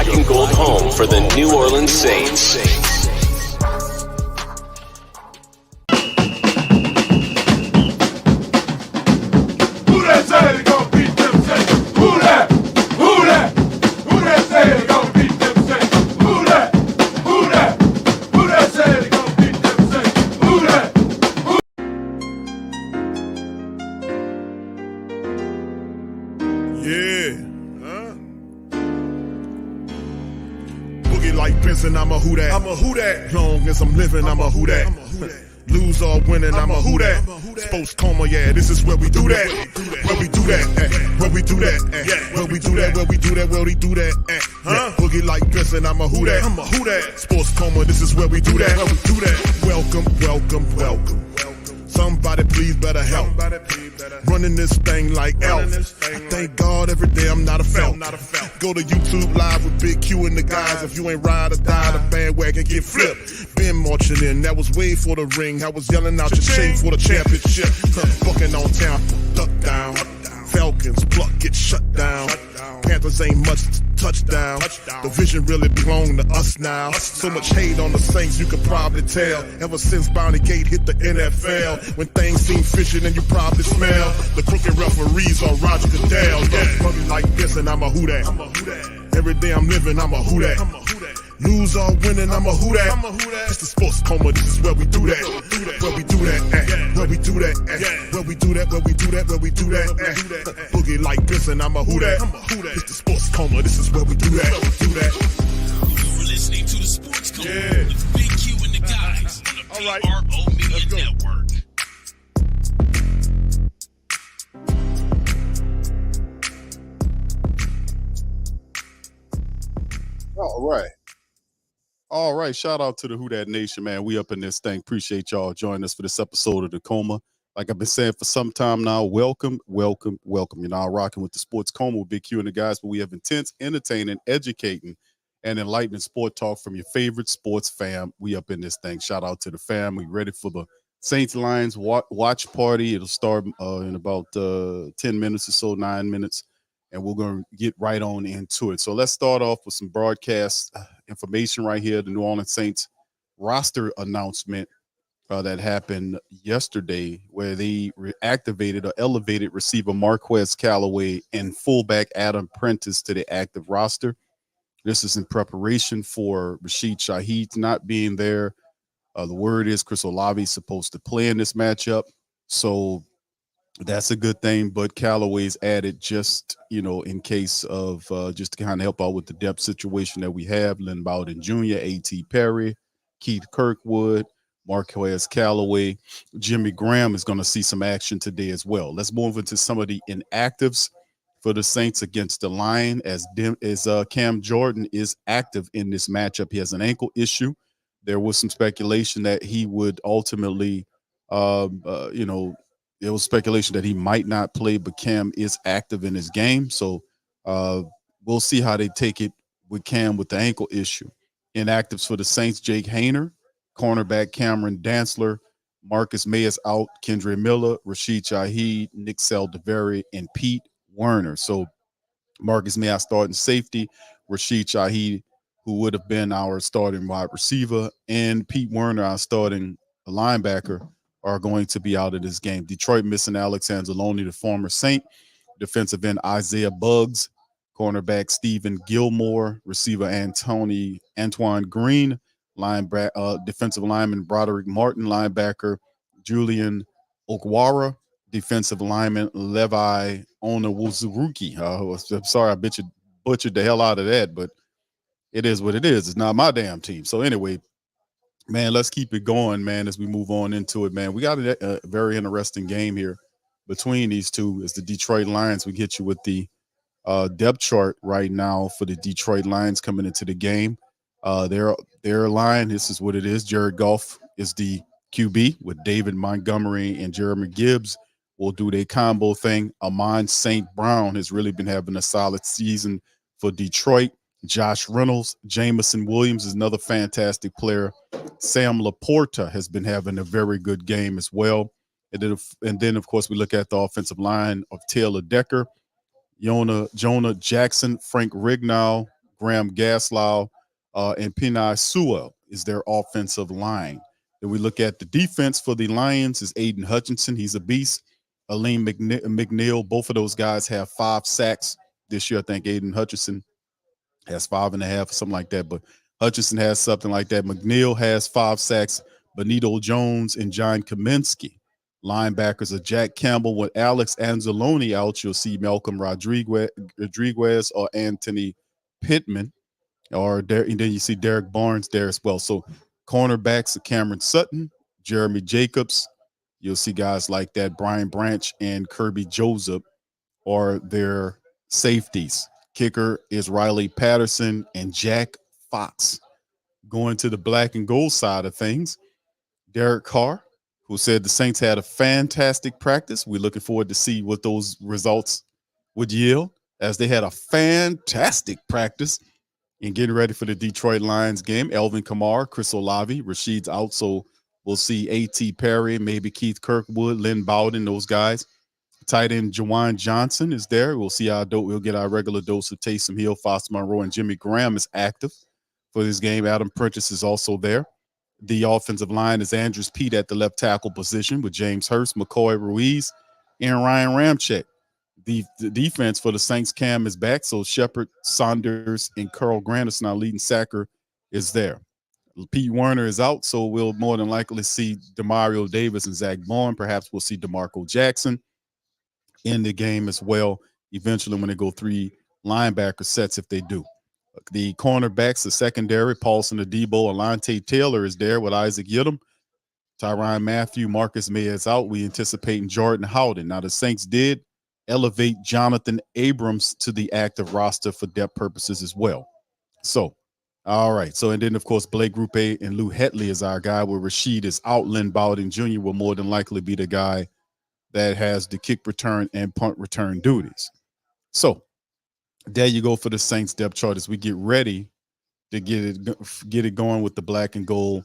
black and gold home for the New Orleans Saints. Who that say they gonna beat them Saints? Who that? Who that? Who that say they gonna beat them Saints? Who that? Who that? Who that say they gonna beat them Saints? Who that? Yeah. Boogie like Benson, I'm a who that. I'm a who that. Long as I'm living, I'm a who that. Lose or winning, I'm a who that. Sports Coma, yeah, this is where we do that. Where we do that, where we do that, where we do that, where we do that, where we do that, huh? Boogie like Benson, I'm a who that. I'm a who that. Sports Coma, this is where we do that. Where we do that. Welcome, welcome, welcome. Somebody please better help. Running this thing like Elf. I thank God every day I'm not a felt. Go to YouTube Live with Big Q and the guys. If you ain't ride or die, the bandwagon get flipped. Been marching in, that was way for the ring. I was yelling out your shame for the championship. Bucking on town, duck down. Falcons pluck, get shut down. Panthers ain't much touchdown. The vision really belong to us now. So much hate on the Saints, you could probably tell. Ever since Bounty Gate hit the NFL, when things seem fishy, then you probably smell the crooked referees on Roger Goodell. Probably like this, and I'm a who that. Every day I'm living, I'm a who that. Lose or winning, I'm a who that. It's the Sports Coma, this is where we do that. Where we do that, where we do that, where we do that, where we do that, where we do that. Boogie like this, and I'm a who that. It's the Sports Coma, this is where we do that. You're listening to the Sports Coma with Big Q and the guys on the PRO Media Network. All right. Shout out to the Who Dat Nation, man. We up in this thing. Appreciate y'all joining us for this episode of the Coma. Like I've been saying for some time now, welcome, welcome, welcome. You're now rocking with the Sports Coma with Big Q and the guys, but we have intense, entertaining, educating, and enlightening sport talk from your favorite sports fam. We up in this thing. Shout out to the fam. We ready for the Saints Lions watch party. It'll start in about 10 minutes or so, 9 minutes. And we're going to get right on into it. So let's start off with some broadcast information right here. The New Orleans Saints roster announcement that happened yesterday, where they reactivated or elevated receiver Marquez Callaway and fullback Adam Prentice to the active roster. This is in preparation for Rashid Shaheed not being there. The word is Chris Olave is supposed to play in this matchup. So that's a good thing, but Callaway's added just, in case of just to kind of help out with the depth situation that we have. Lynn Bowden Jr., A.T. Perry, Keith Kirkwood, Marquez Callaway. Jimmy Graham is going to see some action today as well. Let's move into some of the inactives for the Saints against the Lions, as Cam Jordan is active in this matchup. He has an ankle issue. There was some speculation that he would ultimately, there was speculation that he might not play, but Cam is active in his game. So we'll see how they take it with Cam with the ankle issue. Inactives for the Saints, Jake Hayner, cornerback Cameron Dantzler, Marcus May is out, Kendre Miller, Rashid Shaheed, Nick Saldiveri, and Pete Werner. So Marcus May starting safety, Rashid Shaheed, who would have been our starting wide receiver, and Pete Werner, our starting linebacker, are going to be out of this game. Detroit missing Alex Anzalone, the former Saint, defensive end Isaiah Buggs, cornerback Stephen Gilmore, receiver Antoine Green, defensive lineman Broderick Martin, linebacker Julian Okwara, defensive lineman Levi Onwuzuruki. I'm sorry, I butchered the hell out of that, but it is what it is. It's not my damn team. So anyway, man, let's keep it going, man, as we move on into it, man. We got a very interesting game here between these two. As the Detroit Lions, we get you with the depth chart right now for the Detroit Lions coming into the game. Their line, this is what it is. Jared Goff is the QB with David Montgomery and Jeremy Gibbs. Will do their combo thing. Amon St. Brown has really been having a solid season for Detroit. Josh Reynolds, Jameson Williams is another fantastic player. Sam Laporta has been having a very good game as well. And then of course, we look at the offensive line of Taylor Decker, Jonah Jackson, Frank Rignow, Graham Gaslow, and Pinay Sewell is their offensive line. Then we look at the defense for the Lions is Aiden Hutchinson. He's a beast. Aleem McNeil, both of those guys have 5 sacks this year. I think Aiden Hutchinson has 5.5 or something like that, but Hutchinson has something like that. McNeil has 5 sacks. Benito Jones and John Kaminsky. Linebackers are Jack Campbell. With Alex Anzalone out, you'll see Malcolm Rodriguez or Anthony Pittman, and then you see Derek Barnes there as well. So cornerbacks are Cameron Sutton, Jeremy Jacobs. You'll see guys like that. Brian Branch and Kirby Joseph are their safeties. Kicker is Riley Patterson and Jack Fox. Going to the black and gold side of things, Derek Carr, who said the Saints had a fantastic practice. We're looking forward to see what those results would yield, as they had a fantastic practice in getting ready for the Detroit Lions game. Elvin Kamara, Chris Olave, Rashid's out, so we'll see A.T. Perry, maybe Keith Kirkwood, Lynn Bowden, those guys. Tight end Jawan Johnson is there. We'll see we'll get our regular dose of Taysom Hill, Foster Monroe, and Jimmy Graham is active for this game. Adam Prentice is also there. The offensive line is Andrews Pete at the left tackle position with James Hurst, McCoy Ruiz, and Ryan Ramczyk. The defense for the Saints, Cam is back, so Shepard, Saunders, and Carl Granderson, our leading sacker, is there. Pete Werner is out, so we'll more than likely see Demario Davis and Zach Vaughn. Perhaps we'll see DeMarco Jackson in the game as well, eventually when they go 3 linebacker sets, if they do. The cornerbacks, the secondary, Paulson Adebo, Alante Taylor is there with Isaac Yiadom. Tyrann Mathieu, Marcus May is out. We anticipating Jordan Howden. Now, the Saints did elevate Jonathan Abrams to the active roster for depth purposes as well. So, all right. So, and then, of course, Blake Grupe and Lou Hetley is our guy, where Rashid is out. Lynn Bowden Jr. will more than likely be the guy that has the kick return and punt return duties. So, there you go for the Saints depth chart as we get ready to get it going with the black and gold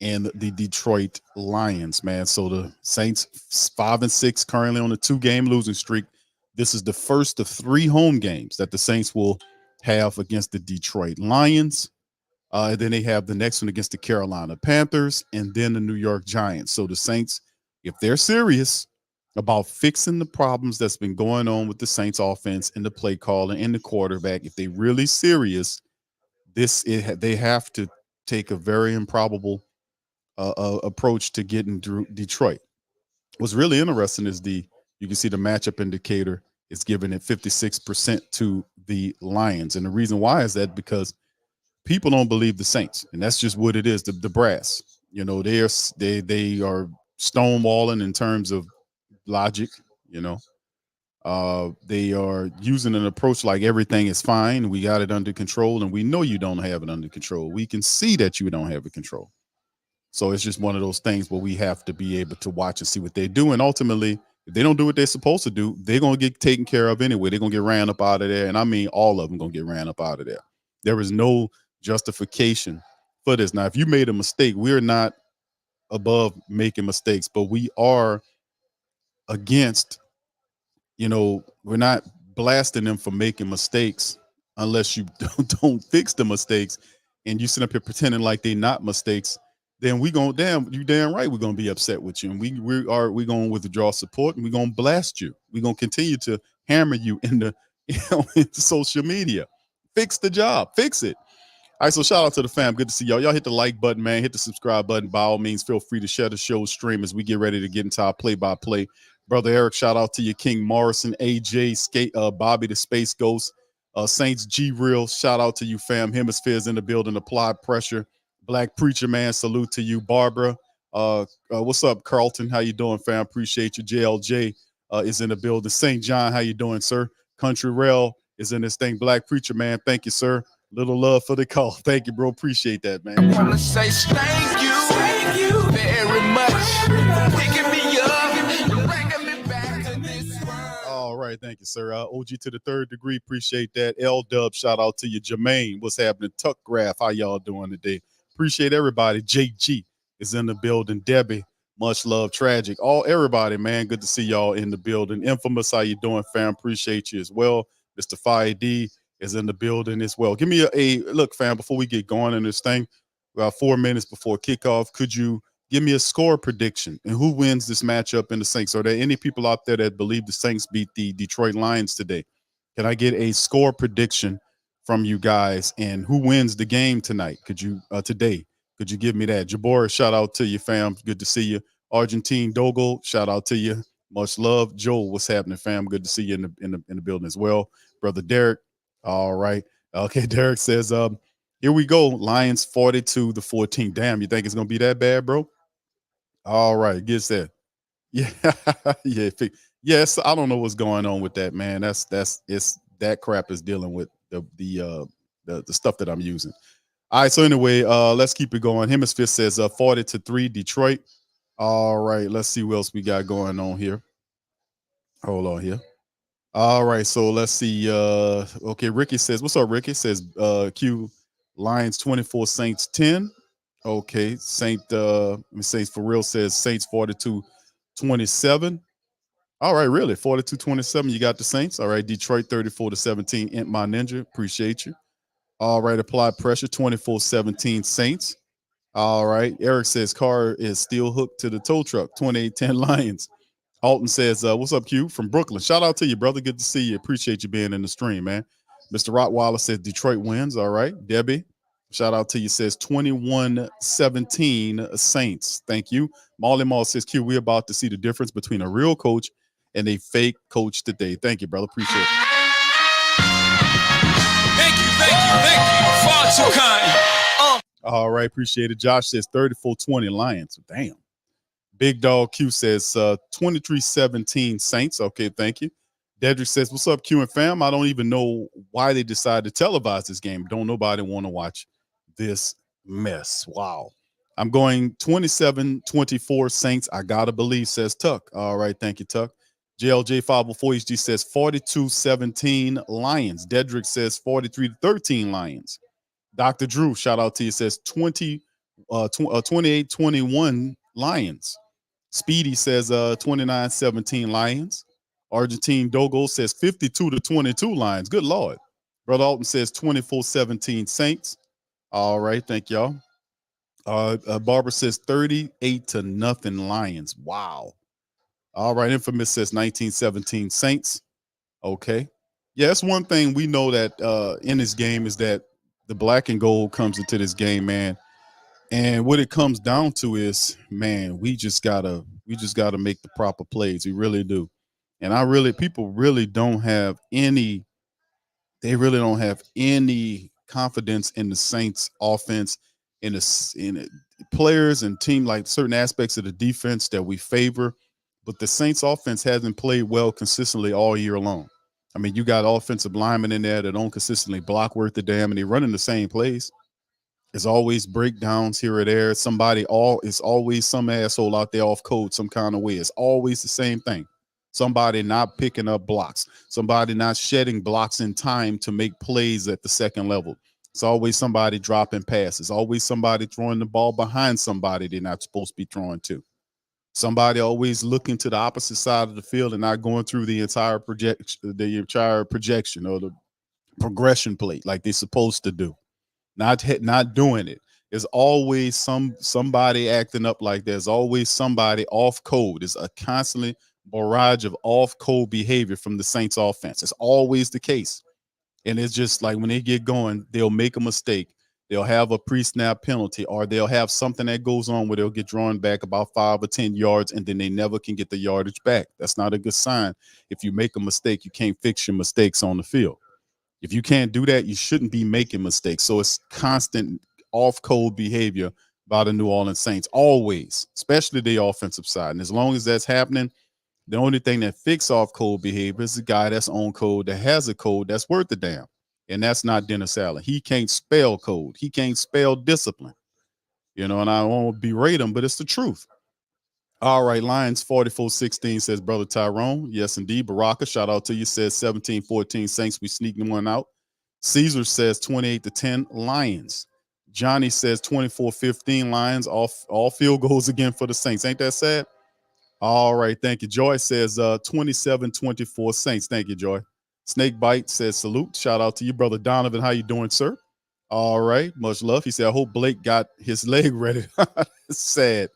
and the Detroit Lions, man. So the Saints 5-6 currently on a 2-game losing streak. This is the first of 3 home games that the Saints will have against the Detroit Lions. And then they have the next one against the Carolina Panthers and then the New York Giants. So the Saints, if they're serious about fixing the problems that's been going on with the Saints offense and the play calling and the quarterback, if they really serious, they have to take a very improbable approach to getting through Detroit. What's really interesting is you can see the matchup indicator is giving it 56% to the Lions. And the reason why is that because people don't believe the Saints, and that's just what it is. The brass, they are stonewalling in terms of logic. They are using an approach like everything is fine, we got it under control, and we know you don't have it under control. We can see that you don't have it control. So it's just one of those things where we have to be able to watch and see what they do. And ultimately, if they don't do what they're supposed to do, they're going to get taken care of anyway. They're going to get ran up out of there. And I mean, all of them going to get ran up out of there. There is no justification for this. Now, if you made a mistake, we're not above making mistakes, but we are against, we're not blasting them for making mistakes unless you don't fix the mistakes and you sit up here pretending like they're not mistakes. Then you damn right we're gonna be upset with you, and we're gonna withdraw support, and we're gonna blast you. We're gonna continue to hammer you in social media. Fix the job, fix it. All right, so shout out to the fam. Good to see y'all. Y'all hit the like button, man. Hit the subscribe button. By all means, feel free to share the show stream as we get ready to get into our play-by-play. Brother Eric, shout out to you. King Morrison, AJ, Bobby the Space Ghost, Saints G Real. Shout out to you, fam. Hemispheres in the building. Apply pressure. Black Preacher Man, salute to you. Barbara, what's up, Carlton? How you doing, fam? Appreciate you. JLJ is in the building. St. John, how you doing, sir? Country Rail is in this thing. Black Preacher Man, thank you, sir. Little love for the call. Thank you, bro. Appreciate that, man. I want to say thank you very much for picking me up and bringing me back to this world. All right, thank you, sir. OG to the 3rd degree, appreciate that. L-Dub, shout out to you. Jermaine, what's happening? Tuck Graph, how y'all doing today? Appreciate everybody. JG is in the building. Debbie, much love. Tragic. Everybody, man. Good to see y'all in the building. Infamous, how you doing, fam? Appreciate you as well. Mr. Fire D is in the building as well. Give me a look, fam, before we get going in this thing, about 4 minutes before kickoff, could you give me a score prediction and who wins this matchup in the Saints? Are there any people out there that believe the Saints beat the Detroit Lions today? Can I get a score prediction from you guys and who wins the game tonight? Could you today? Could you give me that? Jabor, shout out to you, fam. Good to see you. Argentine Dogo, shout out to you. Much love. Joel, what's happening, fam? Good to see you in the building as well. Brother Derek. All right. Okay, Derek says, here we go. Lions 42-14. Damn, you think it's gonna be that bad, bro? All right, gets that. Yeah, yeah. Yes, I don't know what's going on with that, man. That's it's that crap is dealing with the stuff that I'm using. All right, so anyway, let's keep it going. Hemisphere says 40-3 Detroit. All right, let's see what else we got going on here. Hold on here. All right, so let's see. Okay, Ricky says, what's up, Ricky? Says Q Lions 24, Saints 10. Okay, Saints for real says Saints 42-27. All right, really? 42-27. You got the Saints. All right, Detroit 34-17. Int my ninja. Appreciate you. All right, apply pressure 24-17 Saints. All right. Eric says car is still hooked to the tow truck. 28-10 Lions. Alton says, what's up, Q? From Brooklyn. Shout out to you, brother. Good to see you. Appreciate you being in the stream, man. Mr. Rottweiler says Detroit wins. All right. Debbie, shout out to you. Says 21-17 Saints. Thank you. Molly Mall says, Q, we're about to see the difference between a real coach and a fake coach today. Thank you, brother. Appreciate it. Thank you. Far too kind. All right. Appreciate it. Josh says 34-20 Lions. Damn. Big Dog Q says 23-17 Saints. Okay, thank you. Dedrick says, what's up, Q and fam? I don't even know why they decided to televise this game. Don't nobody want to watch this mess. Wow. I'm going 27-24 Saints. I gotta believe, says Tuck. All right, thank you, Tuck. JLJ 504 HD says 42-17 Lions. Dedrick says 43-13 Lions. Dr. Drew, shout out to you, says 28-21 Lions. Speedy says 29-17 Lions. Argentine Dogo says 52-22 Lions. Good Lord. Brother Alton says 24-17 Saints. All right, thank y'all. Barbara says 38-0 Lions. Wow. All right, Infamous says 19-17 Saints. Okay. Yeah, that's one thing we know that in this game is that the black and gold comes into this game, man. And what it comes down to is, man, we just gotta make the proper plays. We really do. And people really don't have any confidence in the Saints offense, in the players and team, like certain aspects of the defense that we favor. But the Saints offense hasn't played well consistently all year long. I mean, you got offensive linemen in there that don't consistently block worth the damn, and they're running the same plays. There's always breakdowns here or there. It's always some asshole out there off code some kind of way. It's always the same thing. Somebody not picking up blocks. Somebody not shedding blocks in time to make plays at the second level. It's always somebody dropping passes. Always somebody throwing the ball behind somebody they're not supposed to be throwing to. Somebody always looking to the opposite side of the field and not going through the entire projection or the progression plate like they're supposed to do. Not doing it. There's always somebody acting up like there's always somebody off code. There's a constantly barrage of off code behavior from the Saints offense. It's always the case. And it's just like when they get going, they'll make a mistake. They'll have a pre-snap penalty, or they'll have something that goes on where they'll get drawn back about 5 or 10 yards, and then they never can get the yardage back. That's not a good sign. If you make a mistake, you can't fix your mistakes on the field. If you can't do that, you shouldn't be making mistakes. So it's constant off-code behavior by the New Orleans Saints, always, especially the offensive side. And as long as that's happening, the only thing that fixes off-code behavior is the guy that's on code, that has a code that's worth a damn. And that's not Dennis Allen. He can't spell code. He can't spell discipline. And I don't want to berate him, but it's the truth. All right, Lions 44-16 says Brother Tyrone. Yes, indeed. Baraka, shout out to you, says 17-14 Saints. We sneaking one out. Caesar says 28-10 Lions. Johnny says 24-15 Lions. All field goals again for the Saints. Ain't that sad? All right, thank you. Joy says 27-24 Saints. Thank you, Joy. Snake Bite says salute. Shout out to you, brother Donovan. How you doing, sir? All right, much love. He said, I hope Blake got his leg ready. Sad.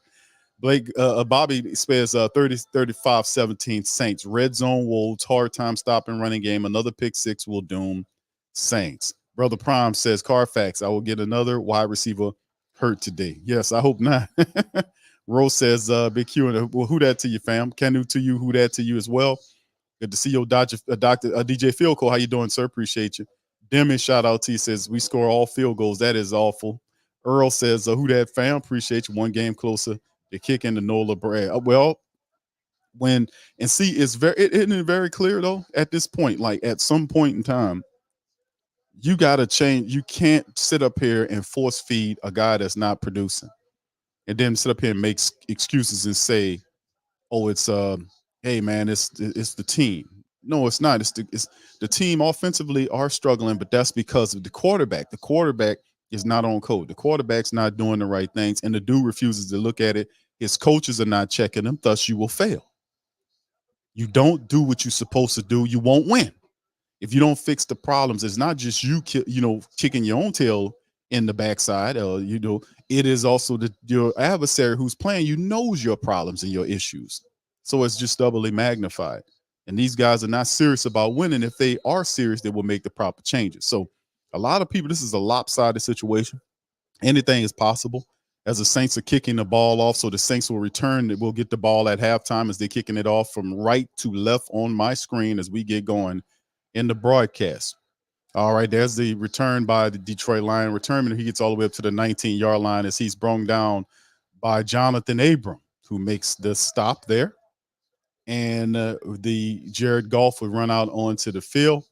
Blake, Bobby says 35-17 Saints. Red zone Wolves, hard time stopping running game. Another pick six will doom Saints. Brother Prime says Carfax, I will get another wide receiver hurt today. Yes, I hope not. Rose says Big Q, and well, who that to you, fam? Canu to you, who that to you as well. Good to see you, Dr. DJ Philco. How you doing, sir? Appreciate you. Demi, shout out to you, says we score all field goals. That is awful. Earl says, who that, fam? Appreciate you. One game closer to kicking the Nola Brad. Well, when and see, isn't it very clear though at this point, like at some point in time, you got to change. You can't sit up here and force feed a guy that's not producing, and then sit up here and make excuses and say, "Oh, it's hey man, it's the team." No, it's not. It's the team offensively are struggling, but that's because of the quarterback. The quarterback is not on code. The quarterback's not doing the right things, and the dude refuses to look at it. His coaches are not checking him, thus you will fail. You don't do what you're supposed to do, you won't win. If you don't fix the problems, it's not just you, kicking your own tail in the backside. It is also your adversary who's playing you knows your problems and your issues. So it's just doubly magnified. And these guys are not serious about winning. If they are serious, they will make the proper changes. So a lot of people, this is a lopsided situation. Anything is possible. As the Saints are kicking the ball off, so the Saints will return. We'll get the ball at halftime as they're kicking it off from right to left on my screen as we get going in the broadcast. All right, there's the return by the Detroit Lion. Returning, he gets all the way up to the 19-yard line as he's brung down by Jonathan Abram, who makes the stop there. And the Jared Goff would run out onto the field.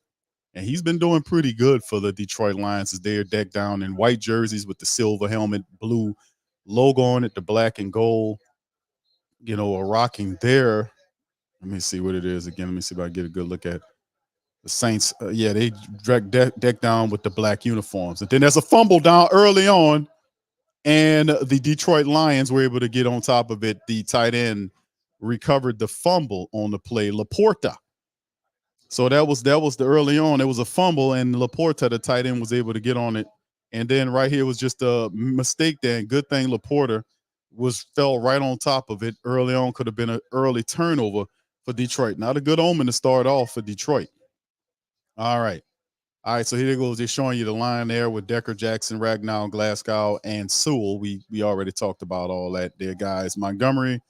And he's been doing pretty good for the Detroit Lions as they're decked down in white jerseys with the silver helmet, blue logo on it, the black and gold, are rocking there. Let me see what it is again. Let me see if I get a good look at the Saints. They deck down with the black uniforms. And then there's a fumble down early on, and the Detroit Lions were able to get on top of it. The tight end recovered the fumble on the play, Laporta. So that was the early on. It was a fumble, and Laporta, the tight end, was able to get on it. And then right here was just a mistake there. And good thing Laporta fell right on top of it early on. Could have been an early turnover for Detroit. Not a good omen to start off for Detroit. All right. So here it goes. They're showing you the line there with Decker, Jackson, Ragnow, Glasgow, and Sewell. We already talked about all that there, guys. Montgomery,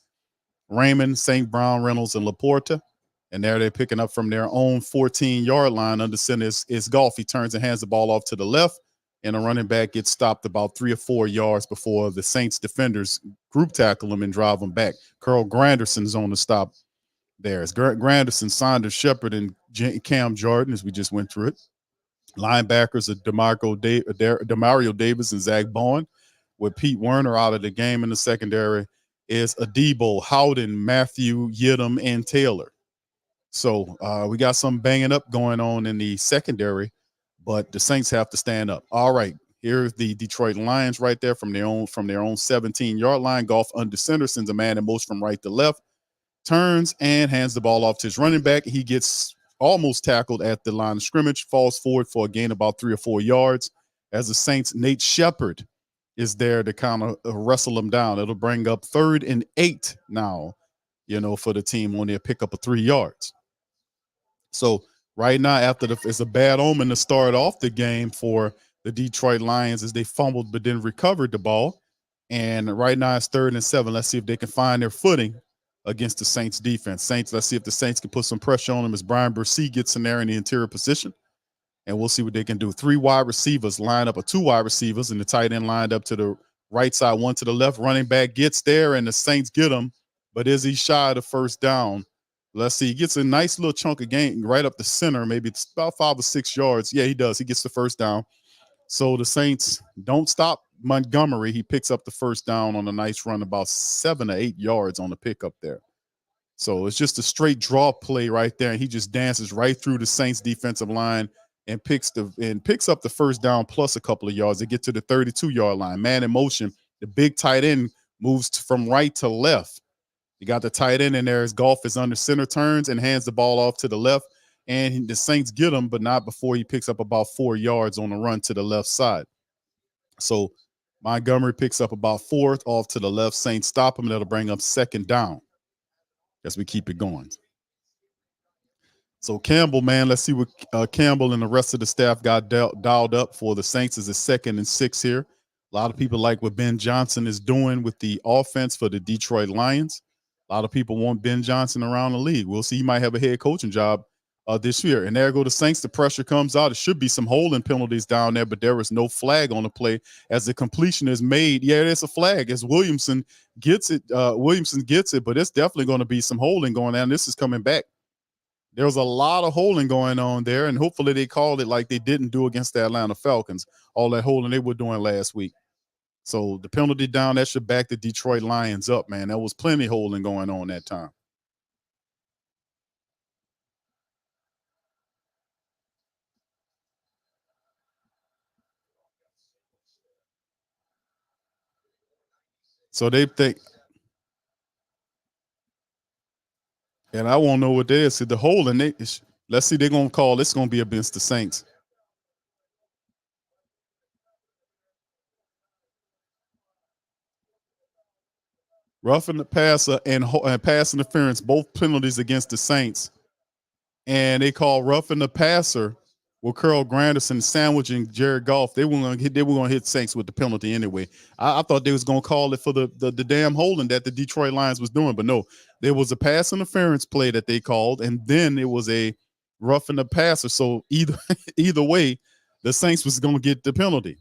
Raymond, St. Brown, Reynolds, and Laporta. And there they're picking up from their own 14-yard line. Under center is Goff. He turns and hands the ball off to the left, and the running back gets stopped about 3 or 4 yards before the Saints defenders group tackle him and drive him back. Carl Granderson's on the stop there. It's Granderson, Saunders, Shepard, and Cam Jordan, as we just went through it. Linebackers are Demario Davis and Zach Bowen, with Pete Werner out of the game. In the secondary is Adebo, Howden, Matthew, Yidam, and Taylor. So we got some banging up going on in the secondary, but the Saints have to stand up. All right, here's the Detroit Lions right there from their own 17-yard line. Goff under center, sends a man in motion from right to left, turns and hands the ball off to his running back. He gets almost tackled at the line of scrimmage, falls forward for a gain about 3 or 4 yards. As the Saints, Nate Shepard is there to kind of wrestle him down. It'll bring up 3rd and 8 now, for the team on their pickup of 3 yards. So right now, it's a bad omen to start off the game for the Detroit Lions as they fumbled but then recovered the ball. And right now it's 3rd and 7. Let's see if they can find their footing against the Saints defense. Let's see if the Saints can put some pressure on them as Brian Bursey gets in there in the interior position. And we'll see what they can do. 3 wide receivers line up, or 2 wide receivers, and the tight end lined up to the right side, 1 to the left. Running back gets there, and the Saints get him. But is he shy of the first down? Let's see. He gets a nice little chunk of gain right up the center. Maybe it's about 5 or 6 yards. Yeah, he does. He gets the first down. So the Saints don't stop Montgomery. He picks up the first down on a nice run, about 7 or 8 yards on the pickup there. So it's just a straight draw play right there. And he just dances right through the Saints defensive line and picks up the first down plus a couple of yards. They get to the 32-yard line. Man in motion. The big tight end moves from right to left. You got the tight end in there as Goff is under center, turns and hands the ball off to the left. and the Saints get him, but not before he picks up about 4 yards on the run to the left side. So Montgomery picks up about 4th off to the left. Saints stop him. That'll bring up 2nd down as we keep it going. So Campbell, man, let's see what Campbell and the rest of the staff got dialed up for. The Saints is a 2nd and 6 here. A lot of people like what Ben Johnson is doing with the offense for the Detroit Lions. A lot of people want Ben Johnson around the league. We'll see. He might have a head coaching job this year. And there go the Saints. The pressure comes out. It should be some holding penalties down there, but there is no flag on the play as the completion is made. Yeah, there's a flag as Williamson gets it. But it's definitely going to be some holding going on. This is coming back. There was a lot of holding going on there, and hopefully they called it like they didn't do against the Atlanta Falcons, all that holding they were doing last week. So the penalty down, that should back the Detroit Lions up, man. There was plenty of holding going on that time. So they think, and I won't know what they is. The holding, let's see, they're going to call this going to be against the Saints. Roughing the passer and pass interference, both penalties against the Saints. And they call roughing the passer with Carl Granderson sandwiching Jared Goff. They were going to hit Saints with the penalty anyway. I thought they was going to call it for the damn holding that the Detroit Lions was doing, but no, there was a pass interference play that they called, and then it was a roughing the passer. So either way, the Saints was going to get the penalty.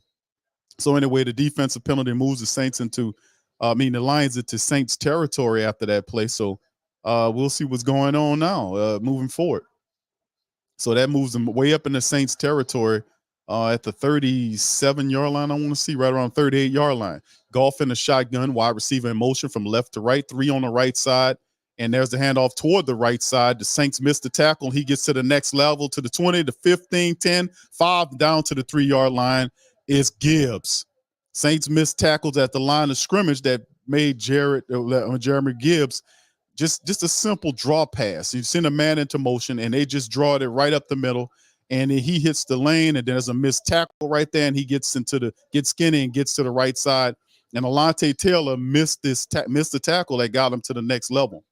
So anyway, the defensive penalty moves the Saints into the Lions into Saints territory after that play. So we'll see what's going on now moving forward. So that moves them way up in the Saints territory at the 37-yard line. I want to see right around 38-yard line. Goff in the shotgun, wide receiver in motion from left to right, 3 on the right side. And there's the handoff toward the right side. The Saints missed the tackle. He gets to the next level, to the 20, the 15, 10, 5 down to the 3-yard line is Gibbs. Saints missed tackles at the line of scrimmage that made Jeremy Gibbs just a simple draw pass. You send a man into motion, and they just draw it right up the middle, and he hits the lane, and there's a missed tackle right there, and he gets skinny and gets to the right side. And Alontae Taylor missed the tackle that got him to the next level.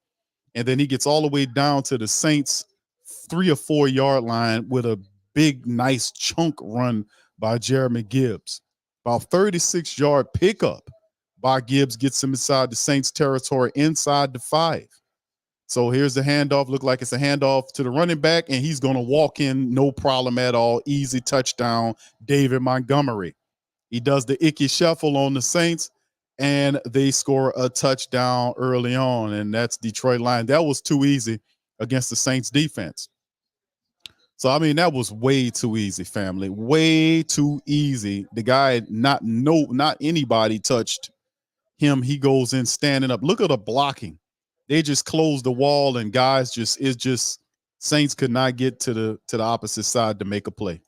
And then he gets all the way down to the Saints 3 or 4 yard line with a big, nice chunk run by Jeremy Gibbs. About 36-yard pickup by Gibbs gets him inside the Saints territory, inside the 5. So here's the handoff. Look like it's a handoff to the running back, and he's going to walk in, no problem at all. Easy touchdown, David Montgomery. He does the icky shuffle on the Saints, and they score a touchdown early on, and that's Detroit Lions. That was too easy against the Saints defense. So, I mean, that was way too easy, family. Way too easy. The guy, not anybody touched him. He goes in standing up. Look at the blocking. They just closed the wall, and guys Saints could not get to the opposite side to make a play.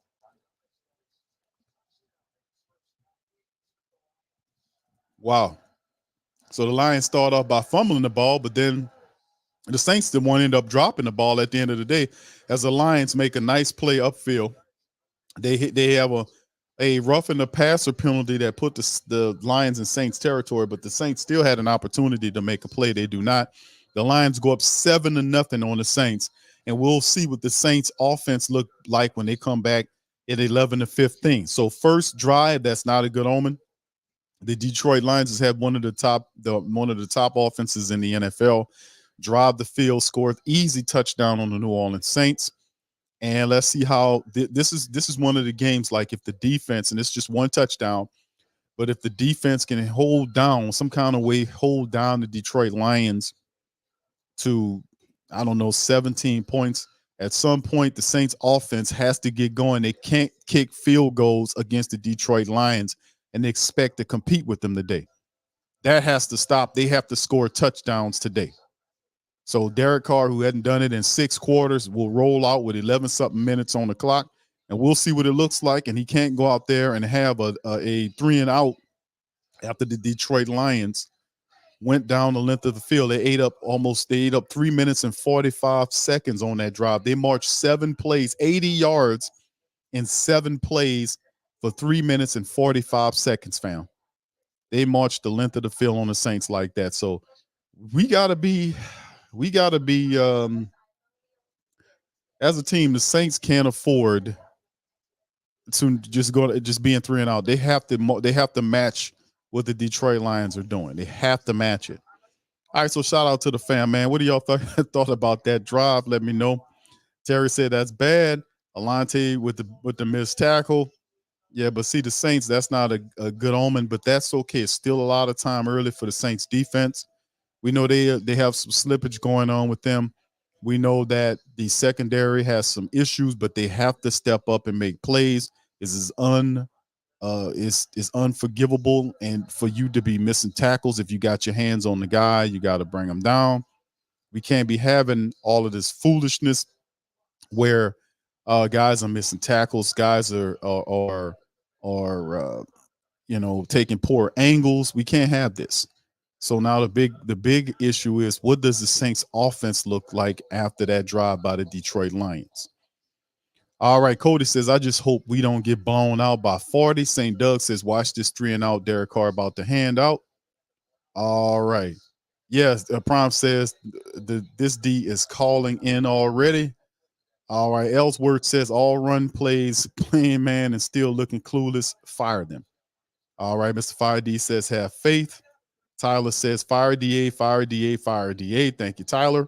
Wow. So the Lions start off by fumbling the ball, but then the Saints the one end up dropping the ball at the end of the day as the Lions make a nice play upfield. They have a roughing the passer penalty that put the Lions in Saints territory, but the Saints still had an opportunity to make a play. They do not. The Lions go up 7-0 on the Saints, and we'll see what the Saints offense look like when they come back at 11-15. So first drive, that's not a good omen. The Detroit Lions has had one of the top offenses in the NFL. Drive the field, scored easy touchdown on the New Orleans Saints. And let's see how this is one of the games, like if the defense, and it's just one touchdown, but if the defense can hold down some kind of way, hold down the Detroit Lions to, 17 points. At some point, the Saints offense has to get going. They can't kick field goals against the Detroit Lions and expect to compete with them today. That has to stop. They have to score touchdowns today. So Derek Carr, who hadn't done it in 6 quarters, will roll out with 11-something minutes on the clock, and we'll see what it looks like. And he can't go out there and have a 3-and-out after the Detroit Lions went down the length of the field. They ate up 3 minutes and 45 seconds on that drive. They marched 7 plays, 80 yards in 7 plays for 3 minutes and 45 seconds, fam. They marched the length of the field on the Saints like that. So we gotta be as a team, the Saints can't afford to just being 3 and out. They have to match what the Detroit Lions are doing. They have to match it. All right, so shout out to the fam, man. What do y'all thought about that drive? Let me know. Terry said that's bad. Alante with the missed tackle. Yeah, but see, the Saints, that's not a good omen, but that's okay. It's still a lot of time early for the Saints defense. We know they have some slippage going on with them. We know that the secondary has some issues, but they have to step up and make plays. This is unforgivable, and for you to be missing tackles, if you got your hands on the guy, you got to bring him down. We can't be having all of this foolishness where guys are missing tackles, guys are taking poor angles. We can't have this. So now the big issue is, what does the Saints offense look like after that drive by the Detroit Lions? All right, Cody says, I just hope we don't get blown out by 40. St. Doug says, watch this 3 and out. Derek Carr about to hand out. All right. Yes, Prime says this D is calling in already. All right. Ellsworth says, all run plays, playing man, and still looking clueless. Fire them. All right. Mr. Fire D says, have faith. Tyler says, fire DA, fire DA, fire DA. Thank you, Tyler.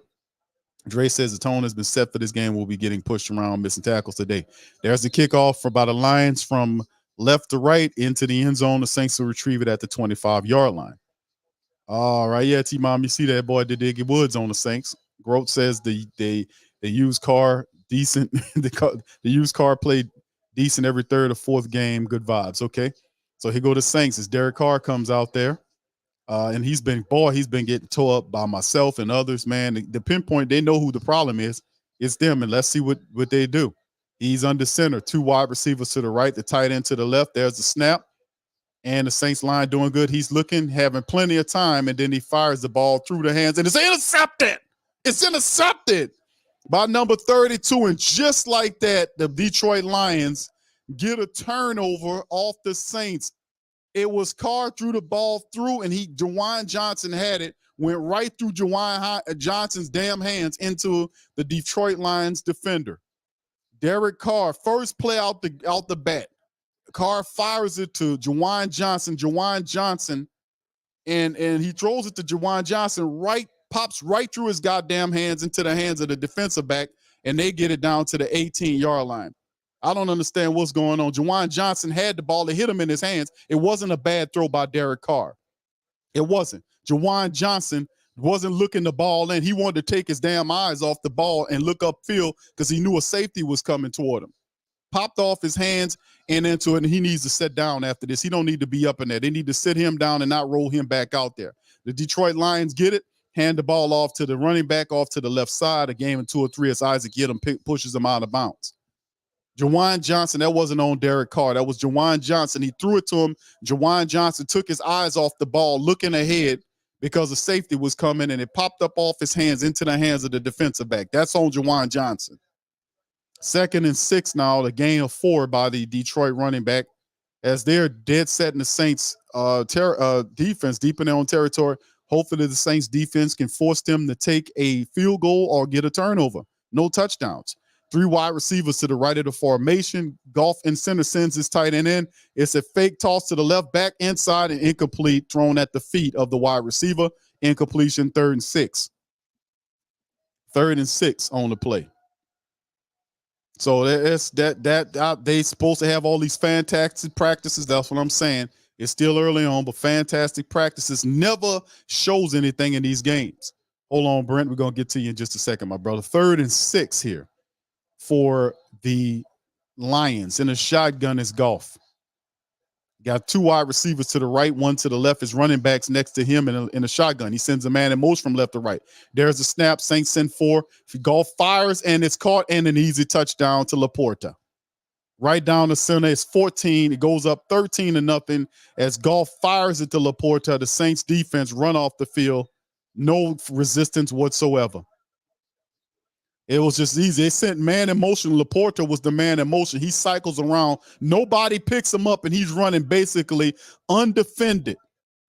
Dre says the tone has been set for this game. We'll be getting pushed around, missing tackles today. There's the kickoff by the Lions from left to right into the end zone. The Saints will retrieve it at the 25-yard line. All right. Yeah, T-Mom, you see that boy, the Diggy Woods on the Saints. Grote says the used car decent. the used car played decent every third or fourth game. Good vibes. Okay. So here go the Saints as Derek Carr comes out there. And he's been getting tore up by myself and others, man. The pinpoint, they know who the problem is. It's them, and let's see what they do. He's under center, 2 wide receivers to the right, the tight end to the left. There's the snap, and the Saints line doing good. He's looking, having plenty of time, and then he fires the ball through the hands, and it's intercepted. It's intercepted by number 32, and just like that, the Detroit Lions get a turnover off the Saints. It was Carr threw the ball through, and Juwan Johnson had it, went right through Juwan Johnson's damn hands into the Detroit Lions defender. Derek Carr, first play out the bat. Carr fires it to Juwan Johnson. Juwan Johnson, and he throws it to Juwan Johnson, pops right through his goddamn hands into the hands of the defensive back, and they get it down to the 18-yard line. I don't understand what's going on. Juwan Johnson had the ball. It hit him in his hands. It wasn't a bad throw by Derek Carr. It wasn't. Juwan Johnson wasn't looking the ball in. He wanted to take his damn eyes off the ball and look upfield because he knew a safety was coming toward him. Popped off his hands and into it, and he needs to sit down after this. He don't need to be up in there. They need to sit him down and not roll him back out there. The Detroit Lions get it, hand the ball off to the running back off to the left side. A game in 2 or 3 as Isaac pushes him out of bounds. Juwan Johnson, that wasn't on Derek Carr. That was Juwan Johnson. He threw it to him. Juwan Johnson took his eyes off the ball, looking ahead because the safety was coming, and it popped up off his hands into the hands of the defensive back. That's on Juwan Johnson. 2nd and 6 now, the gain of 4 by the Detroit running back as they're dead set in the Saints defense deep in their own territory. Hopefully the Saints defense can force them to take a field goal or get a turnover. No touchdowns. 3 wide receivers to the right of the formation. Goff in center sends his tight end in. It's a fake toss to the left back inside and incomplete, thrown at the feet of the wide receiver. Incompletion, 3rd and 6. 3rd and 6 on the play. So they supposed to have all these fantastic practices. That's what I'm saying. It's still early on, but fantastic practices never shows anything in these games. Hold on, Brent. We're going to get to you in just a second, my brother. 3rd and 6 here for the Lions. In a shotgun is Goff. Got 2 wide receivers to the right, 1 to the left. His running backs next to him in a shotgun. He sends a man in motion from left to right. There's a snap. Saints send 4. Goff fires, and it's caught, and an easy touchdown to Laporta. right down the center. It's 14. It goes up 13-0 as Goff fires it to Laporta. The Saints defense run off the field. No resistance whatsoever. It was just easy. They sent man in motion. Laporta was the man in motion. He cycles around. Nobody picks him up, and he's running basically undefended.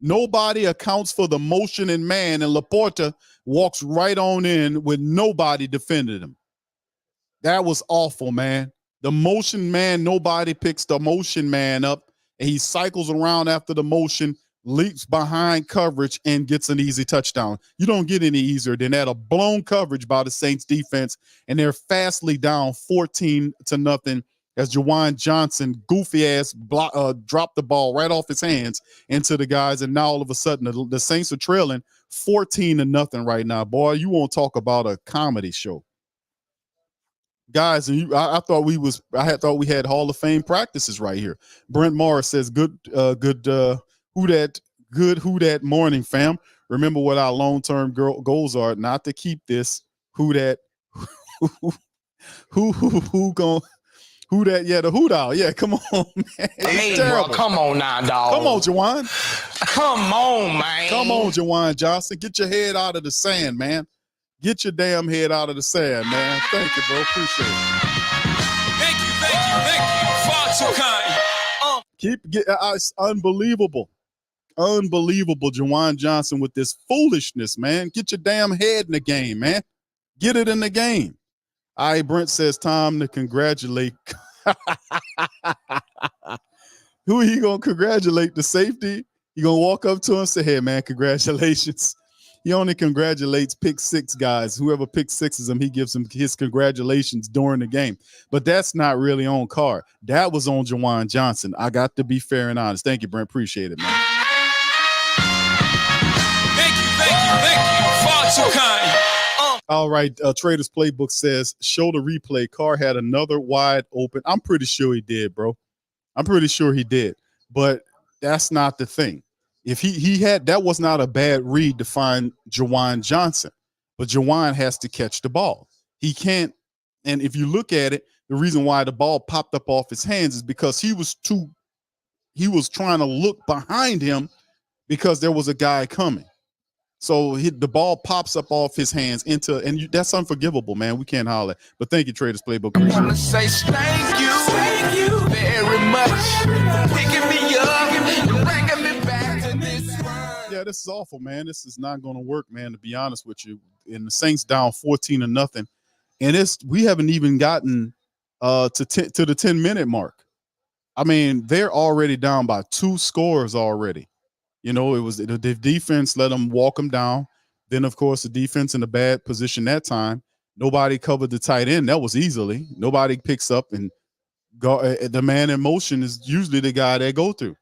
Nobody accounts for the motion in man, and Laporta walks right on in with nobody defending him. That was awful, man. The motion man, nobody picks the motion man up, and he cycles around after the motion, leaps behind coverage, and gets an easy touchdown. You don't get any easier than that. A blown coverage by the Saints defense, and they're fastly down 14-0 as Juwan Johnson, goofy ass, dropped the ball right off his hands into the guys, and now all of a sudden the Saints are trailing 14-0 right now. Boy, you won't talk about a comedy show. Guys, and I thought we had Hall of Fame practices right here. Brent Morris says, good who that morning, fam. Remember what our long-term goals are, not to keep this who that the hoot owl. Yeah, come on, man. Hey, bro, come on now, dog. Come on, Juwan. Come on, man. Come on, Juwan Johnson. Get your head out of the sand, man. Get your damn head out of the sand, man. Thank you, bro. Appreciate it. Thank you. Far too kind. It's unbelievable. Unbelievable, Juwan Johnson, with this foolishness, man. Get your damn head in the game, man. Get it in the game. All right, Brent says time to congratulate. Who are you going to congratulate? The safety? You going to walk up to him and say, hey, man, congratulations. He only congratulates pick six guys. Whoever pick sixes him, he gives him his congratulations during the game. But that's not really on card. That was on Juwan Johnson. I got to be fair and honest. Thank you, Brent. Appreciate it, man. Thank you. Far too kind. All right. Trader's Playbook says, show the replay. Carr had another wide open. I'm pretty sure he did, bro. I'm pretty sure he did. But that's not the thing. If he had, that was not a bad read to find Juwan Johnson. But Juwan has to catch the ball. He can't. And if you look at it, the reason why the ball popped up off his hands is because he was trying to look behind him because there was a guy coming. So the ball pops up off his hands that's unforgivable, man. We can't holler. But thank you, Traders Playbook. I want to say thank you very much. Picking me up and bringing me back to this world. Yeah, this is awful, man. This is not going to work, man, to be honest with you. And the Saints down 14-0. And we haven't even gotten to the 10-minute mark. I mean, they're already down by 2 scores already. You know, it was the defense let them walk them down. Then, of course, the defense in a bad position that time. Nobody covered the tight end. That was easily. Nobody picks up and the man in motion is usually the guy they go through.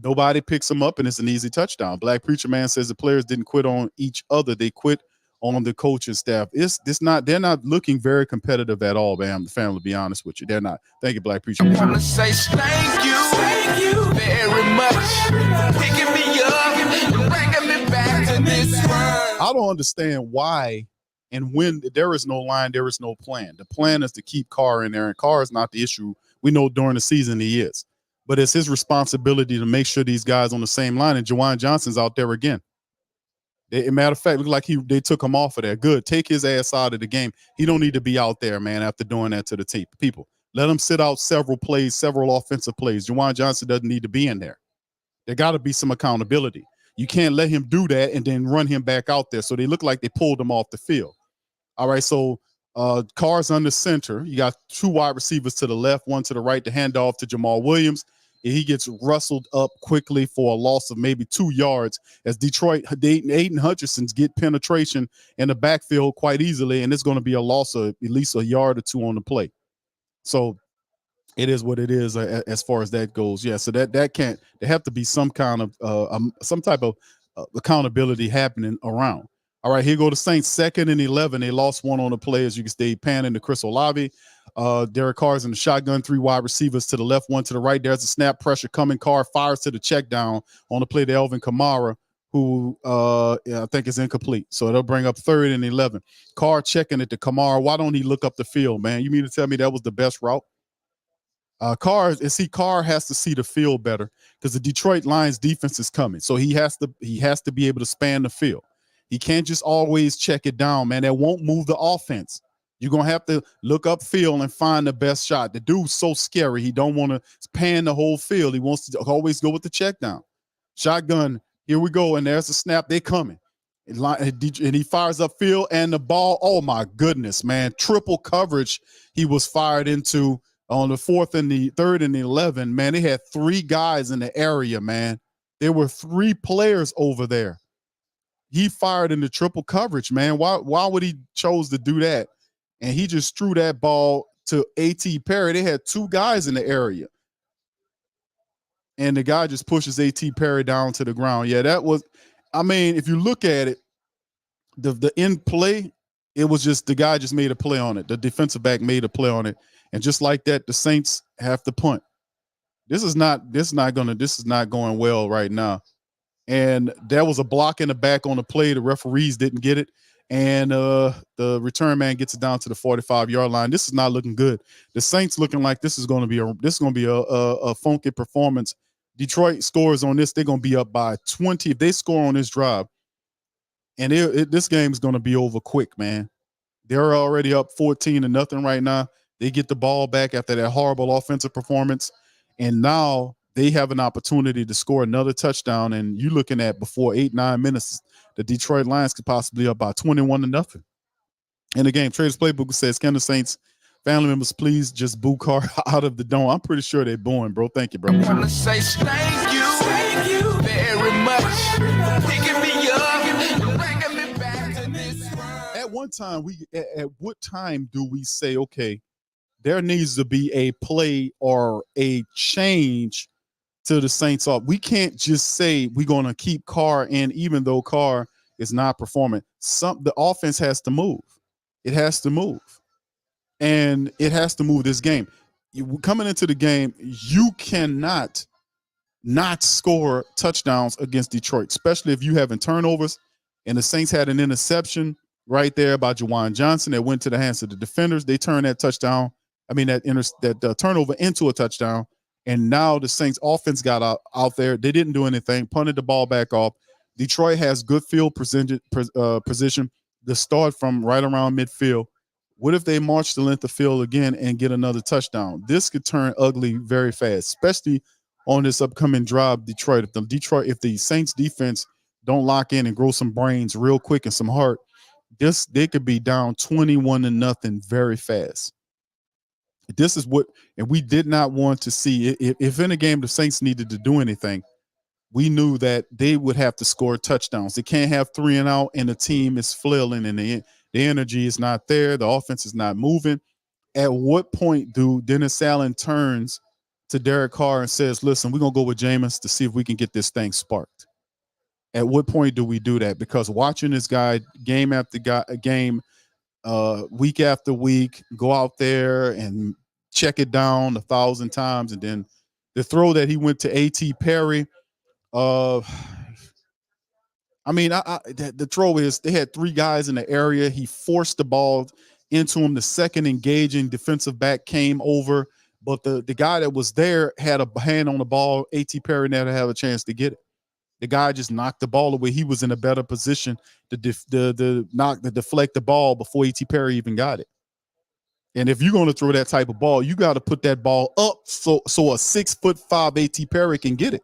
Nobody picks him up, and it's an easy touchdown. Black Preacher Man says the players didn't quit on each other. They quit on the coaching staff. They're not looking very competitive at all, man. The family, to be honest with you. They're not. Thank you, Black Preacher Man. I want to say thank you very much. Picking me up and bringing me back to this world. I don't understand why and when there is no line, there is no plan. The plan is to keep Carr in there, and Carr is not the issue. We know during the season he is. But it's his responsibility to make sure these guys on the same line, and Juwan Johnson's out there again. Matter of fact, look like they took him off of there. Good. Take his ass out of the game. He don't need to be out there, man, after doing that to the people. Let him sit out several offensive plays. Juwan Johnson doesn't need to be in there. There got to be some accountability. You can't let him do that and then run him back out there. So they look like they pulled him off the field. All right, so Carr's under center. You got 2 wide receivers to the left, 1 to the right to hand off to Jamal Williams. And he gets rustled up quickly for a loss of maybe 2 yards as Aiden Hutchinson's get penetration in the backfield quite easily, and it's going to be a loss of at least a yard or 2 on the play. So it is what it is as far as that goes. Yeah, so that can't. There have to be some kind of some type of accountability happening around. All right, here go the Saints, 2nd and 11. They lost 1 on the play, as you can see, panning to Chris Olave. Derek Carr's in the shotgun, 3 wide receivers to the left, 1 to the right. There's a snap pressure coming. Carr fires to the check down on the play to Elvin Kamara, who I think is incomplete. So it'll bring up 3rd and 11. Carr checking it to Kamara. Why don't he look up the field, man? You mean to tell me that was the best route? Carr has to see the field better because the Detroit Lions defense is coming. So he has to be able to span the field. He can't just always check it down, man. That won't move the offense. You're gonna have to look upfield and find the best shot. The dude's so scary. He don't want to pan the whole field. He wants to always go with the check down. Shotgun, here we go, and there's a snap. They coming. And he fires upfield, and the ball, oh my goodness, man. Triple coverage he was fired into on the 4th and the 3rd and the 11. Man, they had 3 guys in the area, man. There were 3 players over there. He fired into triple coverage, man. Why would he chose to do that? And he just threw that ball to A.T. Perry. They had 2 guys in the area. And the guy just pushes A.T. Perry down to the ground. Yeah, that was, I mean, if you look at it, the end play, it was just the guy just made a play on it. The defensive back made a play on it. And just like that, the Saints have to punt. This is not going well right now. And there was a block in the back on the play. The referees didn't get it. And the return man gets it down to the 45-yard line. This is not looking good. The Saints looking like this is going to be a funky performance. Detroit scores on this, they're going to be up by 20 if they score on this drive. And this game is going to be over quick, man. They're already up 14-0 right now. They get the ball back after that horrible offensive performance, and now they have an opportunity to score another touchdown. And you're looking at before 8-9 minutes, the Detroit Lions could possibly up by 21-0. In the game, Traders Playbook says, "Can the Saints family members please just boo Carr out of the dome?" I'm pretty sure they're booing, bro. Thank you, bro. I want to say thank you very much. Picking me up and bringing me back to this world. At one time, at what time do we say, okay, there needs to be a play or a change to the Saints off? We can't just say we're going to keep Carr in, even though Carr is not performing. The offense has to move. It has to move. And it has to move this game. Coming into the game, you cannot not score touchdowns against Detroit, especially if you having turnovers. And the Saints had an interception right there by Juwan Johnson that went to the hands of the defenders. They turned that touchdown. That turnover into a touchdown. And now the Saints offense got out there. They didn't do anything, punted the ball back off. Detroit has good field position to start from right around midfield. What if they march the length of field again and get another touchdown? This could turn ugly very fast, especially on this upcoming drive. If the Saints defense don't lock in and grow some brains real quick and some heart, they could be down 21-0 very fast. This is what, and we did not want to see. If in a game the Saints needed to do anything, we knew that they would have to score touchdowns. They can't have 3 and out and the team is flailing and the energy is not there. The offense is not moving. At what point do Dennis Allen turns to Derek Carr and says, listen, we're going to go with Jameis to see if we can get this thing sparked? At what point do we do that? Because watching this guy game after game, week after week, go out there and check it down 1,000 times. And then the throw that he went to A.T. Perry, the throw is they had 3 guys in the area. He forced the ball into him. The second engaging defensive back came over, but the guy that was there had a hand on the ball. A.T. Perry never had a chance to get it. The guy just knocked the ball away. He was in a better position to deflect the ball before A.T. Perry even got it. And if you're going to throw that type of ball, you got to put that ball up so a 6'5" A.T. Perry can get it.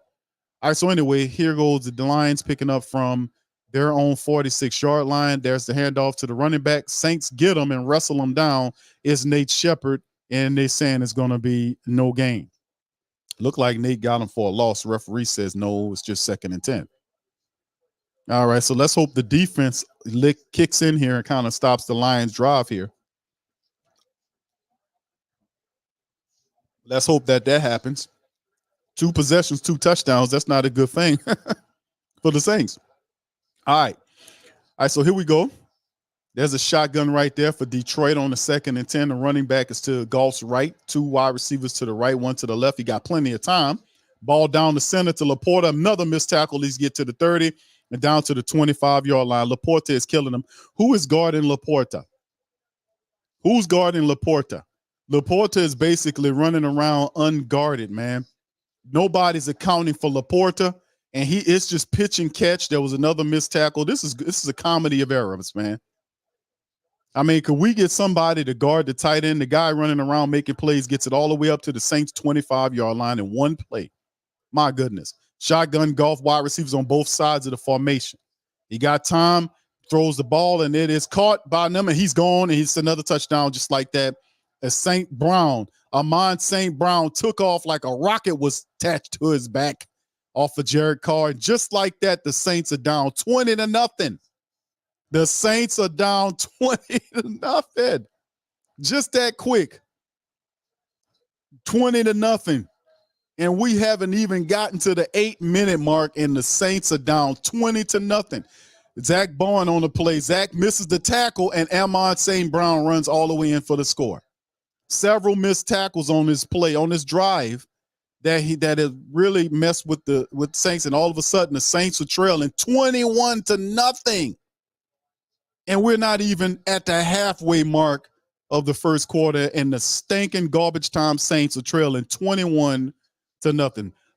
All right, so anyway, here goes the Lions picking up from their own 46-yard line. There's the handoff to the running back. Saints get them and wrestle them down. It's Nate Shepard, and they're saying it's going to be no gain. Looked like Nate got him for a loss. The referee says no, it's just 2nd and 10. All right, so let's hope the defense kicks in here and kind of stops the Lions' drive here. Let's hope that happens. 2 possessions, 2 touchdowns. That's not a good thing for the Saints. All right, so here we go. There's a shotgun right there for Detroit on the 2nd and 10. The running back is to Goff's right. 2 wide receivers to the right, 1 to the left. He got plenty of time. Ball down the center to Laporta. Another missed tackle. He's get to the 30 and down to the 25-yard line. Laporta is killing him. Who is guarding Laporta? Who's guarding Laporta? Laporta is basically running around unguarded, man. Nobody's accounting for Laporta, and it's just pitch and catch. There was another missed tackle. This is a comedy of errors, man. I mean, could we get somebody to guard the tight end? The guy running around making plays gets it all the way up to the Saints 25-yard line in one play. My goodness. Shotgun golf, wide receivers on both sides of the formation. He got time, throws the ball, and it is caught by them, and he's gone, and it's another touchdown just like that. As Amon St. Brown took off like a rocket was attached to his back off of Jared Carr. And just like that, the Saints are down 20-0. The Saints are down 20-0. Just that quick. 20-0. And we haven't even gotten to the 8-minute mark, and the Saints are down 20-0. Zach Bowen on the play. Zach misses the tackle, and Amon St. Brown runs all the way in for the score. Several missed tackles on this play, on this drive, that has really messed with the Saints, and all of a sudden the Saints are trailing 21-0. And we're not even at the halfway mark of the first quarter, and the stinking garbage time Saints are trailing 21-0.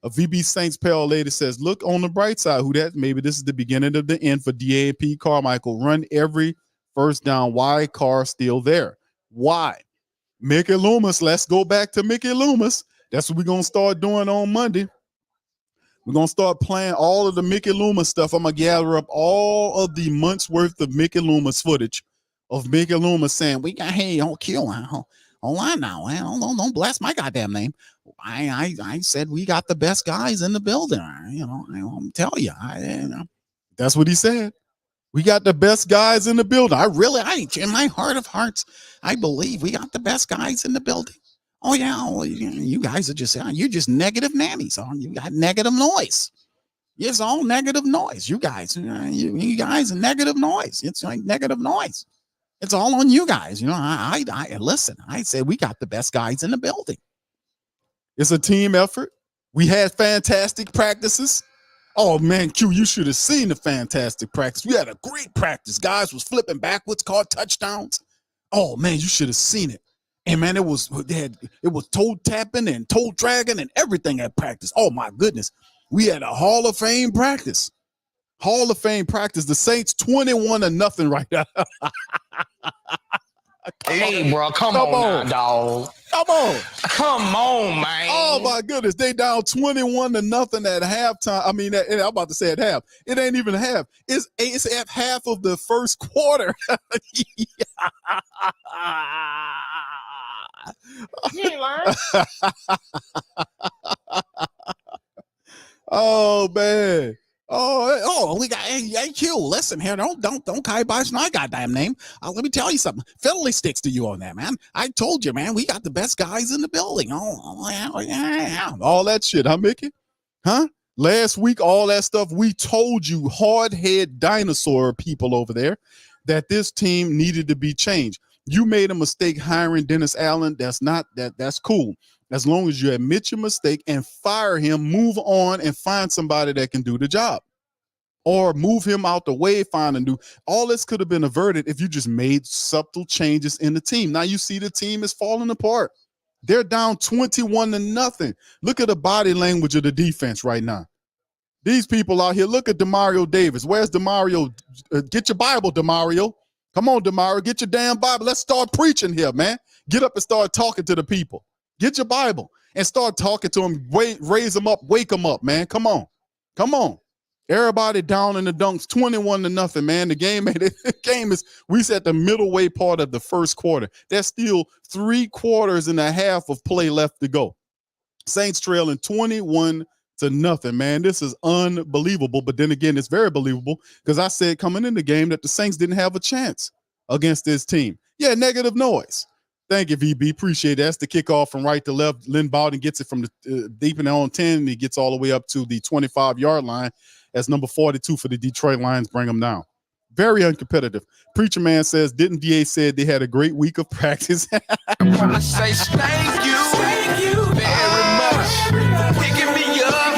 A VB Saints Pale Lady says, look on the bright side, who that? Maybe this is the beginning of the end for DAP Carmichael. Run every first down. Why Carr still there? Why? Mickey Loomis. Let's go back to Mickey Loomis. That's what we're going to start doing on Monday. We're going to start playing all of the Mickey Loomis stuff. I'm going to gather up all of the months worth of Mickey Loomis footage of Mickey Loomis saying, we got, hey, don't kill. Hold on now. Don't blast my goddamn name. I said we got the best guys in the building. I'll tell you. That's what he said. We got the best guys in the building. In my heart of hearts, I believe we got the best guys in the building. Oh, yeah, well, you guys are you're just negative nannies. You got negative noise. It's all negative noise. You guys are negative noise. It's like negative noise. It's all on you guys. Listen, I said we got the best guys in the building. It's a team effort. We had fantastic practices. Oh, man, Q, you should have seen the fantastic practice. We had a great practice. Guys was flipping backwards, caught touchdowns. Oh, man, you should have seen it. And, man, it was toe tapping and toe dragging and everything at practice. Oh, my goodness. We had a Hall of Fame practice. Hall of Fame practice. The Saints 21-0 right now. Hey, bro, come on now, dog. Come on, man. Oh, my goodness. They down 21-0 at halftime. I mean, I'm about to say at half. It ain't even half. It's at half of the first quarter. You ain't lying. Oh, man. Oh, we got AQ. Listen here, don't kibosh my goddamn name. Let me tell you something. Fiddly sticks to you on that, man. I told you, man, we got the best guys in the building. Oh yeah. All that shit, huh, Mickey? Huh? Last week, all that stuff, we told you, hard-head dinosaur people over there, that this team needed to be changed. You made a mistake hiring Dennis Allen. That's cool. As long as you admit your mistake and fire him, move on and find somebody that can do the job. Or move him out the way, find a new. All this could have been averted if you just made subtle changes in the team. Now you see the team is falling apart. They're down 21-0. Look at the body language of the defense right now. These people out here, look at Demario Davis. Where's Demario? Get your Bible, Demario. Come on, Demario, get your damn Bible. Let's start preaching here, man. Get up and start talking to the people. Get your Bible and start talking to them. Raise them up, wake them up, man. Come on. Everybody down in the dunks, 21-0, man. The game is, we set the middle way part of the first quarter. There's still 3 quarters and a half of play left to go. Saints trailing 21-0, man. This is unbelievable. But then again, it's very believable because I said coming in the game that the Saints didn't have a chance against this team. Yeah, negative noise. Thank you, VB. Appreciate it. That's the kickoff from right to left. Lynn Bowden gets it from the deep in the own 10, and he gets all the way up to the 25-yard line as number 42 for the Detroit Lions bring them down. Very uncompetitive. Preacher Man says, didn't DA said they had a great week of practice? I say thank you very much. Picking me up,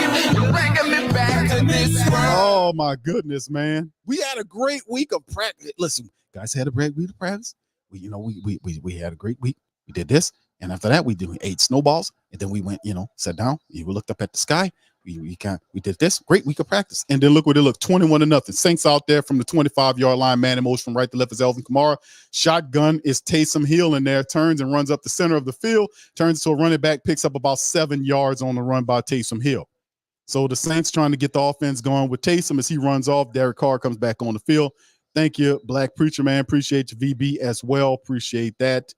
bringing me back to this world. Oh, my goodness, man. We had a great week of practice. Listen, guys had a great week of practice. We had a great week. We did this. And after that, we ate snowballs, and then we went, sat down. We looked up at the sky. We did this. Great, we could practice. And then look what it looked, 21-0. Saints out there from the 25-yard line, man in motion from right to left is Alvin Kamara. Shotgun is Taysom Hill in there, turns and runs up the center of the field, turns to a running back, picks up about 7 yards on the run by Taysom Hill. So the Saints trying to get the offense going with Taysom. As he runs off, Derek Carr comes back on the field. Thank you, Black Preacher Man. Appreciate you, VB, as well. Appreciate that.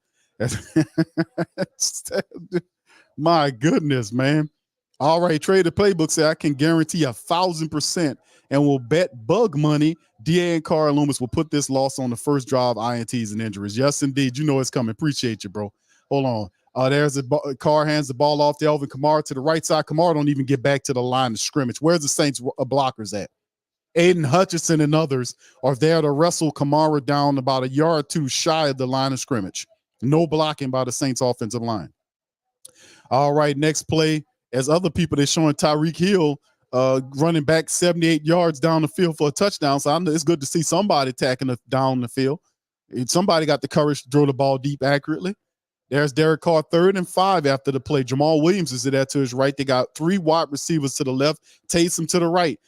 My goodness, man. All right, Trader Playbook said I can guarantee 1,000% and will bet bug money DA and Carl Loomis will put this loss on the first drive, INTs and injuries. Yes, indeed. You know it's coming. Appreciate you, bro. Hold on. There's Carr hands the ball off to Alvin Kamara to the right side. Kamara don't even get back to the line of scrimmage. Where's the Saints blockers at? Aiden Hutchinson and others are there to wrestle Kamara down about a yard or two shy of the line of scrimmage. No blocking by the Saints offensive line. All right, next play. As other people, they're showing Tyreek Hill running back 78 yards down the field for a touchdown. So it's good to see somebody attacking down the field. Somebody got the courage to throw the ball deep accurately. There's Derek Carr, 3rd and 5 after the play. Jamal Williams is there to his right. They got 3 wide receivers to the left. Taysom to the right.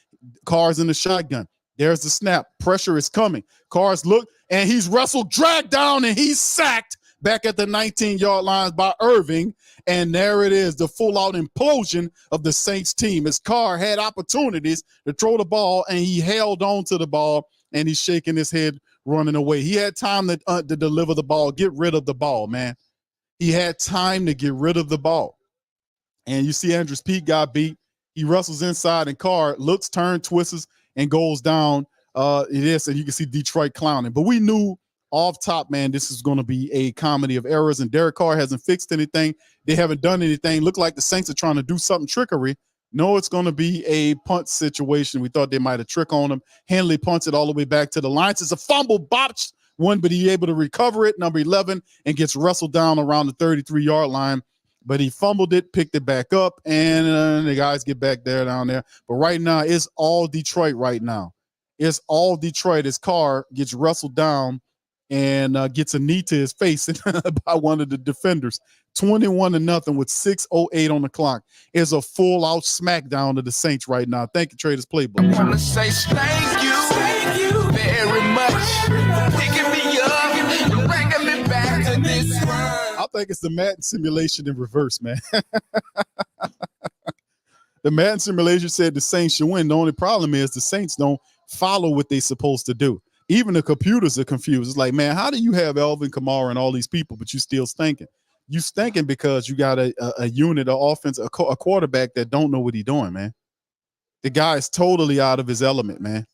Carr's in the shotgun. There's the snap. Pressure is coming. Carr's look, and he's wrestled, dragged down, and he's sacked back at the 19-yard line by Irving. And there it is, the full-out implosion of the Saints team. As Carr had opportunities to throw the ball, and he held on to the ball, and he's shaking his head, running away. He had time to deliver the ball, get rid of the ball, man. He had time to get rid of the ball. And you see Andrews Pete got beat. He wrestles inside, and Carr looks, turns, twists, and goes down. And you can see Detroit clowning. But we knew off top, man, this is going to be a comedy of errors, and Derek Carr hasn't fixed anything. They haven't done anything. Look like the Saints are trying to do something trickery. No, it's going to be a punt situation. We thought they might have trick on him. Henley punts it all the way back to the lines. It's a fumble, botched one, but he's able to recover it, number 11, and gets wrestled down around the 33-yard line. But he fumbled it, picked it back up, and the guys get back down there. But right now, it's all Detroit right now. It's all Detroit as Carr gets wrestled down and gets a knee to his face by one of the defenders. 21-0 with 6:08 on the clock. Is a full-out smackdown to the Saints right now. Thank you, Traders Playbook. I want to say thank you very much. Picking me up and bringing me back to this world. I think it's the Madden simulation in reverse, man. The Madden simulation said the Saints should win. The only problem is the Saints don't follow what they're supposed to do. Even the computers are confused. It's like, man, how do you have Alvin Kamara and all these people, but you still stinking? You stinking because you got a unit, an offense, a quarterback that don't know what he's doing, man. The guy is totally out of his element, man.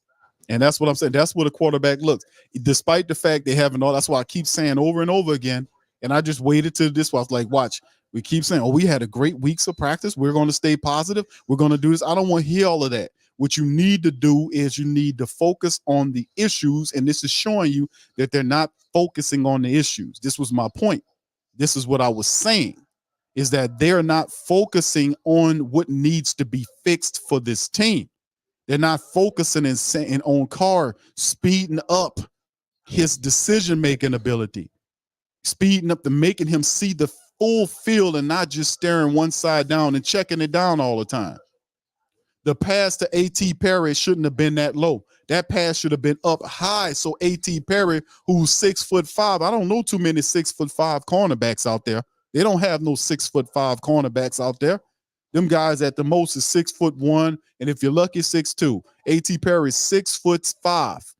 And that's what I'm saying. That's what a quarterback looks. Despite the fact they haven't all, that's why I keep saying over and over again. And I just waited till this. I was like, watch. We keep saying, oh, we had a great weeks of practice. We're going to stay positive. We're going to do this. I don't want to hear all of that. What you need to do is you need to focus on the issues. And this is showing you that they're not focusing on the issues. This was my point. This is what I was saying, is that they're not focusing on what needs to be fixed for this team. They're not focusing and saying on Carr speeding up his decision-making ability, speeding up to making him see the full field and not just staring one side down and checking it down all the time. The pass to A.T. Perry shouldn't have been that low. That pass should have been up high. So A.T. Perry, who's 6'5", I don't know too many 6'5" cornerbacks out there. They don't have no 6'5" cornerbacks out there. Them guys at the most is 6'1", and if you're lucky, 6'2". A.T. Perry is 6'5".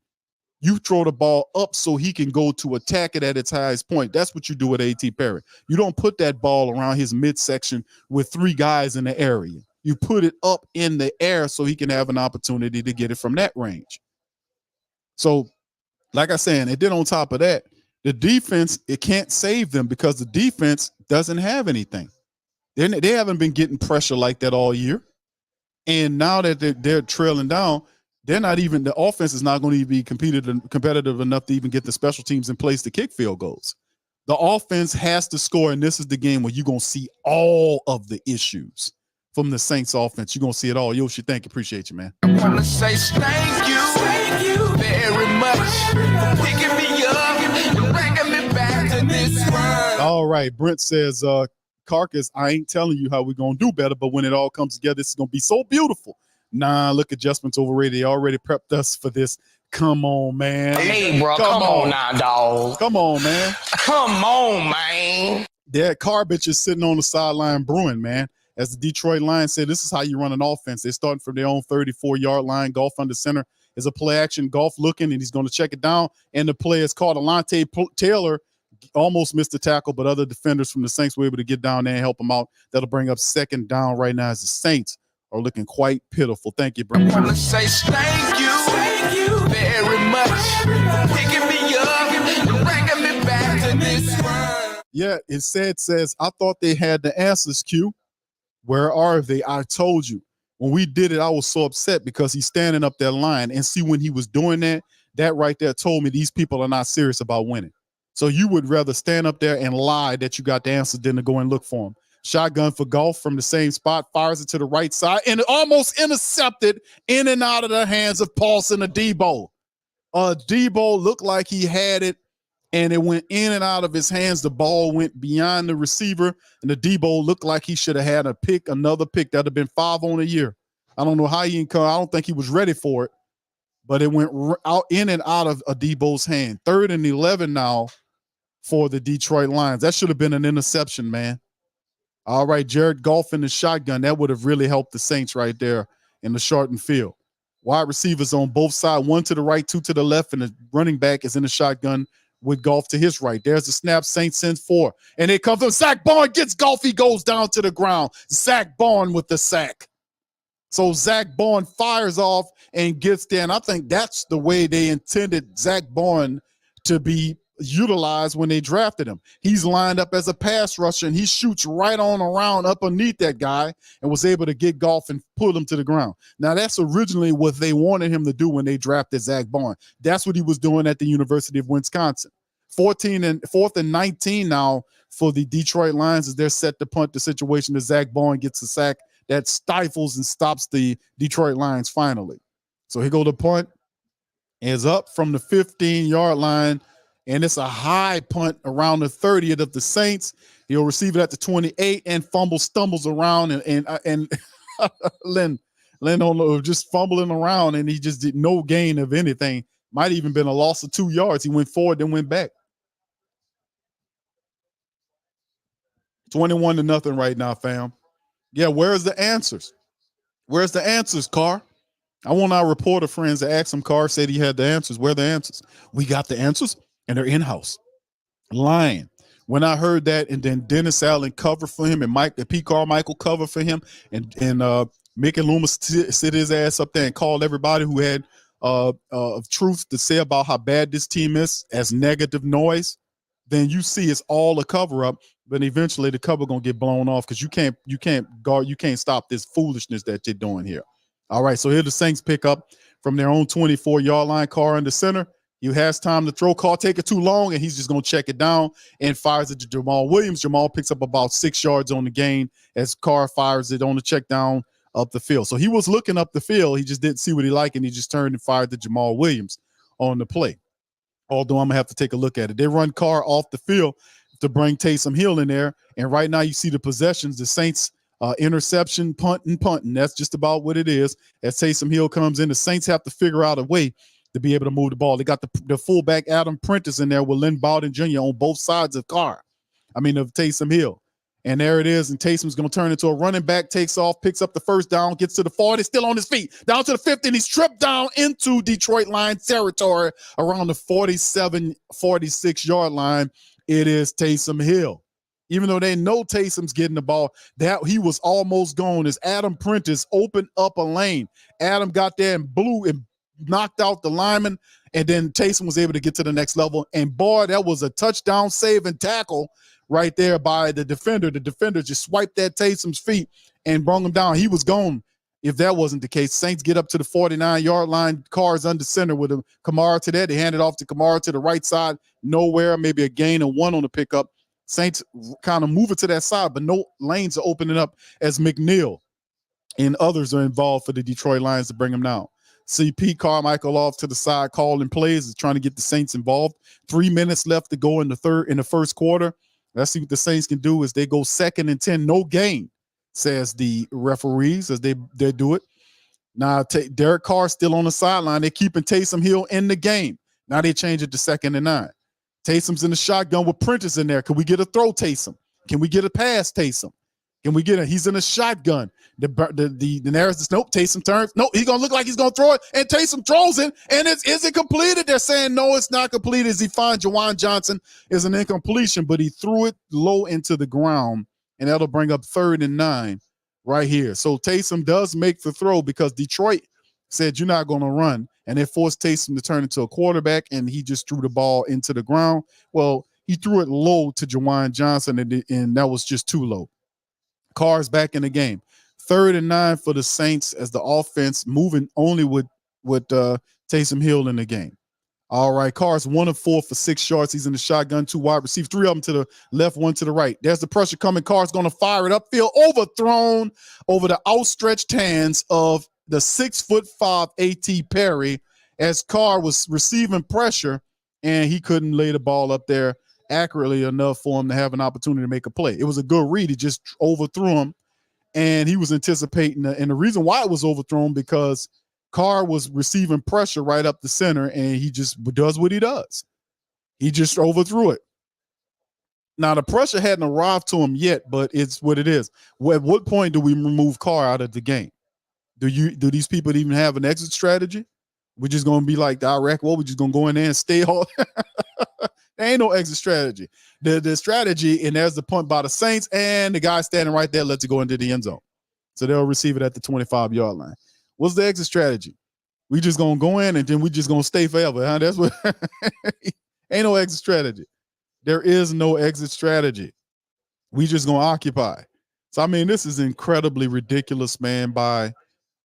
You throw the ball up so he can go to attack it at its highest point. That's what you do with A.T. Perry. You don't put that ball around his midsection with 3 guys in the area. You put it up in the air so he can have an opportunity to get it from that range. So, like I said, and then on top of that, the defense, it can't save them because the defense doesn't have anything. They haven't been getting pressure like that all year. And now that they're trailing down, they're not even, the offense is not going to be competitive enough to even get the special teams in place to kick field goals. The offense has to score, and this is the game where you're going to see all of the issues from the Saints offense. You're going to see it all. Yoshi, thank you. Appreciate you, man. I want to say thank you very much. Picking me up and bringing me back to this world. All right. Brent says, Carcass, I ain't telling you how we're going to do better, but when it all comes together, it's going to be so beautiful. Nah, look, adjustments overrated. They already prepped us for this. Come on, man. Hey, bro, come on now, dog. Come on, man. Come on, man. That Carbage is sitting on the sideline brewing, man. As the Detroit Lions said, this is how you run an offense. They're starting from their own 34-yard line. Golf under center is a play action. Golf looking, and he's going to check it down. And the play is called Alante Taylor. Almost missed the tackle, but other defenders from the Saints were able to get down there and help him out. That'll bring up second down right now as the Saints are looking quite pitiful. Thank you, Brent. I want to say thank you very much. Picking me up and bringing me back to this world. Yeah, it says, I thought they had the answers, Q. Where are they? I told you. When we did it, I was so upset because he's standing up that line. And see, when he was doing that, that right there told me these people are not serious about winning. So you would rather stand up there and lie that you got the answer than to go and look for them. Shotgun for Golf from the same spot, fires it to the right side, and it almost intercepted in and out of the hands of Paulson Adebo. Adebo looked like he had it, and it went in and out of his hands. The ball went beyond the receiver, and Adebo looked like he should have had another pick. That would have been 5 on a year. I don't know how he didn't come. I don't think he was ready for it, but it went out in and out of Adebo's hand. 3rd and 11 now for the Detroit Lions. That should have been an interception, man. All right, Jared Goff in the shotgun. That would have really helped the Saints right there in the shortened field. Wide receivers on both sides, 1 to the right, 2 to the left, and the running back is in the shotgun with Goff to his right. There's the snap. Saints sends 4. And it comes from Zach Bond, gets Goff. He goes down to the ground. Zach Bond with the sack. So Zach Bond fires off and gets there. And I think that's the way they intended Zach Bond to be utilized when they drafted him. He's lined up as a pass rusher, and he shoots right on around up underneath that guy and was able to get Goff and pull him to the ground. Now, that's originally what they wanted him to do when they drafted Zach Bond. That's what he was doing at the University of Wisconsin. 4th and 19 now for the Detroit Lions as they're set to punt. The situation that Zach Bond gets a sack that stifles and stops the Detroit Lions finally. So here go the punt. Is up from the 15-yard line, and it's a high punt around the 30th of the Saints. He'll receive it at the 28 and stumbles around, and Len on just fumbling around, and he just did no gain of anything. Might even been a loss of 2 yards. He went forward, then went back. 21-0 right now, fam. Yeah, where's the answers? Where's the answers, Carr? I want our reporter friends to ask him. Carr said he had the answers. Where are the answers? We got the answers, and they're in-house. Lying. When I heard that, and then Dennis Allen cover for him, and Pete Carmichael cover for him, and Mick and Loomis sit his ass up there and called everybody who had truth to say about how bad this team is as negative noise, then you see it's all a cover-up. But eventually the cover gonna get blown off because you can't stop this foolishness that you're doing here. All right, so here the Saints pick up from their own 24-yard line. Carr in the center. He has time to throw. Carr take it too long, and he's just gonna check it down and fires it to Jamal Williams. Jamal picks up about 6 yards on the gain as Carr fires it on the check down up the field. So he was looking up the field. He just didn't see what he liked, and he just turned and fired to Jamal Williams on the play. Although I'm gonna have to take a look at it. They run Carr off the field to bring Taysom Hill in there. And right now you see the possessions, the Saints interception, punting. That's just about what it is. As Taysom Hill comes in, the Saints have to figure out a way to be able to move the ball. They got the fullback Adam Prentice in there with Lynn Bowden Jr. on both sides of Taysom Hill. And there it is. And Taysom's going to turn into a running back, takes off, picks up the first down, gets to the 40, still on his feet, down to the 50, and he's tripped down into Detroit Lions territory around the 47, 46-yard line. It is Taysom Hill. Even though they know Taysom's getting the ball, that he was almost gone as Adam Prentice opened up a lane. Adam got there and blew and knocked out the lineman, and then Taysom was able to get to the next level. And boy, that was a touchdown save and tackle right there by the defender. The defender just swiped at Taysom's feet and brought him down. He was gone. If that wasn't the case, Saints get up to the 49-yard line. Carr's under center with a Kamara to that. They hand it off to Kamara to the right side. Nowhere, maybe a gain of 1 on the pickup. Saints kind of move it to that side, but no lanes are opening up as McNeil and others are involved for the Detroit Lions to bring them down. See Pete Carmichael off to the side calling plays, is trying to get the Saints involved. 3 minutes left to go in the first quarter. Let's see what the Saints can do as they go 2nd and 10, no gain, says the referees as they do it. Now, Derek Carr still on the sideline. They're keeping Taysom Hill in the game. Now they change it to 2nd and 9. Taysom's in the shotgun with Prentice in there. Can we get a throw, Taysom? Can we get a pass, Taysom? Can we get it? He's in a shotgun. The narrative, nope, Taysom turns. Nope, he's going to look like he's going to throw it. And Taysom throws it. And is it completed? They're saying, no, it's not completed. As he finds Juwan Johnson is an incompletion, but he threw it low into the ground. And that'll bring up 3rd and 9 right here. So Taysom does make the throw because Detroit said, you're not going to run. And they forced Taysom to turn into a quarterback, and he just threw the ball into the ground. Well, he threw it low to Juwan Johnson, and that was just too low. Carr's back in the game. 3rd and 9 for the Saints as the offense moving only with Taysom Hill in the game. All right, Carr's 1 of 4 for 6 yards. He's in the shotgun, 2 wide receivers, 3 of them to the left, 1 to the right. There's the pressure coming. Carr's going to fire it upfield, overthrown over the outstretched hands of the 6'5" A.T. Perry as Carr was receiving pressure, and he couldn't lay the ball up there accurately enough for him to have an opportunity to make a play. It was a good read. He just overthrew him, and he was anticipating. And the reason why it was overthrown because Carr was receiving pressure right up the center, and he just does what he does. He just overthrew it. Now, the pressure hadn't arrived to him yet, but it's what it is. At what point do we remove Carr out of the game? Do these people even have an exit strategy? We're just going to be like the Iraq War. We're just going to go in there and stay all. There ain't no exit strategy. The strategy, and there's the punt by the Saints, and the guy standing right there lets it go into the end zone. So they'll receive it at the 25-yard line. What's the exit strategy? We just going to go in, and then we just going to stay forever. Huh? That's what ain't no exit strategy. There is no exit strategy. We just going to occupy. So, I mean, this is incredibly ridiculous, man, by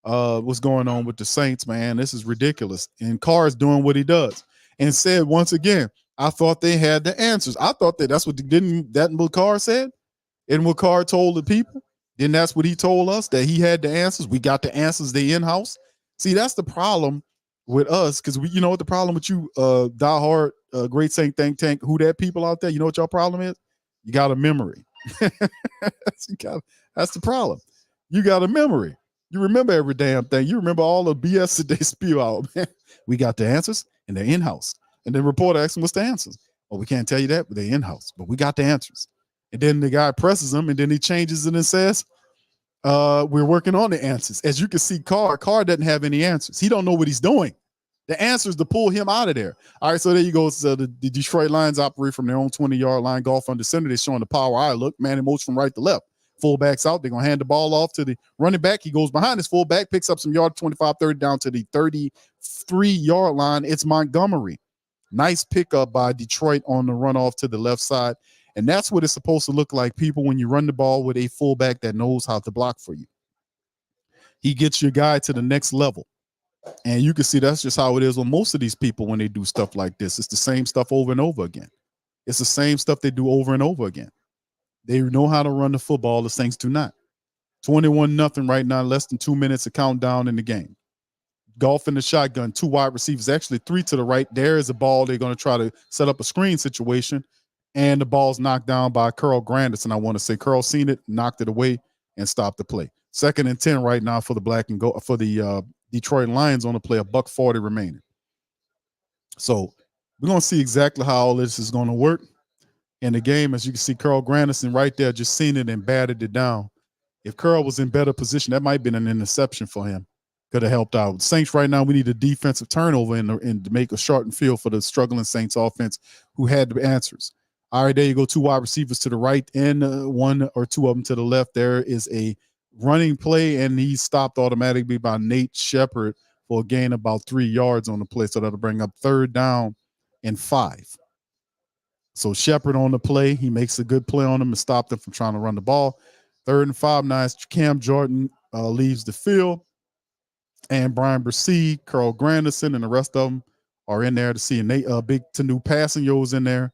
what's going on with the Saints, man. This is ridiculous. And Carr is doing what he does. And said once again, I thought they had the answers. I thought that's what what Carr said? And what Carr told the people? Then that's what he told us, that he had the answers. We got the answers, they in-house. See, that's the problem with us, because you know what the problem with you, diehard, great Saint think tank, who that people out there, you know what your problem is? You got a memory. That's the problem. You got a memory. You remember every damn thing. You remember all the BS that they spew out. We got the answers, and they're in-house. And the reporter asks him, what's the answers? Well, we can't tell you that, but they're in-house. But we got the answers. And then the guy presses him, and then he changes it and says, we're working on the answers. As you can see, Carr doesn't have any answers. He don't know what he's doing. The answer is to pull him out of there. All right, so there you go. So the Detroit Lions operate from their own 20-yard line, golf under center. They're showing the power eye look, man in motion from right to left. Fullback's out. They're going to hand the ball off to the running back. He goes behind his fullback, picks up some yard, 25, 30 down to the 33-yard line. It's Montgomery. Nice pickup by Detroit on the runoff to the left side. And that's what it's supposed to look like, people, when you run the ball with a fullback that knows how to block for you. He gets your guy to the next level. And you can see that's just how it is with most of these people when they do stuff like this. It's the same stuff over and over again. It's the same stuff they do over and over again. They know how to run the football. The Saints do not. 21-0 right now, less than 2 minutes of countdown in the game. Golf in the shotgun, 2 wide receivers, actually 3 to the right. There is a ball. They're going to try to set up a screen situation, and the ball's knocked down by Carl Grandison. I want to say Carl seen it, knocked it away, and stopped the play. 2nd and 10 right now for the black and gold for the Detroit Lions on the play. $1:40 remaining. So we're going to see exactly how all this is going to work in the game. As you can see, Carl Grandison right there just seen it and batted it down. If Carl was in better position, that might have been an interception for him. Could have helped out. Saints right now, we need a defensive turnover and to make a shortened field for the struggling Saints offense who had the answers. All right, there you go. 2 wide receivers to the right and 1 or 2 of them to the left. There is a running play, and he's stopped automatically by Nate Shepard for a gain about 3 yards on the play. So that'll bring up 3rd down and 5. So Shepard on the play. He makes a good play on him and stopped them from trying to run the ball. 3rd and 5. Now Cam Jordan leaves the field. And Brian Bresee, Carl Grandison, and the rest of them are in there to see. And big Tanu Passanyo's in there.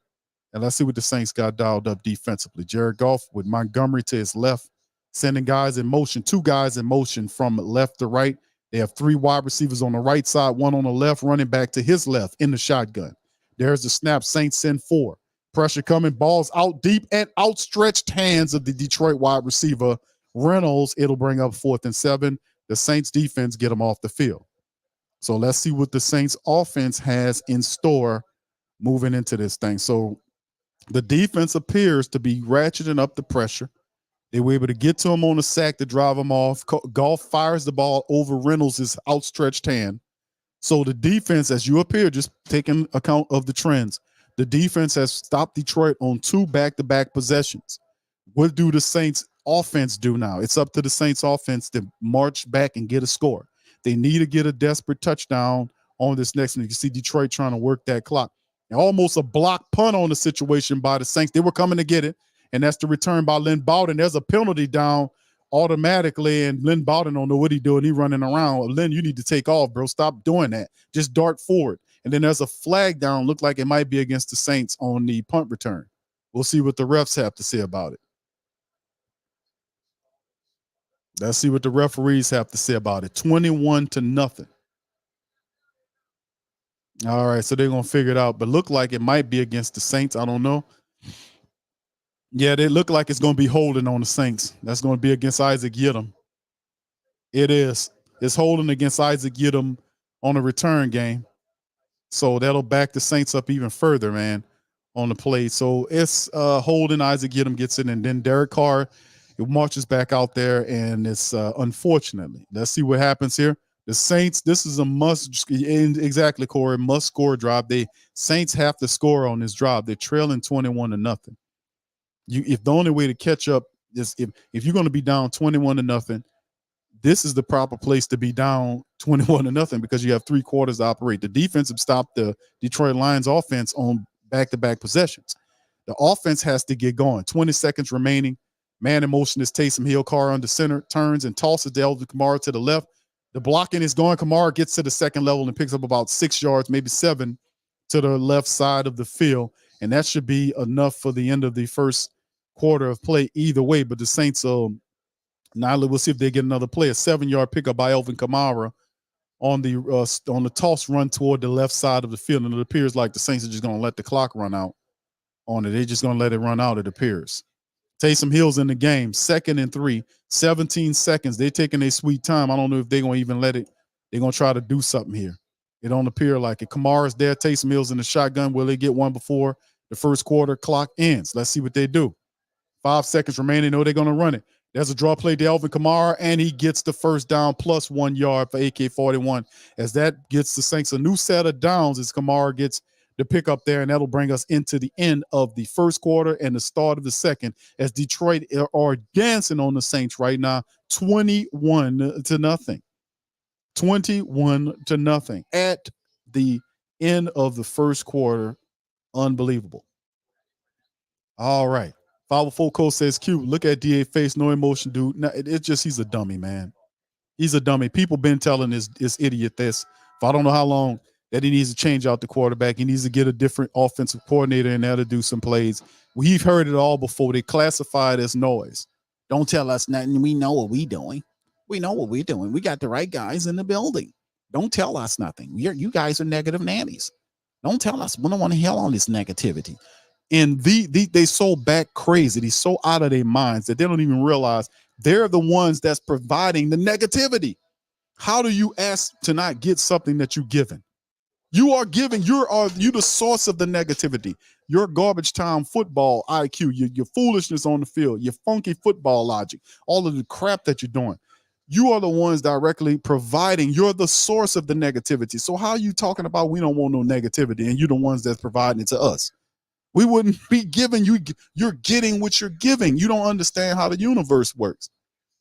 And let's see what the Saints got dialed up defensively. Jared Goff with Montgomery to his left, sending guys in motion, 2 guys in motion from left to right. They have 3 wide receivers on the right side, 1 on the left, running back to his left in the shotgun. There's the snap. Saints send 4. Pressure coming, balls out deep and outstretched hands of the Detroit wide receiver Reynolds. It'll bring up 4th and 7. The Saints defense get them off the field. So let's see what the Saints offense has in store moving into this thing. So the defense appears to be ratcheting up the pressure. They were able to get to him on the sack to drive him off. Goff fires the ball over Reynolds' outstretched hand. So the defense, as you appear, just taking account of the trends, the defense has stopped Detroit on 2 back-to-back possessions. What do the Saints offense do now? It's up to the Saints offense to march back and get a score. They need to get a desperate touchdown on this next one. You can see Detroit trying to work that clock. And almost a block punt on the situation by the Saints. They were coming to get it, and that's the return by Lynn Bowden. There's a penalty down automatically, and Lynn Bowden don't know what he's doing. He's running around. Lynn, you need to take off, bro. Stop doing that. Just dart forward. And then there's a flag down. Look like it might be against the Saints on the punt return. We'll see what the refs have to say about it. Let's see what the referees have to say about it. 21-0. All right, so they're going to figure it out. But look like it might be against the Saints. I don't know. Yeah, they look like it's going to be holding on the Saints. That's going to be against Isaac Yiadom. It is. It's holding against Isaac Yiadom on a return game. So that'll back the Saints up even further, man, on the play. So it's holding. Isaac Yiadom gets it, and then Derek Carr marches back out there, and it's unfortunately. Let's see what happens here. The Saints, this is a must, exactly, Corey, must score drive. The Saints have to score on this drive. They're trailing 21-0. If the only way to catch up is if you're going to be down 21-0, this is the proper place to be down 21-0 because you have 3 quarters to operate. The defense have stopped the Detroit Lions offense on back-to-back possessions. The offense has to get going. 20 seconds remaining. Man in motion is Taysom Hill. Carr under center, turns and tosses to Alvin Kamara to the left. The blocking is going. Kamara gets to the second level and picks up about 6 yards, maybe 7 to the left side of the field. And that should be enough for the end of the first quarter of play either way. But the Saints, now we'll see if they get another play. A 7-yard pickup by Alvin Kamara on the toss run toward the left side of the field. And it appears like the Saints are just going to let the clock run out on it. They're just going to let it run out, it appears. Taysom Hill's in the game, 2nd and 3, 17 seconds. They're taking their sweet time. I don't know if they're going to even let it. They're going to try to do something here. It don't appear like it. Kamara's there. Taysom Hill's in the shotgun. Will they get one before the first quarter clock ends? Let's see what they do. 5 seconds remaining. No, they're going to run it. There's a draw play to Alvin Kamara, and he gets the first down plus 1 yard for AK-41. As that gets the Saints a new set of downs as Kamara gets the pick up there, and that'll bring us into the end of the first quarter and the start of the second as Detroit are dancing on the Saints right now, 21-0. 21-0 at the end of the first quarter. Unbelievable. All right. 504 Coach says, Q, look at DA face, no emotion, dude. No, it's just he's a dummy, man. He's a dummy. People been telling this idiot this for I don't know how long that he needs to change out the quarterback. He needs to get a different offensive coordinator in there to do some plays. We've heard it all before. They classify it as noise. Don't tell us nothing. We know what we're doing. We know what we're doing. We got the right guys in the building. Don't tell us nothing. You guys are negative nannies. Don't tell us. We don't want to hear all this negativity. And they so back crazy. They're so out of their minds that they don't even realize they're the ones that's providing the negativity. How do you ask to not get something that you're given? You are giving, you the source of the negativity. Your garbage time football IQ, your foolishness on the field, your funky football logic, all of the crap that you're doing. You are the ones directly providing. You're the source of the negativity. So how are you talking about we don't want no negativity and you're the ones that's providing it to us? We wouldn't be giving you. You're getting what you're giving. You don't understand how the universe works.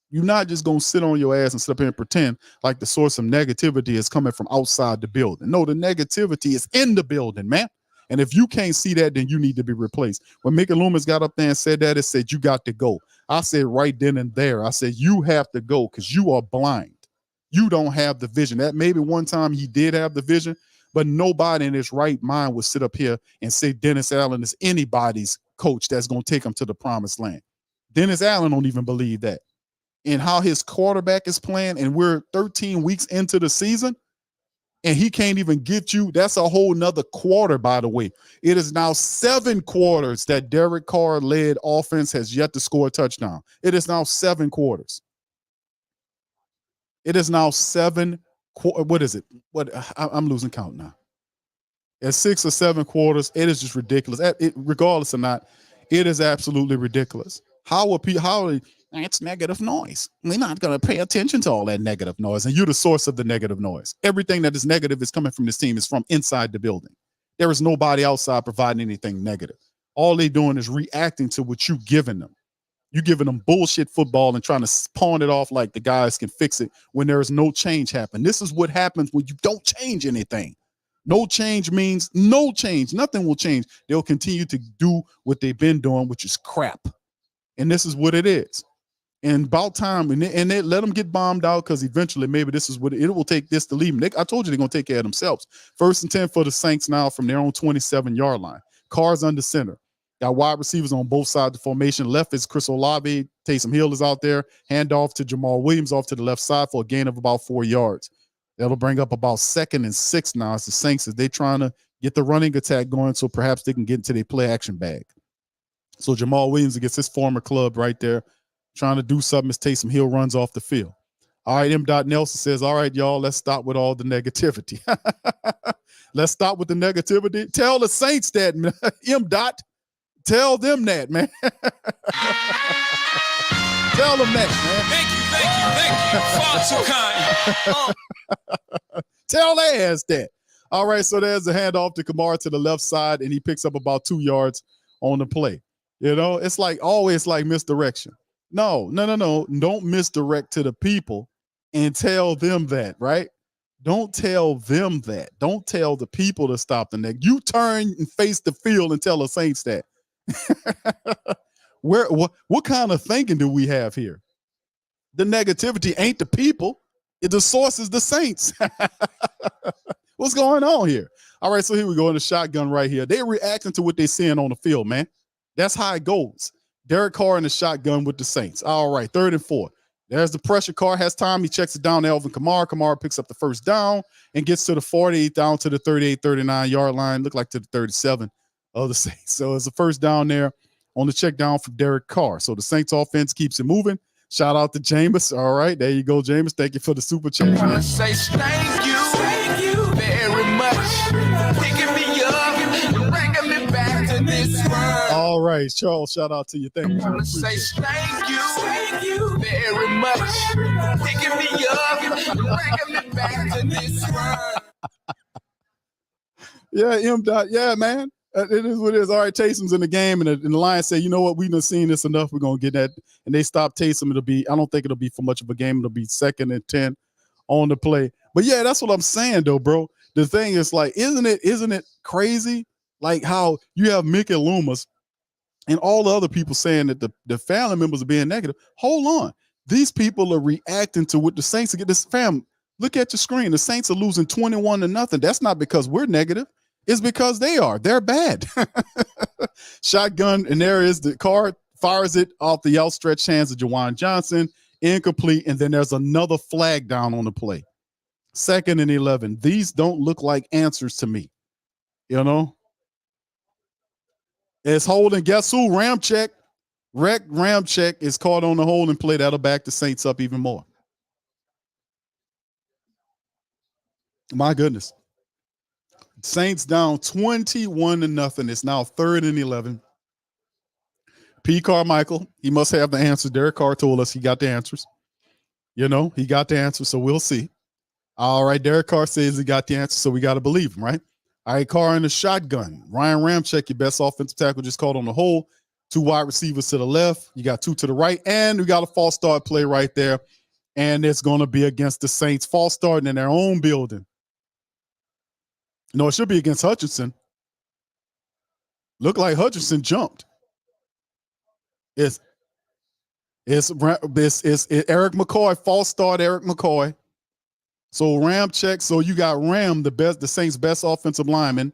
You're not just going to sit on your ass and sit up here and pretend like the source of negativity is coming from outside the building. No, the negativity is in the building, man. And if you can't see that, then you need to be replaced. When Mickey Loomis got up there and said that, it said, you got to go. I said right then and there, I said, you have to go because you are blind. You don't have the vision. That maybe one time he did have the vision, but nobody in his right mind would sit up here and say Dennis Allen is anybody's coach that's going to take him to the promised land. Dennis Allen don't even believe that. And how his quarterback is playing, and we're 13 weeks into the season, and he can't even get you. That's a whole nother quarter, by the way. It is now 7 quarters that Derek Carr led offense has yet to score a touchdown. It is now 7 quarters. It is now 7. What is it? I'm losing count now. At 6 or 7 quarters, it is just ridiculous. Regardless or not, it is absolutely ridiculous. It's negative noise. We're not going to pay attention to all that negative noise. And you're the source of the negative noise. Everything that is negative is coming from this team is from inside the building. There is nobody outside providing anything negative. All they're doing is reacting to what you're giving them. You're giving them bullshit football and trying to pawn it off like the guys can fix it when there is no change happen. This is what happens when you don't change anything. No change means no change. Nothing will change. They'll continue to do what they've been doing, which is crap. And this is what it is. And about time, and they let them get bombed out because eventually maybe this is what it will take this to leave them. I told you they're going to take care of themselves. 1st and 10 for the Saints now from their own 27-yard line. Carr's under center. Got wide receivers on both sides of the formation. Left is Chris Olave. Taysom Hill is out there. Hand off to Jamal Williams off to the left side for a gain of about 4 yards. That'll bring up about 2nd and 6 now as the Saints, as they're trying to get the running attack going so perhaps they can get into their play action bag. So Jamal Williams against his former club right there, trying to do something as Taysom Hill runs off the field. All right, M. Nelson says, all right, y'all, let's stop with all the negativity. Let's stop with the negativity. Tell the Saints that, M. Tell them that, man. Tell them that, Thank you. Far too kind. Tell their ass that. All right, so there's a handoff to Kamara to the left side, and he picks up about 2 yards on the play. You know, it's like always like misdirection. No. Don't misdirect to the people and tell them that, right? Don't tell them that. Don't tell the people to stop the neck. You turn and face the field and tell the Saints that. What kind of thinking do we have here? The negativity ain't the people. The source is the Saints. What's going on here? All right, so here we go in the shotgun right here. They're reacting to what they're seeing on the field, man. That's how it goes. Derek Carr in the shotgun with the Saints. All right, 3rd and 4. There's the pressure. Carr has time. He checks it down to Alvin Kamara. Kamara picks up the first down and gets to the 40, down to the 38, 39-yard line. Look like to the 37 of the Saints. So it's a first down there on the check down for Derek Carr. So the Saints offense keeps it moving. Shout out to Jameis. All right, there you go, Jameis. Thank you for the super chat. I wanna say thank you very much. Picking me up and bringing me back to this world. All right, Charles, shout out to you. Thank you. I wanna say thank you very much. Picking me up and bringing me back to this world. Yeah, M. Yeah, man. It is what it is. All right, Taysom's in the game, and the Lions say, you know what, we've done seen this enough. We're going to get that. And they stop Taysom. I don't think it'll be for much of a game. It'll be 2nd and 10 on the play. But yeah, that's what I'm saying, though, bro. The thing is, like, isn't it crazy? Like how you have Mickey Loomis and all the other people saying that the family members are being negative. Hold on. These people are reacting to what the Saints are getting. This fam, look at your screen. The Saints are losing 21-0. That's not because we're negative. It's because they are. They're bad. Shotgun, and there is the Carr fires it off the outstretched hands of Jawan Johnson. Incomplete, and then there's another flag down on the play. 2nd and 11. These don't look like answers to me. You know? It's holding. Guess who? Ramczyk. Ramczyk is caught on the holding play. That'll back the Saints up even more. My goodness. Saints down 21-0. It's now 3rd and 11. P. Carmichael, he must have the answers. Derek Carr told us he got the answers. You know, he got the answers, so we'll see. All right, Derek Carr says he got the answer, so we got to believe him, right? All right, Carr in the shotgun. Ryan Ramczyk, your best offensive tackle, just caught on the hole. 2 wide receivers to the left. You got 2 to the right, and we got a false start play right there. And it's going to be against the Saints. False starting in their own building. No, it should be against Hutchinson. Look like Hutchinson jumped. It's Eric McCoy, false start Eric McCoy. So Ramczyk, so you got Ram, the Saints' best offensive lineman,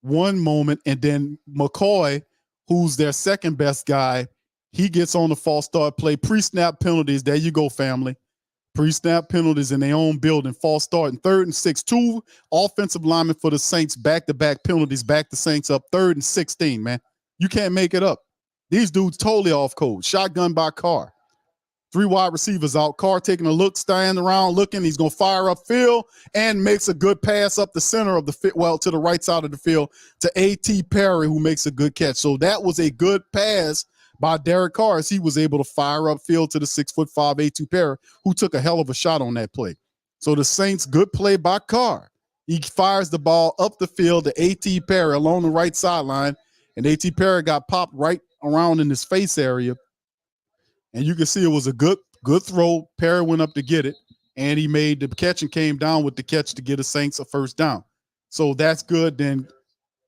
one moment, and then McCoy, who's their second best guy, he gets on the false start play, pre-snap penalties. There you go, family. Pre-snap penalties in their own building. False start in 3rd and 6. 2 offensive linemen for the Saints. Back-to-back penalties. Back the Saints up 3rd and 16, man. You can't make it up. These dudes totally off code. Shotgun by Carr. 3 wide receivers out. Carr taking a look, standing around looking. He's going to fire upfield and makes a good pass up the center of the field, well, to the right side of the field to A.T. Perry, who makes a good catch. So that was a good pass by Derek Carr as he was able to fire upfield to the 6'5" A.T. Perry, who took a hell of a shot on that play. So the Saints, good play by Carr. He fires the ball up the field to A.T. Perry along the right sideline, and A.T. Perry got popped right around in his face area. And you can see it was a good throw. Perry went up to get it, and he made the catch and came down with the catch to get the Saints a first down. So that's good. Then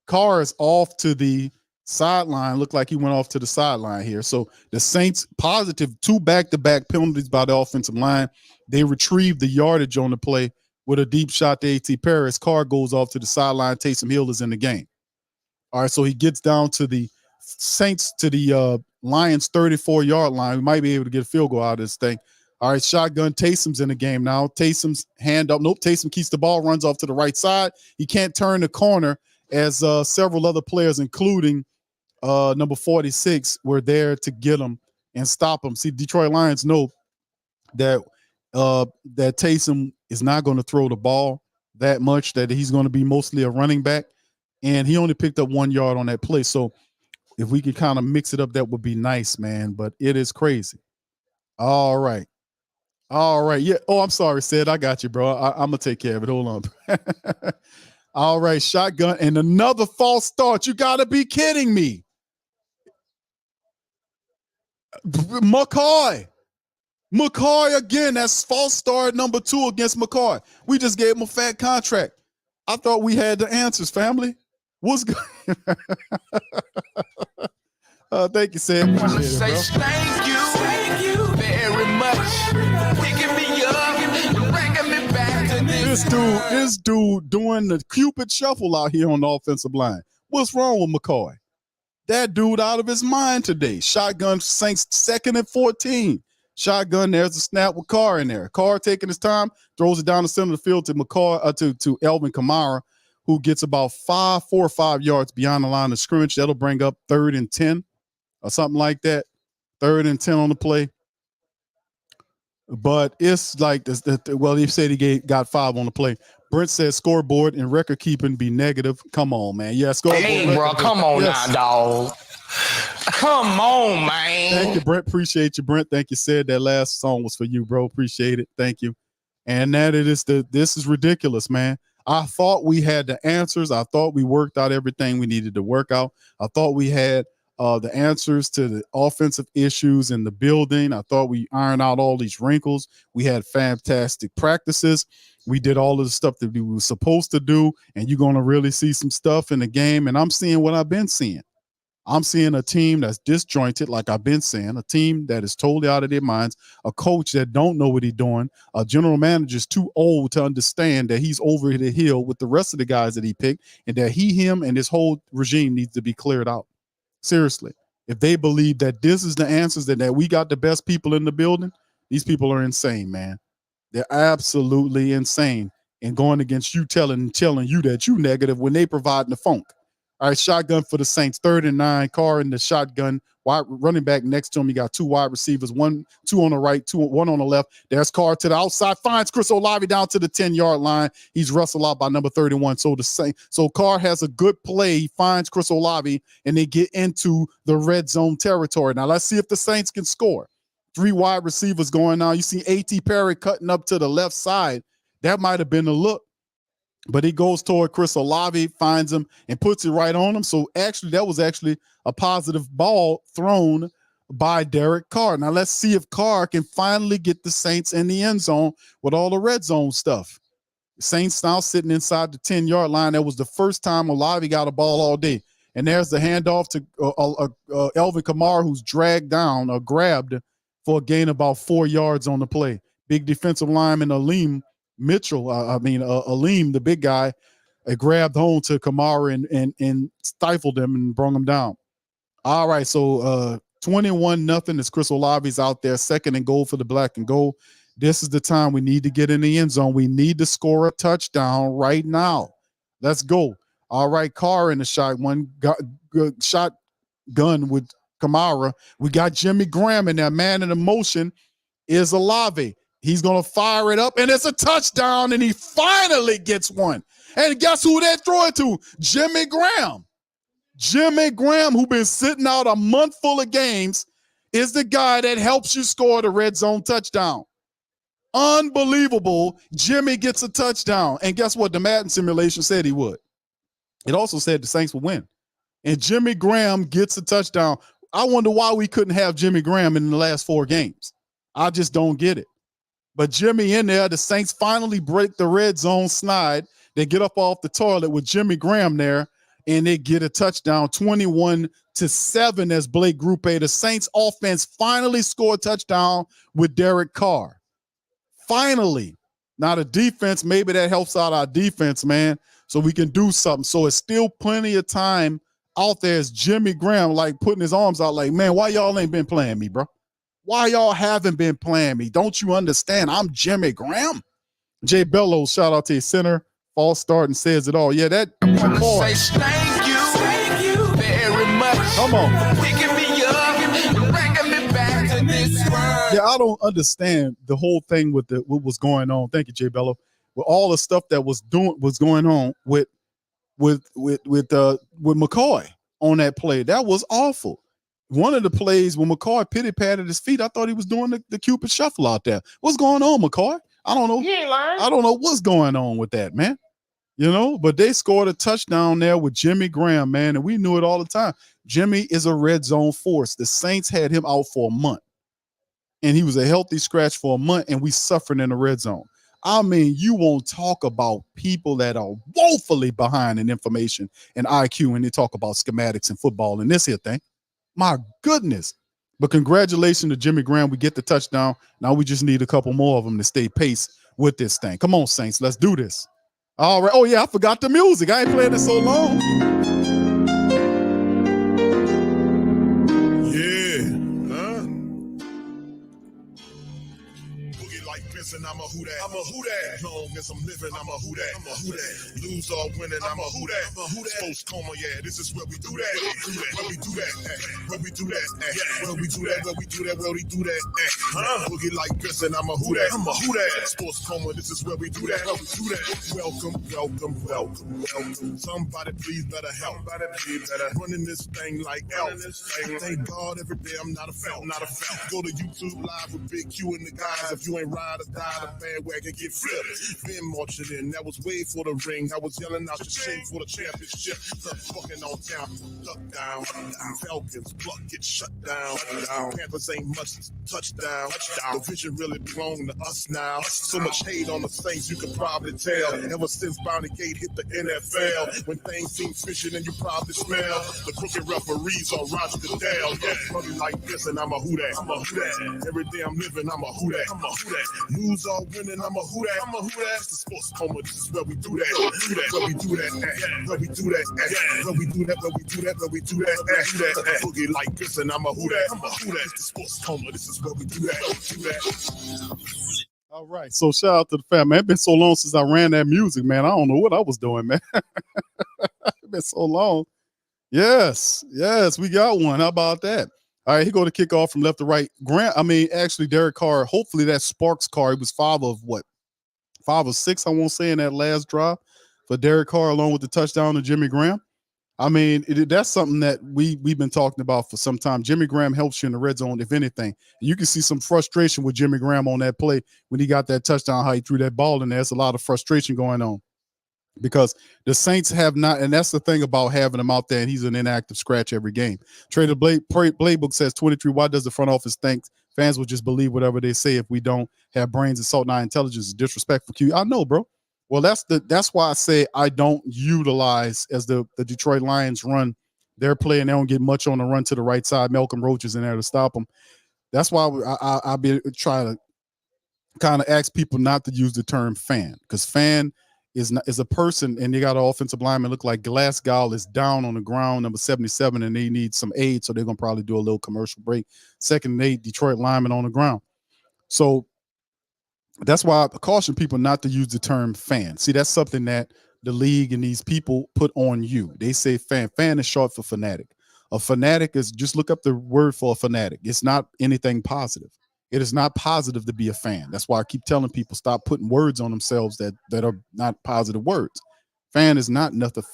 Carr is off to the sideline. Looked like he went off to the sideline here. So the Saints positive 2 back-to-back penalties by the offensive line. They retrieved the yardage on the play with a deep shot to A.T. Perry. As Carr goes off to the sideline, Taysom Hill is in the game. All right, so he gets down to the Saints to the Lions 34-yard line. We might be able to get a field goal out of this thing. All right, shotgun. Taysom's in the game now. Taysom's hand up. Nope, Taysom keeps the ball, runs off to the right side. He can't turn the corner as several other players, including number 46, were there to get him and stop him. See, Detroit Lions know that that Taysom is not going to throw the ball that much, that he's going to be mostly a running back, and he only picked up 1 yard on that play. So if we could kind of mix it up, that would be nice, man. But it is crazy. All right. Yeah. Oh, I'm sorry, Sid. I got you, bro. I'm going to take care of it. Hold on. All right. Shotgun and another false start. You got to be kidding me. McCoy again. That's false start number 2 against McCoy. We just gave him a fat contract. I thought we had the answers, family. What's good? Thank you, Sam. Thank you very much. Picking me up, bringing me back to This dude doing the Cupid shuffle out here on the offensive line. What's wrong with McCoy? That dude out of his mind today. Shotgun Saints 2nd and 14. Shotgun, there's a snap with Carr in there. Carr taking his time, throws it down the center of the field to McCoy, to Alvin Kamara, who gets about 4 or 5 yards beyond the line of scrimmage. That'll bring up 3rd and 10 or something like that. 3rd and 10 on the play. But it's like this. Well, he said he got 5 on the play. Brent says scoreboard and record keeping be negative. Come on, man. Yeah, scoreboard. Hey, bro, come on now, dog. Come on, man. Thank you, Brent. Appreciate you, Brent. Thank you. Said that last song was for you, bro. Appreciate it. Thank you. And that it is this is ridiculous, man. I thought we had the answers. I thought we worked out everything we needed to work out. I thought we had the answers to the offensive issues in the building. I thought we ironed out all these wrinkles. We had fantastic practices. We did all of the stuff that we were supposed to do, and you're going to really see some stuff in the game. And I'm seeing what I've been seeing. I'm seeing a team that's disjointed, like I've been saying, a team that is totally out of their minds, a coach that don't know what he's doing, a general manager's too old to understand that he's over the hill with the rest of the guys that he picked, and that him and his whole regime needs to be cleared out. Seriously, if they believe that this is the answers, that we got the best people in the building, these people are insane, man. They're absolutely insane, and going against you, telling you that you negative when they providing the funk. All right, shotgun for the Saints, 3rd and 9. Carr in the shotgun. Wide running back next to him. He got 2 wide receivers, 2 on the right, 1 on the left. There's Carr to the outside, finds Chris Olave down to the 10-yard line. He's wrestled out by number 31. So Carr has a good play. He finds Chris Olave, and they get into the red zone territory. Now let's see if the Saints can score. 3 wide receivers going now. You see A.T. Perry cutting up to the left side. That might have been a look. But he goes toward Chris Olave, finds him, and puts it right on him. So actually, that was actually a positive ball thrown by Derek Carr. Now let's see if Carr can finally get the Saints in the end zone with all the red zone stuff. The Saints now sitting inside the 10-yard line. That was the first time Olave got a ball all day. And there's the handoff to Alvin Kamara, who's dragged down or grabbed for a gain about 4 yards on the play. Big defensive lineman Aleem Mitchell, Aleem, the big guy, grabbed home to Kamara and stifled him and brought him down. All right, so 21-0 as Chris Olave's out there, 2nd and goal for the black and gold. This is the time we need to get in the end zone. We need to score a touchdown right now. Let's go. All right, Carr in the shotgun with Kamara. We got Jimmy Graham in there. Man in the motion is Olave. He's going to fire it up, and it's a touchdown, and he finally gets one. And guess who they throw it to? Jimmy Graham. Jimmy Graham, who been sitting out a month full of games, is the guy that helps you score the red zone touchdown. Unbelievable. Jimmy gets a touchdown. And guess what? The Madden simulation said he would. It also said the Saints would win. And Jimmy Graham gets a touchdown. I wonder why we couldn't have Jimmy Graham in the last 4 games. I just don't get it. But Jimmy in there, the Saints finally break the red zone slide. They get up off the toilet with Jimmy Graham there, and they get a touchdown, 21-7 as Blake Group A. The Saints offense finally scored a touchdown with Derek Carr. Finally. Now the defense, maybe that helps out our defense, man, so we can do something. So it's still plenty of time out there as Jimmy Graham, like, putting his arms out like, man, why y'all ain't been playing me, bro? Why y'all haven't been playing me? Don't you understand? I'm Jimmy Graham. Jay Bellows, shout out to his center. False start and says it all. Yeah, that McCoy. Thank you very much. Come on. Picking me up and bringing me back to this world. Yeah, I don't understand the whole thing with what was going on. Thank you, Jay Bello. With all the stuff that was going on with McCoy on that play. That was awful. One of the plays when McCoy pity patted his feet, I thought he was doing the Cupid shuffle out there. What's going on, McCoy? I don't know. I don't know what's going on with that, man. You know, but they scored a touchdown there with Jimmy Graham, man, and we knew it all the time. Jimmy is a red zone force. The Saints had him out for a month, and he was a healthy scratch for a month, and we suffered in the red zone. I mean, you won't talk about people that are woefully behind in information and IQ when they talk about schematics and football and this here thing. My goodness. But congratulations to Jimmy Graham. We get the touchdown. Now we just need a couple more of them to stay pace with this thing. Come on, Saints. Let's do this. All right. Oh, yeah, I forgot the music. I ain't playing it so long. And I'm a who that. I'm a who that. Long as I'm living, I'm a who that. I'm a who that. Lose or winning, I'm a who that. I'm a who that. Sports Coma, yeah, this is where we do that. Where we do that. Where we do that. Where we do that. Where we do that. Where we do that. Boogie like this, and I'm a who that. I'm a who that. Sports Coma, this is where we do that. Where we do that. Welcome, welcome, welcome, welcome. Somebody please better help. Somebody please better running this thing like elf. Thank God every day I'm not a felt. Not a felt. Go to YouTube Live with Big Q and the guys. If you ain't ride or die, the bandwagon get flipped. Been marching in, that was way for the ring. I was yelling out the shame for the championship. The fucking on town, duck down. Falcons, pluck, get shut down. Panthers ain't much touchdown. The vision really belong to us now. So much hate on the Saints, you can probably tell. Ever since Bounty Gate hit the NFL, when things seem fishy and you probably smell the crooked referees on Roger Goodell. Yeah, probably like this, and I'm a who that. I'm a who that. Every day I'm living, I'm a who that. I'm a who that. Lose or winning, I'm a who that. I'm a who that. It's the Sports Coma, this is where we do that. Where we do that. Where we do that. Where we do that. Where we do that. Where we do that. Boogie like this, and I'm a who that. I'm a who that. It's the Sports Coma, this is where we do that. Do that. All right. So shout out to the family. It's been so long since I ran that music, man. I don't know what I was doing, man. It's been so long. Yes, we got one. How about that? All right, he go to kick off from left to right. Actually, Derek Carr, hopefully that sparks Carr. He was 5 of 6, I won't say, in that last drive for Derek Carr, along with the touchdown to Jimmy Graham. I mean, that's something that we've been talking about for some time. Jimmy Graham helps you in the red zone, if anything. You can see some frustration with Jimmy Graham on that play when he got that touchdown, how he threw that ball in there. There's a lot of frustration going on because the Saints have not, and that's the thing about having him out there, and he's an inactive scratch every game. Trader Playbook says 23, why does the front office think fans will just believe whatever they say if we don't have brains and salt and our intelligence is disrespectful? I know, bro. Well, that's why I say I don't utilize, as the Detroit Lions run their play, and they don't get much on the run to the right side. Malcolm Roach is in there to stop them. That's why I'll be trying to kind of ask people not to use the term fan, because fan is a person, and they got an offensive lineman look like Glasgow is down on the ground, number 77, and they need some aid, so they're going to probably do a little commercial break. 2nd and 8, Detroit lineman on the ground. So That's why I caution people not to use the term fan. See, that's something that the league and these people put on you. They say fan. Fan is short for fanatic. A fanatic is, just look up the word for a fanatic. It's not anything positive. It is not positive to be a fan. That's why I keep telling people stop putting words on themselves that are not positive words. Fan is not nothing.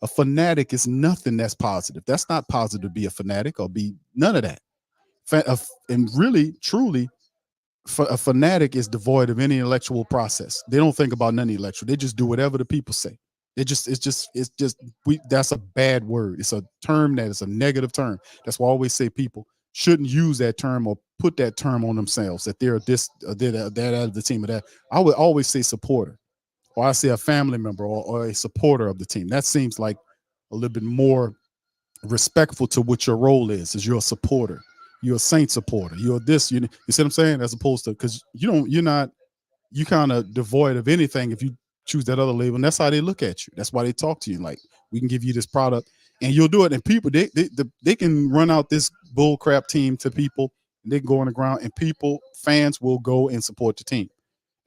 A fanatic is nothing that's positive. That's not positive to be a fanatic or be none of that. And really, truly, a fanatic is devoid of any intellectual process. They don't think about none intellectual. They just do whatever the people say. That's a bad word. It's a term that is a negative term. That's why I always say people shouldn't use that term or put that term on themselves that they're this, they're that out of the team or that. I would always say supporter, or I say a family member or a supporter of the team. That seems like a little bit more respectful to what your role is you're a supporter. You're a Saint supporter. You're this. You see what I'm saying? As opposed to, because you kind of devoid of anything if you choose that other label. And that's how they look at you. That's why they talk to you like, we can give you this product and you'll do it. And people, they can run out this bull crap team to people. And they can go on the ground and fans will go and support the team.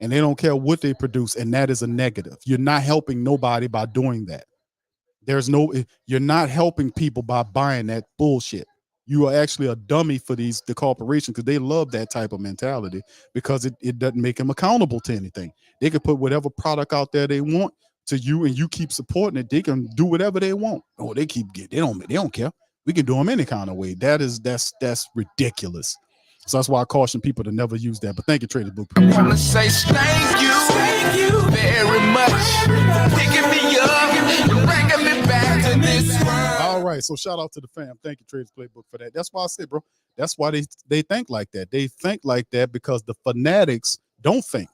And they don't care what they produce. And that is a negative. You're not helping nobody by doing that. You're not helping people by buying that bullshit. You are actually a dummy for the corporation, because they love that type of mentality, because it doesn't make them accountable to anything. They can put whatever product out there they want to you, and you keep supporting it. They can do whatever they want. Oh, they don't care. We can do them any kind of way. That's ridiculous. So that's why I caution people to never use that. But thank you, Trader Book. I wanna say thank you very much. Picking me up and bringing me back to this world. All right, so shout out to the fam. Thank you, Traders Playbook, for that. That's why I said, bro, that's why they think like that. They think like that because the fanatics don't think.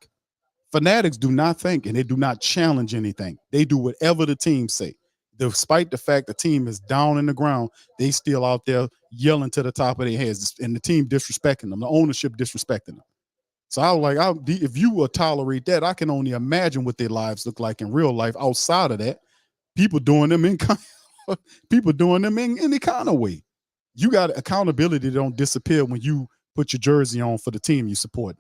Fanatics do not think, and they do not challenge anything. They do whatever the team say. Despite the fact the team is down in the ground, they still out there yelling to the top of their heads, and the team disrespecting them, the ownership disrespecting them. So I was like, if you will tolerate that, I can only imagine what their lives look like in real life outside of that. People doing them in any kind of way. You got accountability that don't disappear when you put your jersey on for the team you support.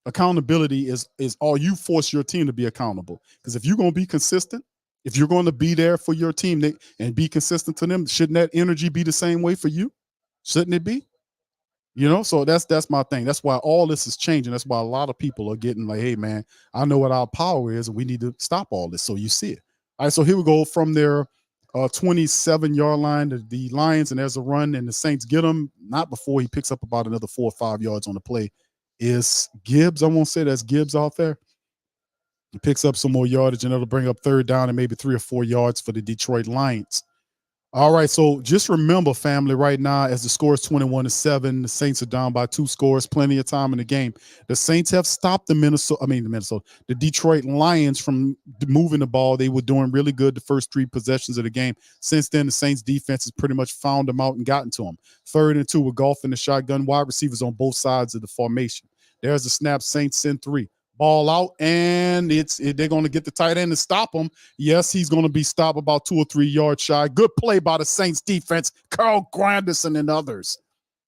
Accountability is all. You force your team to be accountable, because if you're going to be consistent, if you're going to be there for your team and be consistent to them, shouldn't that energy be the same way for you? Shouldn't it be? So that's my thing. That's why all this is changing. That's why a lot of people are getting like, hey man, I know what our power is, and we need to stop all this. So you see it. All right, so here we go from their 27-yard line to the Lions, and there's a run, and the Saints get him. Not before he picks up about another 4 or 5 yards on the play. Is Gibbs? I won't say that's Gibbs out there. He picks up some more yardage, and it'll bring up 3rd down and maybe 3 or 4 yards for the Detroit Lions. All right, so just remember, family, right now, as the score is 21-7, the Saints are down by 2 scores, plenty of time in the game. The Saints have stopped the Detroit Lions from moving the ball. They were doing really good the first 3 possessions of the game. Since then, the Saints defense has pretty much found them out and gotten to them. 3rd and 2 with Goff in the shotgun, wide receivers on both sides of the formation. There's the snap, Saints send 3. Ball out, and they're going to get the tight end to stop him. Yes, he's going to be stopped about 2 or 3 yards shy. Good play by the Saints defense, Carl Granderson and others.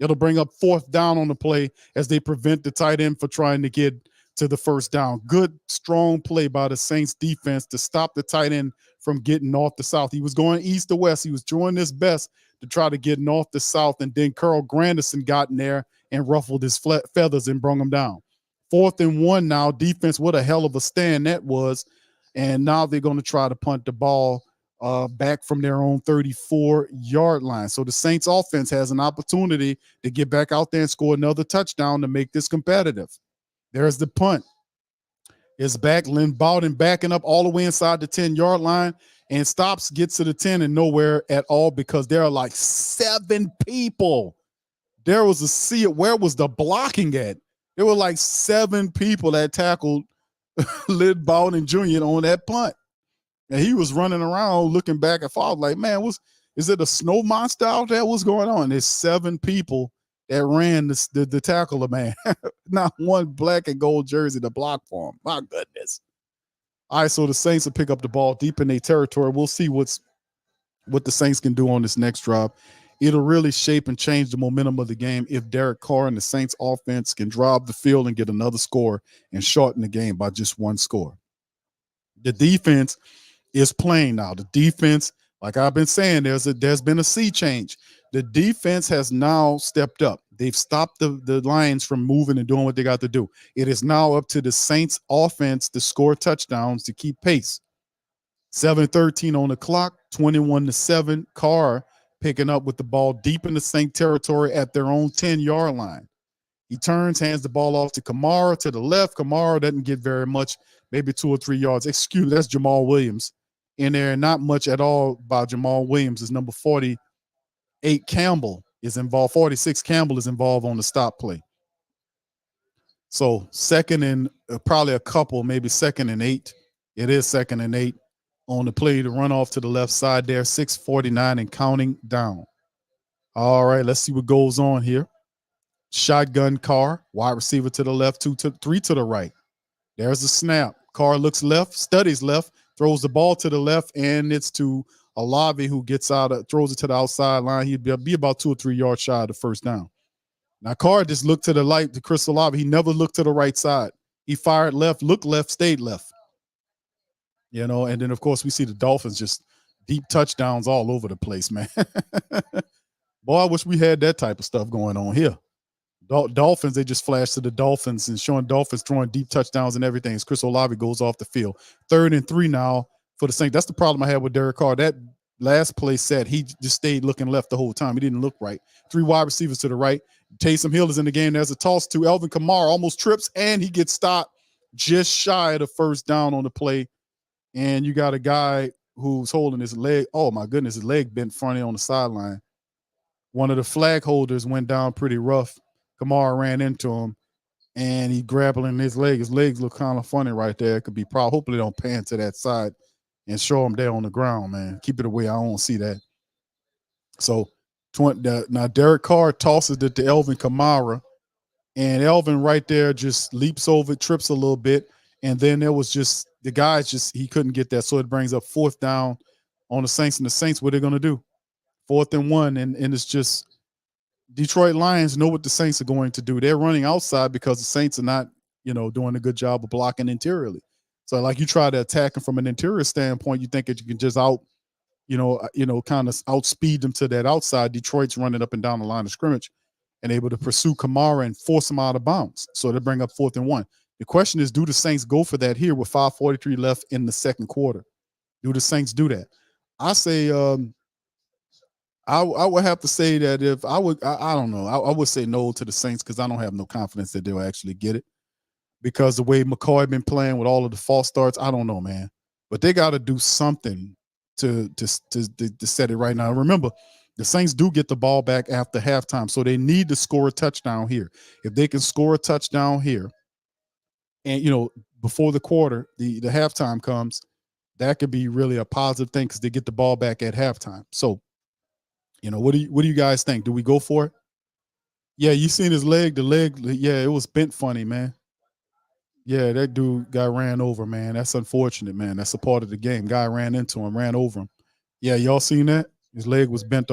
It'll bring up 4th down on the play as they prevent the tight end from trying to get to the 1st down. Good, strong play by the Saints defense to stop the tight end from getting north to south. He was going east to west. He was doing his best to try to get north to south, and then Carl Granderson got in there and ruffled his feathers and brought him down. 4th and 1 now. Defense, what a hell of a stand that was. And now they're going to try to punt the ball back from their own 34-yard line. So the Saints offense has an opportunity to get back out there and score another touchdown to make this competitive. There's the punt. It's back. Lynn Bowden backing up all the way inside the 10-yard line and stops, gets to the 10 and nowhere at all, because there are like 7 people. There was a sea. Where was the blocking at? There were like 7 people that tackled Lynn Bowden Jr. on that punt. And he was running around looking back and forth like, man, is it a snow monster out there? What's going on? There's 7 people that ran the tackler, man. Not one black and gold jersey to block for him. My goodness. All right, so the Saints will pick up the ball deep in their territory. We'll see what the Saints can do on this next drive. it'll really shape and change the momentum of the game if Derek Carr and the Saints offense can drive the field and get another score and shorten the game by just one score. The defense is playing now. The defense, like I've been saying, there's been a sea change. The defense has now stepped up. They've stopped the Lions from moving and doing what they got to do. It is now up to the Saints offense to score touchdowns to keep pace. 7:13 on the clock, 21-7. Carr picking up with the ball deep in the Saint territory at their own 10-yard line. He turns, hands the ball off to Kamara to the left. Kamara doesn't get very much, maybe 2 or 3 yards. Excuse me, that's Jamal Williams in there. Not much at all by Jamal Williams. Is number 48 Campbell is involved. 46 Campbell is involved on the stop play. So second and probably a couple, maybe 2nd and 8. It is 2nd and 8 on the play to run off to the left side there. 6:49 and counting down. All right, let's see what goes on here. Shotgun Carr, wide receiver to the left, 3 to the right. There's the snap. Carr looks left, studies left, throws the ball to the left, and it's to Olave, who gets out, throws it to the outside line. He'd be about 2 or 3 yards shy of the first down. Now, Carr just looked to the light to Chris Olave. He never looked to the right side. He fired left, looked left, stayed left. And then, of course, we see the Dolphins just deep touchdowns all over the place, man. Boy, I wish we had that type of stuff going on here. Dolphins, they just flash to the Dolphins and showing Dolphins throwing deep touchdowns and everything as Chris Olave goes off the field. 3rd and 3 now for the Saints. That's the problem I had with Derek Carr. That last play set, he just stayed looking left the whole time. He didn't look right. 3 wide receivers to the right. Taysom Hill is in the game. There's a toss to Alvin Kamara, almost trips, and he gets stopped just shy of the first down on the play. And you got a guy who's holding his leg. Oh, my goodness, his leg bent funny on the sideline. One of the flag holders went down pretty rough. Kamara ran into him, and he grabbing his leg. His legs look kind of funny right there. It could be problem. Hopefully, they don't pan to that side and show him there on the ground, man. Keep it away. I don't see that. So, now Derek Carr tosses it to Alvin Kamara, and Alvin right there just leaps over, trips a little bit, and then there was just the guys he couldn't get that. So it brings up 4th down on the Saints, and the Saints, what are they going to do? 4th and 1, and it's just Detroit Lions know what the Saints are going to do. They're running outside because the Saints are not, doing a good job of blocking interiorly. So like you try to attack them from an interior standpoint, you think that you can just kind of outspeed them to that outside. Detroit's running up and down the line of scrimmage and able to pursue Kamara and force him out of bounds. So they bring up 4th and 1. The question is, do the Saints go for that here with 5:43 left in the second quarter? Do the Saints do that? I say I would have to say that if I would, I don't know. I would say no to the Saints because I don't have no confidence that they'll actually get it because the way McCoy been playing with all of the false starts, I don't know, man. But they got to do something to set it right now. Remember, the Saints do get the ball back after halftime, so they need to score a touchdown here. If they can score a touchdown here, and before the quarter, the halftime comes, that could be really a positive thing because they get the ball back at halftime. So. What do you guys think? Do we go for it? Yeah, you seen his leg? The leg, yeah, it was bent funny, man. Yeah, that dude got ran over, man. That's unfortunate, man. That's a part of the game. Guy ran into him, ran over him. Yeah, y'all seen that? His leg was bent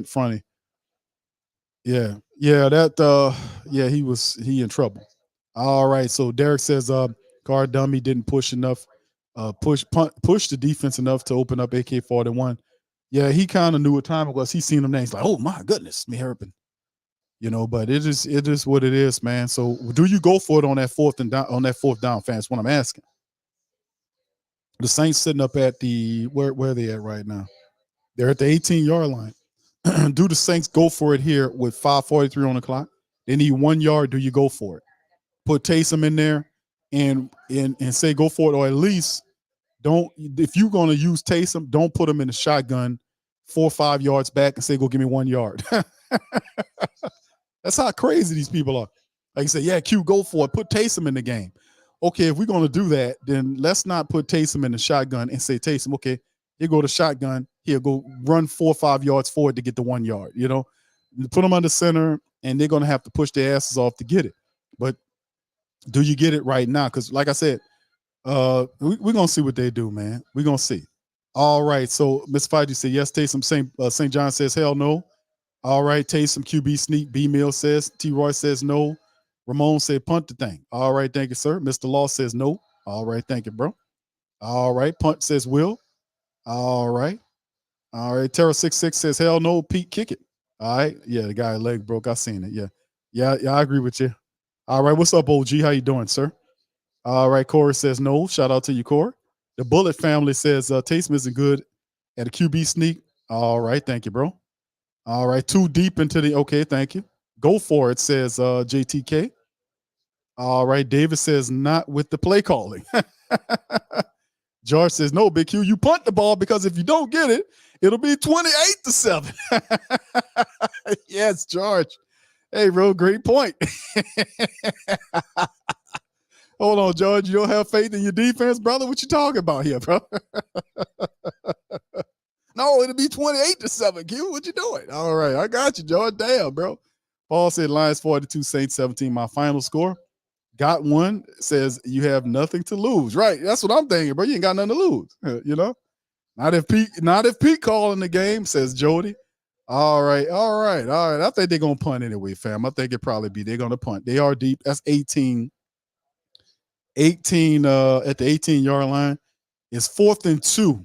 funny. Yeah, he in trouble. All right, so Derek says Carr dummy didn't push enough, push the defense enough to open up AK-41. Yeah, he kind of knew what time it was. He seen them names like, oh my goodness, me hurting. But it is what it is, man. So do you go for it on that 4th down, fans? What I'm asking. The Saints sitting up at where are they at right now? They're at the 18-yard line. Do the Saints go for it here with 5:43 on the clock? They need 1 yard. Do you go for it? Put Taysom in there and say go for it, or at least don't. If you're going to use Taysom, don't put him in the shotgun 4 or 5 yards back and say go give me 1 yard. That's how crazy these people are. Like you say, yeah, Q, go for it. Put Taysom in the game. Okay, if we're going to do that, then let's not put Taysom in the shotgun and say, Taysom, okay, here go the shotgun. Here, go run 4 or 5 yards forward to get the 1 yard. Put them under center, and they're going to have to push their asses off to get it. But do you get it right now? Because, like I said, we're going to see what they do, man. We're going to see. All right, so Ms. Feige said, yes, Taysom. St. John says, hell no. All right, Taysom QB sneak. B Mill says. T Roy says no. Ramon said punt the thing. All right, thank you, sir. Mr. Law says no. All right, thank you, bro. All right, punt says Will. All right. All right, Terra66 says hell no, Pete, kick it. All right. Yeah, the guy leg broke. I seen it. Yeah. Yeah, I agree with you. All right, what's up, OG? How you doing, sir? All right, Corey says no. Shout out to you, Corey. The Bullet family says Taysom isn't good at a QB sneak. All right, thank you, bro. All right, too deep into the okay, thank you. Go for it, says JTK. All right, David says not with the play calling. George says no, Big Q. You punt the ball because if you don't get it, it'll be 28-7. Yes, George. Hey, bro, great point. Hold on, George. You don't have faith in your defense, brother? What you talking about here, bro? No, it'll be 28-7. Q, what you doing? All right, I got you, George. Damn, bro. Paul said Lions 42, Saints 17. My final score. Got one. Says you have nothing to lose. Right. That's what I'm thinking, bro. You ain't got nothing to lose. You know? Not if Pete calling the game, says Jody. All right. I think they're gonna punt anyway, fam. I think they're gonna punt. They are deep. That's 18 at the 18-yard line. It's 4th and 2.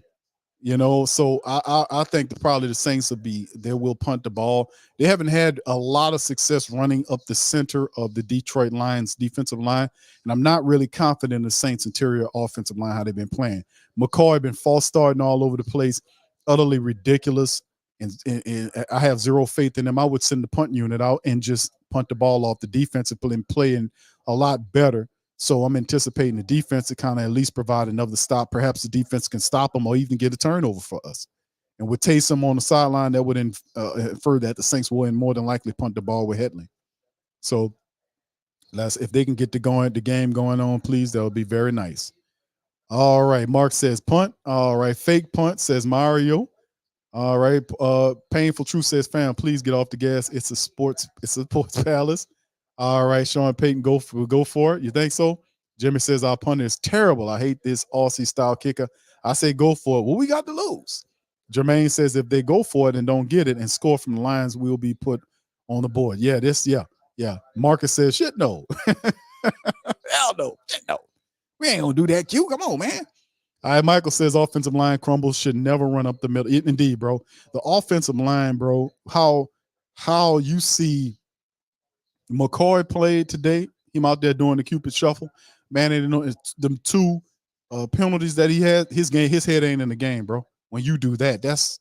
You know, so I think probably the Saints will punt the ball. They haven't had a lot of success running up the center of the Detroit Lions defensive line, and I'm not really confident in the Saints interior offensive line, how they've been playing. McCoy been false starting all over the place, utterly ridiculous, and I have zero faith in them. I would send the punt unit out and just punt the ball off the defensive and playing a lot better. So I'm anticipating the defense to kind of at least provide another stop. Perhaps the defense can stop them or even get a turnover for us. And with Taysom on the sideline, that would infer that the Saints will more than likely punt the ball with Headley. So if they can get the game going on, please, that would be very nice. All right, Mark says punt. All right, fake punt, says Mario. All right, Painful Truth says, fam, please get off the gas. It's a sports palace. All right, Sean Payton, go for it. You think so? Jimmy says our punter is terrible. I hate this Aussie style kicker. I say go for it. Well, we got to lose. Jermaine says if they go for it and don't get it and score from the Lions, we'll be put on the board. Yeah. Marcus says shit no. Hell no. Shit no. We ain't gonna do that, Q. Come on, man. All right, Michael says offensive line crumbles, should never run up the middle. Indeed, bro. The offensive line, bro, how you see McCoy played today, him out there doing the Cupid shuffle. Man, it's them two penalties that he had, his head ain't in the game, bro. When you do that, that's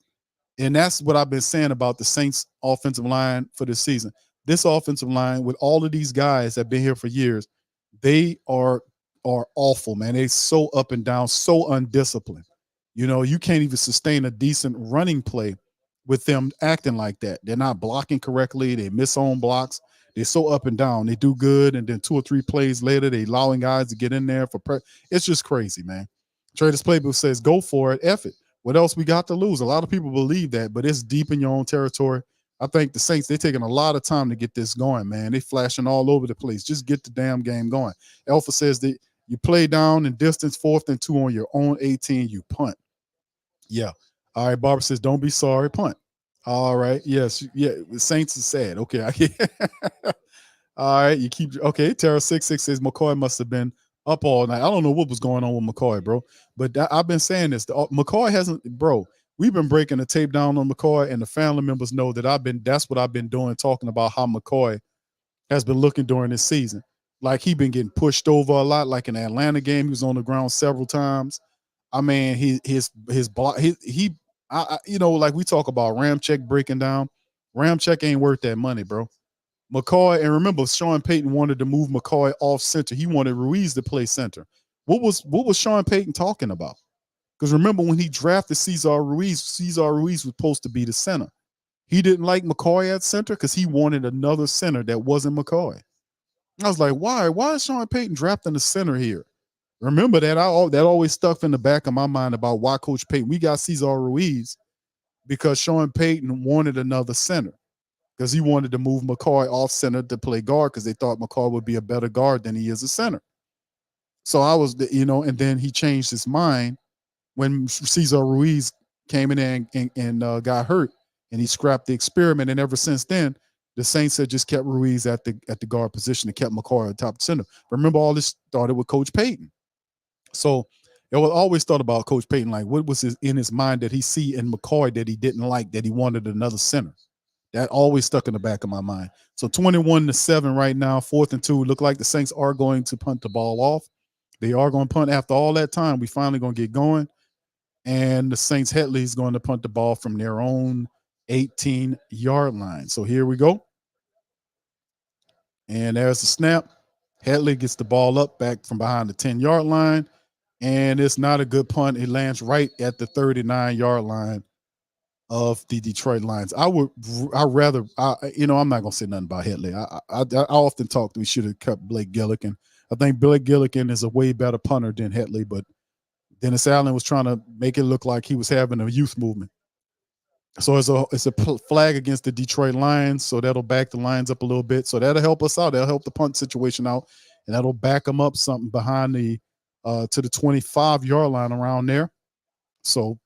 what I've been saying about the Saints offensive line for this season. This offensive line, with all of these guys that have been here for years, they are awful, man. They so up and down, so undisciplined. You know, you can't even sustain a decent running play with them acting like that. They're not blocking correctly. They miss on blocks. They're so up and down. They do good, and then 2 or 3 plays later, they allowing guys to get in there it's just crazy, man. Traders Playbook says, go for it, F it. What else we got to lose? A lot of people believe that, but it's deep in your own territory. I think the Saints, they're taking a lot of time to get this going, man. They flashing all over the place. Just get the damn game going. Alpha says that you play down in distance, 4th and 2 on your own 18, you punt. Yeah. All right, Barbara says, don't be sorry, punt. All right. Yes. Yeah. The Saints is sad. Okay. All right. You keep okay. Terra66 says McCoy must have been up all night. I don't know what was going on with McCoy, bro. But I've been saying this. McCoy hasn't, bro. We've been breaking the tape down on McCoy, and the family members know that that's what I've been doing, talking about how McCoy has been looking during this season. Like he been getting pushed over a lot. Like in the Atlanta game, he was on the ground several times. I mean, his block, you know, like we talk about Ramczyk breaking down. Ramczyk ain't worth that money, bro. McCoy, and remember, Sean Payton wanted to move McCoy off center. He wanted Ruiz to play center. What was Sean Payton talking about? Because remember when he drafted Cesar Ruiz was supposed to be the center. He didn't like McCoy at center because he wanted another center that wasn't McCoy. I was like, why? Why is Sean Payton drafting the center here? Remember that that always stuck in the back of my mind about why Coach Payton. We got Cesar Ruiz because Sean Payton wanted another center because he wanted to move McCoy off center to play guard because they thought McCoy would be a better guard than he is a center. So I was, you know, and then he changed his mind when Cesar Ruiz came in and got hurt. and he scrapped the experiment. And ever since then, the Saints had just kept Ruiz at the guard position and kept McCoy at top center. Remember, all this started with Coach Payton. So it was always thought about Coach Payton, like what was in his mind that he see in McCoy that he didn't like, that he wanted another center. That always stuck in the back of my mind. So 21-7 right now, 4th and 2. Look like the Saints are going to punt the ball off. They are going to punt after all that time. We finally going to get going. And the Saints Headley is going to punt the ball from their own 18-yard line. So here we go. And there's the snap. Headley gets the ball up back from behind the 10-yard line. And it's not a good punt. It lands right at the 39-yard line of the Detroit Lions. I'm not going to say nothing about Headley. I often talk that we should have kept Blake Gillikin. I think Blake Gillikin is a way better punter than Headley, but Dennis Allen was trying to make it look like he was having a youth movement. So it's a flag against the Detroit Lions, so that'll back the Lions up a little bit. So that'll help us out. That'll help the punt situation out, and that'll back them up something behind the to the 25-yard line around there. So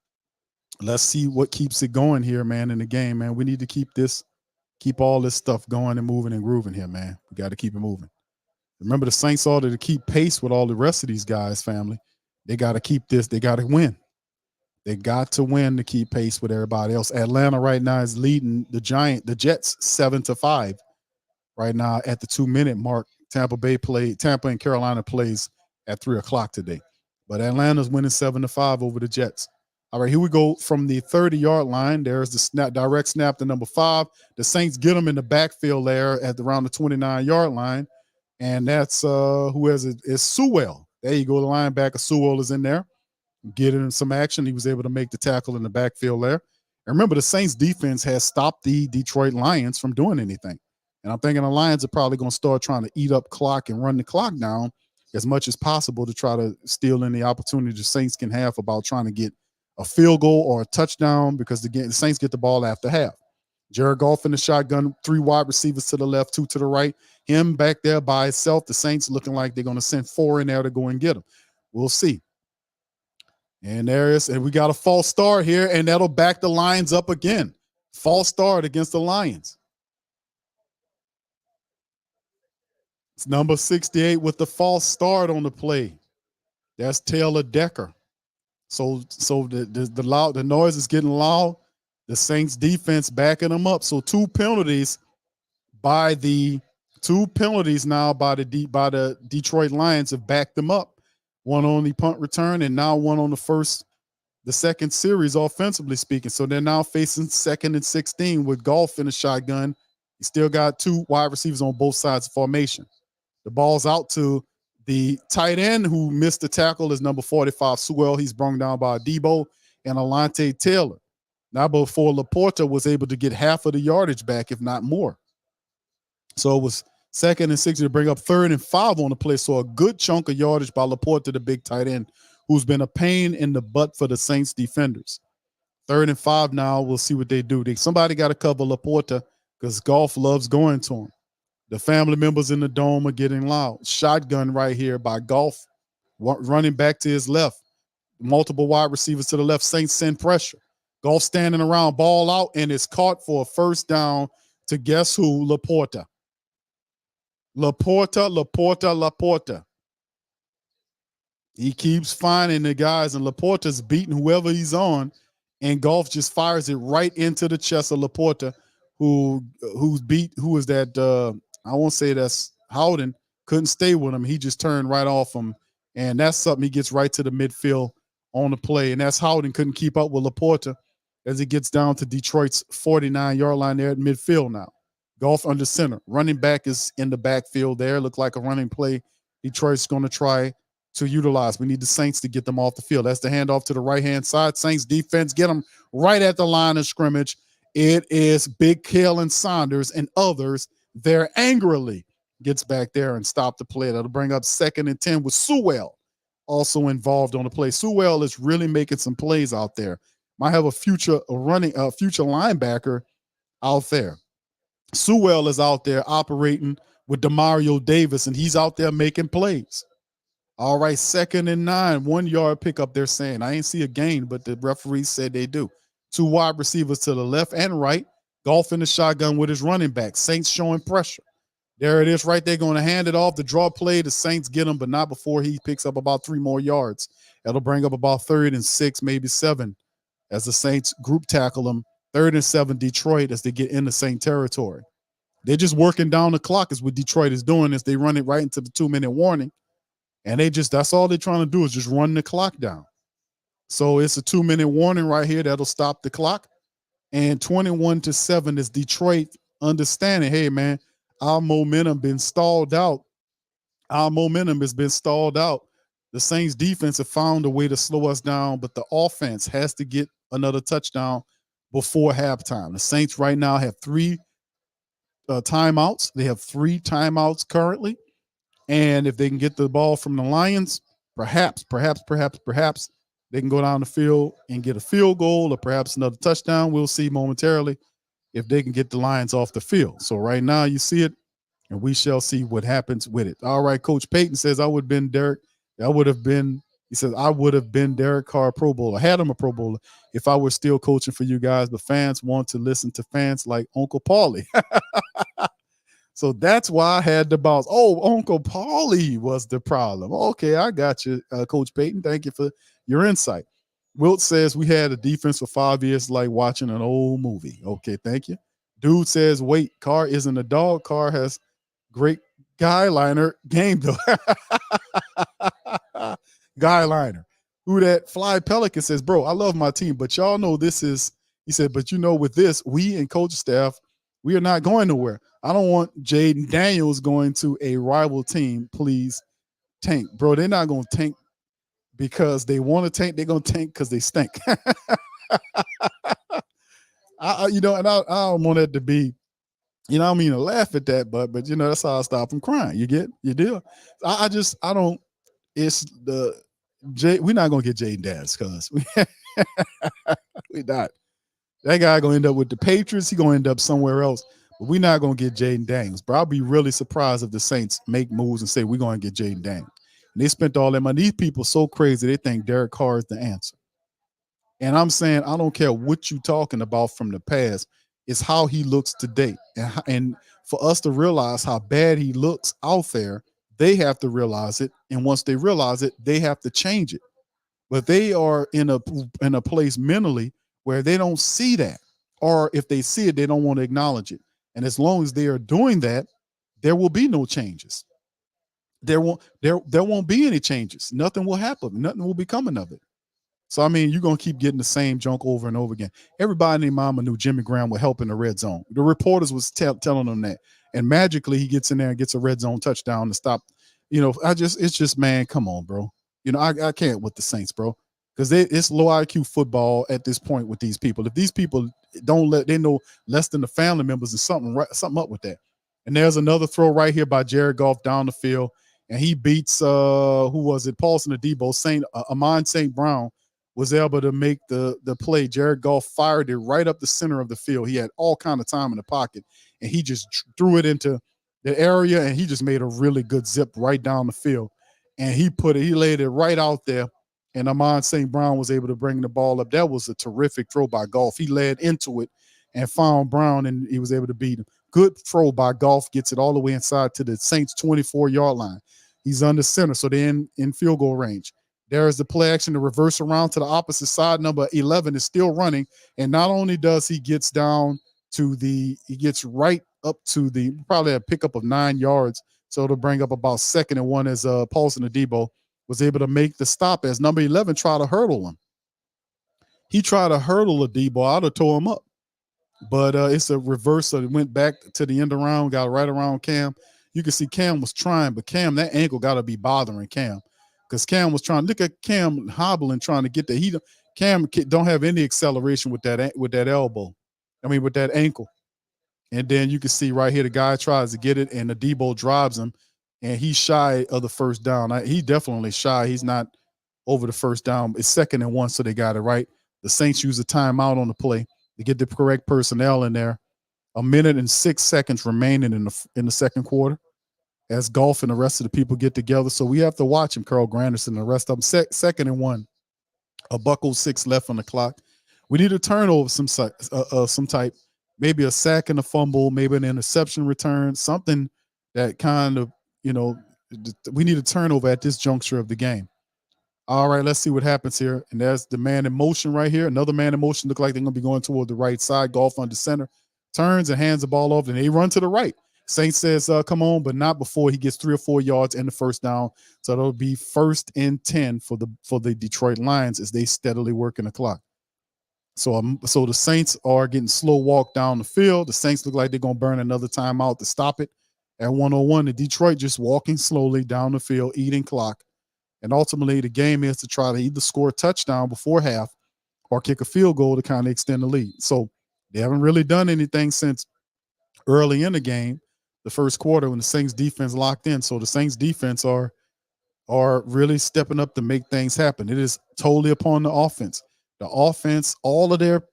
let's see what keeps it going here, man, in the game, man. We need to keep all this stuff going and moving and grooving here, man. We got to keep it moving. Remember, the Saints order to keep pace with all the rest of these guys, family. They got to keep this. They got to win. They got to win to keep pace with everybody else. Atlanta right now is leading the Jets 7-5 right now at the 2-minute mark. Tampa and Carolina plays at 3:00 today. But Atlanta's winning 7-5 over the Jets. All right, here we go from the 30-yard line. There's the direct snap to number 5. The Saints get them in the backfield there at around the 29-yard line. And that's who is it? It's Sewell. There you go. The linebacker Sewell is in there, getting some action. He was able to make the tackle in the backfield there. And remember, the Saints defense has stopped the Detroit Lions from doing anything. And I'm thinking the Lions are probably going to start trying to eat up clock and run the clock down as much as possible to try to steal in the opportunity the Saints can have about trying to get a field goal or a touchdown, because the Saints get the ball after half. Jared Goff in the shotgun, 3 wide receivers to the left, 2 to the right. Him back there by himself. The Saints looking like they're going to send 4 in there to go and get him. We'll see. And we got a false start here, and that'll back the Lions up again. False start against the Lions. It's number 68 with the false start on the play. That's Taylor Decker. So the noise is getting loud. The Saints defense backing them up. So 2 penalties now by the Detroit Lions have backed them up. One on the punt return and now one on the second series, offensively speaking. So they're now facing 2nd and 16 with Goff in a shotgun. He still got 2 wide receivers on both sides of formation. The ball's out to the tight end who missed the tackle is number 45, Sewell. He's brung down by Debo and Alante Taylor. Now before Laporta was able to get half of the yardage back, if not more. So it was 2nd and 6 to bring up 3rd and 5 on the play. So a good chunk of yardage by Laporta, the big tight end, who's been a pain in the butt for the Saints defenders. 3rd and 5 now. We'll see what they do. Somebody got to cover Laporta because Goff loves going to him. The family members in the dome are getting loud. Shotgun right here by Goff, running back to his left. Multiple wide receivers to the left. Saints send pressure. Goff standing around, ball out, and it's caught for a first down to guess who? Laporta. Laporta. He keeps finding the guys, and Laporta's beating whoever he's on, and Goff just fires it right into the chest of Laporta, who is that? I won't say that's Howden. Couldn't stay with him. He just turned right off him, and that's something he gets right to the midfield on the play, and that's Howden couldn't keep up with Laporta as he gets down to Detroit's 49-yard line there at midfield now. Goff under center. Running back is in the backfield there. Look like a running play Detroit's going to try to utilize. We need the Saints to get them off the field. That's the handoff to the right-hand side. Saints defense get them right at the line of scrimmage. It is Big Kalen Saunders and others there angrily gets back there and stop the play. That'll bring up 2nd and 10 with Sewell also involved on the play. Sewell is really making some plays out there. Might have a future linebacker out there. Sewell is out there operating with Demario Davis, and he's out there making plays. All right, 2nd and 9, 1 yard pickup. They're saying I ain't see a gain, but the referee said they do. two wide receivers to the left and right, Goff in the shotgun with his running back. Saints showing pressure. There it is right there, going to hand it off. The draw play, the Saints get him, but not before he picks up about 3 more yards. That'll bring up about 3rd and 6, maybe 7, as the Saints group tackle him. 3rd and 7, Detroit, as they get into Saint territory. They're just working down the clock is what Detroit is doing, is they run it right into the 2-minute warning. And that's all they're trying to do is just run the clock down. So it's a 2-minute warning right here that'll stop the clock. And 21-7 is Detroit understanding, hey, man, our momentum been stalled out. Our momentum has been stalled out. The Saints defense have found a way to slow us down, but the offense has to get another touchdown before halftime. The Saints right now have 3 timeouts. They have 3 timeouts currently. And if they can get the ball from the Lions, perhaps they can go down the field and get a field goal or perhaps another touchdown. We'll see momentarily if they can get the Lions off the field. So right now you see it, and we shall see what happens with it. All right, Coach Payton says I would have been Derek. He says I would have been Derek Carr Pro Bowler. I had him a Pro Bowler if I were still coaching for you guys, but fans want to listen to fans like Uncle Paulie. So that's why I had the bounce. Oh, Uncle Paulie was the problem. Okay, I got you, Coach Payton. Thank you for your insight. Wilt says we had a defense for 5 years like watching an old movie. Okay, thank you. Dude says, wait, Carr isn't a dog. Carr has great guy liner game, though. Guy liner. Who that Fly Pelican says, bro, I love my team, but y'all know this is, he said, but you know, with this, we and coach staff, we are not going nowhere. I don't want Jaden Daniels going to a rival team. Please tank. Bro, they're not going to tank because they want to tank. They're going to tank because they stink. I don't want it to be, I don't mean to laugh at that, but that's how I stop from crying. You deal? I don't, it's we're not going to get Jaden Daniels because we're not. That guy going to end up with the Patriots. He's going to end up somewhere else. But we're not going to get Jaden Daniels. But I'll be really surprised if the Saints make moves and say we're going to get Jaden Daniels. And they spent all that money. These people are so crazy, they think Derek Carr is the answer. And I'm saying I don't care what you're talking about from the past. It's how he looks today. And for us to realize how bad he looks out there, they have to realize it. And once they realize it, they have to change it. But they are in a place mentally where they don't see that. Or if they see it, they don't want to acknowledge it. And as long as they are doing that, there will be no changes. There won't be any changes. Nothing will happen. Nothing will be coming of it. So, I mean, you're going to keep getting the same junk over and over again. Everybody and their mama knew Jimmy Graham would help in the red zone. The reporters was telling them that. And magically, he gets in there and gets a red zone touchdown to stop. It's just, man, come on, bro. I can't with the Saints, bro. Because it's low IQ football at this point with these people. If these people they know less than the family members, and something up with that. And there's another throw right here by Jared Goff down the field. And he beats, who was it? Paulson Adebo. Amon St. Brown was able to make the play. Jared Goff fired it right up the center of the field. He had all kind of time in the pocket, and he just threw it into the area, and he just made a really good zip right down the field. And he laid it right out there, and Amon St. Brown was able to bring the ball up. That was a terrific throw by Goff. He led into it and found Brown, and he was able to beat him. Good throw by Goff, gets it all the way inside to the Saints' 24-yard line. He's under center, so they're in field goal range. There is the play action to reverse around to the opposite side. Number 11 is still running, and not only does he gets right up to probably a pickup of 9 yards, so it'll bring up about 2nd and 1 as Paulson Adebo was able to make the stop as number 11 tried to hurdle him. He tried to hurdle Adebo. I'd have tore him up. But it's a reverse, so it went back to the end around, got right around Cam. You can see Cam was trying, but Cam, that ankle got to be bothering Cam. Because Cam was trying. Look at Cam hobbling, trying to get there. Cam don't have any acceleration with that elbow. With that ankle. And then you can see right here, the guy tries to get it, and Adebo drives him, and he's shy of the first down. He definitely shy. He's not over the first down. It's 2nd and 1, so they got it right. The Saints use a timeout on the play to get the correct personnel in there. 1 minute and 6 seconds remaining in the second quarter, as Goff and the rest of the people get together. So we have to watch him, Carl Granderson and the rest of them. 2nd and 1, a $1.06 left on the clock. We need a turnover some type, maybe a sack and a fumble, maybe an interception return, something that kind of, we need a turnover at this juncture of the game. All right, let's see what happens here. And there's the man in motion right here. Another man in motion. Look like they're going to be going toward the right side. Golf under center. Turns and hands the ball off, and they run to the right. Saints says, come on, but not before he gets 3 or 4 yards in the first down. So it'll be 1st and 10 for the Detroit Lions as they steadily working the clock. So the Saints are getting slow walk down the field. The Saints look like they're going to burn another timeout to stop it at 101. The Detroit just walking slowly down the field, eating clock. And ultimately, the game is to try to either score a touchdown before half or kick a field goal to kind of extend the lead. So they haven't really done anything since early in the game, the first quarter, when the Saints defense locked in. So the Saints defense are really stepping up to make things happen. It is totally upon the offense. The offense, all of their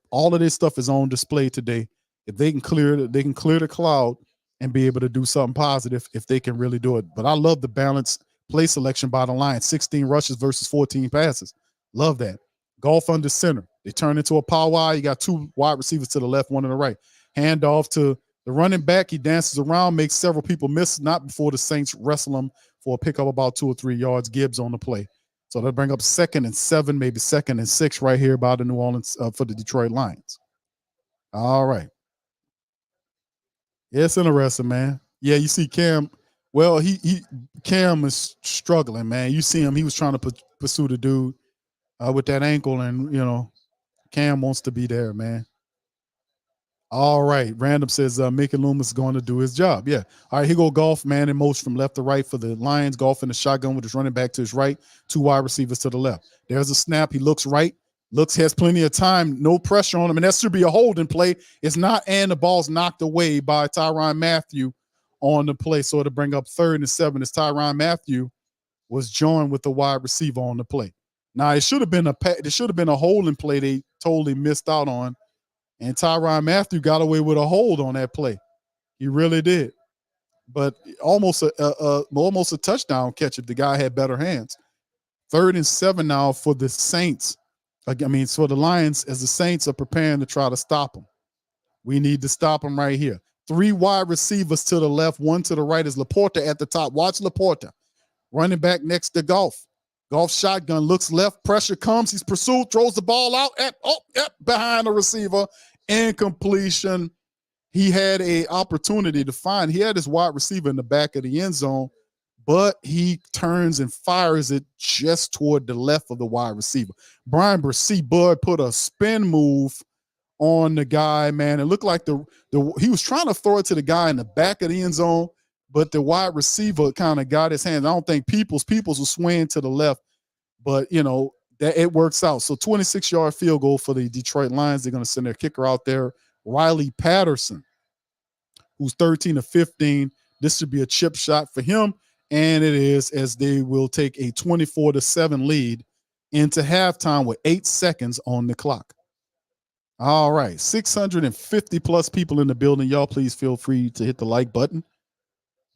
stuff is on display today. If they can clear the cloud and be able to do something positive, if they can really do it. But I love the balanced play selection by the Lions. 16 rushes versus 14 passes. Love that. Golf under center. They turn into a power wide. You got 2 wide receivers to the left, 1 to the right. Hand off to the running back. He dances around, makes several people miss, not before the Saints wrestle him for a pickup about 2 or 3 yards. Gibbs on the play. So they'll bring up 2nd and 7, maybe 2nd and 6 right here by the New Orleans for the Detroit Lions. All right. Yeah, it's interesting, man. Yeah, you see Cam. Well, Cam is struggling, man. You see him. He was trying to pursue the dude with that ankle, and, Cam wants to be there, man. All right. Random says Mickey Loomis is going to do his job. Yeah. All right. Here go Golf, man in motion from left to right for the Lions. Golf in the shotgun with his running back to his right, 2 wide receivers to the left. There's a snap. He looks right. Has plenty of time. No pressure on him. And that should be a holding play. It's not, and the ball's knocked away by Tyrann Mathieu on the play. So to bring up 3rd and 7 as Tyrann Mathieu was joined with the wide receiver on the play. Now it should have been a holding play they totally missed out on. And Tyrann Mathieu got away with a hold on that play. He really did. But almost a touchdown catch if the guy had better hands. 3rd and 7 now for the Saints. For the Lions, as the Saints are preparing to try to stop them. We need to stop them right here. 3 wide receivers to the left, 1 to the right is Laporta at the top. Watch Laporta. Running back next to Golf. Golf shotgun, looks left, pressure comes, he's pursued, throws the ball out, behind the receiver. Incompletion. He had an opportunity to find. He had his wide receiver in the back of the end zone, but he turns and fires it just toward the left of the wide receiver. Brian Bud put a spin move on the guy, man. It looked like he was trying to throw it to the guy in the back of the end zone, but the wide receiver kind of got his hand. I don't think Peoples was swaying to the left, but that it works out. So 26-yard field goal for the Detroit Lions. They're going to send their kicker out there, Riley Patterson, who's 13 of 15. This should be a chip shot for him, and it is, as they will take a 24-7 lead into halftime with 8 seconds on the clock. All right, 650-plus people in the building. Y'all, please feel free to hit the like button.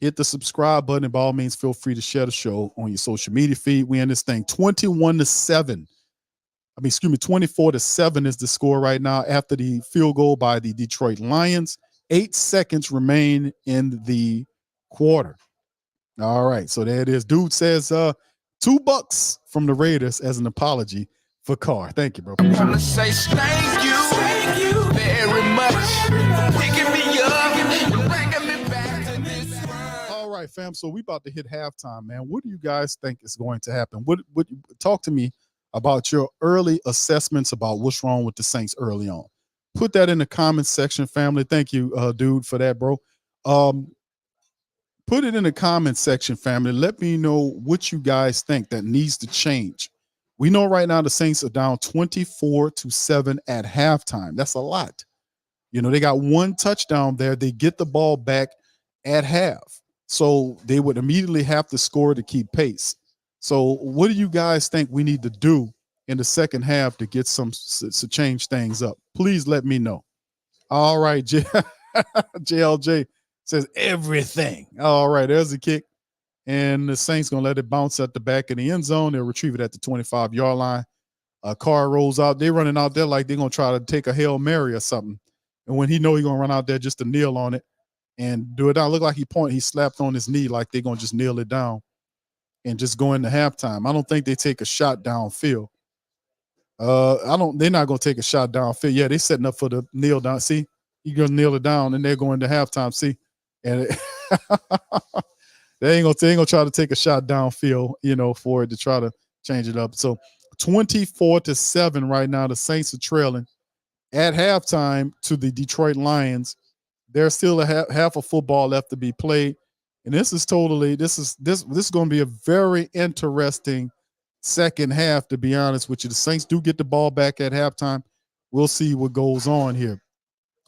Hit the subscribe button, and by all means, feel free to share the show on your social media feed. We in this thing 24-7 is the score right now after the field goal by the Detroit Lions. 8 seconds remain in the quarter. All right, so there it is. Dude says $2 from the Raiders as an apology for Carr. Thank you, bro. I want to say thank you very much. Picking me up and bringing me back to this world. All right, fam. So we about to hit halftime, man. What do you guys think is going to happen? What talk to me about your early assessments about what's wrong with the Saints early on. Put that in the comments section, family. Thank you, dude, for that, bro. Put it in the comments section, family. Let me know what you guys think that needs to change. We know right now the Saints are down 24-7 at halftime. That's a lot. They got 1 touchdown there. They get the ball back at half. So they would immediately have to score to keep pace. So what do you guys think we need to do in the second half to get to change things up? Please let me know. All right, JLJ says everything. All right, there's the kick. And the Saints going to let it bounce at the back of the end zone. They'll retrieve it at the 25-yard line. A car rolls out. They running out there like they're going to try to take a Hail Mary or something. And when he know he's going to run out there just to kneel on it and do it down, look like he slapped on his knee like they're going to just kneel it down and just go into halftime. I don't think they take a shot downfield. They're not going to take a shot downfield. Yeah, they're setting up for the kneel down. See, you're going to kneel it down and they're going to halftime. See, and they ain't gonna try to take a shot downfield, for it to try to change it up. So 24-7 right now, the Saints are trailing at halftime to the Detroit Lions. There's still half of football left to be played, and this is going to be a very interesting second half. To be honest with you, the Saints do get the ball back at halftime. We'll see what goes on here.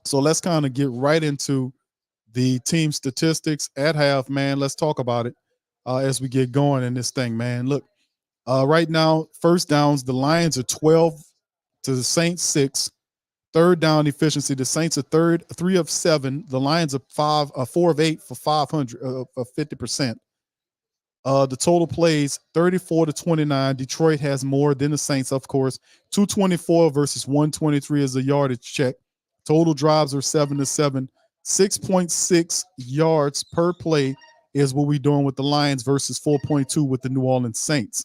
So let's kind of get right into the team statistics at half, man. Let's talk about it as we get going in this thing, man. Look, right now, first downs, the Lions are 12 to the Saints 6. Third down efficiency, the Saints are 3 of 7. The Lions are 4 of 8 for 500 for 50%. The total plays 34-29. Detroit has more than the Saints, of course. 224 versus 123 is a yardage check. Total drives are 7-7. 6.6 yards per play is what we're doing with the Lions versus 4.2 with the New Orleans Saints.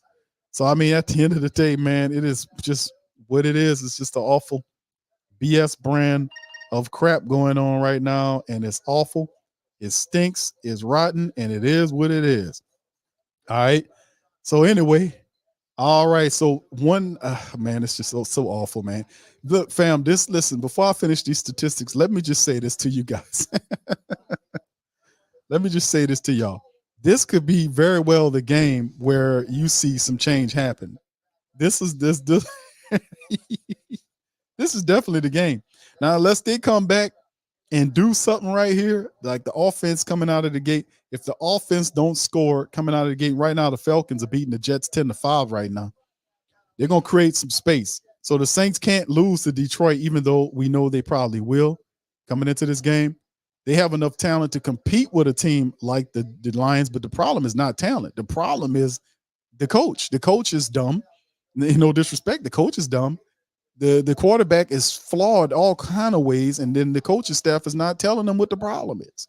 So, I mean, at the end of the day, man, it is just what it is. It's just an awful BS brand of crap going on right now, and it's awful. It stinks, it's rotten, and it is what it is. All right. So, anyway, all right. So, man, it's just so awful, man. Look, fam, listen, before I finish these statistics, let me just say this to you guys. Let me just say this to y'all. This could be very well the game where you see some change happen. This is this is definitely the game. Now, unless they come back and do something right here, like the offense coming out of the gate. If the offense don't score coming out of the gate right now, the Falcons are beating the Jets 10-5 right now. They're going to create some space. So the Saints can't lose to Detroit, even though we know they probably will coming into this game. They have enough talent to compete with a team like the Lions, but the problem is not talent. The problem is the coach. The coach is dumb. No disrespect. The coach is dumb. The quarterback is flawed all kind of ways, and then the coaching staff is not telling them what the problem is.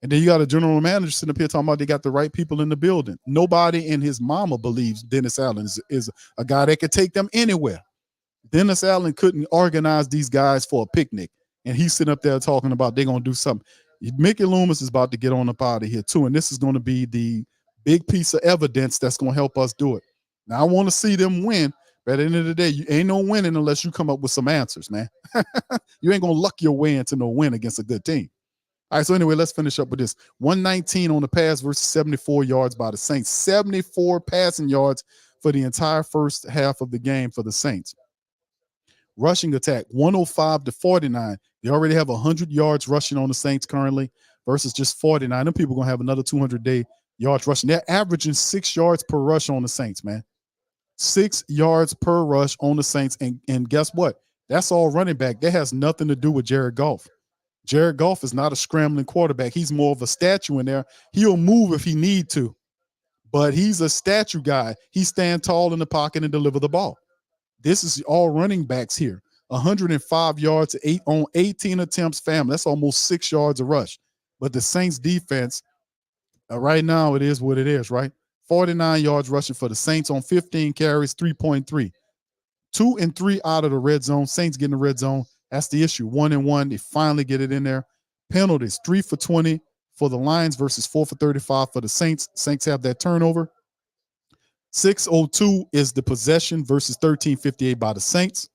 And then you got a general manager sitting up here talking about they got the right people in the building. Nobody in his mama believes Dennis Allen is a guy that could take them anywhere. Dennis Allen couldn't organize these guys for a picnic, and he's sitting up there talking about they're going to do something. Mickey Loomis is about to get on up out of here too, and this is going to be the big piece of evidence that's going to help us do it. Now, I want to see them win, but at the end of the day, you ain't no winning unless you come up with some answers, man. You ain't going to luck your way into no win against a good team. All right, so anyway, let's finish up with this. 119 on the pass versus 74 yards by the Saints. 74 passing yards for the entire first half of the game for the Saints. Rushing attack, 105-49. They already have 100 yards rushing on the Saints currently versus just 49. Them people are going to have another 200-day yards rushing. They're averaging 6 yards per rush on the Saints, man. 6 yards per rush on the Saints. And guess what? That's all running back. That has nothing to do with Jared Goff. Jared Goff is not a scrambling quarterback. He's more of a statue in there. He'll move if he need to, but he's a statue guy. He stand tall in the pocket and deliver the ball. This is all running backs here. 105 yards, 8 on 18 attempts, family. That's almost 6 yards a rush. But the Saints defense, right now, it is what it is, right? 49 yards rushing for the Saints on 15 carries, 3.3. 2 and 3 out of the red zone. Saints getting the red zone. That's the issue. 1 and 1. They finally get it in there. Penalties, 3 for 20 for the Lions versus 4 for 35 for the Saints. Saints have that turnover. 6:02 is the possession versus 13:58 by the Saints.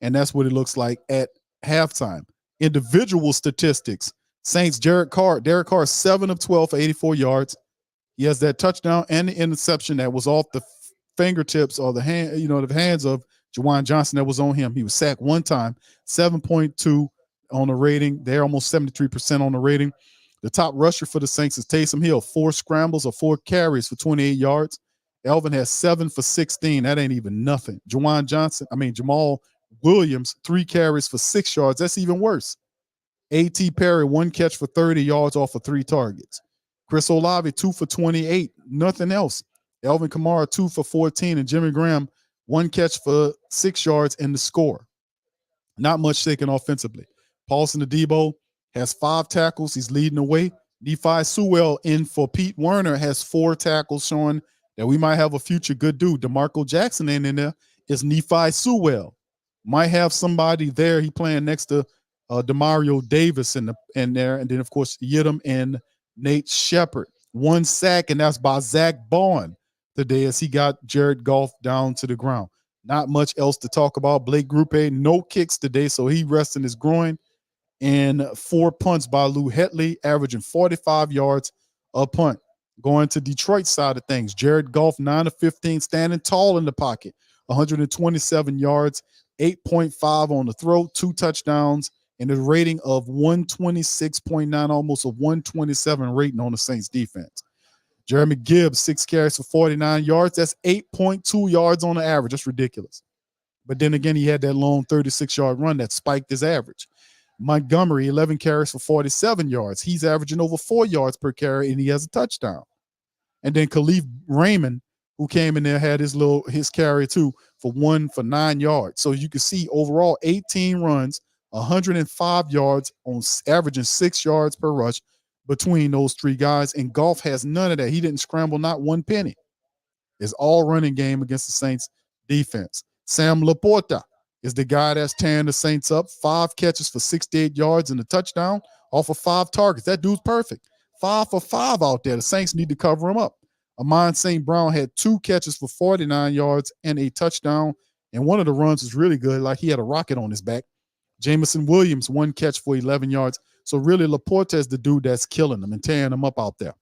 And that's what it looks like at halftime. Individual statistics. Saints, Derek Carr is 7 of 12 for 84 yards. He has that touchdown and the interception that was off the fingertips or the hands of Juwan Johnson that was on him. He was sacked one time, 7.2 on the rating. They're almost 73% on the rating. The top rusher for the Saints is Taysom Hill, 4 scrambles or 4 carries for 28 yards. Elvin has 7 for 16. That ain't even nothing. Jamal Williams, 3 carries for 6 yards. That's even worse. A.T. Perry, 1 catch for 30 yards off of 3 targets. Chris Olave, 2 for 28. Nothing else. Elvin Kamara, 2 for 14. And Jimmy Graham, 1 catch for 6 yards and the score. Not much shaken offensively. Paulson Adebo has 5 tackles. He's leading the way. Nephi Sewell in for Pete Werner has 4 tackles, showing that we might have a future good dude. DeMarco Jackson ain't in there. Is Nephi Sewell. Might have somebody there. He playing next to Demario Davis in there. And then, of course, Yidam and Nate Shepard. 1 sack, and that's by Zach Bowen today as he got Jared Goff down to the ground. Not much else to talk about. Blake Grupe, no kicks today, so he resting his groin. And 4 punts by Lou Hetley, averaging 45 yards a punt. Going to Detroit side of things, Jared Goff, 9 of 15, standing tall in the pocket, 127 yards, 8.5 on the throw, 2 touchdowns, and a rating of 126.9, almost a 127 rating on the Saints defense. Jeremy Gibbs, 6 carries for 49 yards. That's 8.2 yards on the average. That's ridiculous. But then again, he had that long 36-yard run that spiked his average. Montgomery, 11 carries for 47 yards. He's averaging over 4 yards per carry, and he has a touchdown. And then Khalif Raymond, who came in there, had his carry too for 9 yards. So you can see overall 18 runs, 105 yards on averaging 6 yards per rush between those 3 guys. And Goff has none of that. He didn't scramble not 1 penny. It's all running game against the Saints defense. Sam Laporta is the guy that's tearing the Saints up. 5 catches for 68 yards and a touchdown off of 5 targets. That dude's perfect. 5 for 5 out there. The Saints need to cover him up. Amon St. Brown had 2 catches for 49 yards and a touchdown. And one of the runs was really good, like he had a rocket on his back. Jamison Williams, 1 catch for 11 yards. So really, Laporta is the dude that's killing them and tearing them up out there.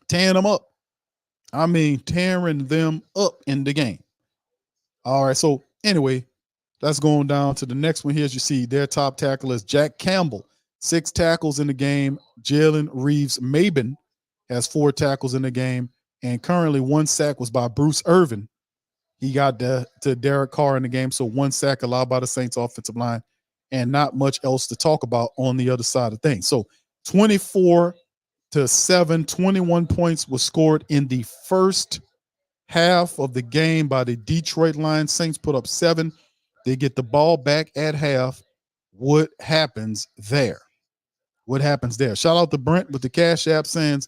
Tearing them up. I mean, tearing them up in the game. All right, so anyway, that's going down to the next one here. As you see, their top tackle is Jack Campbell, 6 tackles in the game. Jalen Reeves-Maben has 4 tackles in the game. And currently 1 sack was by Bruce Irvin. He got to Derek Carr in the game, so 1 sack allowed by the Saints offensive line, and not much else to talk about on the other side of things. So 24-7, 21 points was scored in the first half of the game by the Detroit Lions. Saints put up 7. They get the ball back at half. What happens there? What happens there? Shout out to Brent with the Cash App saying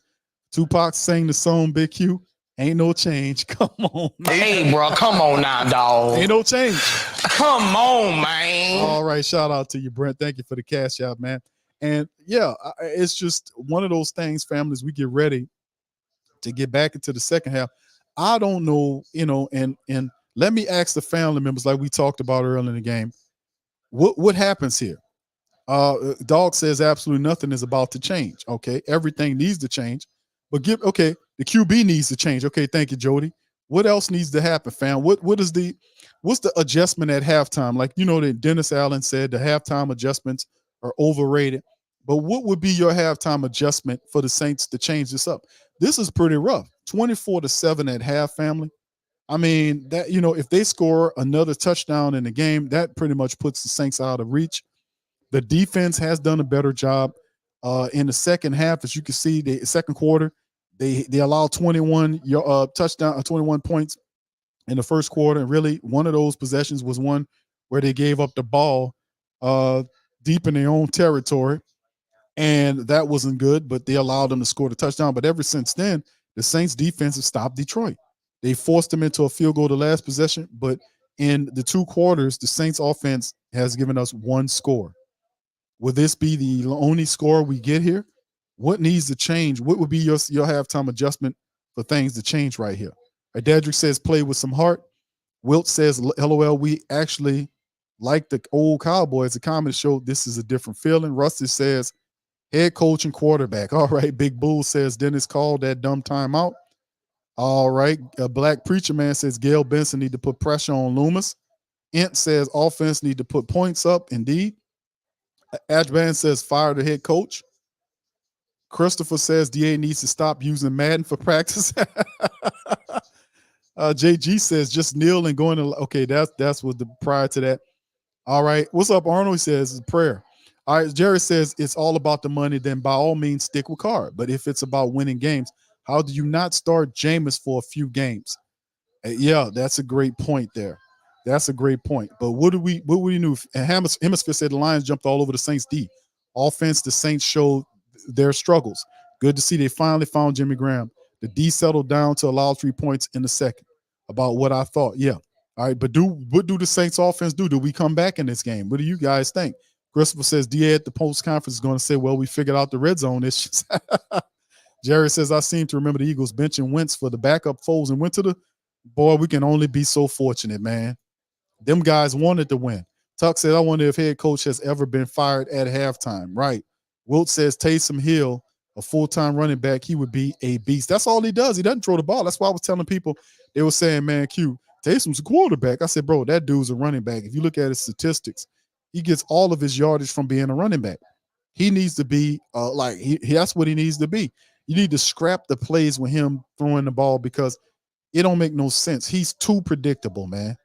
Tupac sang the song Big Q. Ain't no change. Come on, man. Hey, bro, come on now, dog. Ain't no change. Come on, man. All right, shout out to you, Brent. Thank you for the Cash App, man. And yeah, it's just one of those things, families, we get ready to get back into the second half. I don't know, and let me ask the family members, like we talked about earlier in the game, what happens here? Dog says absolutely nothing is about to change. Okay, everything needs to change, but the QB needs to change. Okay, thank you, Jody. What else needs to happen, fam? What's the adjustment at halftime? Like, that Dennis Allen said the halftime adjustments are overrated. But what would be your halftime adjustment for the Saints to change this up? This is pretty rough. 24-7 at half, family. I mean, that, if they score another touchdown in the game, that pretty much puts the Saints out of reach. The defense has done a better job in the second half. As you can see, the second quarter, they allowed 21 points in the first quarter. And really, one of those possessions was one where they gave up the ball deep in their own territory. And that wasn't good, but they allowed them to score the touchdown. But ever since then, the Saints defense has stopped Detroit. They forced them into a field goal the last possession, but in the 2 quarters, the Saints offense has given us 1 score. Will this be the only score we get here? What needs to change? What would be your halftime adjustment for things to change right here? Dedrick says play with some heart. Wilt says, LOL, we actually like the old Cowboys. The comedy show, this is a different feeling. Rusty says, head coach and quarterback. All right. Big Bull says Dennis called that dumb timeout. All right. A Black Preacher Man says Gail Benson need to put pressure on Loomis. Ent says offense need to put points up. Indeed. Ashban says fire the head coach. Christopher says DA needs to stop using Madden for practice. JG says just kneel and go in. Okay, that's what the prior to that. All right. What's up, Arnold? He says it's prayer. All right. Jerry says it's all about the money. Then by all means stick with Carr. But if it's about winning games, how do you not start Jameis for a few games? Yeah, that's a great point there. That's a great point. But what would we knew? And Hemisphere said the Lions jumped all over the Saints D offense. The Saints showed their struggles. Good to see they finally found Jimmy Graham. The D settled down to allow 3 points in the second. About what I thought. Yeah. All right. But what do the Saints offense do? Do we come back in this game? What do you guys think? Christopher says DA at the post conference is going to say, well, we figured out the red zone issues. Jerry says, I seem to remember the Eagles benching Wentz for the backup Foles and went to the boy. We can only be so fortunate, man. Them guys wanted to win. Tuck said, I wonder if head coach has ever been fired at halftime. Right. Wilt says Taysom Hill, a full-time running back, he would be a beast. That's all he does. He doesn't throw the ball. That's why I was telling people, they were saying, man, Q, Taysom's a quarterback. I said, bro, that dude's a running back. If you look at his statistics, he gets all of his yardage from being a running back. He needs to be that's what he needs to be. You need to scrap the plays with him throwing the ball because it don't make no sense. He's too predictable, man.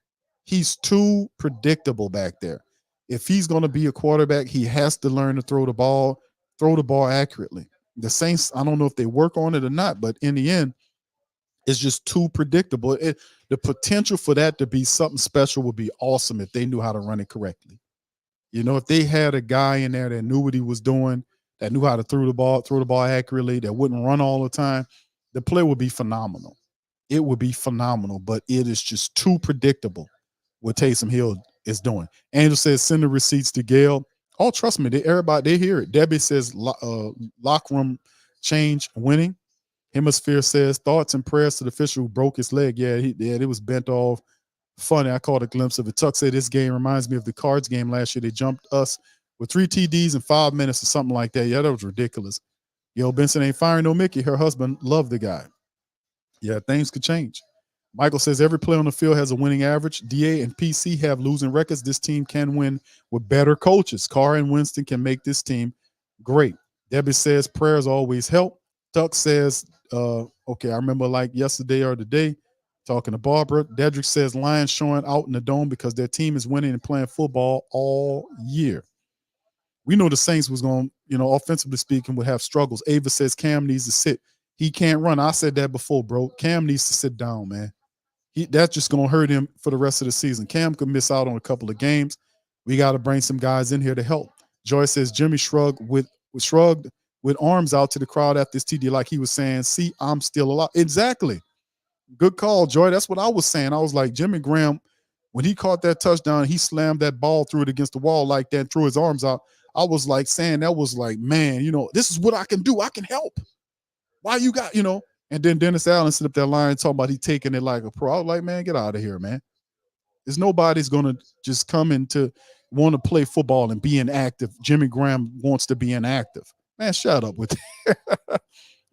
He's too predictable back there. If he's going to be a quarterback, he has to learn to throw the ball accurately. The Saints, I don't know if they work on it or not, but in the end, it's just too predictable. The potential for that to be something special would be awesome if they knew how to run it correctly. You know, if they had a guy in there that knew what he was doing, that knew how to throw the ball accurately, that wouldn't run all the time, the play would be phenomenal. It would be phenomenal, but it is just too predictable what Taysom Hill is doing. Angel says, send the receipts to Gail. Oh, trust me, they hear it. Debbie says, locker room change winning. Hemisphere says, thoughts and prayers to the official who broke his leg. Yeah, it was bent off. Funny, I caught a glimpse of it. Tuck said, this game reminds me of the Cards game last year. They jumped us with 3 TDs in 5 minutes or something like that. Yeah, that was ridiculous. Yo, Benson ain't firing no Mickey. Her husband loved the guy. Yeah, things could change. Michael says, every player on the field has a winning average. DA and PC have losing records. This team can win with better coaches. Carr and Winston can make this team great. Debbie says, prayers always help. Tuck says, okay, I remember like yesterday or today talking to Barbara. Dedrick says, Lions showing out in the dome because their team is winning and playing football all year. We know the Saints was going to, offensively speaking, would have struggles. Ava says Cam needs to sit. He can't run. I said that before, bro. Cam needs to sit down, man. That's just going to hurt him for the rest of the season. Cam could miss out on a couple of games. We got to bring some guys in here to help. Joy says Jimmy shrugged with arms out to the crowd after his TD, like he was saying, see, I'm still alive. Exactly. Good call, Joy. That's what I was saying. I was like, Jimmy Graham, when he caught that touchdown, he slammed that ball, threw it against the wall like that, threw his arms out. I was like saying, that was like, man, this is what I can do. I can help. Why you got, And then Dennis Allen stood up that line talking about he taking it like a pro. I was like, man, get out of here, man. There's nobody's going to just come in to want to play football and be inactive. Jimmy Graham wants to be inactive. Man, shut up with that.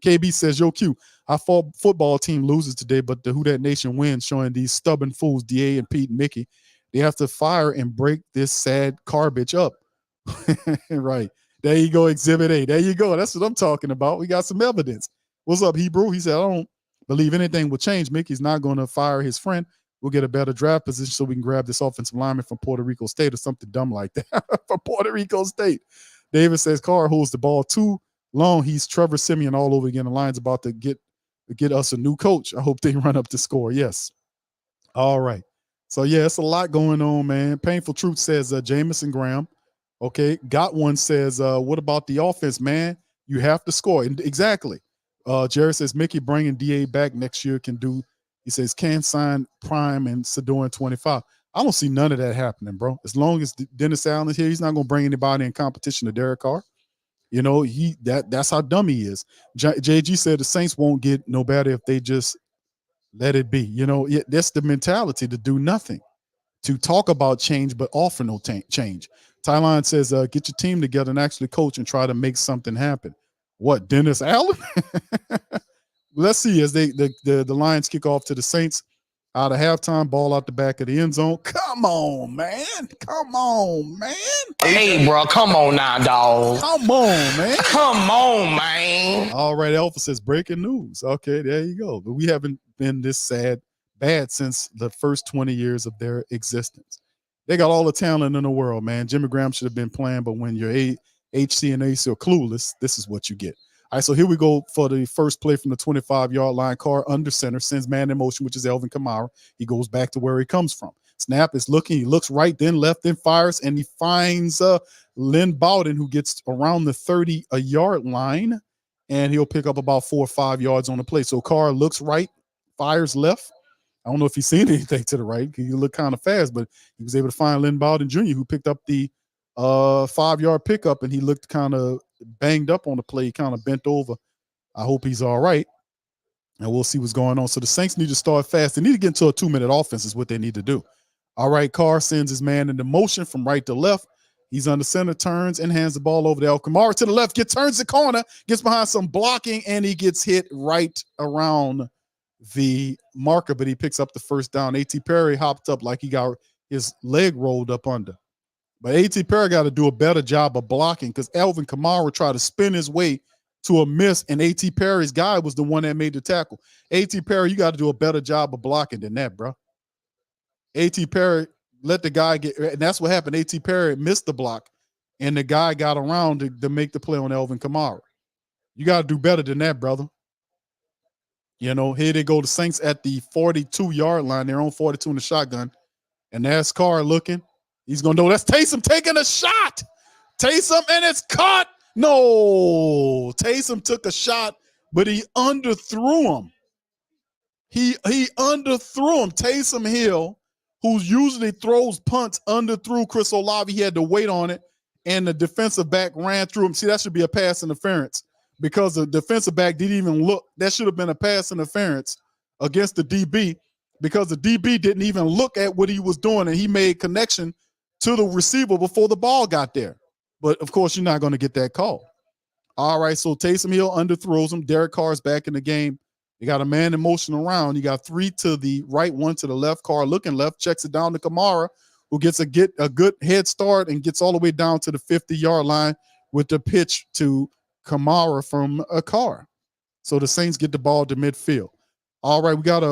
KB says, yo, Q, our football team loses today, but the Who Dat Nation wins, showing these stubborn fools, DA and Pete and Mickey. They have to fire and break this sad garbage up. Right. There you go, Exhibit A. There you go. That's what I'm talking about. We got some evidence. What's up, Hebrew? He said, I don't believe anything will change. Mickey's not going to fire his friend. We'll get a better draft position so we can grab this offensive lineman from Puerto Rico State or something dumb like that. From Puerto Rico State. David says Carr holds the ball too long. He's Trevor Siemian all over again. The Lions about to get us a new coach. I hope they run up the score. Yes. All right. So, yeah, it's a lot going on, man. Painful Truth says Jamison Graham. Okay. Got one says, what about the offense, man? You have to score. And exactly. Jared says Mickey bringing DA back next year can do. He says can sign Prime and Sador in 25. I don't see none of that happening, bro. As long as Dennis Allen is here, he's not going to bring anybody in competition to Derek Carr. That's how dumb he is. JG said the Saints won't get no better if they just let it be. That's the mentality to do nothing, to talk about change but offer no change. Tylon says get your team together and actually coach and try to make something happen. What, Dennis Allen? Let's see as the Lions kick off to the Saints. Out of halftime, ball out the back of the end zone. Come on, man. Come on, man. Hey, bro, come on now, dog. Come on, man. Come on, man. All right, Alpha says breaking news. Okay, there you go. But we haven't been this bad since the first 20 years of their existence. They got all the talent in the world, man. Jimmy Graham should have been playing, but when you're HC and AC are clueless, this is what you get. All right, so here we go for the first play from the 25-yard line. Carr under center, sends man in motion, which is Alvin Kamara. He goes back to where he comes from. Snap is looking. He looks right, then left, then fires, and he finds Lynn Bowden, who gets around the 30-yard line, and he'll pick up about 4 or 5 yards on the play. So Carr looks right, fires left. I don't know if he's seen anything to the right. He looked kind of fast, but he was able to find Lynn Bowden Jr., who picked up the 5-yard pickup, and he looked kind of banged up on the play. He kind of bent over. I hope he's all right, and we'll see what's going on. So the Saints need to start fast. They need to get into a 2-minute offense is what they need to do. All right, Carr sends his man into motion from right to left. He's under center, turns, and hands the ball over to Alvin Kamara to the left, turns the corner, gets behind some blocking, and he gets hit right around the marker, but he picks up the first down. A.T. Perry hopped up like he got his leg rolled up under. But A.T. Perry got to do a better job of blocking because Alvin Kamara tried to spin his way to a miss, and A.T. Perry's guy was the one that made the tackle. A.T. Perry, you got to do a better job of blocking than that, bro. A.T. Perry let the guy get, and that's what happened. A.T. Perry missed the block, and the guy got around to make the play on Alvin Kamara. You got to do better than that, brother. You know, here they go, the Saints at the 42-yard line. They're on 42 in the shotgun, and there's Carr looking. He's going to know that's Taysom taking a shot. Taysom, and it's caught. No, Taysom took a shot, but he underthrew him. He underthrew him. Taysom Hill, who usually throws punts, underthrew Chris Olave. He had to wait on it, and the defensive back ran through him. See, that should be a pass interference because the defensive back didn't even look. That should have been a pass interference against the DB because the DB didn't even look at what he was doing, and he made connection to the receiver before the ball got there. But, of course, you're not going to get that call. All right, so Taysom Hill underthrows him. Derek Carr's back in the game. You got a man in motion around. You got 3 to the right, 1 to the left. Carr looking left, checks it down to Kamara, who gets a good head start and gets all the way down to the 50-yard line with the pitch to Kamara from a Carr. So the Saints get the ball to midfield. All right, we got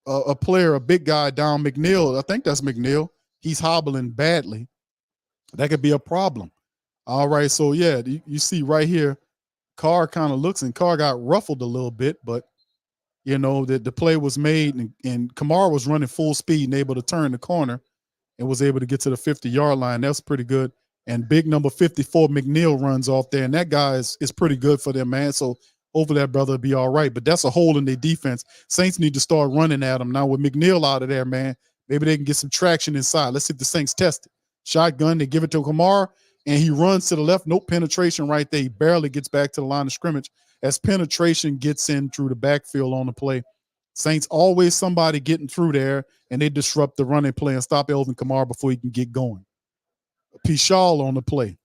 a player, a big guy down, McNeil. I think that's McNeil. He's hobbling badly. That could be a problem. All right, so, yeah, you see right here, Carr kind of looks, and Carr got ruffled a little bit, but you know, that the play was made, and Kamara was running full speed and able to turn the corner and was able to get to the 50-yard line. That's pretty good. And big number 54, McNeil, runs off there, and that guy is pretty good for them, man. So hopefully that brother will be all right. But that's a hole in their defense. Saints need to start running at him. Now with McNeil out of there, man, maybe they can get some traction inside. Let's see if the Saints test it. Shotgun, they give it to Kamara, and he runs to the left. No penetration right there. He barely gets back to the line of scrimmage as penetration gets in through the backfield on the play. Saints always somebody getting through there, and they disrupt the running play and stop Alvin Kamara before he can get going. Pichal on the play.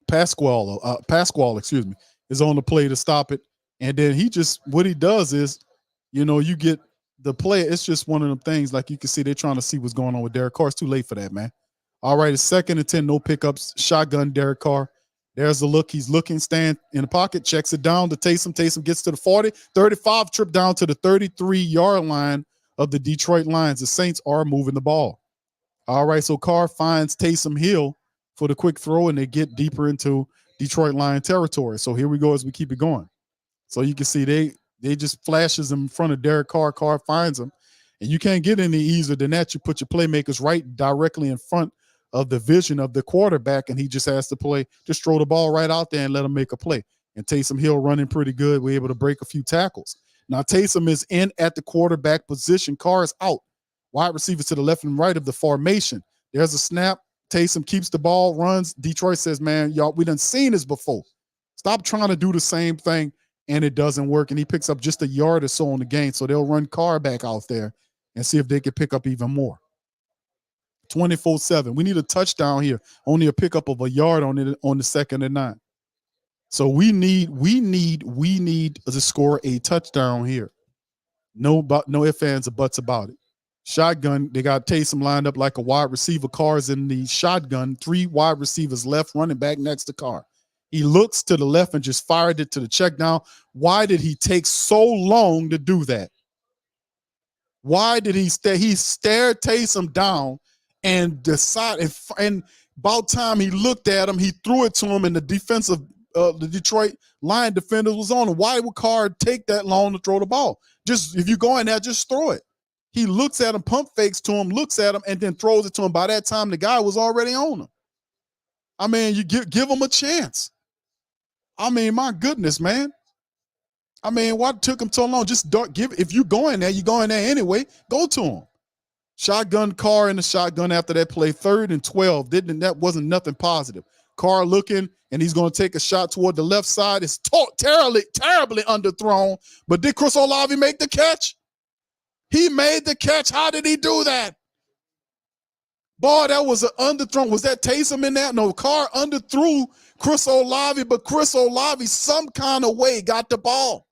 Pasquale, is on the play to stop it. And then what he does is, you know, you get the play. It's just one of them things, like you can see they're trying to see what's going on with Derek Carr. It's too late for that, man. All right, it's 2nd and 10, no pickups. Shotgun, Derek Carr. There's the look. He's looking, stand in the pocket, checks it down to Taysom. Taysom gets to the 40, 35, trip down to the 33-yard line of the Detroit Lions. The Saints are moving the ball. All right, so Carr finds Taysom Hill for the quick throw, and they get deeper into Detroit Lion territory. So here we go as we keep it going. So you can see they just flashes him in front of Derek Carr. Carr finds him, and you can't get any easier than that. You put your playmakers right directly in front of the vision of the quarterback, and he just has to play, just throw the ball right out there and let him make a play. And Taysom Hill running pretty good. We're able to break a few tackles. Now Taysom is in at the quarterback position. Carr is out. Wide receivers to the left and right of the formation. There's a snap. Taysom keeps the ball, runs. Detroit says, man, y'all, we done seen this before. Stop trying to do the same thing, and it doesn't work. And he picks up just a yard or so on the gain. So they'll run Carr back out there and see if they can pick up even more. 24-7. We need a touchdown here. Only a pickup of a yard on the 2nd and 9. So we need to score a touchdown here. No ifs, ands, or buts about it. Shotgun, they got Taysom lined up like a wide receiver. Carr's in the shotgun. 3 wide receivers left, running back next to Carr. He looks to the left and just fired it to the check down. Why did he take so long to do that? Why did he stay? He stared Taysom down and decided, and about time he looked at him, he threw it to him, and the defensive the Detroit Lion defenders was on him. Why would Carr take that long to throw the ball? Just if you go in there, just throw it. He looks at him, pump fakes to him, looks at him, and then throws it to him. By that time, the guy was already on him. I mean, you give him a chance. I mean, my goodness, man. I mean, what took him so long? Just don't give. If you go in there, you go in there anyway. Go to him. Shotgun Carr in the shotgun after that play, 3rd and 12. That wasn't nothing positive. Carr looking, and he's going to take a shot toward the left side. It's terribly underthrown. But did Chris Olave make the catch? He made the catch. How did he do that? Boy, that was an underthrown. Was that Taysom in that? No, Carr underthrew Chris Olave, but Chris Olave some kind of way got the ball.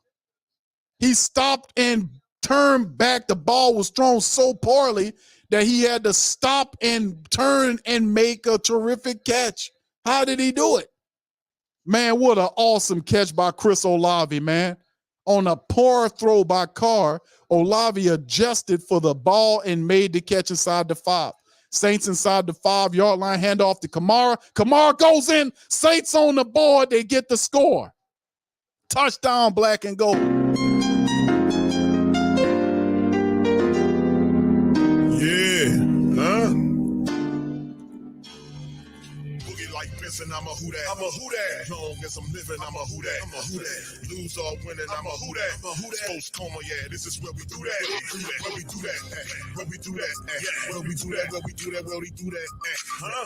He stopped and turned back. The ball was thrown so poorly that he had to stop and turn and make a terrific catch. How did he do it? Man, what an awesome catch by Chris Olave, man. On a poor throw by Carr, Olave adjusted for the ball and made the catch inside the 5. Saints inside the 5-yard line, handoff to Kamara. Kamara goes in. Saints on the board. They get the score. Touchdown, black and gold. Yeah, huh? Boogie like Benson, I'm a who that. I'm a who that. Long as I'm living, I'm a who that. I'm a who that. Lose or winning, I'm a who that. I'm a who that. Sports Coma, yeah, this is where we do that. Where we do that. Where we do that. Where we do that. Where we do that. Where we do that.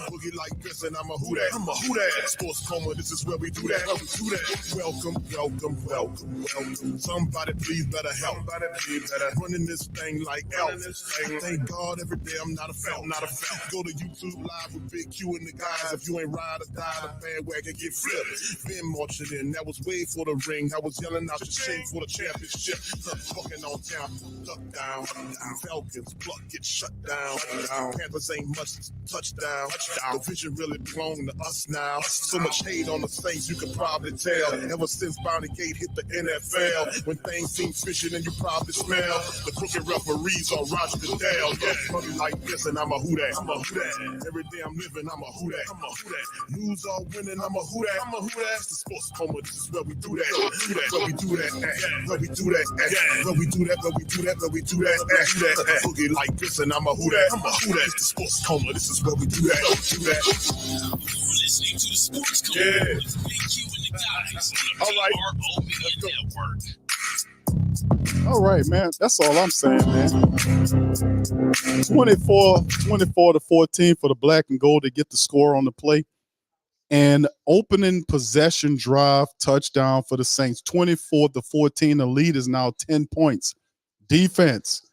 Boogie like Benson, I'm a who that. I'm a who that. Sports Coma, this is where we do that. Where we do that. Welcome, welcome, welcome, welcome. Somebody please better help. Somebody please better running this thing like Elvis. Thank God every day I'm not a felt, not a felt. Go to YouTube Live with Big Q and the guys. If you ain't ride or die, the bandwagon get flipped. Been marching in, that was way for the ring. I was yelling out the shame for the championship. Fucking on town, duck down. Falcons pluck, get shut down. Panthers ain't much touchdown. The vision really belong to us now. So much hate on the Saints, you can probably tell. Ever since Bounty Gate hit the NFL, when things seem fishy and you probably smell the crooked referees on Roger Goodell. Yeah, fucking like this, and I'm a who that. I'm a who that. Every day I'm living, I'm a who that. I'm a who that. Lose or winning, I'm a who that. I'm a who that. It's the Sports Coma, this is where we do that. Where we do that. Where we do that. Where we do that. Where we do that. Where we do that. Boogie like this, and I'm a who that. I'm a who that. It's the Sports Coma, this is where we do that. Do that. You're listening to the Sports Coma with Big Q and the guys on the PRO Media Network. All right, man. That's all I'm saying, man. 24-14 for the black and gold to get the score on the play. And opening possession drive touchdown for the Saints. 24-14. The lead is now 10 points. Defense,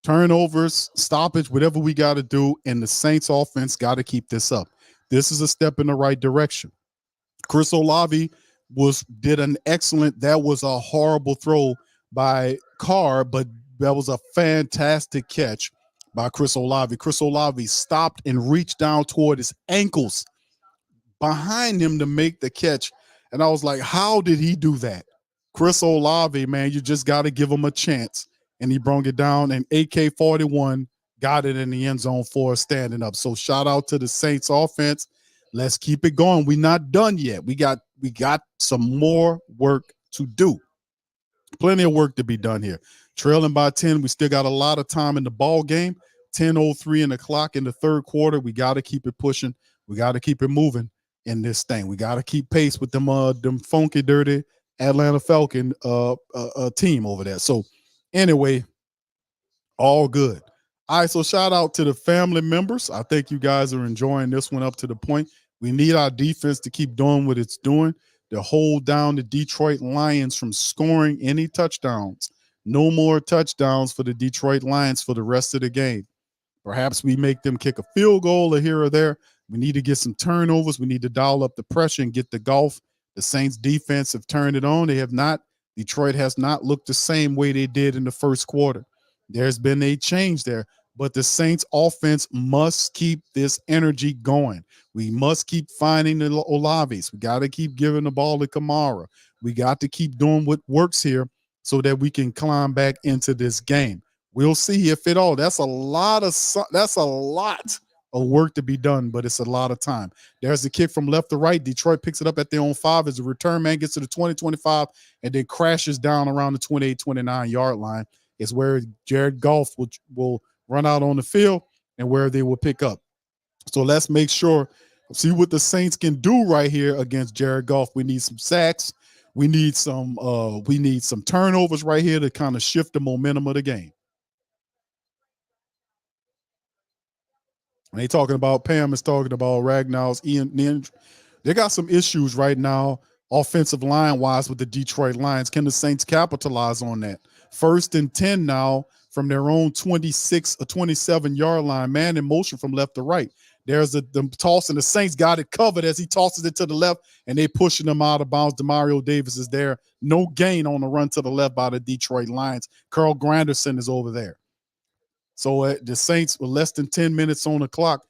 turnovers, stoppage, whatever we got to do. And the Saints offense got to keep this up. This is a step in the right direction. Chris Olave did an excellent, that was a horrible throw by Carr, but that was a fantastic catch by Chris Olave. Chris Olave stopped and reached down toward his ankles behind him to make the catch. And I was like, how did he do that? Chris Olave, man, you just got to give him a chance. And he brought it down, and AK-41 got it in the end zone for us standing up. So shout out to the Saints offense. Let's keep it going. We're not done yet. We got some more work to do. Plenty of work to be done here. Trailing by 10, we still got a lot of time in the ball game. 10:03 in the clock in the third quarter. We got to keep it pushing. We got to keep it moving in this thing. We got to keep pace with them funky, dirty Atlanta Falcon team over there. So anyway, all good. All right, so shout out to the family members. I think you guys are enjoying this one up to the point. We need our defense to keep doing what it's doing, to hold down the Detroit Lions from scoring any touchdowns. No more touchdowns for the Detroit Lions for the rest of the game. Perhaps we make them kick a field goal or here or there. We need to get some turnovers. We need to dial up the pressure and get the golf. The Saints defense have turned it on. They have not. Detroit has not looked the same way they did in the first quarter. There's been a change there, but the Saints offense must keep this energy going. We must keep finding the Olaves. We got to keep giving the ball to Kamara. We got to keep doing what works here so that we can climb back into this game. We'll see if it all. That's a lot of work to be done, but it's a lot of time. There's the kick from left to right. Detroit picks it up at their own 5 as the return man gets to the 20, 25, and then crashes down around the 28, 29 yard line. Is where Jared Goff will run out on the field and where they will pick up. So let's make sure, see what the Saints can do right here against Jared Goff. We need some sacks. We need some turnovers right here to kind of shift the momentum of the game. And they talking about, Pam is talking about Ragnall's Ian. They got some issues right now, offensive line wise, with the Detroit Lions. Can the Saints capitalize on that? 1st and 10 now from their own 26 or 27 yard line, man in motion from left to right. There's the toss, and the Saints got it covered as he tosses it to the left, and they pushing them out of bounds. Demario Davis is there. No gain on the run to the left by the Detroit Lions. Carl Granderson is over there. So the Saints with less than 10 minutes on the clock,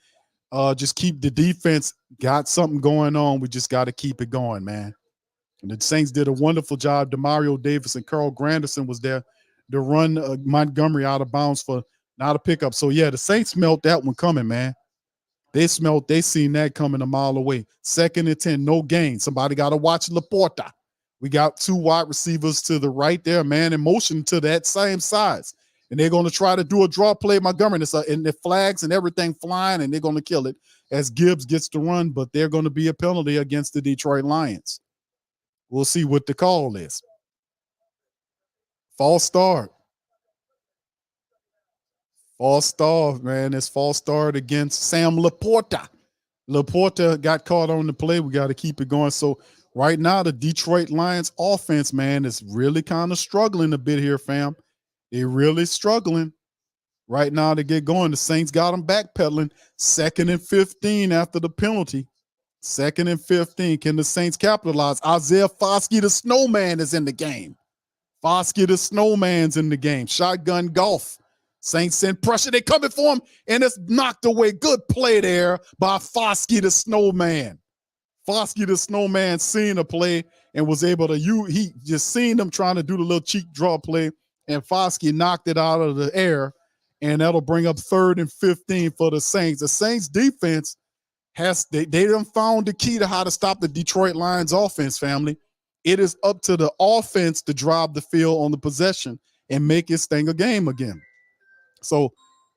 just keep the defense, got something going on. We just got to keep it going, man. And the Saints did a wonderful job. Demario Davis and Carl Granderson was there to run Montgomery out of bounds for not a pickup. So, yeah, the Saints smelled that one coming, man. They seen that coming a mile away. 2nd and 10, no gain. Somebody got to watch Laporta. We got 2 wide receivers to the right there, man, in motion to that same size. And they're going to try to do a draw play, Montgomery, and the flags and everything flying, and they're going to kill it as Gibbs gets to run, but they're going to be a penalty against the Detroit Lions. We'll see what the call is. False start. False start, man. It's false start against Sam Laporta. Laporta got caught on the play. We got to keep it going. So right now, the Detroit Lions offense, man, is really kind of struggling a bit here, fam. They're really struggling right now to get going. The Saints got them backpedaling. 2nd and 15 after the penalty. 2nd and 15. Can the Saints capitalize? Isaiah Foskey, the snowman, is in the game. Foskey, the snowman's in the game. Shotgun golf. Saints send pressure. They coming for him, and it's knocked away. Good play there by Foskey, the snowman. Foskey, the snowman, seen a play and was able to he just seen them trying to do the little cheek draw play, and Foskey knocked it out of the air, and that'll bring up 3rd and 15 for the Saints. The Saints defense they done found the key to how to stop the Detroit Lions offense, family. It is up to the offense to drive the field on the possession and make this thing a game again. So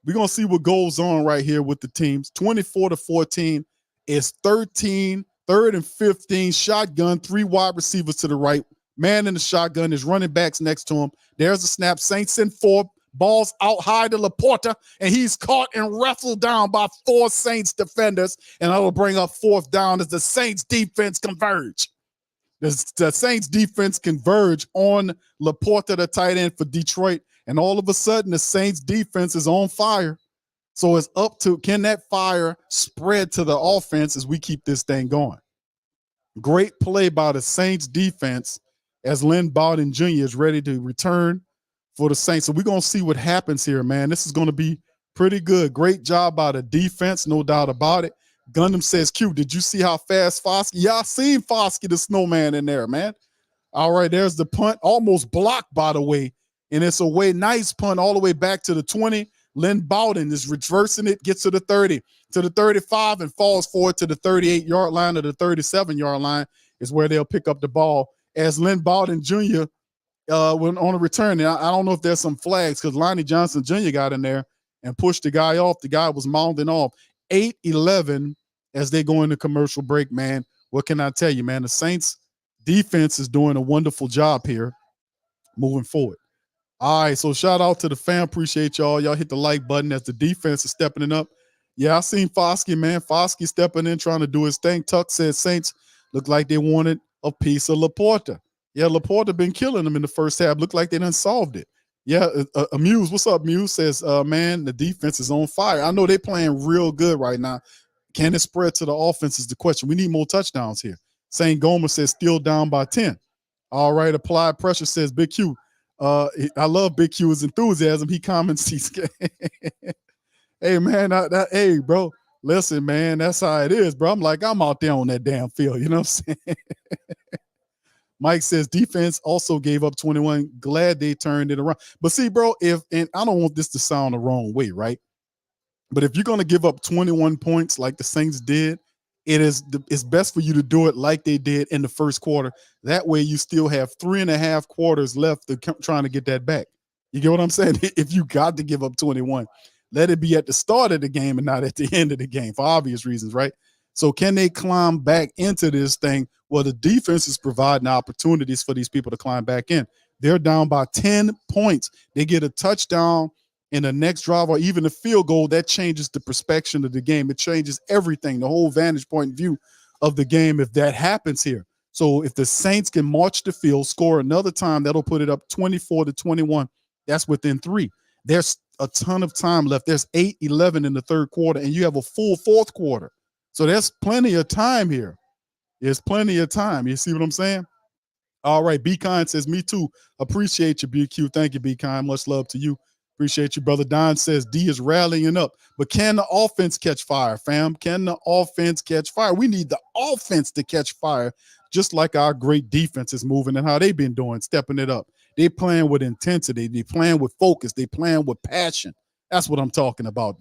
we're going to see what goes on right here with the teams. 24-14 is 13, 3rd and 15, shotgun, 3 wide receivers to the right. Man in the shotgun, is running backs next to him. There's a snap. Saints send 4. Balls out high to Laporta, and he's caught and wrestled down by 4 Saints defenders, and that'll bring up 4th down as the Saints defense converge. The Saints defense converge on Laporta, the tight end for Detroit, and all of a sudden the Saints defense is on fire. So it's up to, can that fire spread to the offense as we keep this thing going? Great play by the Saints defense as Lynn Bowden Jr. is ready to return for the Saints. So we're going to see what happens here, man. This is going to be pretty good. Great job by the defense, no doubt about it. Gundam says, Q, did you see how fast Foskey? Yeah, I seen Foskey, the snowman, in there, man. All right, there's the punt. Almost blocked, by the way. And it's a nice punt all the way back to the 20. Lynn Bowden is reversing it, gets to the 30, to the 35, and falls forward to the 38-yard line or the 37-yard line is where they'll pick up the ball. As Lynn Bowden Jr., when on a return, I don't know if there's some flags because Lonnie Johnson Jr. got in there and pushed the guy off. The guy was mounding off. 8-11 as they go into commercial break, man. What can I tell you, man? The Saints defense is doing a wonderful job here moving forward. All right, so shout out to the fam. Appreciate y'all. Y'all hit the like button as the defense is stepping it up. Yeah, I seen Foskey, man. Foskey stepping in, trying to do his thing. Tuck said Saints looked like they wanted a piece of Laporta. Yeah, Laporta been killing them in the first half. Looked like they done solved it. Yeah, Muse, what's up, Muse? Says, man, the defense is on fire. I know they're playing real good right now. Can it spread to the offense is the question. We need more touchdowns here. St. Gomer says, still down by 10. All right, applied pressure says, Big Q. I love Big Q's enthusiasm. He comments, he's hey, man, hey, bro, listen, man, that's how it is, bro. I'm out there on that damn field. You know what I'm saying? Mike says defense also gave up 21. Glad they turned it around. But see, bro, and I don't want this to sound the wrong way, right? But if you're going to give up 21 points like the Saints did, it's best for you to do it like they did in the first quarter. That way you still have 3.5 quarters left to trying to get that back. You get what I'm saying? If you got to give up 21, let it be at the start of the game and not at the end of the game for obvious reasons, right? So can they climb back into this thing? Well, the defense is providing opportunities for these people to climb back in. They're down by 10 points. They get a touchdown in the next drive or even a field goal. That changes the perspective of the game. It changes everything, the whole vantage point view of the game if that happens here. So if the Saints can march the field, score another time, that'll put it up 24-21. That's within 3. There's a ton of time left. There's 8-11 in the third quarter, and you have a full fourth quarter. So there's plenty of time here. There's plenty of time. You see what I'm saying? All right. Be Kind says, me too. Appreciate you, BQ. Thank you, Be Kind. Much love to you. Appreciate you, brother. Don says, D is rallying up. But can the offense catch fire, fam? Can the offense catch fire? We need the offense to catch fire, just like our great defense is moving and how they've been doing, stepping it up. They playing with intensity. They playing with focus. They playing with passion. That's what I'm talking about.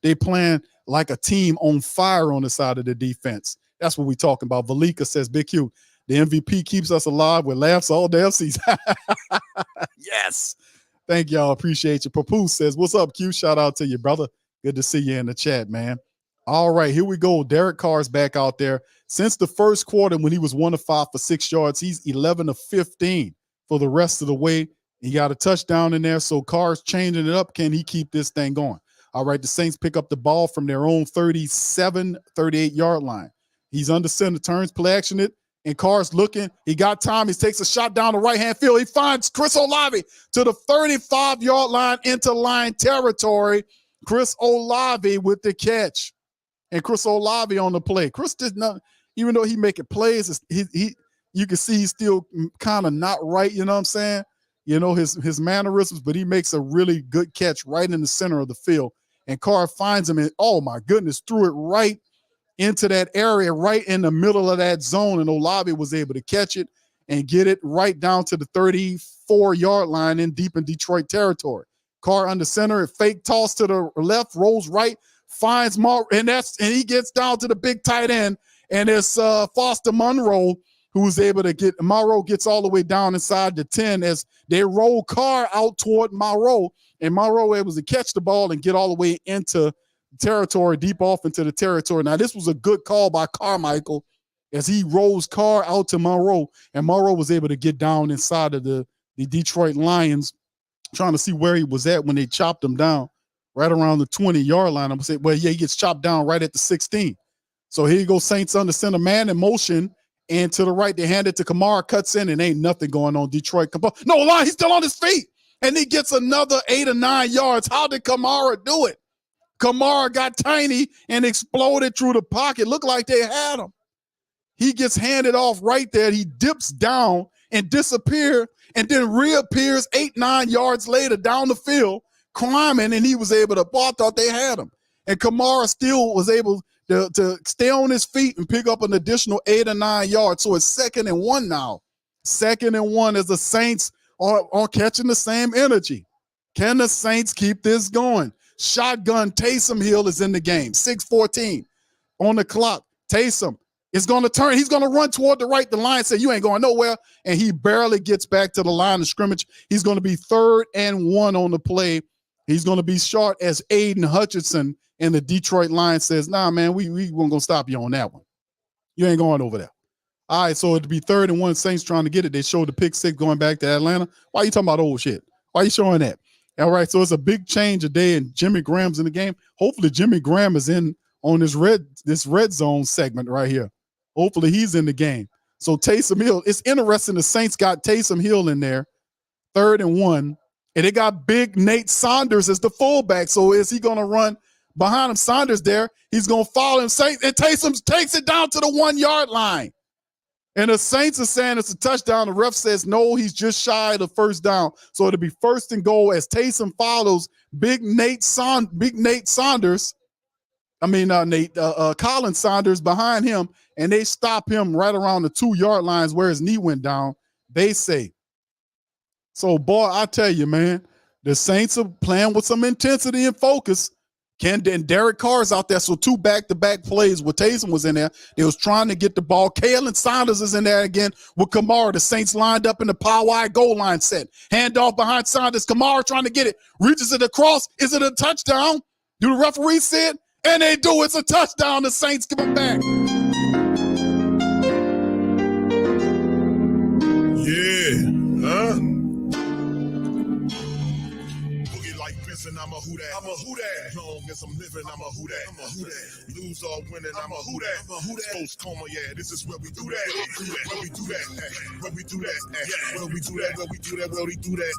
They playing like a team on fire on the side of the defense. That's what we're talking about. Valika says, Big Q, the MVP keeps us alive with laughs all damn season. Yes. Thank y'all. Appreciate you. Papoose says, what's up, Q? Shout out to you, brother. Good to see you in the chat, man. All right, here we go. Derek Carr's back out there. Since the first quarter, when he was 1 of 5 for 6 yards, he's 11 of 15 for the rest of the way. He got a touchdown in there, so Carr's changing it up. Can he keep this thing going? All right, the Saints pick up the ball from their own 37, 38-yard line. He's under center, turns, play action it, and Carr's looking. He got time. He takes a shot down the right-hand field. He finds Chris Olave to the 35-yard line into line territory. Chris Olave with the catch. And Chris Olave on the play. Chris did not, even though he making plays, you can see he's still kind of not right, you know what I'm saying? You know, his mannerisms, but he makes a really good catch right in the center of the field. And Carr finds him and, oh my goodness, threw it right into that area, right in the middle of that zone. And Olave was able to catch it and get it right down to the 34-yard line in deep in Detroit territory. Carr under center, fake toss to the left, rolls right, finds Mar, and he gets down to the big tight end, and it's Foster Monroe who's able to get, Monroe gets all the way down inside the 10 as they roll Carr out toward Monroe, and Monroe able to catch the ball and get all the way into territory, deep off into the territory. Now, this was a good call by Carmichael as he rolls Carr out to Monroe, and Monroe was able to get down inside of the Detroit Lions, trying to see where he was at when they chopped him down right around the 20-yard line. I'm going to say, well, yeah, he gets chopped down right at the 16. So here you go, Saints under center, man in motion, and to the right, they hand it to Kamara, cuts in, and ain't nothing going on. Detroit, no line, he's still on his feet, and he gets another 8 or 9 yards. How did Kamara do it? Kamara got tiny and exploded through the pocket. Looked like they had him. He gets handed off right there. He dips down and disappears, and then reappears 8, 9 yards later down the field, climbing, and he was able to, I thought they had him. And Kamara still was able to stay on his feet and pick up an additional 8 or 9 yards. So it's 2nd and 1 now. 2nd and 1 as the Saints are catching the same energy. Can the Saints keep this going? Shotgun Taysom Hill is in the game. 6:14 on the clock. Taysom is going to turn. He's going to run toward the right. The line said, you ain't going nowhere. And he barely gets back to the line of scrimmage. He's going to be 3rd and 1 on the play. He's going to be short as Aiden Hutchinson, and the Detroit Lions says, nah, man, we weren't going to stop you on that one. You ain't going over there. All right, so it'd be 3rd and 1, Saints trying to get it. They showed the pick 6 going back to Atlanta. Why are you talking about old shit? Why are you showing that? All right, so it's a big change today, and Jimmy Graham's in the game. Hopefully Jimmy Graham is in on this red zone segment right here. Hopefully he's in the game. So Taysom Hill, it's interesting the Saints got Taysom Hill in there, 3rd and 1, and they got big Nate Saunders as the fullback. So is he going to run behind him? Saunders there. He's going to follow him. And Taysom takes it down to the 1-yard line. And the Saints are saying it's a touchdown. The ref says, no, he's just shy of the first down. So it'll be 1st and goal as Taysom follows big Nate Saunders. Colin Saunders behind him, and they stop him right around the 2-yard lines where his knee went down, they say. So, boy, I tell you, man, the Saints are playing with some intensity and focus. And Derek Carr's out there, so 2 back-to-back plays where Taysom was in there. They was trying to get the ball. Kalen Saunders is in there again with Kamara. The Saints lined up in the power wide goal line set. Handoff behind Saunders. Kamara trying to get it. Reaches it across. Is it a touchdown? Do the referees see it? And they do. It's a touchdown. The Saints give it back. Yeah, huh? And I'm a who that. I'm a who that. Long as I'm living, I'm a who that. I'm a who that. Lose or winning, I'm a who that. I'm a who that. Sports Coma, yeah, this is where we do that. Where we do that. Where we do that. Where we do that. Where we do that. Where we do that.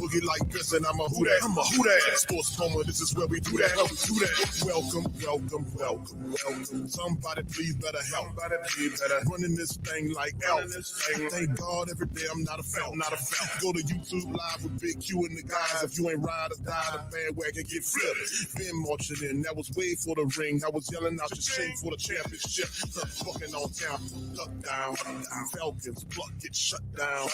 Boogie like this, and I'm a who that. I'm a who that. Sports Coma, this is where we do that. Where we do that. Welcome, welcome, welcome, welcome. Somebody please better help. Somebody please better running this thing like Elf. Thank God every day I'm not a felt. Not a felt. Go to YouTube live with Big Q and the guys. If you ain't ride or die, the bandwagon get flipped. Been marching in, that was way for the ring. I was yelling out the shame for the championship. Fucking on town, duck down. Falcons, pluck, get shut down.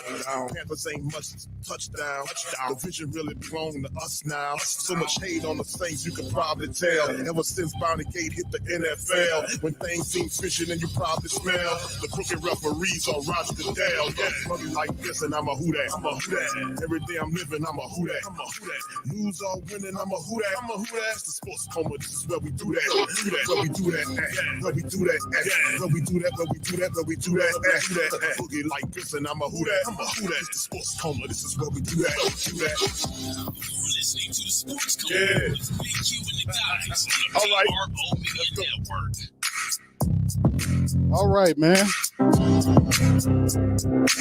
Panthers ain't much touchdown. The vision really belong to us now. So much hate on the Saints, you can probably tell. Ever since Bounty Gate hit the NFL, when things seem fishy and you probably smell the crooked referees on Roger Goodell. Yeah, money like this, and I'm a who that. I'm a who that. Every day I'm living, I'm a who that. I'm a who that. Lose or winning, I'm a who that. I'm a who that. It's the Sports Coma, this is where we do that. Where we do that. Where we do that. Where we do that. Where we do that. Where we do that. Boogie like this, and I'm a who that. I'm a who that. It's the Sports Coma, this is where we do that. Do that. You're listening to the Sports Coma Yeah. with Big Q and the guys on the All right. PRO Media Network. All right, man.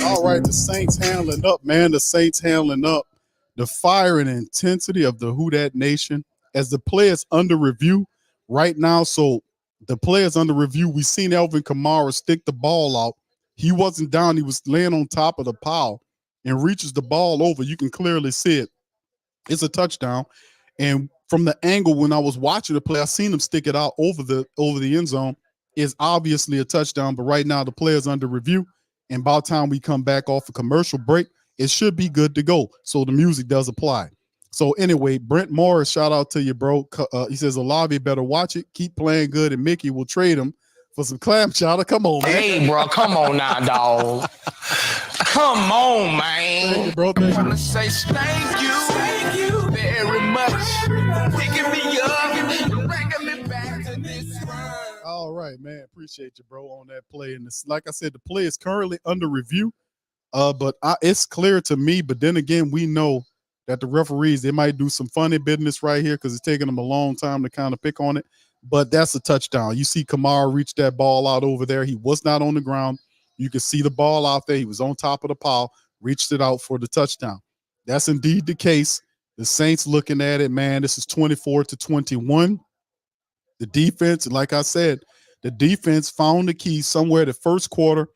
All right, the Saints handling up, man. The Saints handling up. The fire and intensity of the Who Dat Nation as the players under review right now. So the players under review, we seen Alvin Kamara stick the ball out. He wasn't down. He was laying on top of the pile and reaches the ball over. You can clearly see it. It's a touchdown. And from the angle when I was watching the play, I seen him stick it out over the end zone. It's obviously a touchdown, but right now the player's under review. And by the time we come back off a commercial break, it should be good to go. So the music does apply. So anyway, Brent Morris, shout out to you, bro. He says, Olavi better watch it. Keep playing good, and Mickey will trade him for some clam chowder. Come on, man. Hey, bro, come on now, dog. Come on, man. Thank you, bro. Thank you. I wanna say thank you very much. Picking me up and bringing me back to this world. All right, man. Appreciate you, bro, on that play. And this, like I said, the play is currently under review. But it's clear to me. But then again, we know that the referees, they might do some funny business right here because it's taking them a long time to kind of pick on it. But that's a touchdown. You see Kamara reach that ball out over there. He was not on the ground. You can see the ball out there. He was on top of the pile, reached it out for the touchdown. That's indeed the case. The Saints looking at it, man. This is 24-21. The defense, like I said, the defense found the key somewhere the first quarter.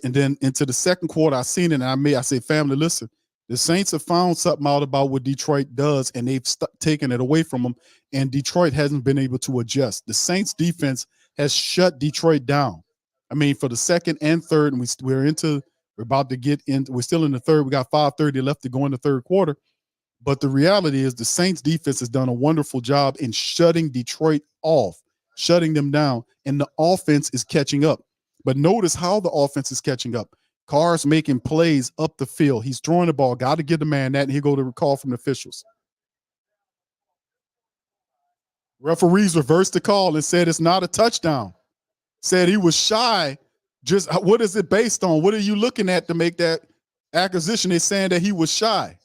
And then into the second quarter, I seen it, and I say, family, listen, the Saints have found something out about what Detroit does, and they've taken it away from them, and Detroit hasn't been able to adjust. The Saints defense has shut Detroit down. I mean, for the second and third, and we're about to get in. We're still in the third. We got 5:30 left to go in the third quarter. But the reality is the Saints defense has done a wonderful job in shutting Detroit off, shutting them down, and the offense is catching up. But notice how the offense is catching up. Carr's making plays up the field. He's throwing the ball. Got to give the man that, and he'll go to call from the officials. Referees reversed the call and said it's not a touchdown. Said he was shy. Just what is it based on? What are you looking at to make that acquisition? They're saying that he was shy.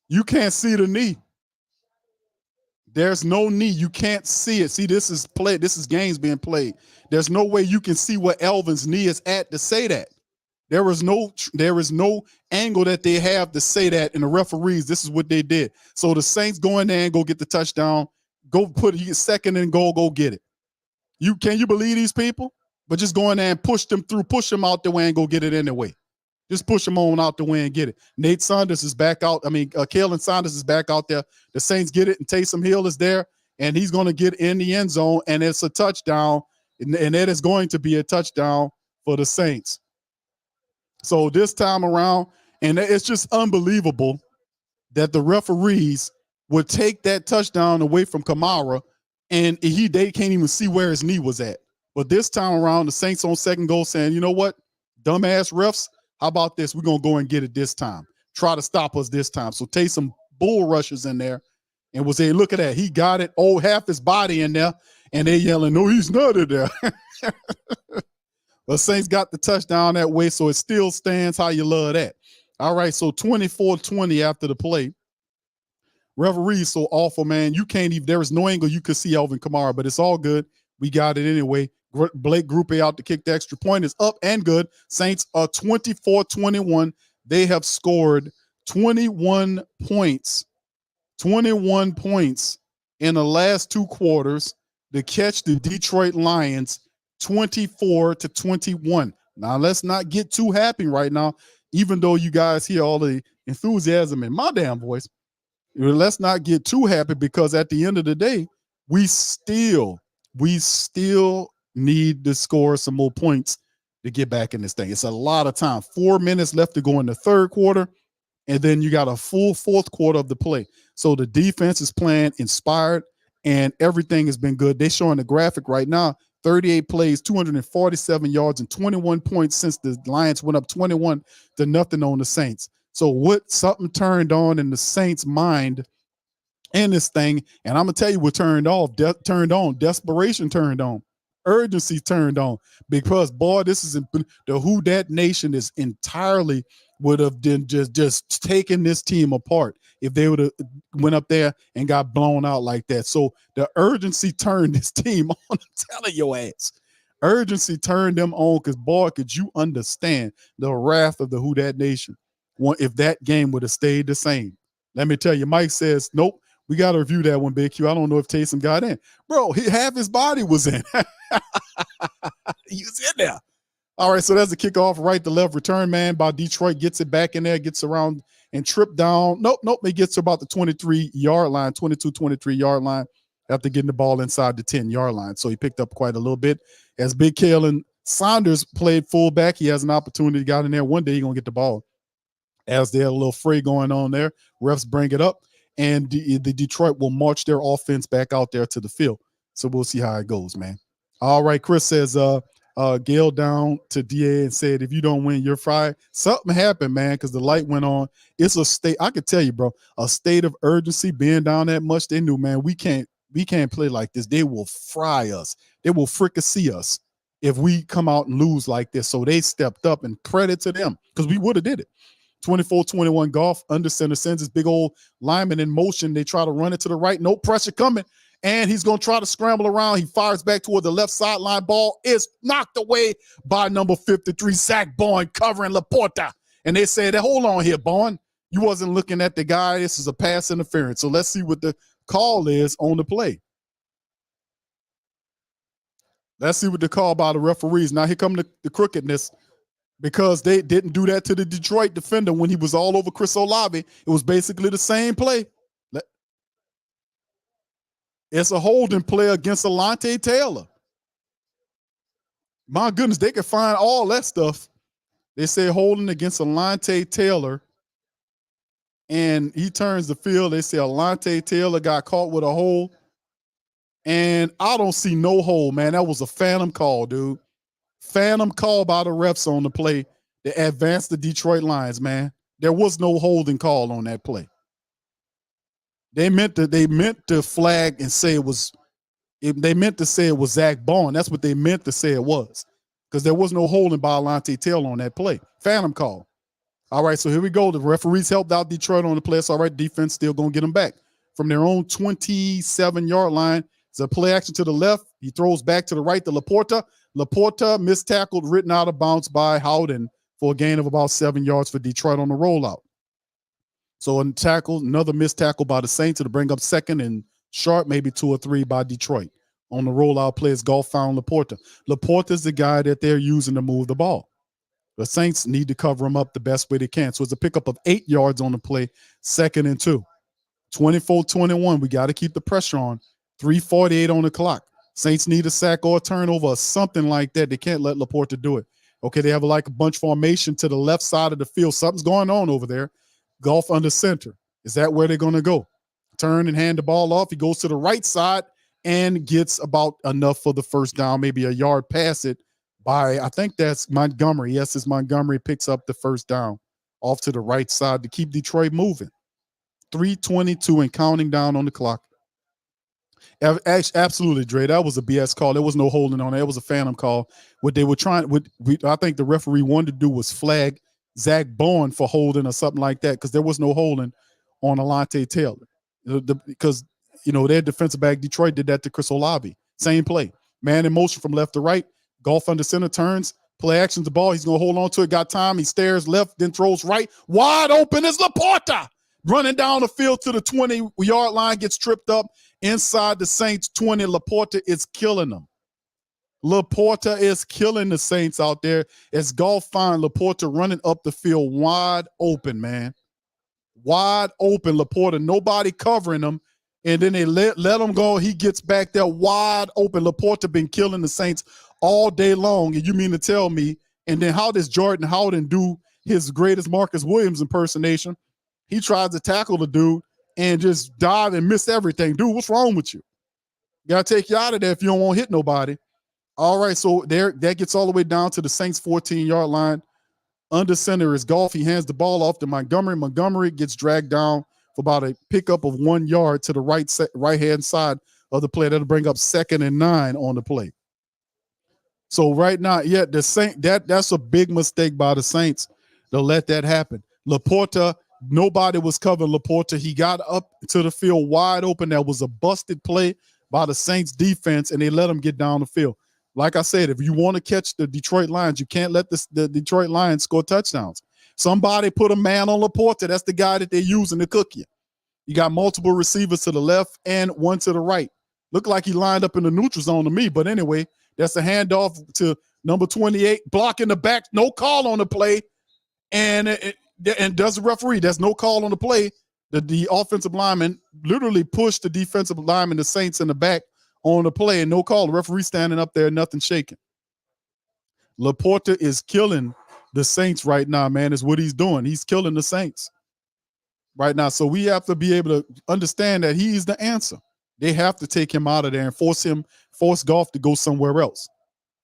You can't see the knee. There's no knee. You can't see it. See, this is played. This is games being played. There's no way you can see where Elvin's knee is at to say that. There is no angle that they have to say that. And the referees, this is what they did. So the Saints go in there and go get the touchdown. Go put it second and goal. Go get it. Can you believe these people? But just go in there and push them through, push them out the way and go get it anyway. Just push them on out the way and get it. Nate Saunders is back out. Kalen Saunders is back out there. The Saints get it, and Taysom Hill is there, and he's going to get in the end zone, and it's a touchdown, and it is going to be a touchdown for the Saints. So this time around, And it's just unbelievable that the referees would take that touchdown away from Kamara, and they can't even see where his knee was at. But this time around, the Saints on second goal saying, you know what, dumbass refs, how about this? We're going to go and get it this time. Try to stop us this time. So take some bull rushers in there and was saying, look at that. He got it. Oh, half his body in there. And they yelling, no, he's not in there. But Saints got the touchdown that way, so it still stands. How you love that. All right, so 24-20 after the play. Referees so awful, man. You can't even, there is no angle you could see Alvin Kamara, but it's all good. We got it anyway. Blake Grupe out to kick the extra point is up and good. Saints are 24-21. They have scored 21 points. 21 points in the last two quarters to catch the Detroit Lions 24-21. Now, let's not get too happy right now, even though you guys hear all the enthusiasm in my damn voice. Let's not get too happy, because at the end of the day, we still need to score some more points to get back in this thing. It's a lot of time. 4 minutes left to go in the third quarter, and then you got a full fourth quarter of the play. So the defense is playing inspired, and everything has been good. They're showing the graphic right now, 38 plays, 247 yards, and 21 points since the Lions went up 21-0 on the Saints. So something turned on in the Saints' mind in this thing, and I'm gonna tell you what turned on. Desperation turned on. Urgency turned on, because boy, this is the Who Dat Nation is entirely would have been just taking this team apart if they would have went up there and got blown out like that. So the urgency turned this team on. I'm telling your ass. Urgency turned them on, because boy, could you understand the wrath of the Who Dat Nation if that game would have stayed the same. Let me tell you, Mike says, nope, we got to review that one, Big Q. I don't know if Taysom got in. Bro, half his body was in. He was in there. All right, so that's the kickoff, right to left return, man, by Detroit. Gets it back in there, gets around and tripped down. Nope. It gets to about the 23-yard line, 23-yard line after getting the ball inside the 10-yard line. So he picked up quite a little bit. As Big Kalen Saunders played fullback, he has an opportunity, got in there. One day he's going to get the ball. As they had a little fray going on there, refs bring it up, and the Detroit will march their offense back out there to the field. So we'll see how it goes, man. All right, Chris says, Gail down to DA and said, if you don't win, you're fired. Something happened, man, because the light went on. It's a state, I could tell you, bro, a state of urgency being down that much. They knew, man, we can't play like this. They will fry us. They will fricassee us if we come out and lose like this. So they stepped up, and credit to them, because we would have did it. 24-21 Goff under center, sends his big old lineman in motion. They try to run it to the right. No pressure coming. And he's going to try to scramble around. He fires back toward the left sideline. Ball is knocked away by number 53, Zach Bourne, covering Laporta. And they said, hold on here, Bourne. You wasn't looking at the guy. This is a pass interference. So let's see what the call is on the play. Let's see what the call by the referees. Now here come the crookedness, because they didn't do that to the Detroit defender when he was all over Chris Olave. It was basically the same play. It's a holding play against Alontae Taylor. My goodness, they could find all that stuff. They say holding against Alontae Taylor, and he turns the field. They say Alontae Taylor got caught with a hold, and I don't see no hold, man. That was a phantom call, dude. Phantom call by the refs on the play to advance the Detroit Lions, man. There was no holding call on that play. They meant to flag and say they meant to say it was Zach Bourne. That's what they meant to say it was, because there was no holding by Alontae Taylor on that play. Phantom call. All right, so here we go. The referees helped out Detroit on the play. It's all right. Defense still going to get them back from their own 27-yard line. It's a play action to the left. He throws back to the right to Laporta. Laporta mistackled, written out of bounds by Howden for a gain of about 7 yards for Detroit on the rollout. So another missed tackle by the Saints to bring up second and sharp, maybe 2 or 3 by Detroit. On the rollout play, Goff found Laporta. Laporta's the guy that they're using to move the ball. The Saints need to cover him up the best way they can. So it's a pickup of 8 yards on the play, 2nd and 2. 24-21, we got to keep the pressure on. 3:48 on the clock. Saints need a sack or a turnover or something like that. They can't let Laporta do it. Okay, they have like a bunch formation to the left side of the field. Something's going on over there. Golf under center. Is that where they're going to go? Turn and hand the ball off. He goes to the right side and gets about enough for the first down, maybe a yard past it by, I think that's Montgomery. Yes, it's Montgomery picks up the first down off to the right side to keep Detroit moving. 3:22 and counting down on the clock. Absolutely, Dre. That was a BS call. There was no holding on it. It was a phantom call. What they were trying, I think the referee wanted to do was flag Zach Bowen for holding or something like that, because there was no holding on Alante Taylor. Because, their defensive back, Detroit, did that to Chris Olave. Same play. Man in motion from left to right. Golf under center, turns, play action the ball. He's going to hold on to it. Got time. He stares left, then throws right. Wide open is Laporta. Running down the field to the 20-yard line, gets tripped up inside the Saints 20. Laporta is killing them. Laporta is killing the Saints out there as Golf find Laporta running up the field wide open, man. Wide open, Laporta. Nobody covering him. And then they let him go. He gets back there wide open. Laporta been killing the Saints all day long. And you mean to tell me, and then how does Jordan Howden do his greatest Marcus Williams impersonation? He tries to tackle the dude and just dive and miss everything. Dude, what's wrong with you? Got to take you out of there if you don't want to hit nobody. All right, so that gets all the way down to the Saints 14-yard line. Under center is Golf. He hands the ball off to Montgomery. Montgomery gets dragged down for about a pickup of 1 yard to the right-hand side of the play. That'll bring up 2nd and 9 on the play. So right now, that's a big mistake by the Saints to let that happen. Laporta, nobody was covering Laporta. He got up to the field wide open. That was a busted play by the Saints defense, and they let him get down the field. Like I said, if you want to catch the Detroit Lions, you can't let the Detroit Lions score touchdowns. Somebody put a man on Laporta. That's the guy that they're using to cook you. You got multiple receivers to the left and one to the right. Looked like he lined up in the neutral zone to me, but anyway, that's a handoff to number 28, blocking the back, no call on the play, and does the referee. There's no call on the play. The offensive lineman literally pushed the defensive lineman, the Saints, in the back on the play, and no call. The referee standing up there, nothing shaking. Laporta is killing the Saints right now, man, is what he's doing. He's killing the Saints right now. So we have to be able to understand that he's the answer. They have to take him out of there and force Golf to go somewhere else.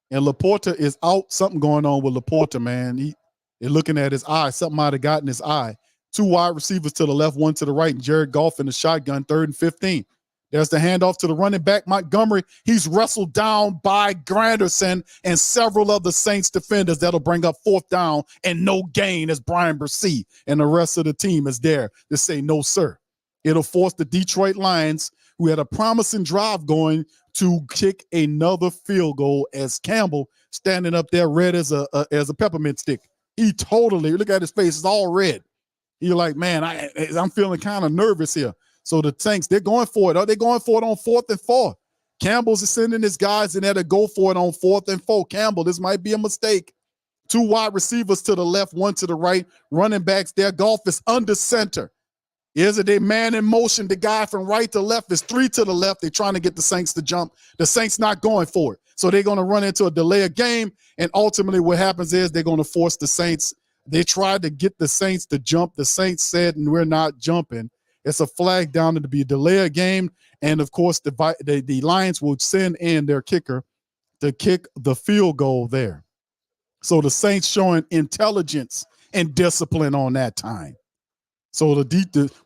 And Laporta is out. Something going on with Laporta, man. They're looking at his eye. Something might have gotten his eye. 2 wide receivers to the left, 1 to the right, and Jared Goff in the shotgun, 3rd and 15. There's the handoff to the running back, Montgomery. He's wrestled down by Granderson and several of the Saints defenders. That'll bring up 4th down and no gain as Brian Bursey and the rest of the team is there to say no, sir. It'll force the Detroit Lions, who had a promising drive going, to kick another field goal as Campbell standing up there red as a peppermint stick. He totally, look at his face, it's all red. You're like, man, I'm feeling kind of nervous here. So the Saints, they're going for it. Are they going for it on 4th and 4? Campbell's sending his guys in there to go for it on 4th and 4. Campbell, this might be a mistake. 2 wide receivers to the left, 1 to the right. Running backs, their Golf is under center. Is it a man in motion? The guy from right to left is 3 to the left. They're trying to get the Saints to jump. The Saints not going for it. So they're going to run into a delay of game, and ultimately what happens is they're going to force the Saints. They tried to get the Saints to jump. The Saints said, we're not jumping. It's a flag down to be a delay of game, and, of course, the Lions will send in their kicker to kick the field goal there. So the Saints showing intelligence and discipline on that time. So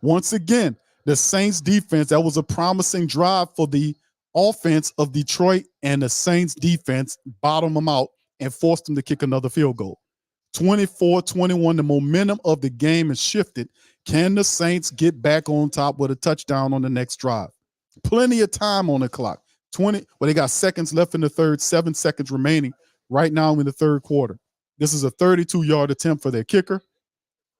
once again, the Saints defense, that was a promising drive for the offense of Detroit, and the Saints defense bottomed them out and forced them to kick another field goal. 24-21, the momentum of the game has shifted. Can the Saints get back on top with a touchdown on the next drive? Plenty of time on the clock. They got seconds left in the third, 7 seconds remaining right now in the third quarter. This is a 32-yard attempt for their kicker.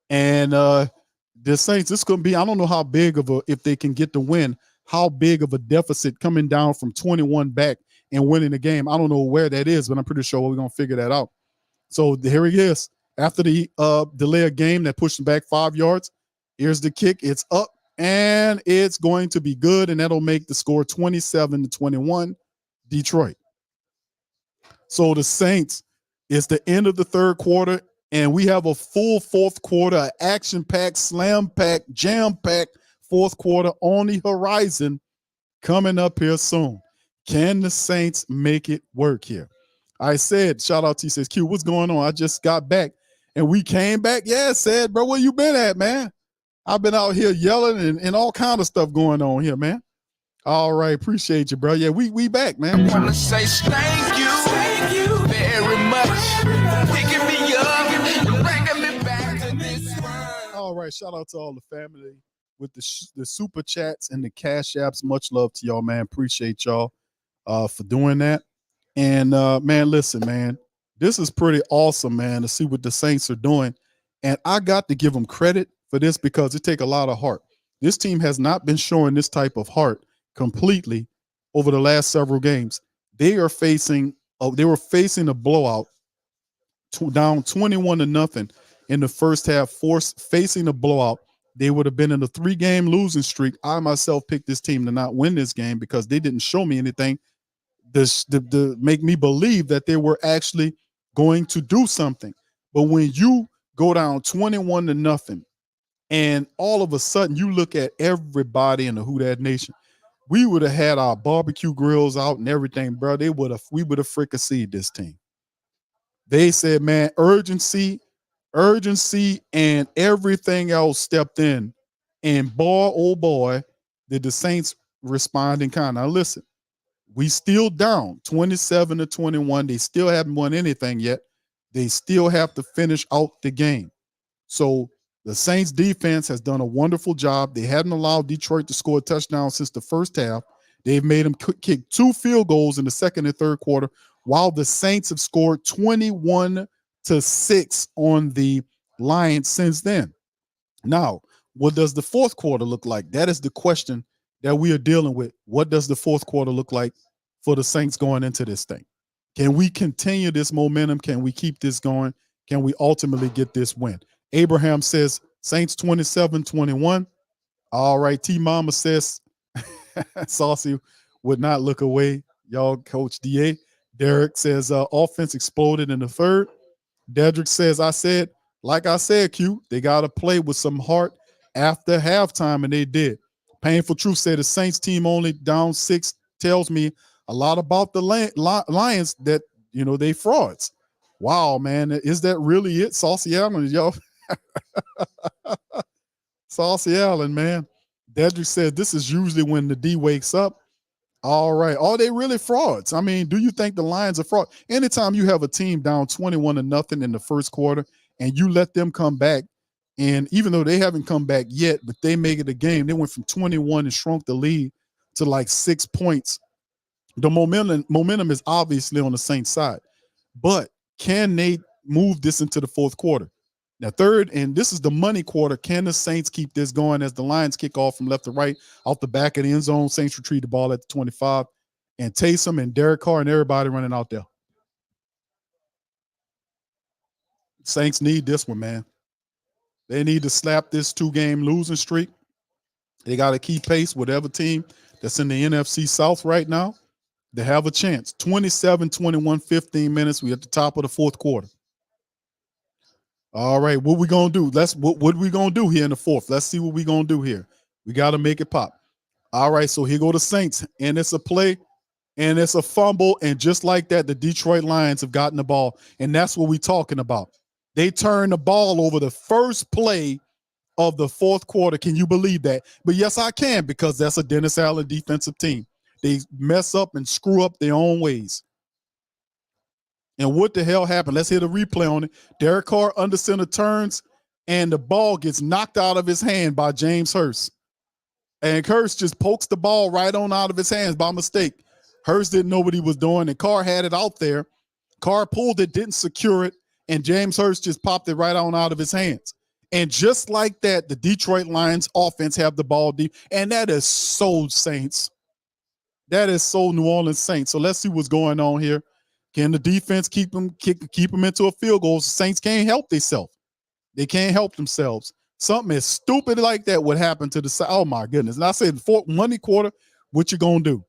And the Saints, this could be, I don't know how big of if they can get the win, how big of a deficit coming down from 21 back and winning the game. I don't know where that is, but I'm pretty sure we're going to figure that out. So here he is. After the delay of game that pushed him back 5 yards, here's the kick. It's up, and it's going to be good, and that'll make the score 27-21, Detroit. So the Saints It's the end of the third quarter, and we have a full fourth quarter, action-packed, slam-packed, jam-packed fourth quarter on the horizon coming up here soon. Can the Saints make it work here? I said, shout out to says, Q, what's going on? I just got back, and we came back. Yeah, said, bro, where you been at, man? I've been out here yelling and all kind of stuff going on here, man. All right, appreciate you, bro. Yeah, we back, man. I wanna say thank you very much. Picking me up and bringing me back to this world. All right, shout out to all the family with the super chats and the cash apps. Much love to y'all, man. Appreciate y'all for doing that. And man, listen, man, this is pretty awesome, man, to see what the Saints are doing. And I got to give them credit for this because it takes a lot of heart. This team has not been showing this type of heart completely over the last several games. They were facing a blowout down 21-0 in the first half, facing a blowout. They would have been in a 3-game losing streak. I myself picked this team to not win this game because they didn't show me anything to make me believe that they were actually going to do something. But when you go down 21-0 and all of a sudden you look at everybody in the Who Dat Nation, we would have had our barbecue grills out and everything, bro. We would have fricasseed this team. They said, man, urgency, and everything else stepped in. And boy, oh boy, did the Saints respond in kind. Now listen, we still down 27-21. They still haven't won anything yet. They still have to finish out the game. So the Saints defense has done a wonderful job. They hadn't allowed Detroit to score a touchdown since the first half. They've made them kick 2 field goals in the second and third quarter, while the Saints have scored 21-6 on the Lions since then. Now, what does the fourth quarter look like? That is the question that we are dealing with. What does the fourth quarter look like for the Saints going into this thing? Can we continue this momentum? Can we keep this going? Can we ultimately get this win? Abraham says Saints 27-21. All right. T-Mama says Saucy would not look away. Y'all, Coach DA. Derek says offense exploded in the third. Dedrick says, like I said, Q, they got to play with some heart after halftime, and they did. Painful Truth said the Saints team only down 6 tells me a lot about the Lions that, they frauds. Wow, man. Is that really it? Saucy Allen, yo. Saucy Allen, man. Dedrick said this is usually when the D wakes up. All right. Are they really frauds? I mean, do you think the Lions are fraud? Anytime you have a team down 21-0 in the first quarter and you let them come back, and even though they haven't come back yet, but they make it a game, they went from 21 and shrunk the lead to like 6 points. The momentum is obviously on the Saints side, but can they move this into the fourth quarter? Now, third, and this is the money quarter. Can the Saints keep this going as the Lions kick off from left to right, out the back of the end zone? Saints retrieve the ball at the 25, and Taysom and Derek Carr and everybody running out there. Saints need this one, man. They need to slap this 2-game losing streak. They got to keep pace with whatever team that's in the NFC South right now. They have a chance. 27-21, 15 minutes. We at the top of the fourth quarter. All right, what we gonna do? What we gonna do here in the fourth? Let's see what we gonna do here. We got to make it pop. All right, so here go the Saints, and it's a play, and it's a fumble, and just like that, the Detroit Lions have gotten the ball, and that's what we're talking about. They turned the ball over the first play of the fourth quarter. Can you believe that? But yes, I can, because that's a Dennis Allen defensive team. They mess up and screw up their own ways. And what the hell happened? Let's hit a replay on it. Derek Carr under center turns, and the ball gets knocked out of his hand by James Hurst. And Hurst just pokes the ball right on out of his hands by mistake. Hurst didn't know what he was doing, and Carr had it out there. Carr pulled it, didn't secure it, and James Hurst just popped it right on out of his hands. And just like that, the Detroit Lions offense have the ball deep, and that is so Saints. That is so New Orleans Saints. So let's see what's going on here. Can the defense keep them into a field goal? Saints can't help themselves. They can't help themselves. Something as stupid like that would happen to the – oh, my goodness. And I said, money quarter, what you going to do?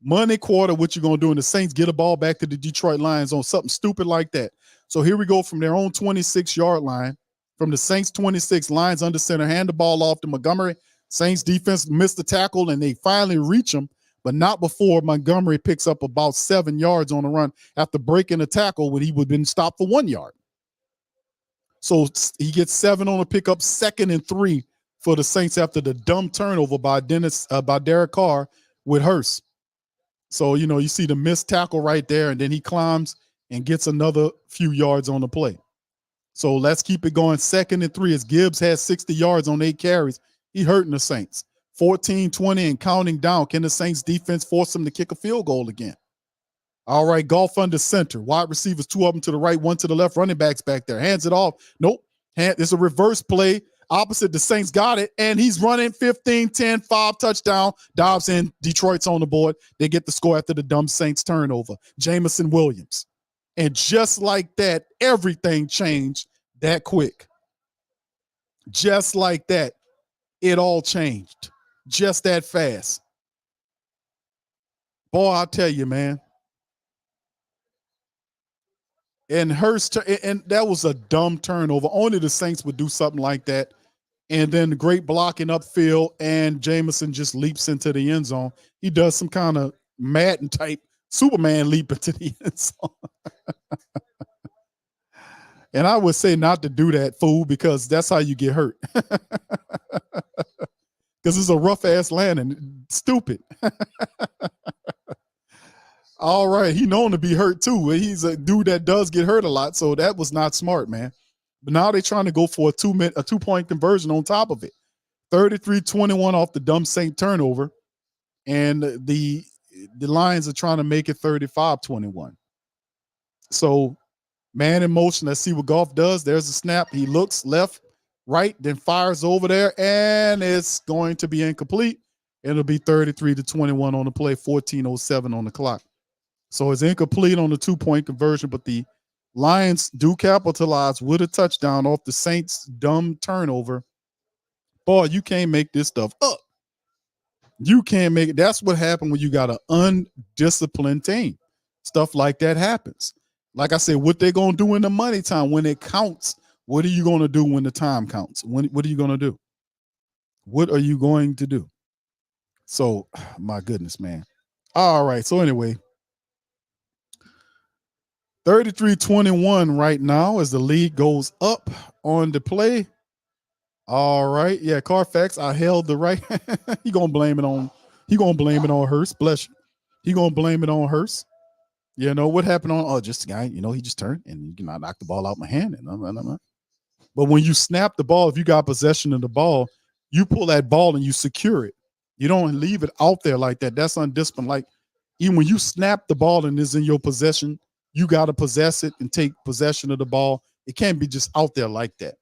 Money quarter, what you going to do? And the Saints get a ball back to the Detroit Lions on something stupid like that. So here we go from their own 26-yard line, from the Saints 26, Lions under center, hand the ball off to Montgomery. Saints defense missed the tackle, and they finally reach him, but not before Montgomery picks up about 7 yards on the run after breaking the tackle when he would have been stopped for 1 yard. So he gets 7 on a pickup, 2nd and 3 for the Saints after the dumb turnover by Derek Carr with Hurst. So, you see the missed tackle right there, and then he climbs and gets another few yards on the play. So let's keep it going. 2nd and 3 as Gibbs has 60 yards on 8 carries. He hurting the Saints. 14-20 and counting down. Can the Saints defense force him to kick a field goal again? All right, Goff under center. Wide receivers, 2 of them to the right, 1 to the left. Running backs back there. Hands it off. Nope. It's a reverse play. Opposite, the Saints got it, and he's running 15-10, 5 touchdown. Dobbs in. Detroit's on the board. They get the score after the dumb Saints turnover. Jamison Williams. And just like that, everything changed that quick. Just like that, it all changed. Just that fast. Boy, I'll tell you, man. And Hurst, and that was a dumb turnover. Only the Saints would do something like that. And then the great blocking upfield, and Jamison just leaps into the end zone. He does some kind of Madden type Superman leap into the end zone. And I would say not to do that, fool, because that's how you get hurt. Because it's a rough ass landing. Stupid. All right. He known to be hurt too. He's a dude that does get hurt a lot. So that was not smart, man. But now they're trying to go for a 2-point conversion on top of it. 33-21 off the dumb Saint turnover. And the Lions are trying to make it 35-21. So man in motion. Let's see what Goff does. There's a snap. He looks left, right, then fires over there, and it's going to be incomplete. It'll be 33-21 on the play, 14:07 on the clock. So it's incomplete on the 2-point conversion, but the Lions do capitalize with a touchdown off the Saints' dumb turnover. Boy, you can't make this stuff up. You can't make it. That's what happened when you got an undisciplined team. Stuff like that happens. Like I said, what they're going to do in the money time, when it counts, what are you going to do when the time counts? What are you going to do? What are you going to do? So, my goodness, man. All right. So, anyway, 33-21 right now as the lead goes up on the play. All right. Yeah, Carfax, I held the right. He going to blame it on Hurst. Bless you. He going to blame it on Hurst. You know, what happened on, just a guy, he just turned and you knock the ball out my hand. But when you snap the ball, if you got possession of the ball, you pull that ball and you secure it. You don't leave it out there like that. That's undisciplined. Like, even when you snap the ball and it's in your possession, you got to possess it and take possession of the ball. It can't be just out there like that.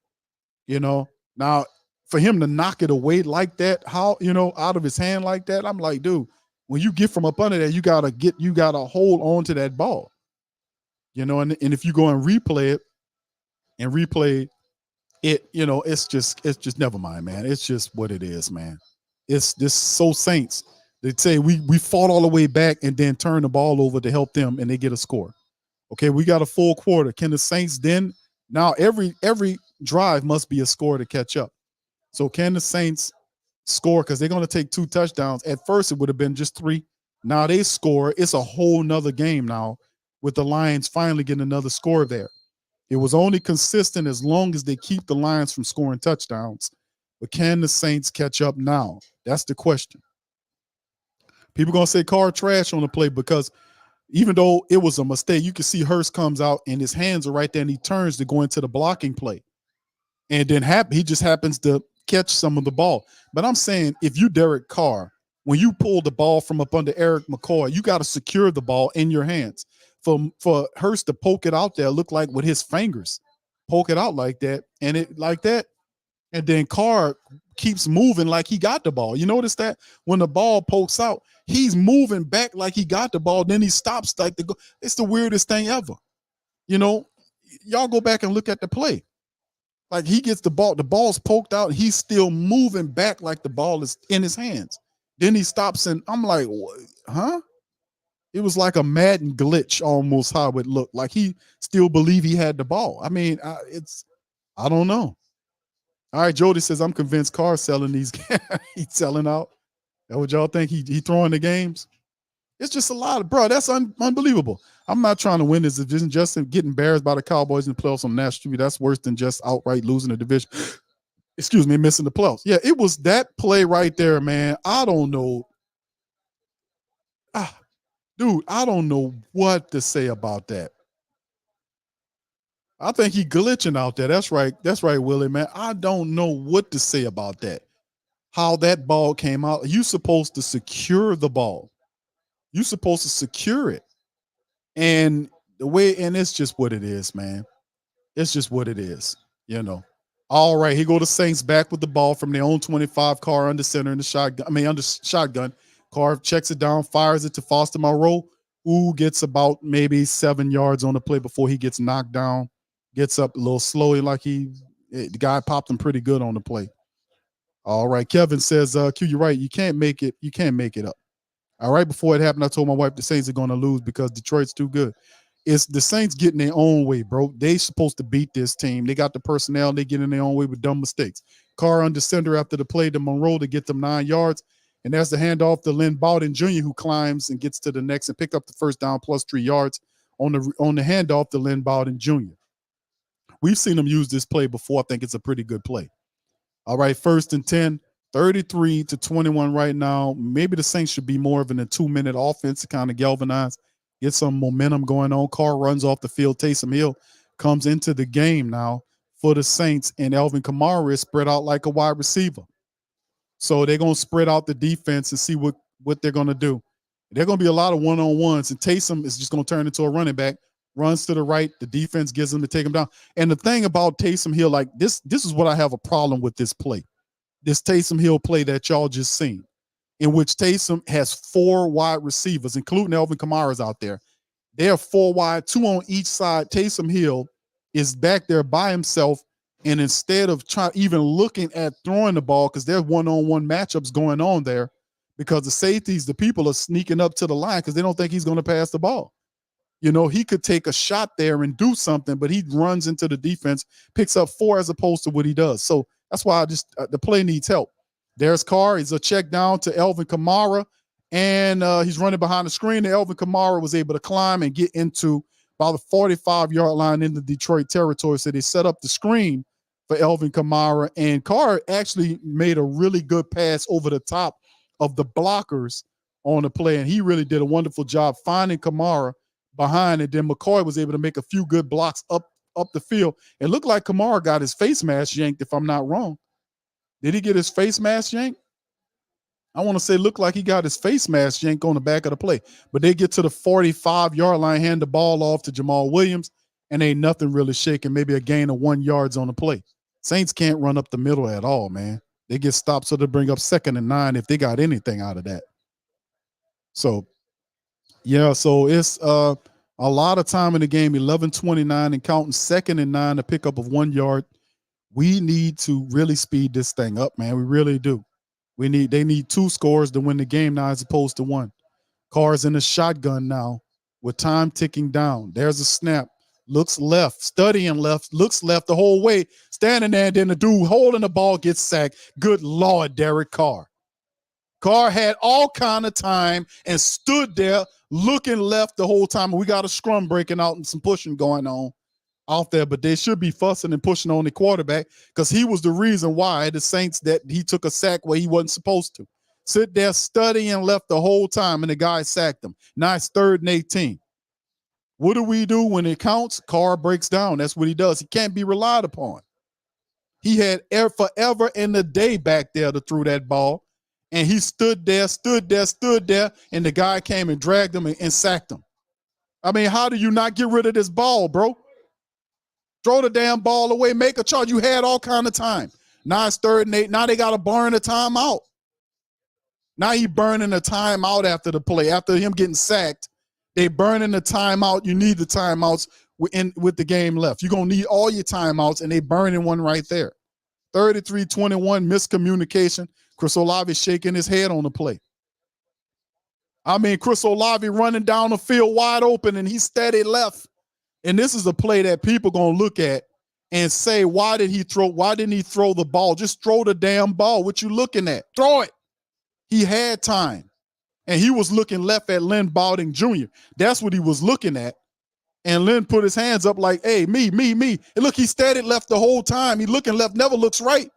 Now, for him to knock it away like that, how, out of his hand like that, I'm like, dude, when you get from up under there, you gotta hold on to that ball, and if you go and replay it, it's just never mind, man. It's just what it is, man. It's this so Saints. They say we fought all the way back and then turn the ball over to help them and they get a score. Okay, we got a full quarter. Can the Saints then now every drive must be a score to catch up. So can the Saints score, because they're going to take 2 touchdowns. At first, it would have been just 3. Now they score. It's a whole nother game now with the Lions finally getting another score there. It was only consistent as long as they keep the Lions from scoring touchdowns. But can the Saints catch up now? That's the question. People going to say Carr trash on the play because even though it was a mistake, you can see Hurst comes out and his hands are right there and he turns to go into the blocking play. And then he just happens to catch some of the ball. But I'm saying, if you Derek Carr, when you pull the ball from up under Eric McCoy, you got to secure the ball in your hands. For Hurst to poke it out there, look like with his fingers, poke it out like that, and it like that, and then Carr keeps moving like he got the ball. You notice that when the ball pokes out, he's moving back like he got the ball. Then he stops like it's the weirdest thing ever. Y'all go back and look at the play. Like, he gets the ball's poked out, and he's still moving back like the ball is in his hands. Then he stops, and I'm like, huh? It was like a Madden glitch almost how it looked. Like he still believed he had the ball. I mean, I don't know. All right, Jody says, I'm convinced Carr's selling these. He's selling out. That what y'all think he throwing the games? It's just a lot of, bro, that's unbelievable. I'm not trying to win this division. Just getting embarrassed by the Cowboys in the playoffs on national TV. That's worse than just outright losing the division. Excuse me, missing the playoffs. Yeah, it was that play right there, man. I don't know. Dude, I don't know what to say about that. I think he glitching out there. That's right. That's right, Willie, man. I don't know what to say about that. How that ball came out. You supposed to secure the ball. You supposed to secure it. And the way, and it's just what it is, man. It's just what it is, you know. All right, he go to Saints back with the ball from their own 25, Carr under center in the shotgun. I mean, under shotgun. Carr checks it down, fires it to Foster Moreau, who gets about maybe 7 yards on the play before he gets knocked down. Gets up a little slowly, like the guy popped him pretty good on the play. All right, Kevin says, Q, you're right. You can't make it. You can't make it up. All right, before it happened, I told my wife the Saints are going to lose because Detroit's too good. It's the Saints getting their own way, bro. They supposed to beat this team. They got the personnel. They get in their own way with dumb mistakes. Carr under center after the play to Monroe to get them 9 yards. And there's the handoff to Lynn Bowden Jr., who climbs and gets to the next and pick up the first down plus 3 yards on the handoff to Lynn Bowden Jr. We've seen them use this play before. I think it's a pretty good play. All right, 1st and 10, 33-21 right now. Maybe the Saints should be more of a 2-minute offense to kind of galvanize, get some momentum going on. Carr runs off the field. Taysom Hill comes into the game now for the Saints, and Alvin Kamara is spread out like a wide receiver. So they're going to spread out the defense and see what they're going to do. They're going to be a lot of one-on-ones, and Taysom is just going to turn into a running back, runs to the right. The defense gives him to take him down. And the thing about Taysom Hill, like this is what I have a problem with this play. This Taysom Hill play that y'all just seen, in which Taysom has 4 wide receivers, including Alvin Kamara's out there. They are 4 wide, 2 on each side. Taysom Hill is back there by himself, and instead of even looking at throwing the ball, because there's one-on-one matchups going on there, because the safeties, the people are sneaking up to the line because they don't think he's going to pass the ball. You know, he could take a shot there and do something, but he runs into the defense, picks up 4 as opposed to what he does. So that's why the play needs help. There's Carr. He's a check down to Alvin Kamara, and he's running behind the screen. And Alvin Kamara was able to climb and get into about the 45-yard line in the Detroit territory. So they set up the screen for Alvin Kamara, and Carr actually made a really good pass over the top of the blockers on the play, and he really did a wonderful job finding Kamara behind it. Then McCoy was able to make a few good blocks up the field. It looked like Kamara got his face mask yanked, if I'm not wrong. Did he get his face mask yanked? I want to say looked like he got his face mask yanked on the back of the play. But they get to the 45-yard line, hand the ball off to Jamal Williams, and ain't nothing really shaking. Maybe a gain of 1 yard on the play. Saints can't run up the middle at all, man. They get stopped, so they bring up 2nd and 9 if they got anything out of that. So, yeah, so it's a lot of time in the game, 11:29 and counting, 2nd and 9, a pickup of 1 yard. We need to really speed this thing up, man. We really do. They need 2 scores to win the game now as opposed to 1. Carr's in the shotgun now with time ticking down. There's a snap. Looks left, studying left, looks left the whole way, standing there, and then the dude holding the ball gets sacked. Good Lord, Derek Carr. Carr had all kind of time and stood there looking left the whole time. We got a scrum breaking out and some pushing going on out there, but they should be fussing and pushing on the quarterback because he was the reason why the Saints that he took a sack where he wasn't supposed to. Sit there studying left the whole time, and the guy sacked him. Now it's 3rd and 18. What do we do when it counts? Carr breaks down. That's what he does. He can't be relied upon. He had forever and a day back there to throw that ball, and he stood there, and the guy came and dragged him and sacked him. I mean, how do you not get rid of this ball, bro? Throw the damn ball away, make a charge. You had all kind of time. Now it's 3rd and 8. Now they got to burn a timeout. Now he burning a timeout after the play. After him getting sacked, they burning the timeout. You need the timeouts with the game left. You're going to need all your timeouts, and they burning one right there. 33-21, miscommunication. Chris Olave shaking his head on the play. I mean, Chris Olave running down the field wide open, and he steady left. And this is a play that people gonna look at and say, why didn't he throw the ball? Just throw the damn ball. What you looking at? Throw it. He had time. And he was looking left at Lynn Balding Jr. That's what he was looking at. And Lynn put his hands up like, hey, me. And look, he steady left the whole time. He looking left, never looks right.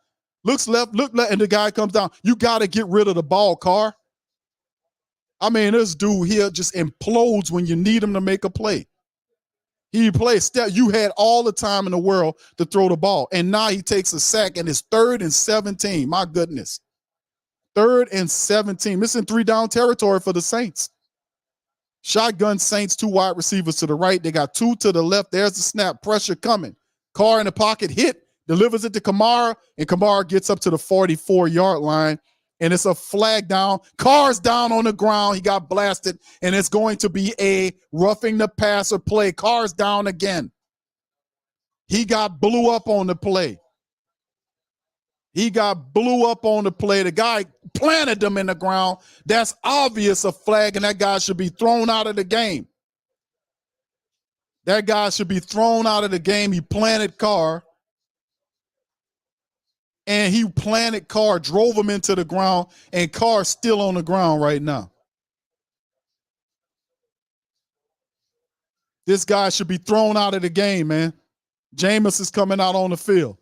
Looks left, look left, and the guy comes down. You got to get rid of the ball, Carr. I mean, this dude here just implodes when you need him to make a play. He plays step. You had all the time in the world to throw the ball. And now he takes a sack and it's 3rd and 17. My goodness. 3rd and 17. This is in 3-down territory for the Saints. Shotgun Saints, 2 wide receivers to the right. They got 2 to the left. There's the snap. Pressure coming. Carr in the pocket, hit, delivers it to Kamara, and Kamara gets up to the 44-yard line. And it's a flag down. Carr's down on the ground. He got blasted, and it's going to be a roughing the passer play. Carr's down again. He got blew up on the play. The guy planted them in the ground. That's obvious a flag, and that guy should be thrown out of the game. He planted Carr. And he planted Carr, drove him into the ground, and Carr's still on the ground right now. This guy should be thrown out of the game, man. Jameis is coming out on the field.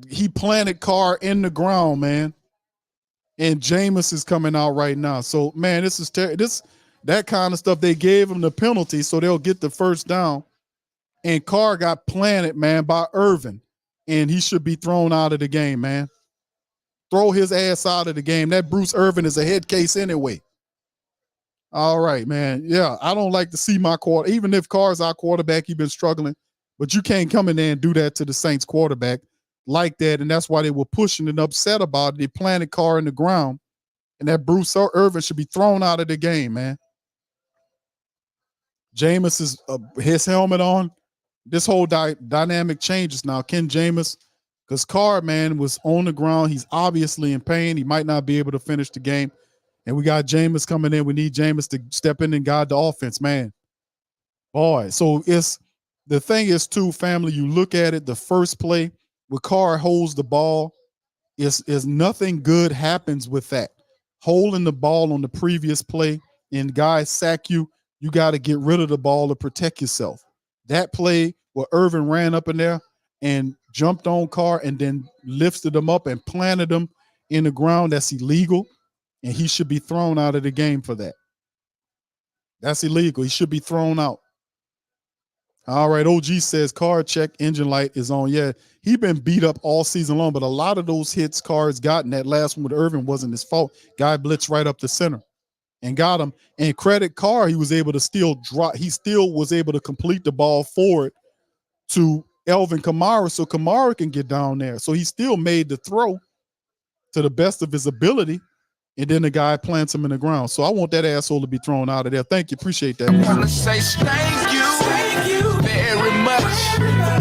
He planted Carr in the ground, man. And Jameis is coming out right now. So, man, this is that kind of stuff. They gave him the penalty, so they'll get the first down. And Carr got planted, man, by Irvin. And he should be thrown out of the game, man. Throw his ass out of the game. That Bruce Irvin is a head case anyway. All right, man. Yeah, I don't like to see my quarter. Even if Carr's our quarterback, he's been struggling. But you can't come in there and do that to the Saints quarterback like that. And that's why they were pushing and upset about it. They planted Carr in the ground. And that Bruce Irvin should be thrown out of the game, man. Jameis is his helmet on. This whole dynamic changes now. Ken Jameis, because Carr, man, was on the ground. He's obviously in pain. He might not be able to finish the game. And we got Jameis coming in. We need Jameis to step in and guide the offense, man. Boy, so the thing is, too, family, you look at it, the first play where Carr holds the ball, is nothing good happens with that. Holding the ball on the previous play and guys sack you, you got to get rid of the ball to protect yourself. That play where Irvin ran up in there and jumped on Carr and then lifted him up and planted him in the ground, that's illegal, and he should be thrown out of the game for that. That's illegal. He should be thrown out. All right, OG says Carr check engine light is on. Yeah, he been beat up all season long, but a lot of those hits Carr's gotten, that last one with Irvin wasn't his fault. Guy blitzed right up the center and got him. And credit Carr, he was able to still drop. He still was able to complete the ball forward to Elvin Kamara so Kamara can get down there. So he still made the throw to the best of his ability. And then the guy plants him in the ground. So I want that asshole to be thrown out of there. Thank you. Appreciate that. I want to say thank you very much.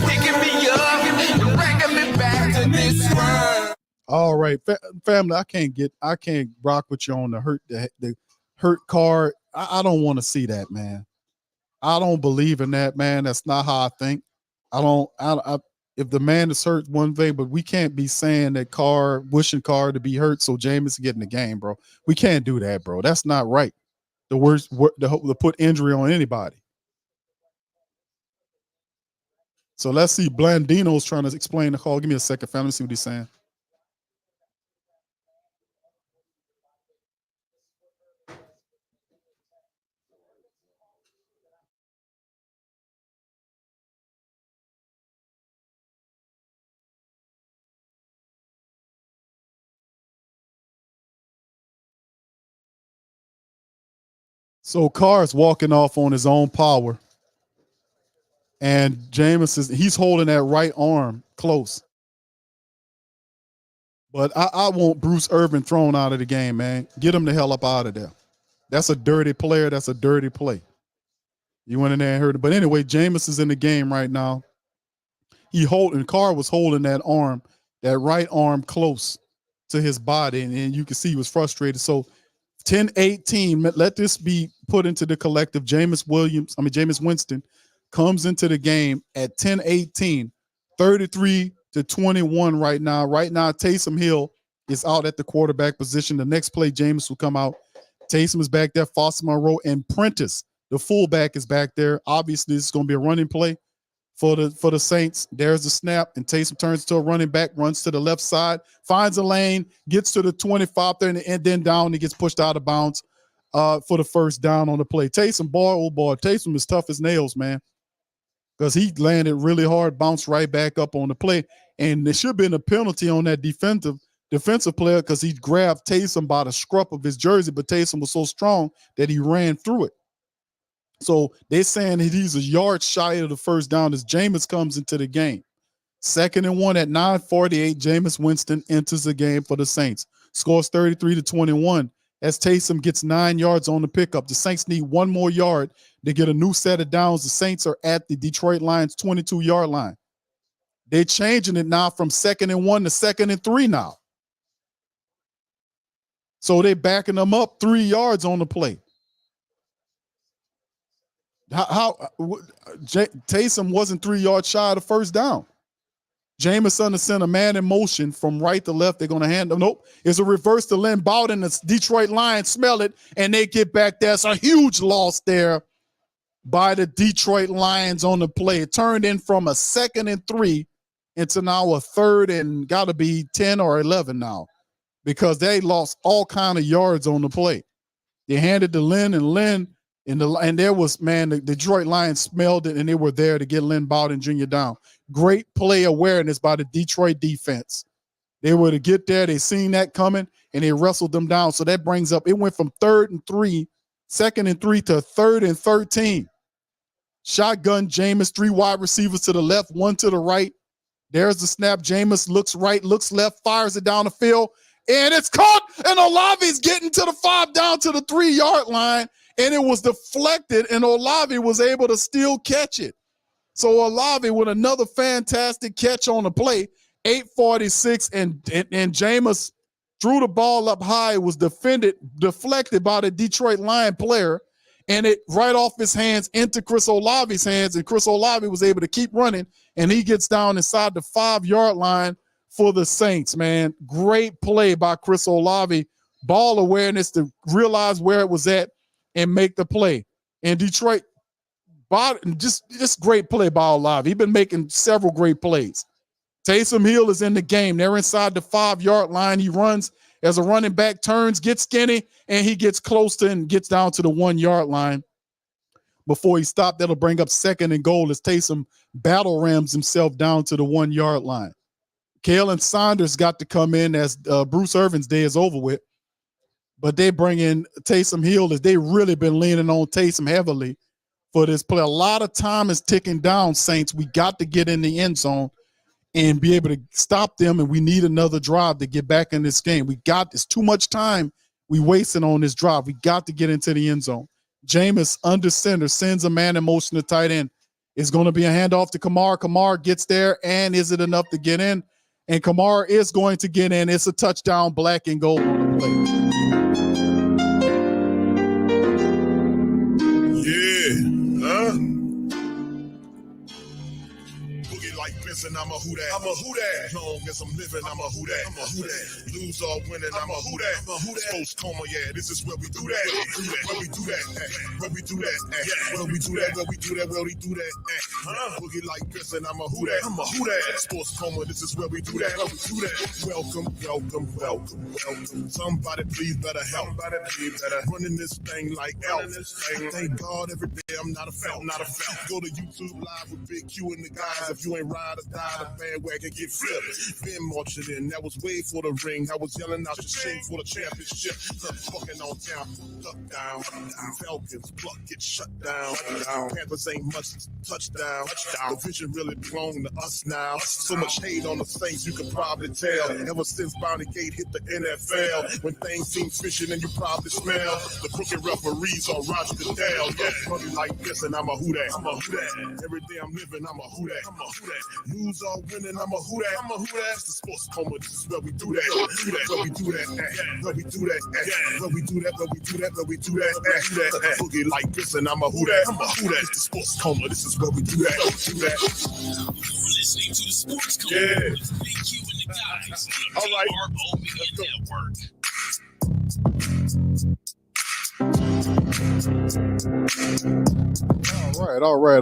Picking me up and bringing me back to this world. All right, family, I can't rock with you on the hurt Carr. I don't want to see that, man. I don't believe in that, man. That's not how I think. If the man is hurt, one thing, but we can't be saying that wishing Carr to be hurt so Jameis get in the game, bro. We can't do that, bro. That's not right. The worst, to put injury on anybody. So let's see. Blandino's trying to explain the call. Give me a second, fam. Let me see what he's saying. So Carr's walking off on his own power. And Jameis he's holding that right arm close. But I want Bruce Irvin thrown out of the game, man. Get him the hell up out of there. That's a dirty player. That's a dirty play. You went in there and heard it. But anyway, Jameis is in the game right now. Carr was holding that arm, that right arm close to his body. And you can see he was frustrated. So 10-18. Let this be put into the collective. Jameis Winston comes into the game at 10-18, 33-21 right now. Right now, Taysom Hill is out at the quarterback position. The next play, Jameis will come out. Taysom is back there. Foster Monroe and Prentice, the fullback, is back there. Obviously, this is going to be a running play for the Saints. There's the snap, and Taysom turns to a running back, runs to the left side, finds a lane, gets to the 25 there, and then down. He gets pushed out of bounds for the first down on the play. Taysom, Taysom is tough as nails, man, because he landed really hard, bounced right back up on the play, and there should have been a penalty on that defensive player because he grabbed Taysom by the scruff of his jersey, but Taysom was so strong that he ran through it. So they're saying that he's a yard shy of the first down as Jameis comes into the game. 2nd and 1 at 9:48. Jameis Winston enters the game for the Saints. Scores 33-21 as Taysom gets 9 yards on the pickup. The Saints need 1 more yard to get a new set of downs. The Saints are at the Detroit Lions 22-yard line. They're changing it now from 2nd and 1 to 2nd and 3 now. So they're backing them up 3 yards on the play. Taysom wasn't 3 yards shy of the first down. Jameis under center, man in motion from right to left. They're going to hand them. Nope. It's a reverse to Lynn Bowden. The Detroit Lions smell it, and they get back there. It's a huge loss there by the Detroit Lions on the play. It turned in from a 2nd and 3 into now a 3rd and got to be 10 or 11 now because they lost all kind of yards on the play. They handed to Lynn, and Lynn, and there was, man, the Detroit Lions smelled it, and they were there to get Lynn Bowden Jr. down. Great play awareness by the Detroit defense. They were to get there. They seen that coming, and they wrestled them down. So that brings up, it went from 3rd and 3, 2nd and 3 to 3rd and 13. Shotgun Jameis, 3 wide receivers to the left, 1 to the right. There's the snap. Jameis looks right, looks left, fires it down the field, and it's caught, and Olave's getting to the 5 down to the 3-yard line. And it was deflected, and Olave was able to still catch it. So Olave with another fantastic catch on the play, 8:46, and Jameis threw the ball up high. It was deflected by the Detroit Lion player, and it right off his hands into Chris Olave's hands, and Chris Olave was able to keep running, and he gets down inside the 5-yard line for the Saints, man. Great play by Chris Olave. Ball awareness to realize where it was at and make the play. And Detroit, just great play by Olave. He's been making several great plays. Taysom Hill is in the game. They're inside the 5-yard line. He runs as a running back, turns, gets skinny, and he gets close to and gets down to the 1-yard line. Before he stopped, that'll bring up 2nd and goal as Taysom battle rams himself down to the 1-yard line. Kalen Saunders got to come in as Bruce Irvin's day is over with. But they bring in Taysom Hill as they really been leaning on Taysom heavily for this play. A lot of time is ticking down, Saints. We got to get in the end zone and be able to stop them, and we need another drive to get back in this game. It's too much time we wasting on this drive. We got to get into the end zone. Jameis under center sends a man in motion to tight end. It's going to be a handoff to Kamara. Kamara gets there, and is it enough to get in? And Kamara is going to get in. It's a touchdown, black and gold on the play. And I'm a who that. I'm a who that. Long as I'm living, I'm a who that. I'm a who that. Lose or winning, I'm a who that. I'm a who that. Sports Coma, yeah, this is where we do that. Where we do that. Where we do that. Where we do that. Where we do that. Where we do that. Boogie like this, and I'm a who that. I'm a who that. Sports Coma, this is where we do that. Where we do that. Welcome, welcome, welcome, welcome. Somebody please better help. Somebody please better running this thing like Elf. Thank God every day I'm not a felt. Go to YouTube Live with Big Q and the guys. If you ain't ride or die, the bandwagon get flipped. Been marching in, that was way for the ring. I was yelling out the shame for the championship. Fucking on town, duck down. Falcons, pluck, get shut down. Panthers ain't much touchdown. The vision really belong to us now. So much hate on the Saints, you can probably tell. Ever since Bounty Gate hit the NFL, when things seem fishy and you probably smell the crooked referees on Roger Goodell. Yeah, money like this, and I'm a who that. I'm a who that. Every day I'm living, I'm a who that. I'm a Lose or winning, I'm a who that. It's the Sports Coma. This is where we do that. Where we do that. Where we do that. Where we do that. Where we do that. Where we do that. Boogie like this, and I'm a who that. It's the Sports Coma. This is where we do that. You're listening to the Sports Coma. Yeah. With Big Q and the guys on All right. TRO Media Network.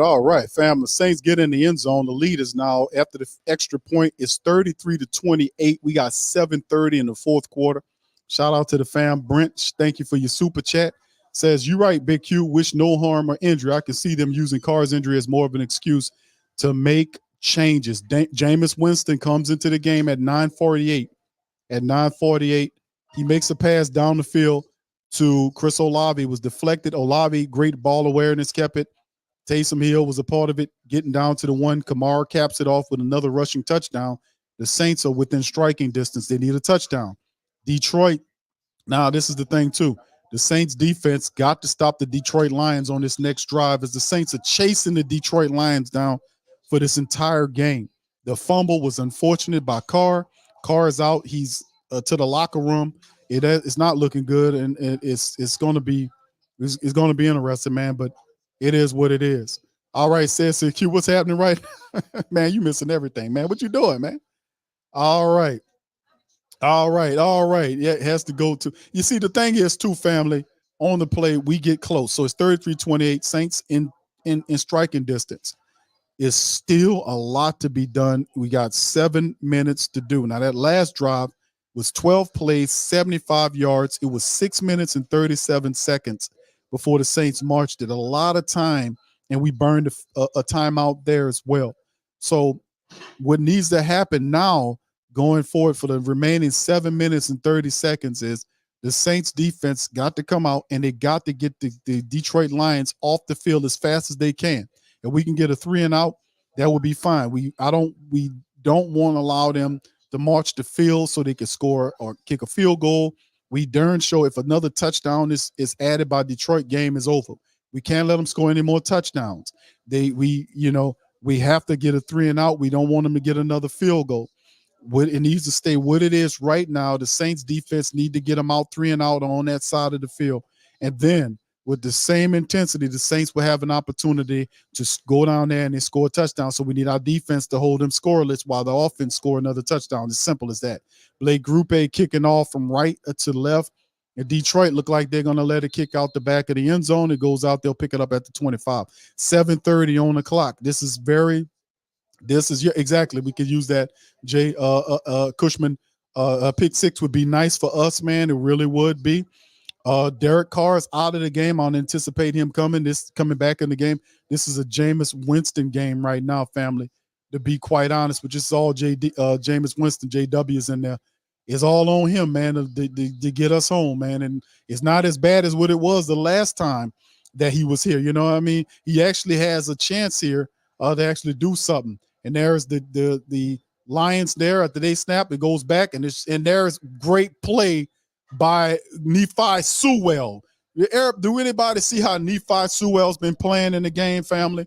All right. Fam, the Saints get in the end zone. The lead is now, after the extra point, is 33-28. We got 7:30 in the fourth quarter. Shout out to the fam. Brent, thank you for your super chat. Says, you're right, Big Q. Wish no harm or injury. I can see them using Carr's injury as more of an excuse to make changes. Jameis Winston comes into the game at 9:48. At 9:48, he makes a pass down the field to Chris Olave. It was deflected. Olave, great ball awareness, kept it. Taysom Hill was a part of it, getting down to the one. Kamara caps it off with another rushing touchdown. The Saints are within striking distance. They need a touchdown. Detroit, now this is the thing too. The Saints defense got to stop the Detroit Lions on this next drive, as the Saints are chasing the Detroit Lions down for this entire game. The fumble was unfortunate by Carr. Carr is out. He's to the locker room. It's not looking good, and it's going to be interesting, man. But it is what it is. All right, says Q, what's happening, right? Man, you missing everything, man. What you doing, man? All right. Yeah, it has to go to. You see, the thing is, too, family, on the play, we get close. So it's 33-28. Saints in striking distance. It's still a lot to be done. We got 7 minutes to do. Now, that last drive was 12 plays, 75 yards. It was 6 minutes and 37 seconds before the Saints marched it. A lot of time, and we burned a timeout there as well. So what needs to happen now going forward for the remaining 7 minutes and 30 seconds is the Saints defense got to come out, and they got to get the Detroit Lions off the field as fast as they can. If we can get a 3-and-out, that would be fine. We don't want to allow them to march the field so they can score or kick a field goal. We darn sure if another touchdown is added by Detroit, game is over. We can't let them score any more touchdowns. We have to get a 3-and-out. We don't want them to get another field goal. It needs to stay what it is right now. The Saints defense need to get them out 3-and-out on that side of the field. And then with the same intensity, the Saints will have an opportunity to go down there and they score a touchdown. So we need our defense to hold them scoreless while the offense score another touchdown. As simple as that. Blake Group kicking off from right to left. And Detroit look like they're going to let it kick out the back of the end zone. It goes out. They'll pick it up at the 25. 7:30 on the clock. Exactly. We could use that. Cushman pick six would be nice for us, man. It really would be. Derek Carr is out of the game. I don't anticipate him coming back in the game. This is a Jameis Winston game right now, family, to be quite honest, but just all Jameis Winston, JW is in there. It's all on him, man, to get us home, man. And it's not as bad as what it was the last time that he was here. You know what I mean? He actually has a chance here to actually do something. And there's the Lions there after they snap. It goes back, and there's great play by Nephi Sewell. Do anybody see how Nephi Sewell's been playing in the game, family?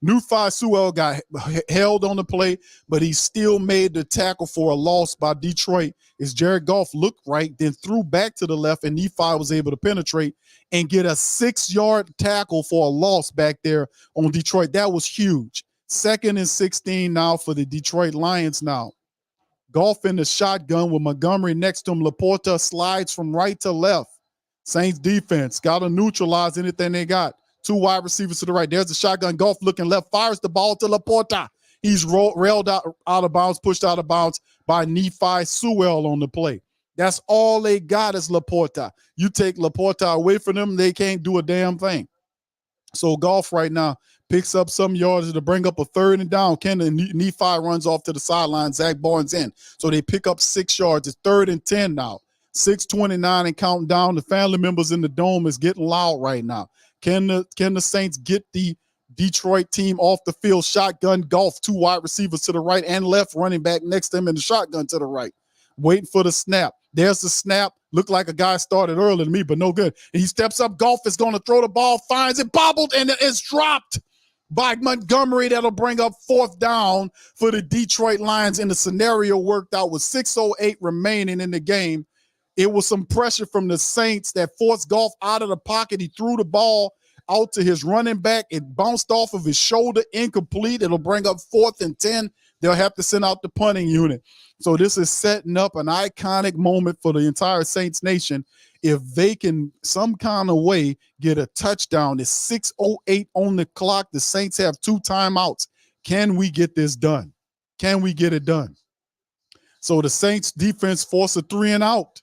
Nephi Sewell got held on the play, but he still made the tackle for a loss by Detroit. As Jared Goff looked right, then threw back to the left, and Nephi was able to penetrate and get a 6-yard tackle for a loss back there on Detroit. That was huge. 2nd and 16 now for the Detroit Lions now. Goff in the shotgun with Montgomery next to him. Laporta slides from right to left. Saints defense got to neutralize anything they got. 2 wide receivers to the right. There's the shotgun. Goff looking left, fires the ball to Laporta. He's railed out of bounds, pushed out of bounds by Nephi Sewell on the play. That's all they got is Laporta. You take Laporta away from them, they can't do a damn thing. So Goff right now picks up some yards to bring up a 3rd and down. Nephi runs off to the sideline. Zach Barnes in. So they pick up 6 yards. It's 3rd and 10 now. 6:29 and counting down. The family members in the dome is getting loud right now. Can the Saints get the Detroit team off the field? Shotgun Goff, 2 wide receivers to the right and left, running back next to him in the shotgun to the right. Waiting for the snap. There's the snap. Looked like a guy started earlier than me, but no good. And he steps up. Goff is going to throw the ball, finds it, bobbled, and it's dropped. by Montgomery. That'll bring up 4th down for the Detroit Lions, and the scenario worked out with 6:08 remaining in the game. It was some pressure from the Saints that forced Goff out of the pocket. He threw the ball out to his running back. It bounced off of his shoulder, incomplete. It'll bring up 4th and 10. They'll have to send out the punting unit. So this is setting up an iconic moment for the entire Saints nation. If they can some kind of way get a touchdown, it's 6:08 on the clock. The Saints have 2 timeouts. Can we get this done? Can we get it done? So the Saints defense forced a 3 and out.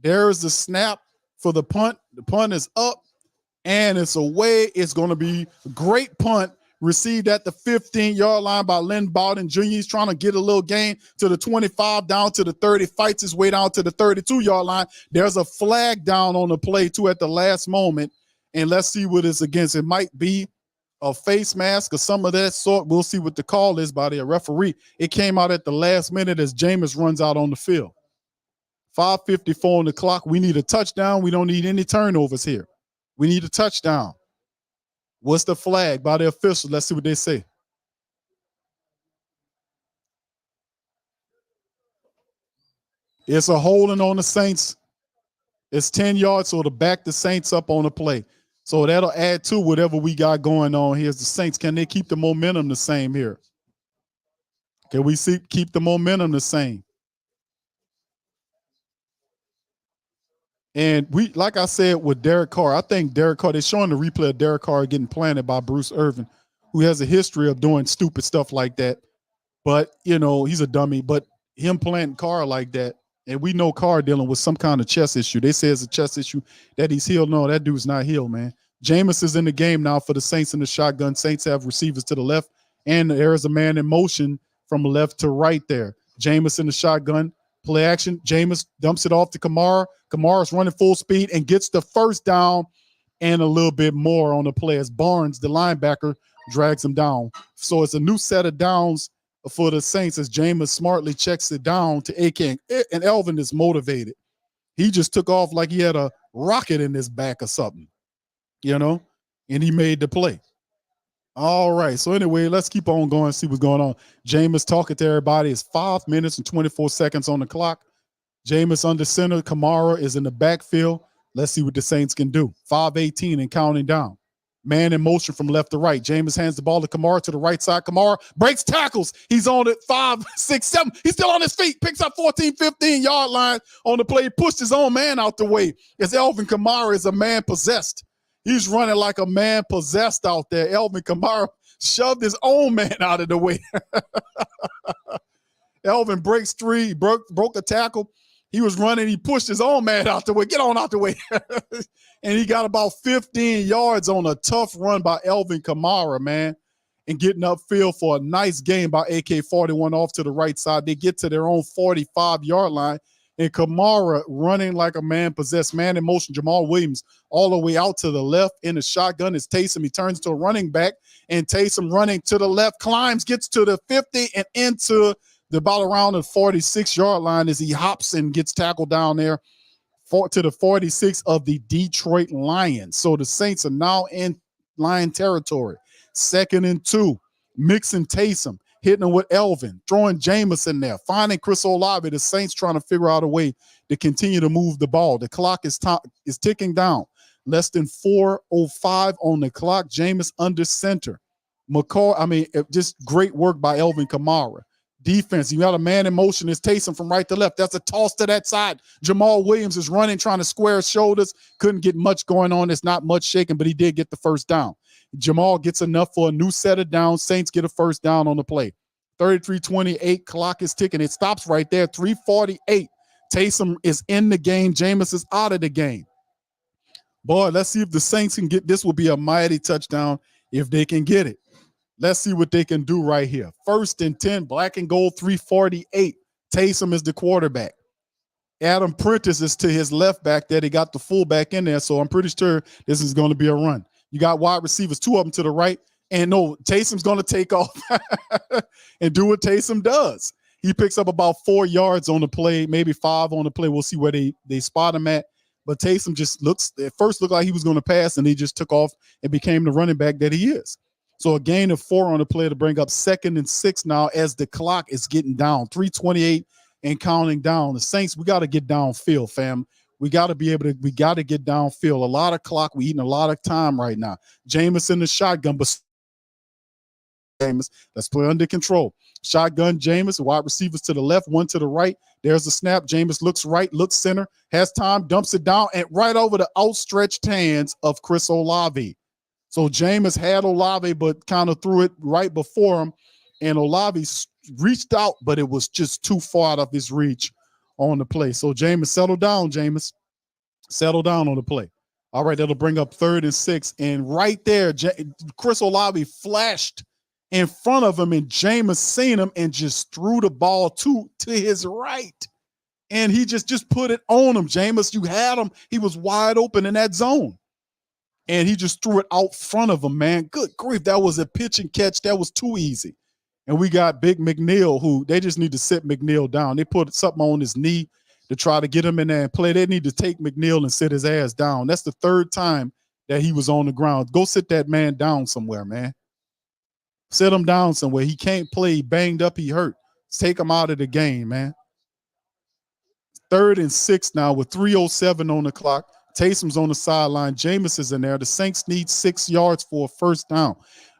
There's the snap for the punt. The punt is up and it's away. It's going to be a great punt. Received at the 15-yard line by Lynn Bowden Jr. He's trying to get a little gain to the 25, down to the 30, fights his way down to the 32-yard line. There's a flag down on the play, too, at the last moment. And let's see what it's against. It might be a face mask or some of that sort. We'll see what the call is by the referee. It came out at the last minute as Jameis runs out on the field. 5:54 on the clock. We need a touchdown. We don't need any turnovers here. We need a touchdown. What's the flag by the officials? Let's see what they say. It's a holding on the Saints. It's 10 yards, so to back the Saints up on the play. So that'll add to whatever we got going on here. The Saints, can they keep the momentum the same here? Can we keep the momentum the same? And we, like I said, with Derek Carr, I think Derek Carr, they're showing the replay of Derek Carr getting planted by Bruce Irvin, who has a history of doing stupid stuff like that. But, you know, he's a dummy. But him planting Carr like that, and we know Carr dealing with some kind of chest issue. They say it's a chest issue that he's healed. No, that dude's not healed, man. Jameis is in the game now for the Saints in the shotgun. Saints have receivers to the left, and there is a man in motion from left to right there. Jameis in the shotgun. Play action. Jameis dumps it off to Kamara. Kamara's running full speed and gets the first down and a little bit more on the play as Barnes, the linebacker, drags him down. So it's a new set of downs for the Saints as Jameis smartly checks it down to AK. And Elvin is motivated. He just took off like he had a rocket in his back or something, you know, and he made the play. All right. So anyway, let's keep on going and see what's going on. Jameis talking to everybody. It's 5 minutes and 24 seconds on the clock. Jameis under center. Kamara is in the backfield. Let's see what the Saints can do. 5:18 and counting down. Man in motion from left to right. Jameis hands the ball to Kamara to the right side. Kamara breaks tackles. He's on it. 5, 6, 7. He's still on his feet. Picks up 14, 15-yard line on the play. He pushed his own man out the way as Alvin Kamara is a man possessed. He's running like a man possessed out there. Alvin Kamara shoved his own man out of the way. Alvin breaks 3, broke a tackle. He was running. He pushed his own man out the way. Get on out the way. And he got about 15 yards on a tough run by Alvin Kamara, man, and getting upfield for a nice game by AK-41 off to the right side. They get to their own 45-yard line. And Kamara running like a man possessed, man in motion. Jamal Williams all the way out to the left in the shotgun is Taysom. He turns to a running back, and Taysom running to the left, climbs, gets to the 50 and into the about around the 46-yard line as he hops and gets tackled down there to the 46 of the Detroit Lions. So the Saints are now in Lion territory. 2nd and 2, mixing Taysom. Hitting him with Elvin, throwing Jameis in there, finding Chris Olave. The Saints trying to figure out a way to continue to move the ball. The clock is ticking down. Less than 4:05 on the clock. Jameis under center. Just great work by Alvin Kamara. Defense, you got a man in motion. It's Taysom from right to left. That's a toss to that side. Jamal Williams is running, trying to square his shoulders. Couldn't get much going on. It's not much shaking, but he did get the first down. Jamal gets enough for a new set of downs. Saints get a first down on the play. 33-28, clock is ticking. It stops right there, 3:48. Taysom is in the game. Jameis is out of the game. Boy, let's see if the Saints can get this. Will be a mighty touchdown if they can get it. Let's see what they can do right here. 1st and 10, black and gold, 3:48. Taysom is the quarterback. Adam Prentice is to his left back there. They got the fullback in there, so I'm pretty sure this is going to be a run. You got wide receivers, 2 of them to the right. And no, Taysom's going to take off and do what Taysom does. He picks up about 4 yards on the play, maybe 5 on the play. We'll see where they spot him at. But Taysom just looked like he was going to pass, and he just took off and became the running back that he is. So a gain of 4 on the play to bring up 2nd and 6 now as the clock is getting down. 3:28 and counting down. The Saints, we got to get downfield, fam. We got to get downfield. A lot of clock. We eating a lot of time right now. Jameis in the shotgun, but Jameis, let's play under control. Shotgun, Jameis, wide receivers to the left, one to the right. There's the snap. Jameis looks right, looks center, has time, dumps it down, and right over the outstretched hands of Chris Olave. So Jameis had Olave, but kind of threw it right before him, and Olave reached out, but it was just too far out of his reach on the play. So Jameis, settle down, Jameis. Settle down on the play. All right, that'll bring up 3rd and 6. And right there, Chris Olave flashed in front of him, and Jameis seen him and just threw the ball to his right. And he just put it on him. Jameis, you had him. He was wide open in that zone. And he just threw it out front of him, man. Good grief. That was a pitch and catch. That was too easy. And we got Big McNeil, who they just need to sit McNeil down. They put something on his knee to try to get him in there and play. They need to take McNeil and sit his ass down. That's the 3rd time that he was on the ground. Go sit that man down somewhere, man. Sit him down somewhere. He can't play. He banged up. He hurt. Take him out of the game, man. 3rd and 6 now with 3:07 on the clock. Taysom's on the sideline. Jameis is in there. The Saints need 6 yards for a first down.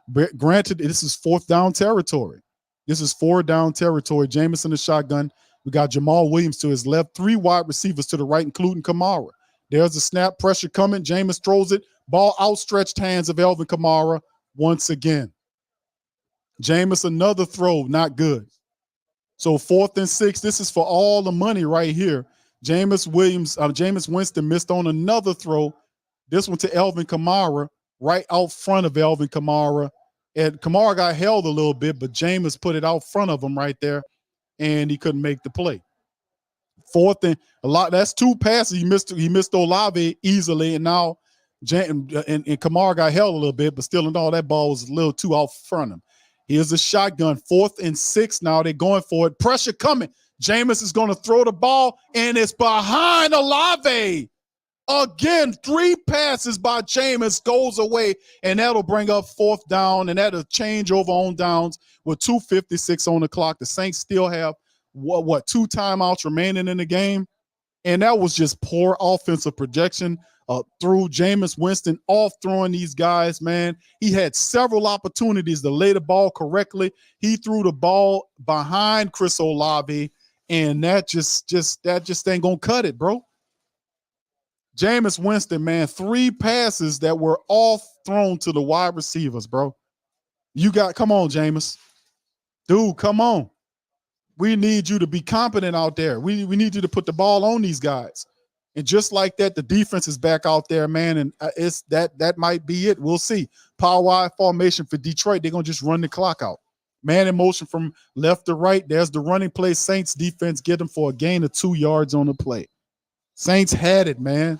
But granted, this is 4th down territory. This is 4th down territory. Jameis in the shotgun. We got Jamal Williams to his left. 3 wide receivers to the right, including Kamara. There's a snap. Pressure coming. Jameis throws it. Ball outstretched hands of Alvin Kamara once again. Jameis, another throw, not good. So 4th and 6. This is for all the money right here. Jameis Winston missed on another throw. This one to Alvin Kamara, right out front of Alvin Kamara. And Kamara got held a little bit, but Jameis put it out front of him right there, and he couldn't make the play. 4th and a lot. That's 2 passes. He missed Olave easily, and now and Kamara got held a little bit, but still in all, that ball was a little too out front of him. Here's a shotgun. 4th and 6 now. They're going for it. Pressure coming. Jameis is going to throw the ball, and it's behind Olave. Again, 3 passes by Jameis goes away, and that'll bring up 4th down, and that'll change over on downs with 2:56 on the clock. The Saints still have, 2 timeouts remaining in the game, and that was just poor offensive projection through Jameis Winston off throwing these guys, man. He had several opportunities to lay the ball correctly. He threw the ball behind Chris Olave, and that just ain't gonna cut it, bro. Jameis Winston, man, 3 passes that were all thrown to the wide receivers, bro. Come on, Jameis. Dude, come on. We need you to be competent out there. We need you to put the ball on these guys. And just like that, the defense is back out there, man, and it's that might be it. We'll see. Power wide formation for Detroit. They're going to just run the clock out. Man in motion from left to right. There's the running play. Saints defense get them for a gain of 2 yards on the play. Saints had it, man.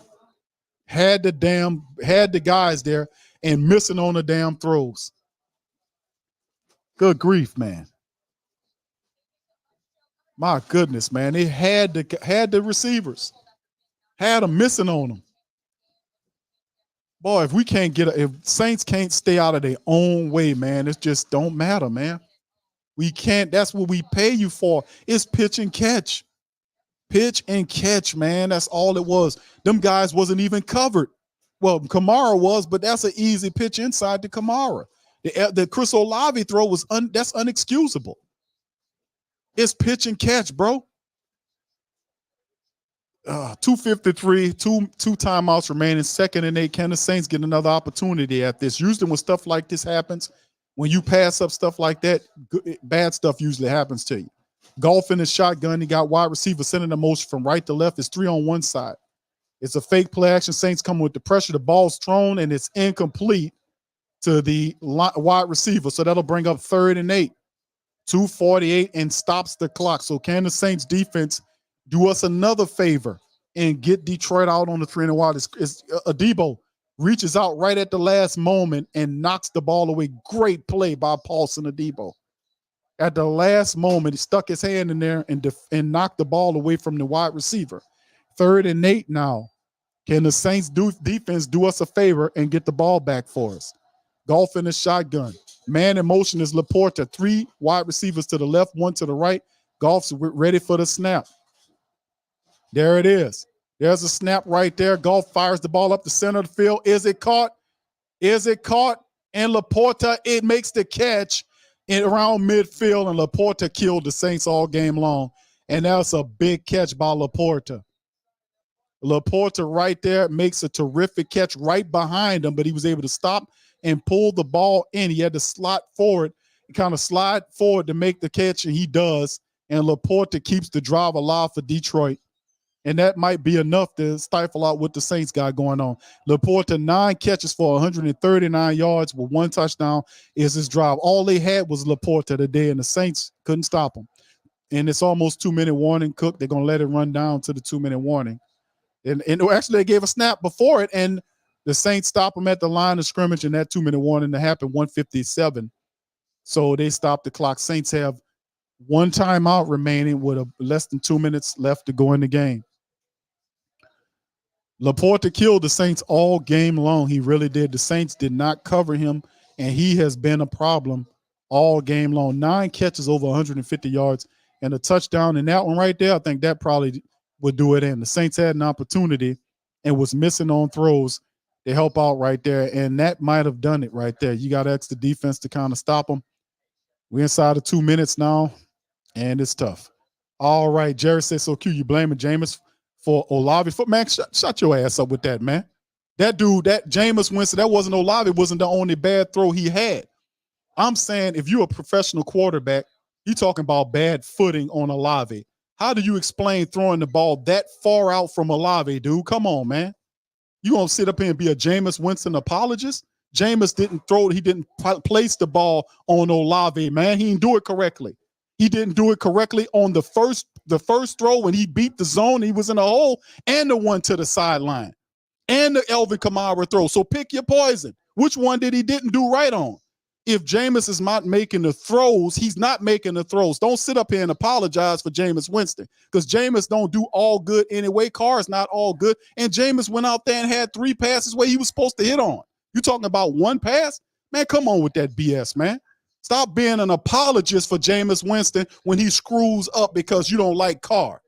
Had the guys there and missing on the damn throws. Good grief, man. My goodness, man. They had the receivers. Had them missing on them. Boy, if Saints can't stay out of their own way, man, it just don't matter, man. We can't. That's what we pay you for. It's pitch and catch. Pitch and catch, man. That's all it was. Them guys wasn't even covered. Well, Kamara was, but that's an easy pitch inside to Kamara. The Chris Olave throw was that's unexcusable. It's pitch and catch, bro. 2:53, two timeouts remaining. 2nd and 8. Can the Saints get another opportunity at this? Usually when stuff like this happens, when you pass up stuff like that, bad stuff usually happens to you. Golf in the shotgun. He got wide receiver sending the motion from right to left. It's 3 on one side. It's a fake play action. Saints coming with the pressure. The ball's thrown, and it's incomplete to the wide receiver. So that'll bring up 3rd and 8. 2:48 and stops the clock. So can the Saints defense do us another favor and get Detroit out on the 3 and wide? Adebo reaches out right at the last moment and knocks the ball away. Great play by Paulson Adebo. At the last moment, he stuck his hand in there and knocked the ball away from the wide receiver. 3rd and 8 now. Can the Saints defense do us a favor and get the ball back for us? Golf in the shotgun. Man in motion is Laporta. 3 wide receivers to the left, 1 to the right. Golf's ready for the snap. There it is. There's a snap right there. Golf fires the ball up the center of the field. Is it caught? Is it caught? And Laporta, it makes the catch around midfield, and Laporta killed the Saints all game long. And that's a big catch by Laporta. Laporta right there makes a terrific catch right behind him, but he was able to stop and pull the ball in. He had to slot forward, kind of slide forward to make the catch, and he does. And Laporta keeps the drive alive for Detroit. And that might be enough to stifle out what the Saints got going on. Laporta, 9 catches for 139 yards with 1 touchdown is his drive. All they had was Laporta today, and the Saints couldn't stop him. And it's almost 2-minute warning. Cook, they're going to let it run down to the 2-minute warning. And actually, they gave a snap before it, and the Saints stopped him at the line of scrimmage, and that 2-minute warning that happened 1:57. So they stopped the clock. Saints have 1 timeout remaining with less than 2 minutes left to go in the game. Laporta killed the Saints all game long. He really did. The Saints did not cover him, and he has been a problem all game long. 9 catches over 150 yards and a touchdown. And that one right there, I think that probably would do it in. The Saints had an opportunity and was missing on throws to help out right there, and that might have done it right there. You got to ask the defense to kind of stop them. We're inside of 2 minutes now, and it's tough. All right, Jerry says, so Q, you blaming Jameis for Olave? Man, shut your ass up with that, man. That dude, that Jameis Winston, that wasn't Olave, wasn't the only bad throw he had. I'm saying if you're a professional quarterback, you're talking about bad footing on Olave. How do you explain throwing the ball that far out from Olave, dude? Come on, man. You gonna sit up here and be a Jameis Winston apologist? Jameis didn't throw it. He didn't place the ball on Olave, man. He didn't do it correctly. He didn't do it correctly on the first throw when he beat the zone. He was in a hole, and the one to the sideline, and the Elvin Kamara throw. So pick your poison. Which one did he didn't do right on? If Jameis is not making the throws, he's not making the throws. Don't sit up here and apologize for Jameis Winston, because Jameis don't do all good anyway. Carr's not all good. And Jameis went out there and had 3 passes where he was supposed to hit on. You talking about 1 pass? Man, come on with that BS, man. Stop being an apologist for Jameis Winston when he screws up because you don't like Carr.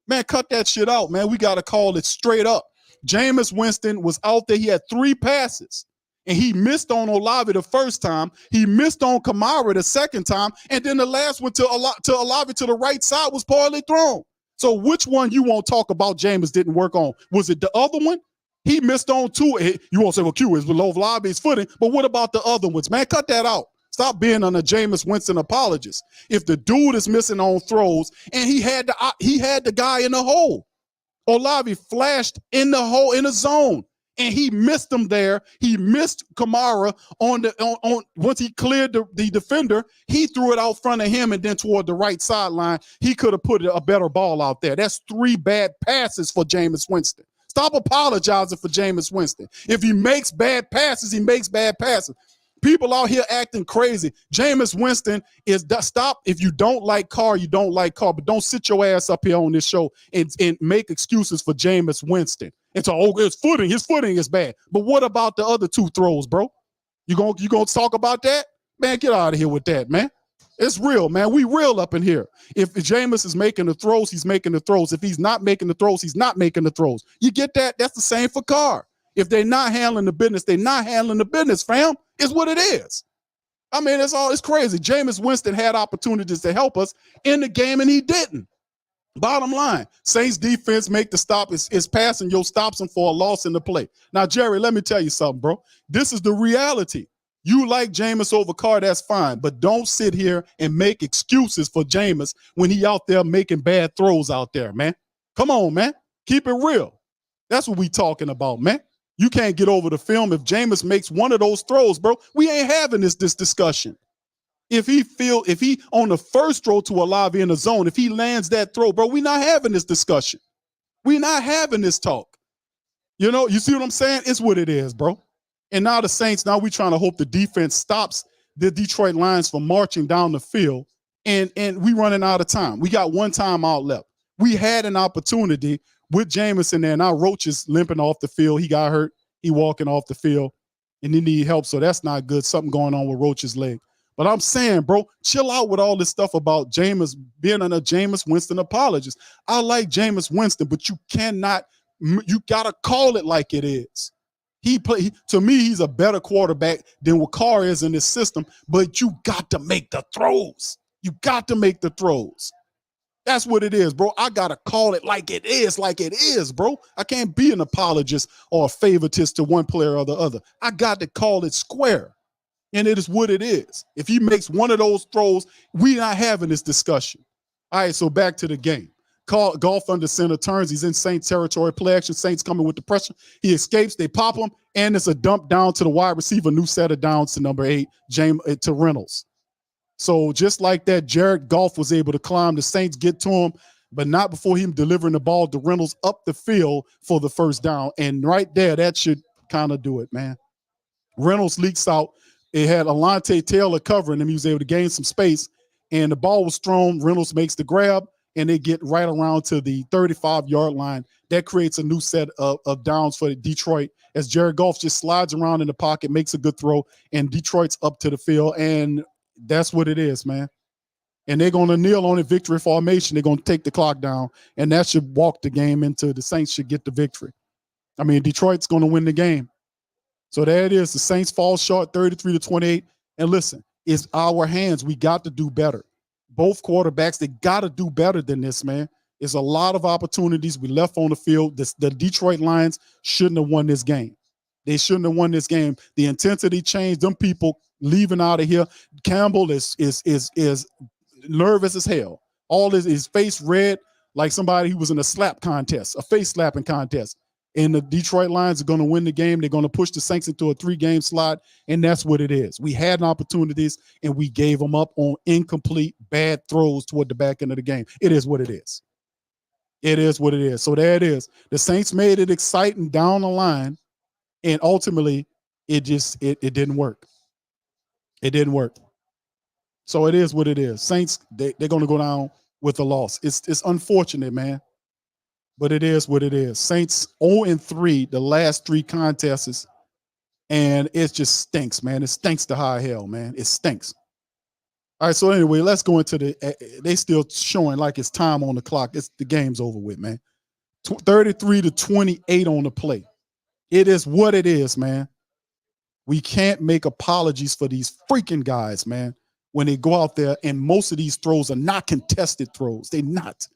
Man, cut that shit out, man. We got to call it straight up. Jameis Winston was out there. He had 3 passes, and he missed on Olave the first time. He missed on Kamara the second time, and then the last one to Olave to the right side was poorly thrown. So which one you won't talk about Jameis didn't work on? Was it the other one? He missed on 2. You won't say, well, Q is below Olave's footing, but what about the other ones? Man, cut that out. Stop being on a Jameis Winston apologist. If the dude is missing on throws, and he had the guy in the hole. Olave flashed in the hole in the zone, and he missed him there. He missed Kamara on once he cleared the defender. He threw it out front of him and then toward the right sideline. He could have put a better ball out there. That's 3 bad passes for Jameis Winston. Stop apologizing for Jameis Winston. If he makes bad passes, he makes bad passes. People out here acting crazy. Jameis Winston is stop. If you don't like Carr, you don't like Carr, but don't sit your ass up here on this show and make excuses for Jameis Winston. It's his footing is bad. But what about the other 2 throws, bro? You gonna talk about that? Man, get out of here with that, man. It's real, man. We real up in here. If Jameis is making the throws, he's making the throws. If he's not making the throws, he's not making the throws. You get that? That's the same for Carr. If they're not handling the business, they're not handling the business, fam. Is what it is. I mean, it's crazy. Jameis Winston had opportunities to help us in the game, and he didn't. Bottom line, Saints defense make the stop. Is passing your stops them for a loss in the play. Now, Jerry, let me tell you something, bro. This is the reality. You like Jameis over Carr, that's fine, but don't sit here and make excuses for Jameis when he out there making bad throws out there, man. Come on, man. Keep it real. That's what we talking about, man. You can't get over the film. If Jameis makes one of those throws, bro, we ain't having this discussion. If he on the first throw to Olave in the zone, if he lands that throw, bro, we not having this discussion. We not having this talk. You know, you see what I'm saying? It's what it is, bro. And now the Saints, now we trying to hope the defense stops the Detroit Lions from marching down the field, and we running out of time. We got 1 timeout left. We had an opportunity with Jameis in there. Now Roach is limping off the field. He got hurt. He walking off the field. and he need help. So that's not good. Something going on with Roach's leg. But I'm saying, bro, chill out with all this stuff about Jameis being a Jameis Winston apologist. I like Jameis Winston, but you gotta call it like it is. To me, he's a better quarterback than what Carr is in this system, but you got to make the throws. You got to make the throws. That's what it is, bro. I got to call it like it is, bro. I can't be an apologist or a favoritist to one player or the other. I got to call it square. And it is what it is. If he makes one of those throws, we're not having this discussion. All right, so back to the game. Golf under center turns. He's in Saints territory. Play action. Saints coming with the pressure. He escapes. They pop him, and it's a dump down to the wide receiver. New set of downs to number 8, to Reynolds. So just like that, Jared Goff was able to climb. The Saints get to him, but not before him delivering the ball to Reynolds up the field for the first down. And right there, that should kind of do it, man. Reynolds leaks out. It had Alontae Taylor covering him. He was able to gain some space, and the ball was thrown. Reynolds makes the grab, and they get right around to the 35-yard line. That creates a new set of downs for Detroit as Jared Goff just slides around in the pocket, makes a good throw, and Detroit's up to the field. And that's what it is, man. And they're going to kneel on it, victory formation. They're going to take the clock down, and that should walk the game into the Saints should get the victory. I mean, Detroit's going to win the game. So there it is. The Saints fall short 33-28. And listen, it's our hands. We got to do better. Both quarterbacks, they got to do better than this, man. It's a lot of opportunities we left on the field. The Detroit Lions shouldn't have won this game. They shouldn't have won this game. The intensity changed. Them people leaving out of here. Campbell is nervous as hell. All his face red like somebody who was in a slap contest, a face slapping contest. And the Detroit Lions are going to win the game. They're going to push the Saints into a 3-game slot, and that's what it is. We had opportunities, and we gave them up on incomplete, bad throws toward the back end of the game. It is what it is. It is what it is. So there it is. The Saints made it exciting down the line, and ultimately, it didn't work. It didn't work. So it is what it is. Saints, they're going to go down with a loss. It's unfortunate, man. But it is what it is. Saints 0-3 the last 3 contests, and it just stinks, man. It stinks to high hell, man. It stinks. All right, so anyway, let's go into they still showing like it's time on the clock. The game's over with, man. 33-28 on the play. It is what it is, man. We can't make apologies for these freaking guys, man, when they go out there, and most of these throws are not contested throws. They're not.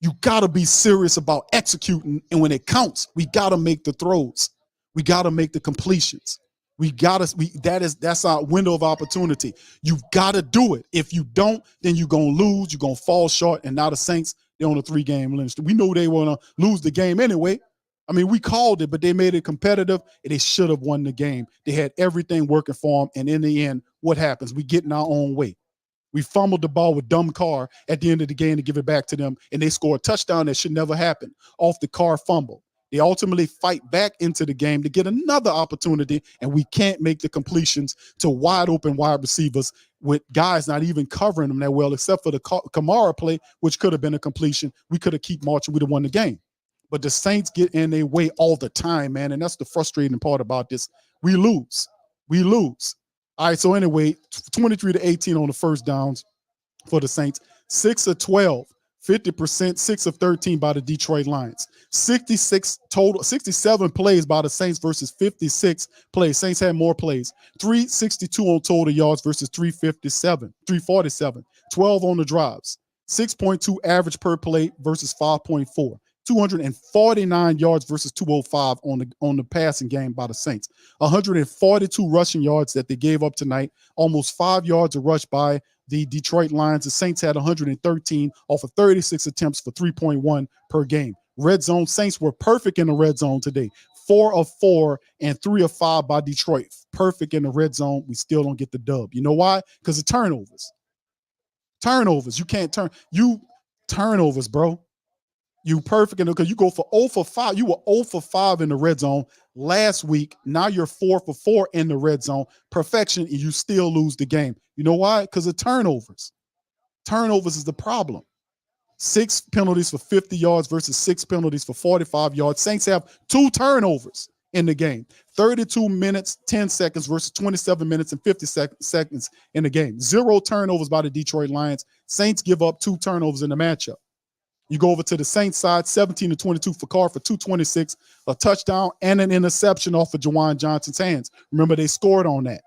You got to be serious about executing, and when it counts, we got to make the throws. We got to make the completions. That's our window of opportunity. You've got to do it. If you don't, then you're going to lose. You're going to fall short, and now the Saints, they're on a 3-game limit. We know they want to lose the game anyway. I mean, we called it, but they made it competitive, and they should have won the game. They had everything working for them, and in the end, what happens? We get in our own way. We fumbled the ball with dumb Carr at the end of the game to give it back to them, and they score a touchdown that should never happen off the Carr fumble. They ultimately fight back into the game to get another opportunity, and we can't make the completions to wide open wide receivers with guys not even covering them that well, except for the Kamara play, which could have been a completion. We could have kept marching. We'd have won the game. But the Saints get in their way all the time, man, and that's the frustrating part about this. We lose. We lose. All right, so anyway, 23-18 on the first downs for the Saints. 6 of 12, 50%, 6 of 13 by the Detroit Lions. 67 plays by the Saints versus 56 plays. Saints had more plays. 362 on total yards versus 347. 12 on the drives. 6.2 average per play versus 5.4. 249 yards versus 205 on the passing game by the Saints. 142 rushing yards that they gave up tonight. Almost 5 yards a rush by the Detroit Lions. The Saints had 113 off of 36 attempts for 3.1 per game. Red zone, Saints were perfect in the red zone today. 4 of 4 and 3 of 5 by Detroit. Perfect in the red zone. We still don't get the dub. You know why? Because of turnovers. Turnovers. You can't turn. Turnovers, bro. You perfect in because you go for 0 for 5. You were 0 for 5 in the red zone last week. Now you're 4 for 4 in the red zone. Perfection, and you still lose the game. You know why? Because of turnovers. Turnovers is the problem. 6 penalties for 50 yards versus 6 penalties for 45 yards. Saints have 2 turnovers in the game. 32 minutes, 10 seconds versus 27 minutes and 50 seconds in the game. 0 turnovers by the Detroit Lions. Saints give up 2 turnovers in the matchup. You go over to the Saints side, 17-22 for Carr for 226, a touchdown and an interception off of Juwan Johnson's hands. Remember, they scored on that.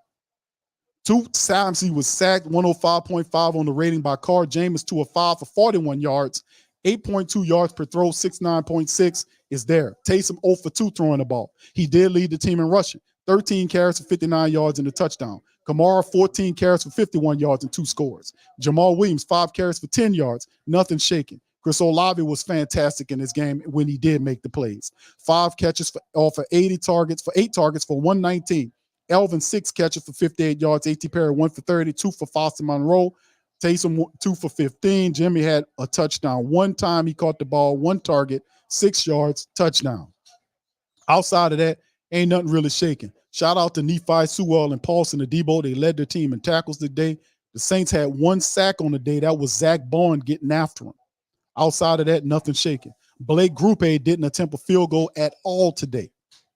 2 times he was sacked, 105.5 on the rating by Carr. Jameis 2 of 5 for 41 yards, 8.2 yards per throw, 69.6 is there. Taysom 0 for 2 throwing the ball. He did lead the team in rushing, 13 carries for 59 yards and a touchdown. Kamara, 14 carries for 51 yards and 2 scores. Jamal Williams, 5 carries for 10 yards, nothing shaking. Chris Olave was fantastic in this game when he did make the plays. 5 catches for 8 targets for 119. Elvin, 6 catches for 58 yards. A.T. Perry, 1 for 30, 2 for Foster Monroe. Taysom, 2 for 15. Jimmy had a touchdown. 1 time he caught the ball, 1 target, 6 yards, touchdown. Outside of that, ain't nothing really shaking. Shout out to Nephi Sewell and Paulson Adebo. They led their team in tackles today. The Saints had 1 sack on the day. That was Zach Bond getting after him. Outside of that, nothing shaking. Blake Grupe didn't attempt a field goal at all today.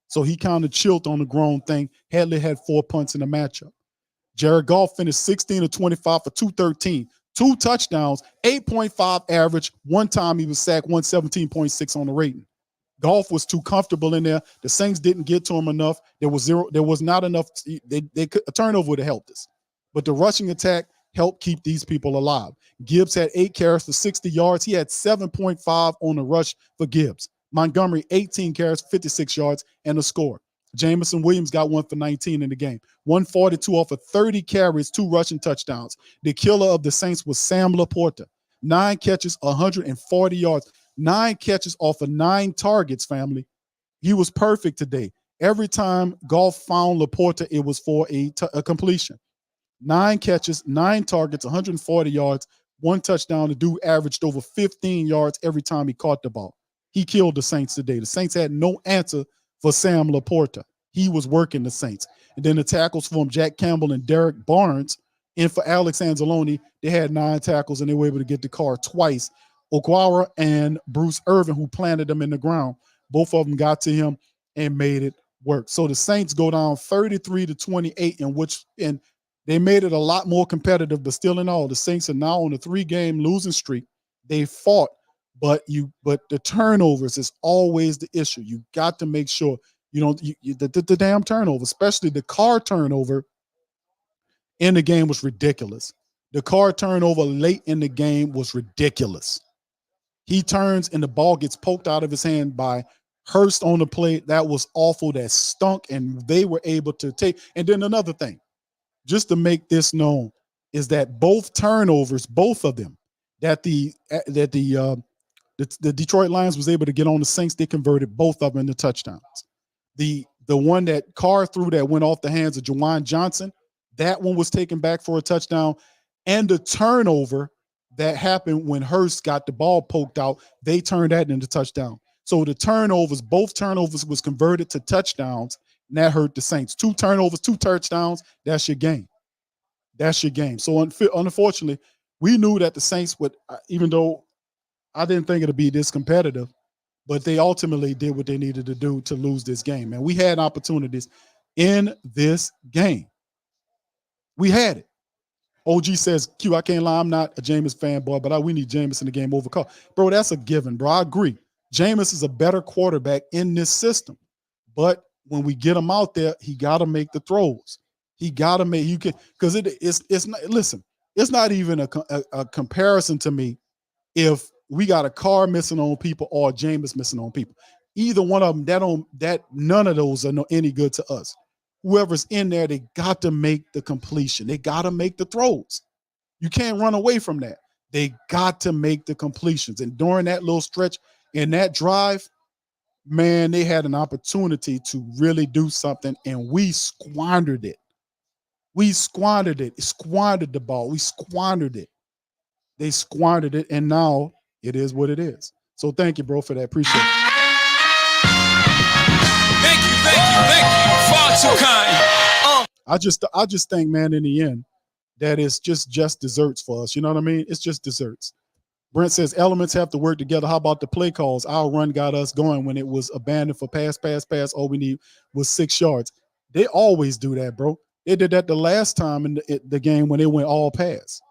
So he kind of chilled on the grown thing. Hadley had 4 punts in the matchup. Jared Goff finished 16 of 25 for 213, 2 touchdowns, 8.5 average. 1 time he was sacked, 117.6 on the rating. Goff was too comfortable in there. The Saints didn't get to him enough. There was not enough. A turnover would have helped us. But the rushing attack helped keep these people alive. Gibbs had 8 carries for 60 yards. He had 7.5 on the rush for Gibbs. Montgomery, 18 carries, 56 yards, and a score. Jamison Williams got 1 for 19 in the game. 142 off of 30 carries, 2 rushing touchdowns. The killer of the Saints was Sam Laporta. 9 catches, 140 yards. 9 catches off of 9 targets, family. He was perfect today. Every time Goff found Laporta, it was for a completion. 9 catches, 9 targets, 140 yards, 1 touchdown. The dude averaged over 15 yards every time he caught the ball. He killed the Saints today. The Saints had no answer for Sam Laporta. He was working the Saints. And then the tackles from Jack Campbell and Derek Barnes. And for Alex Anzalone, they had 9 tackles and they were able to get the car twice. Okwara and Bruce Irvin, who planted them in the ground, both of them got to him and made it work. So the Saints go down 33-28, and they made it a lot more competitive, but still in all, the Saints are now on a 3-game losing streak. They fought, but the turnovers is always the issue. You got to make sure the damn turnover, especially the car turnover in the game, was ridiculous. The car turnover late in the game was ridiculous. He turns and the ball gets poked out of his hand by Hurst on the play. That was awful. That stunk, and they were able to take. And then another thing, just to make this known, is that both turnovers, both of them, that the Detroit Lions was able to get on the Saints, they converted both of them into touchdowns. The one that Carr threw that went off the hands of Juwan Johnson, that one was taken back for a touchdown. And the turnover that happened when Hurst got the ball poked out, they turned that into touchdown. So the turnovers, both turnovers was converted to touchdowns, and that hurt the Saints. 2 turnovers, 2 touchdowns, that's your game. That's your game. So unfortunately, we knew that the Saints would, even though I didn't think it would be this competitive, but they ultimately did what they needed to do to lose this game. And we had opportunities in this game. We had it. OG says, Q, I can't lie, I'm not a Jameis fanboy, but we need Jameis in the game over Carr. Bro, that's a given, bro. I agree. Jameis is a better quarterback in this system. But when we get him out there, he got to make the throws. He got to make, because it's not, listen, it's not even a comparison to me if we got a Carr missing on people or Jameis missing on people. Either one of them, none of those are any good to us. Whoever's in there, they got to make the completion. They got to make the throws. You can't run away from that. They got to make the completions. And during that little stretch in that drive, man, they had an opportunity to really do something, and we squandered it. We squandered it. Squandered the ball. We squandered it. They squandered it, and now it is what it is. So thank you, bro, for that. Appreciate it. Thank you. Far too kind. I just think, man, in the end, that it's just desserts for us. You know what I mean? It's just desserts. Brent says elements have to work together. How about the play calls? Our run got us going when it was abandoned for pass, pass, pass. All we need was 6 yards. They always do that, bro. They did that the last time in the game when they went all pass.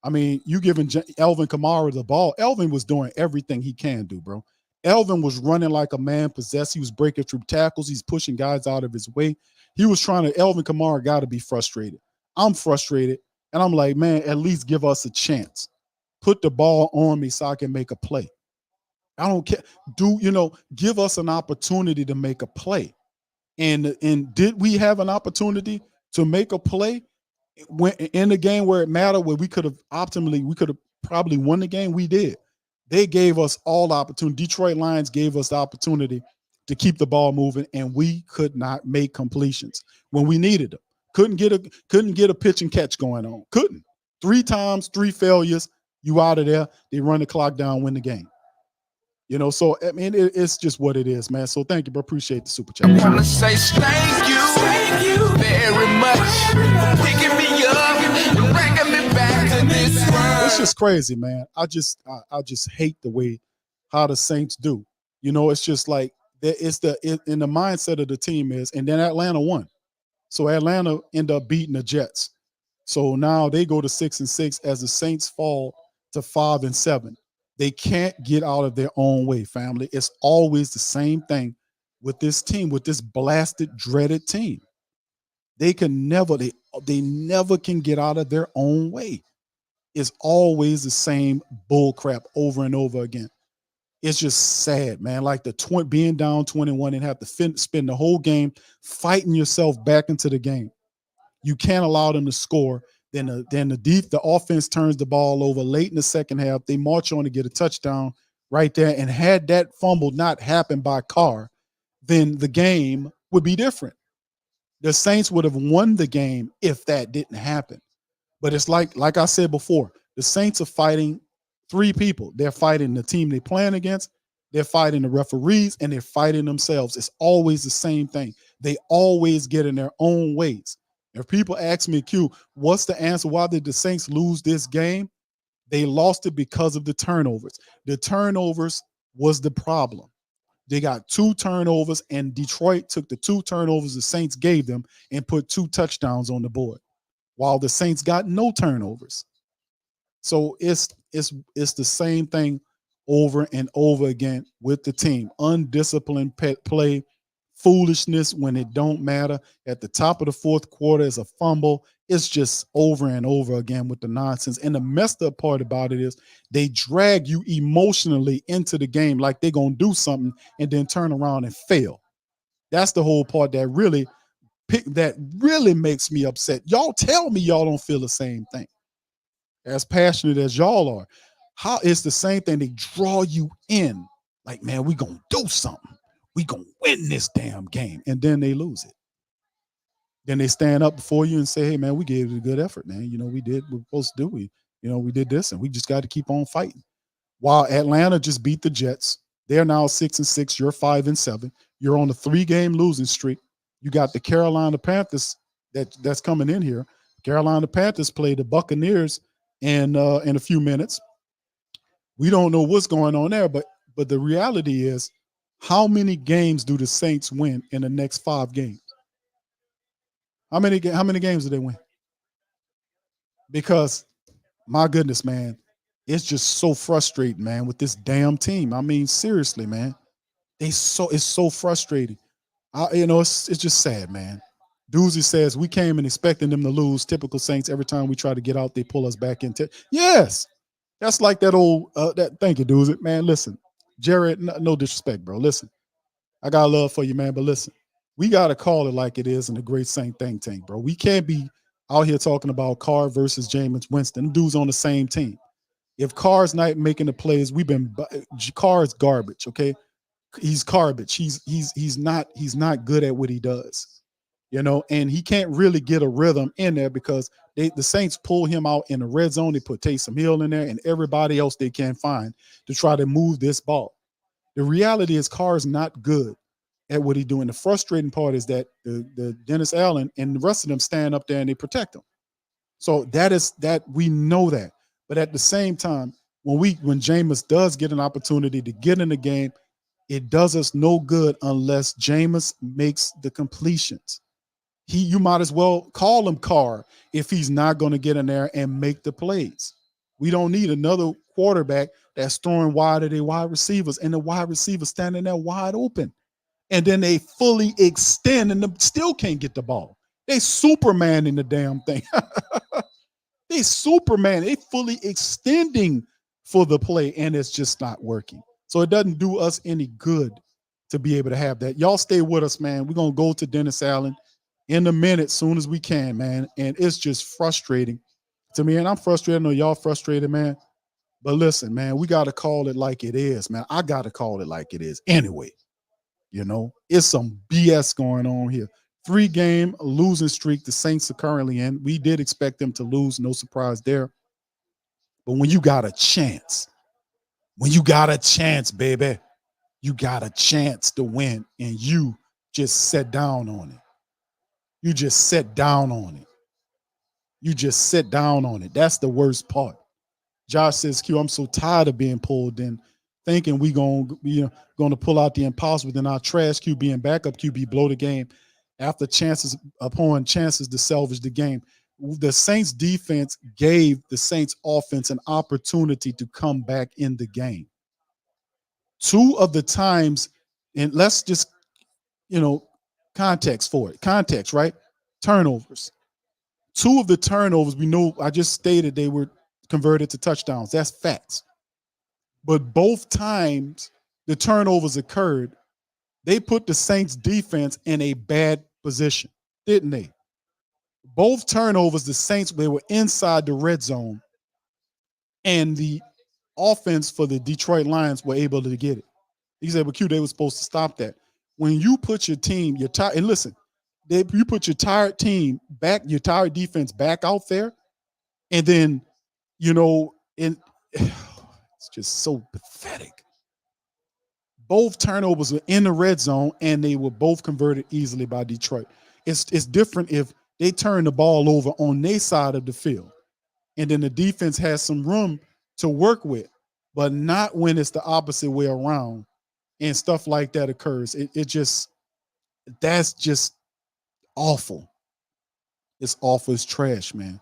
I mean, you giving Elvin Kamara the ball. Elvin was doing everything he can do, bro. Elvin was running like a man possessed. He was breaking through tackles. He's pushing guys out of his way. He was trying to, Elvin Kamara got to be frustrated. I'm frustrated. And I'm like, man, at least give us a chance. Put the ball on me so I can make a play. I don't care. Give us an opportunity to make a play. And did we have an opportunity to make a play when in the game where it mattered, where we could have probably won the game? We did. They gave us all the opportunity. Detroit Lions gave us the opportunity to keep the ball moving, and we could not make completions when we needed them. Couldn't get a pitch and catch going on. Couldn't. 3 times, 3 failures. You out of there. They run the clock down, win the game. So I mean, it's just what it is, man. So thank you, bro. Appreciate the super chat. I wanna say thank you very much, picking me up and bringing me back to this world. It's just crazy, man. I just hate the way how the Saints do. It's just like in the mindset of the team is, and then Atlanta won. So Atlanta ended up beating the Jets. So now they go to 6-6 as the Saints fall to 5-7. They can't get out of their own way, family. It's always the same thing with this team, with this blasted, dreaded team. They never can get out of their own way. It's always the same bull crap over and over again. It's just sad, man. Like being down 21 and have to spend the whole game fighting yourself back into the game. You can't allow them to score. Then the offense turns the ball over late in the second half. They march on to get a touchdown right there. And had that fumble not happened by Carr, then the game would be different. The Saints would have won the game if that didn't happen. But it's like I said before, the Saints are fighting 3 people. They're fighting the team they're playing against, they're fighting the referees, and they're fighting themselves. It's always the same thing. They always get in their own ways. If people ask me, Q, what's the answer? Why did the Saints lose this game? They lost it because of the turnovers. The turnovers was the problem. They got 2 turnovers, and Detroit took the 2 turnovers the Saints gave them and put 2 touchdowns on the board, while the Saints got no turnovers. So it's the same thing over and over again with the team. Undisciplined play, foolishness when it don't matter. At the top of the 4th quarter is a fumble. It's just over and over again with the nonsense. And the messed up part about it is they drag you emotionally into the game like they're going to do something and then turn around and fail. That's the whole part that really makes me upset. Y'all tell me y'all don't feel the same thing. As passionate as y'all are, how it's the same thing. They draw you in like, man, we going to do something. We going to win this damn game. And then they lose it. Then they stand up before you and say, hey, man, we gave it a good effort, man. We did what we're supposed to do. We did this, and we just got to keep on fighting. While Atlanta just beat the Jets. They're now 6-6. You're 5-7. You're on a 3-game losing streak. You got the Carolina Panthers that's coming in here. Carolina Panthers play the Buccaneers in a few minutes. We don't know what's going on there, but the reality is, how many games do the Saints win in the next 5 games? How many games do they win? Because, my goodness, man, it's just so frustrating, man, with this damn team. I mean, seriously, man, it's so frustrating. It's just sad, man. Doozy says we came in expecting them to lose. Typical Saints. Every time we try to get out, they pull us back into. Yes, that's like that old. Thank you, Doozy. Man, listen, Jared. No disrespect, bro. Listen, I got love for you, man. But listen, we gotta call it like it is in the great Saint think tank, bro. We can't be out here talking about Carr versus Jameis Winston. Them dudes on the same team. If Carr's not making the plays, Carr's garbage. Okay, he's garbage. He's not good at what he does. And he can't really get a rhythm in there because the Saints pull him out in the red zone. They put Taysom Hill in there and everybody else they can find to try to move this ball. The reality is Carr's not good at what he's doing. The frustrating part is that the Dennis Allen and the rest of them stand up there and they protect him. So that we know that. But at the same time, when Jameis does get an opportunity to get in the game, it does us no good unless Jameis makes the completions. You might as well call him Carr if he's not going to get in there and make the plays. We don't need another quarterback that's throwing wide at their wide receivers and the wide receivers standing there wide open. And then they fully extend and still can't get the ball. They Superman in the damn thing. They Superman. They fully extending for the play, and it's just not working. So it doesn't do us any good to be able to have that. Y'all stay with us, man. We're going to go to Dennis Allen in a minute, soon as we can, man. And it's just frustrating to me. And I'm frustrated. I know y'all frustrated, man. But listen, man, we got to call it like it is, man. I got to call it like it is anyway. You know, it's some BS going on here. 3-game losing streak the Saints are currently in. We did expect them to lose. No surprise there. But when you got a chance, baby, you got a chance to win, and you just sat down on it. You just sit down on it. You just sit down on it. That's the worst part. Josh says, Q, I'm so tired of being pulled in, thinking we going to pull out the impossible. Then our trash QB and backup QB blow the game after chances upon chances to salvage the game. The Saints defense gave the Saints offense an opportunity to come back in the game. 2 of the times, and let's just, context for it. Context, right? Turnovers. 2 of the turnovers, we know, I just stated they were converted to touchdowns. That's facts. But both times the turnovers occurred, they put the Saints defense in a bad position, didn't they? Both turnovers, the Saints, they were inside the red zone, and the offense for the Detroit Lions were able to get it. He said, well, Q, they were supposed to stop that. When you put your team, and listen, you put your tired team back, your tired defense back out there, and then, it's just so pathetic. Both turnovers were in the red zone, and they were both converted easily by Detroit. It's different if they turn the ball over on their side of the field, and then the defense has some room to work with, but not when it's the opposite way around and stuff like that occurs. That's just awful. It's awful. It's trash, man.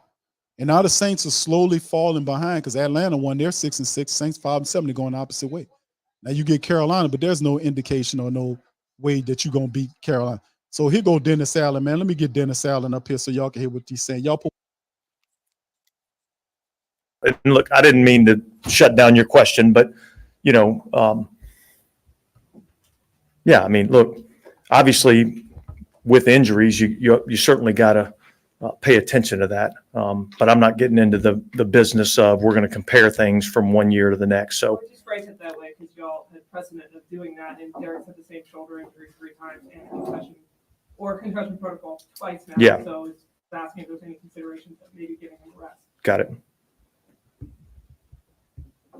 And now the Saints are slowly falling behind because Atlanta won their 6-6, Saints 5-7. They're going the opposite way. Now you get Carolina, but there's no indication or no way that you're going to beat Carolina. So here go Dennis Allen, man. Let me get Dennis Allen up here so y'all can hear what he's saying. And look, I didn't mean to shut down your question, but, yeah, I mean, look, obviously with injuries, you certainly got to pay attention to that. But I'm not getting into the business of we're going to compare things from one year to the next. So just phrase it that way because y'all had precedent of doing that, and Derek's had the same shoulder injury 3 times and concussion protocol twice now. Yeah. So it's asking if there's any considerations of maybe giving him a rest. Got it.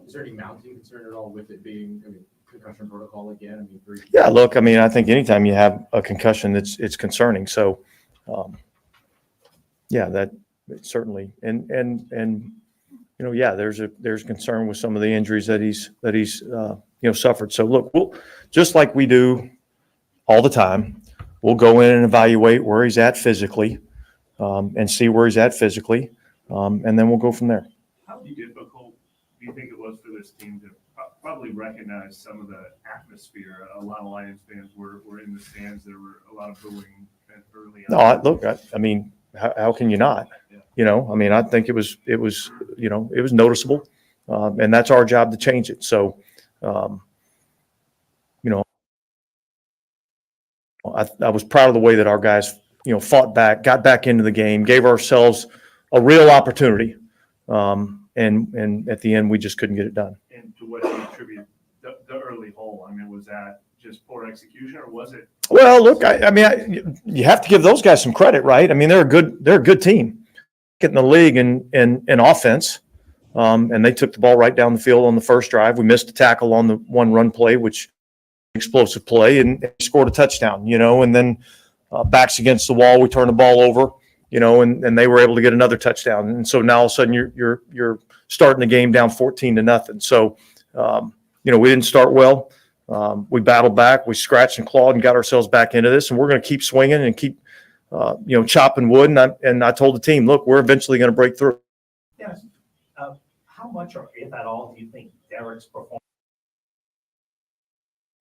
Is there any mounting concern at all with it being, concussion protocol again? Yeah, look, I think anytime you have a concussion, it's concerning. So, yeah, that certainly, and yeah, there's concern with some of the injuries that he's suffered. So look, we'll, just like we do all the time, we'll go in and evaluate where he's at physically, and see where he's at physically, and then we'll go from there. How difficult do you think it was for this team to probably recognize some of the atmosphere? A lot of Lions fans were in the stands. There were a lot of booing early on. No, look, how can you not? Yeah. I think it was noticeable, and that's our job to change it. So, I was proud of the way that our guys, fought back, got back into the game, gave ourselves a real opportunity. And at the end, we just couldn't get it done. And to what do you attribute the early hole? Was that just poor execution, or was it? Well, look, you have to give those guys some credit, right? They're a good team, getting the league in offense, and they took the ball right down the field on the first drive. We missed a tackle on the one run play, which explosive play, and scored a touchdown. And then backs against the wall, we turned the ball over. And they were able to get another touchdown. And so now all of a sudden you're starting the game down 14-0. So, we didn't start well. We battled back, we scratched and clawed and got ourselves back into this, and we're going to keep swinging and keep, chopping wood. And I told the team, look, we're eventually going to break through. Yes. How much, or if at all, do you think Derek's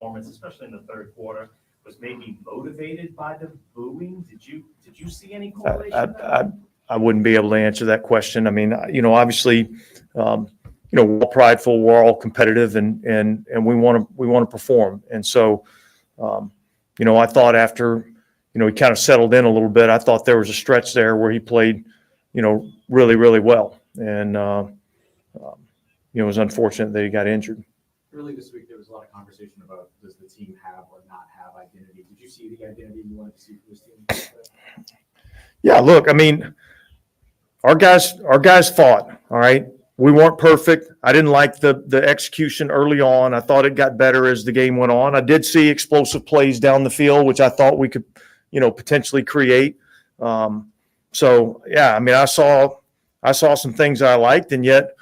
performance, especially in the third quarter, was maybe motivated by the booing? Did you see any correlation? I wouldn't be able to answer that question. I mean, obviously, we're all prideful, we're all competitive, and we want to perform. And so, I thought after, he kind of settled in a little bit, I thought there was a stretch there where he played, really, really well. And, it was unfortunate that he got injured. Early this week, there was a lot of conversation about, does the team have or not have identity? Did you see the identity you wanted to see for this team? Yeah, look, I mean, our guys fought. All right, we weren't perfect. I didn't like the execution early on. I thought it got better as the game went on. I did see explosive plays down the field, which I thought we could, potentially create. So yeah, I mean, I saw some things I liked, and yet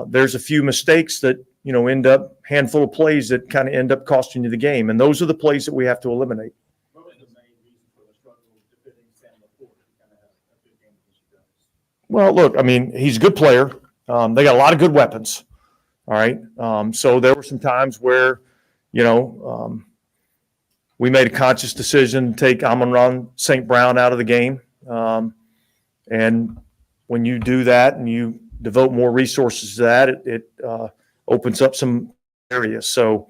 there's a few mistakes that end up handful of plays that kind of end up costing you the game, and those are the plays that we have to eliminate. Well, look, I mean, he's a good player. They got a lot of good weapons. All right. So there were some times where, we made a conscious decision to take Amon-Ra St. Brown out of the game. And when you do that and you devote more resources to that, it opens up some areas. So,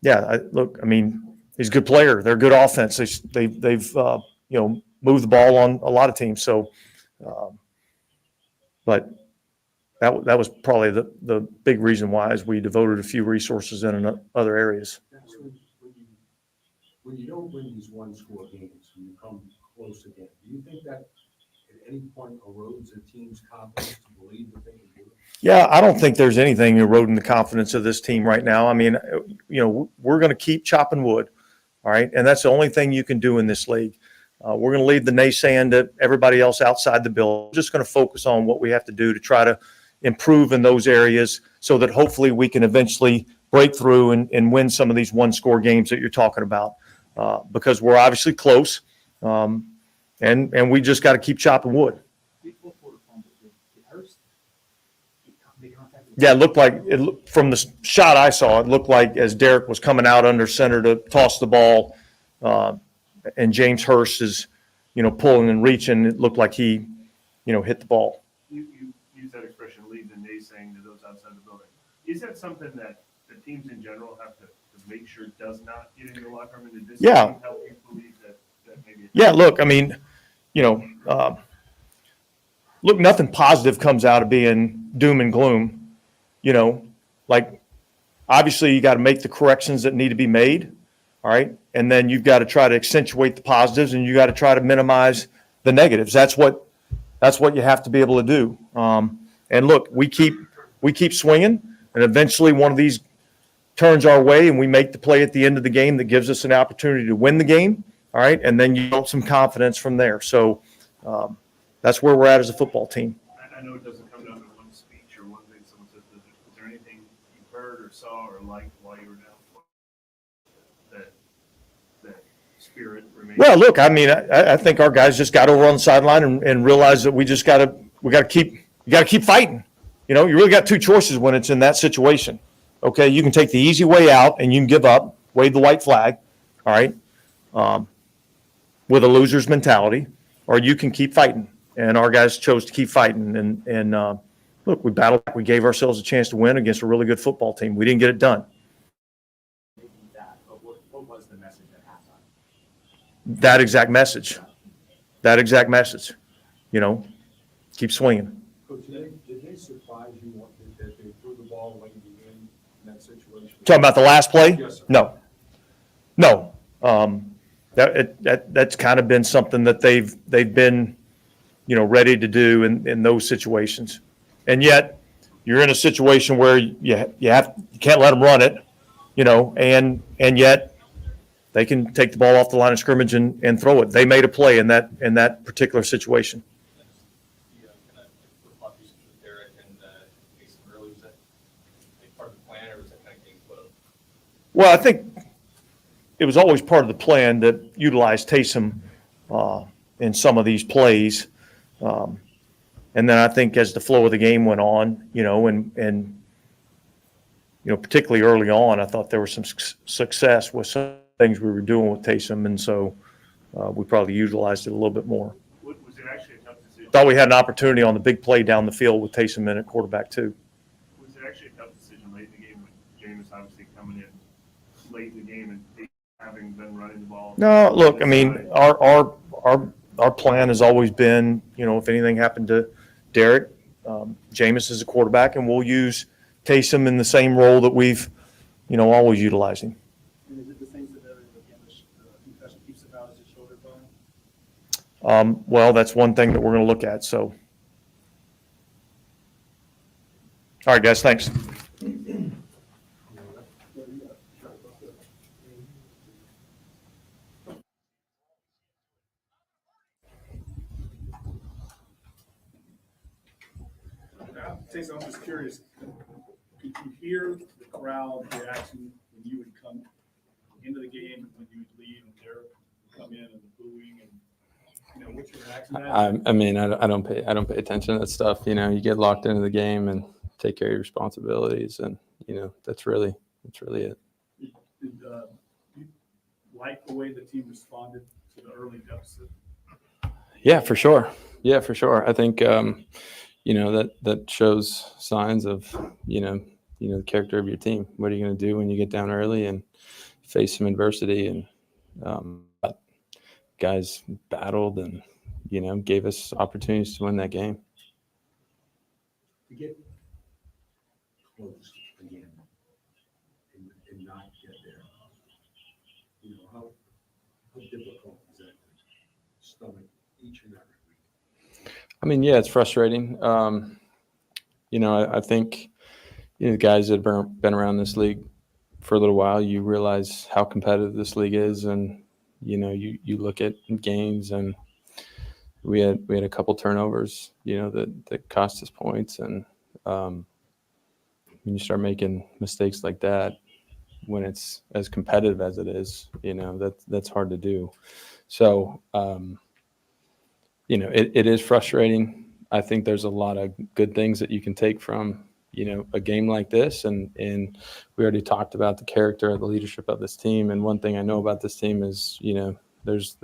look, I mean, he's a good player. They're a good offense. They've moved the ball on a lot of teams. So, but that was probably the big reason why, is we devoted a few resources in other areas. When you don't win these one-score games, when you come close again, do you think that at any point erodes a team's confidence to believe that they can do it? Yeah, I don't think there's anything eroding the confidence of this team right now. I mean, we're going to keep chopping wood, all right? And that's the only thing you can do in this league. We're going to leave the naysaying to everybody else outside the bill. We're just going to focus on what we have to do to try to improve in those areas so that hopefully we can eventually break through and win some of these one-score games that you're talking about, because we're obviously close, and we just got to keep chopping wood. Yeah, it looked like from the shot I saw, it looked like as Derek was coming out under center to toss the ball, and James Hurst is, pulling and reaching, it looked like he, hit the ball. You use that expression, leave the naysaying to those outside the building. Is that something that the teams in general have to make sure does not get into the locker room? And does this team help you believe that maybe? Yeah, look, I mean, look, nothing positive comes out of being doom and gloom. Like, obviously you got to make the corrections that need to be made. All right. And then you've got to try to accentuate the positives, and you got to try to minimize the negatives. That's what you have to be able to do. And look, we keep swinging, and eventually one of these turns our way, and we make the play at the end of the game that gives us an opportunity to win the game. All right. And then you build some confidence from there. So that's where we're at as a football team. I know it doesn't come down to one speech or one thing someone says. Is there anything you heard or saw or liked while you were down that spirit remains? Well, look, I mean, I think our guys just got over on the sideline and realized that we got to keep fighting. You really got two choices when it's in that situation. Okay, you can take the easy way out and you can give up, wave the white flag, all right, with a loser's mentality, or you can keep fighting. And our guys chose to keep fighting. And look, we battled. We gave ourselves a chance to win against a really good football team. We didn't get it done. What was the message at halftime? That exact message. Keep swinging. Coach, did they surprise you that they threw the ball away in that situation? Talking about the last play? Yes, sir. No. That's kind of been something that they've been, ready to do in those situations. And yet you're in a situation where you can't let them run it, and yet they can take the ball off the line of scrimmage and throw it. They made a play in that particular situation. Well, I think it was always part of the plan to utilize Taysom in some of these plays. And then I think as the flow of the game went on, and particularly early on, I thought there was some success with some things we were doing with Taysom, and so we probably utilized it a little bit more. Was it actually a tough decision? Thought we had an opportunity on the big play down the field with Taysom in at quarterback too. Was it actually a tough decision late in the game with Jameis obviously coming in late in the game and having been running the ball? No, look, I mean, our plan has always been, if anything happened to Derek, Jameis is a quarterback, and we'll use Taysom in the same role that we've, always utilized him. And is it the Saints that concussion keeps him out as a shoulder bone? Well, that's one thing that we're going to look at. So, all right, guys, thanks. Taysom, I'm just curious, could you hear the crowd reaction when you would come into the game and when you would leave and Derek would come in and the booing and what's your reaction to that? I mean, I don't pay attention to that stuff. You get locked into the game and take care of your responsibilities, and that's really it. Did you like the way the team responded to the early deficit? Yeah, for sure. I think that shows signs of the character of your team. What are you going to do when you get down early and face some adversity? And guys battled and gave us opportunities to win that game. To get close again and not get there, how difficult is that to stomach each and every week? I mean, yeah, it's frustrating. I think the guys that have been around this league for a little while, you realize how competitive this league is, and you look at games, and we had a couple turnovers, that cost us points, and when you start making mistakes like that, when it's as competitive as it is, that's hard to do. So, it is frustrating. I think there's a lot of good things that you can take from, a game like this. And we already talked about the character, the leadership of this team. And one thing I know about this team is, there's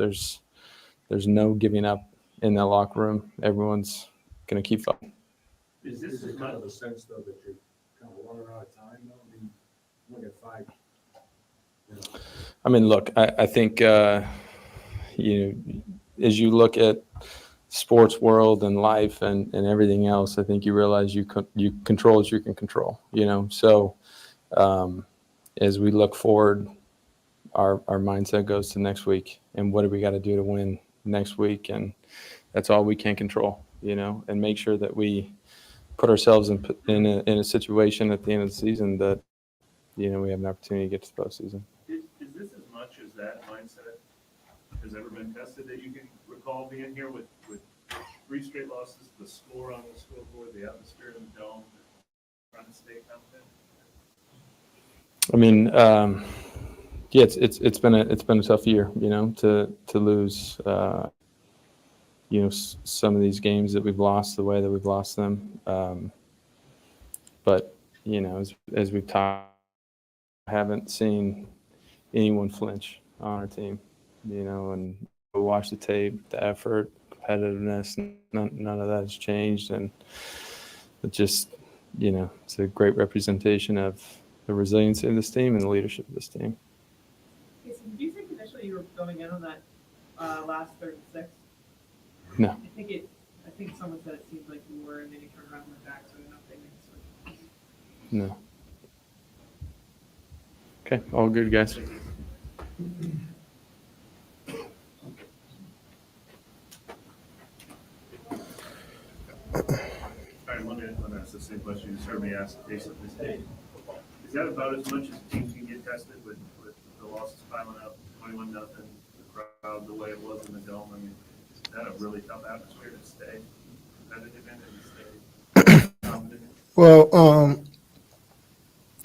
no giving up in that locker room. Everyone's going to keep fighting. Is this kind of a sense, though, that you're kind of running out of time, though? I mean, look at 5. I mean, look, I think, as you look at sports world and life and everything else, I think you realize you control as you can control, So as we look forward, our mindset goes to next week and what do we got to do to win next week? And that's all we can control, and make sure that we put ourselves in a situation at the end of the season that, we have an opportunity to get to the postseason. Is this as much as that mindset has ever been tested that you can recall being here with 3 straight losses, the score on the scoreboard, the atmosphere in the dome, trying to stay confident? I mean, yeah, it's been a tough year, to lose, some of these games that we've lost the way that we've lost them. But as we've talked, I haven't seen anyone flinch on our team, and watch the tape, the effort, competitiveness, none of that has changed. And it just, it's a great representation of the resiliency of this team and the leadership of this team. Okay, so did you think initially you were going in on that last 36? No. I think someone said it seemed like you were, and then you turned around and went back, so I don't know if they made a switch. No. Okay, all good, guys. All right, let me ask the same question you heard me ask Jason this day. Is that about as much as teams can get tested with the losses piling up, 21-0, the crowd the way it was in the dome? I mean, is that a really tough atmosphere to stay competitive in and stay confident in? Well,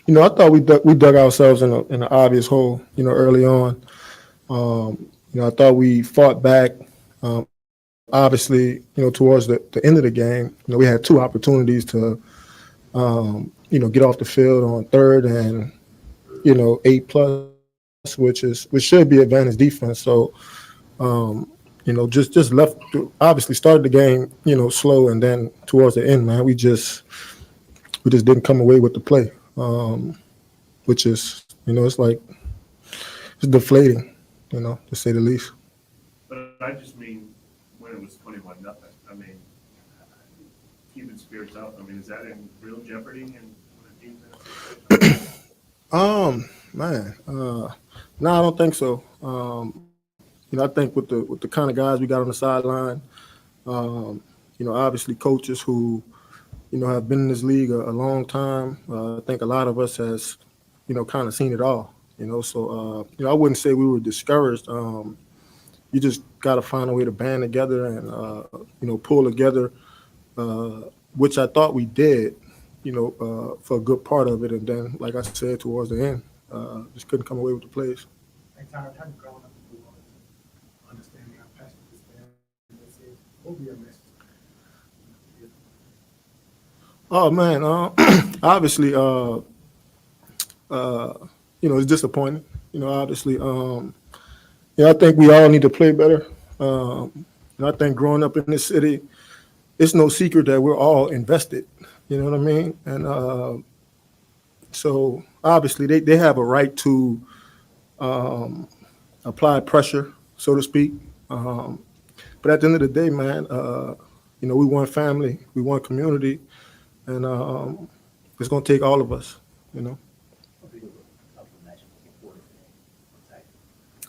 I thought we dug ourselves in an obvious hole, early on. I thought we fought back. Obviously, towards the end of the game, we had two opportunities to, get off the field on third and, 8+, which should be advantage defense. So, just left. Obviously, started the game, slow, and then towards the end, man, we just didn't come away with the play, which is, it's like it's deflating, to say the least. But I just mean when it was 21-0. I mean, keeping spirits up. I mean, is that in real jeopardy in the defense? Man, no, I don't think so. I think with the kind of guys we got on the sideline, obviously coaches who, have been in this league a long time. I think a lot of us has, kind of seen it all. So I wouldn't say we were discouraged. You just got to find a way to band together and pull together, which I thought we did, for a good part of it. And then, like I said, towards the end, just couldn't come away with the plays. Hey, Tyler, how you growing up in New Orleans, understanding how passionate this fan is? What would be your message? Oh man, obviously, it's disappointing. Obviously, I think we all need to play better. I think growing up in this city, it's no secret that we're all invested. You know what I mean? And so obviously they have a right to apply pressure, so to speak. But at the end of the day, man, we want family, we want community, and it's going to take all of us,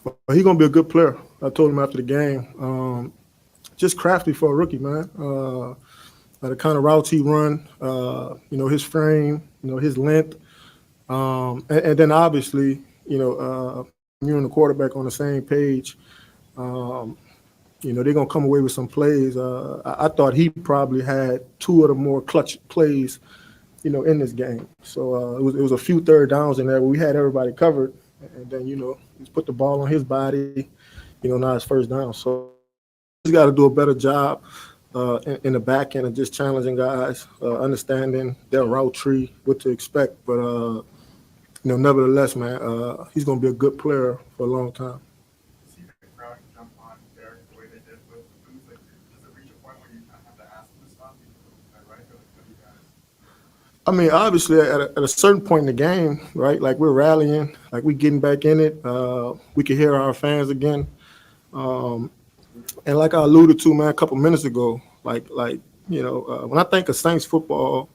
Well, he's going to be a good player. I told him after the game. Just crafty for a rookie, man. The kind of routes he run, his frame, his length. And then obviously, you and the quarterback on the same page, they're going to come away with some plays. I thought he probably had two of the more clutch plays, in this game. So it was a few third downs in there where we had everybody covered. And then, he's put the ball on his body, now it's first down. So he's got to do a better job in the back end of just challenging guys, understanding their route tree, what to expect. But, nevertheless, man, he's going to be a good player for a long time. I mean, obviously, at a certain point in the game, right, like we're rallying, like we're getting back in it. We can hear our fans again. And like I alluded to, man, a couple minutes ago, when I think of Saints football,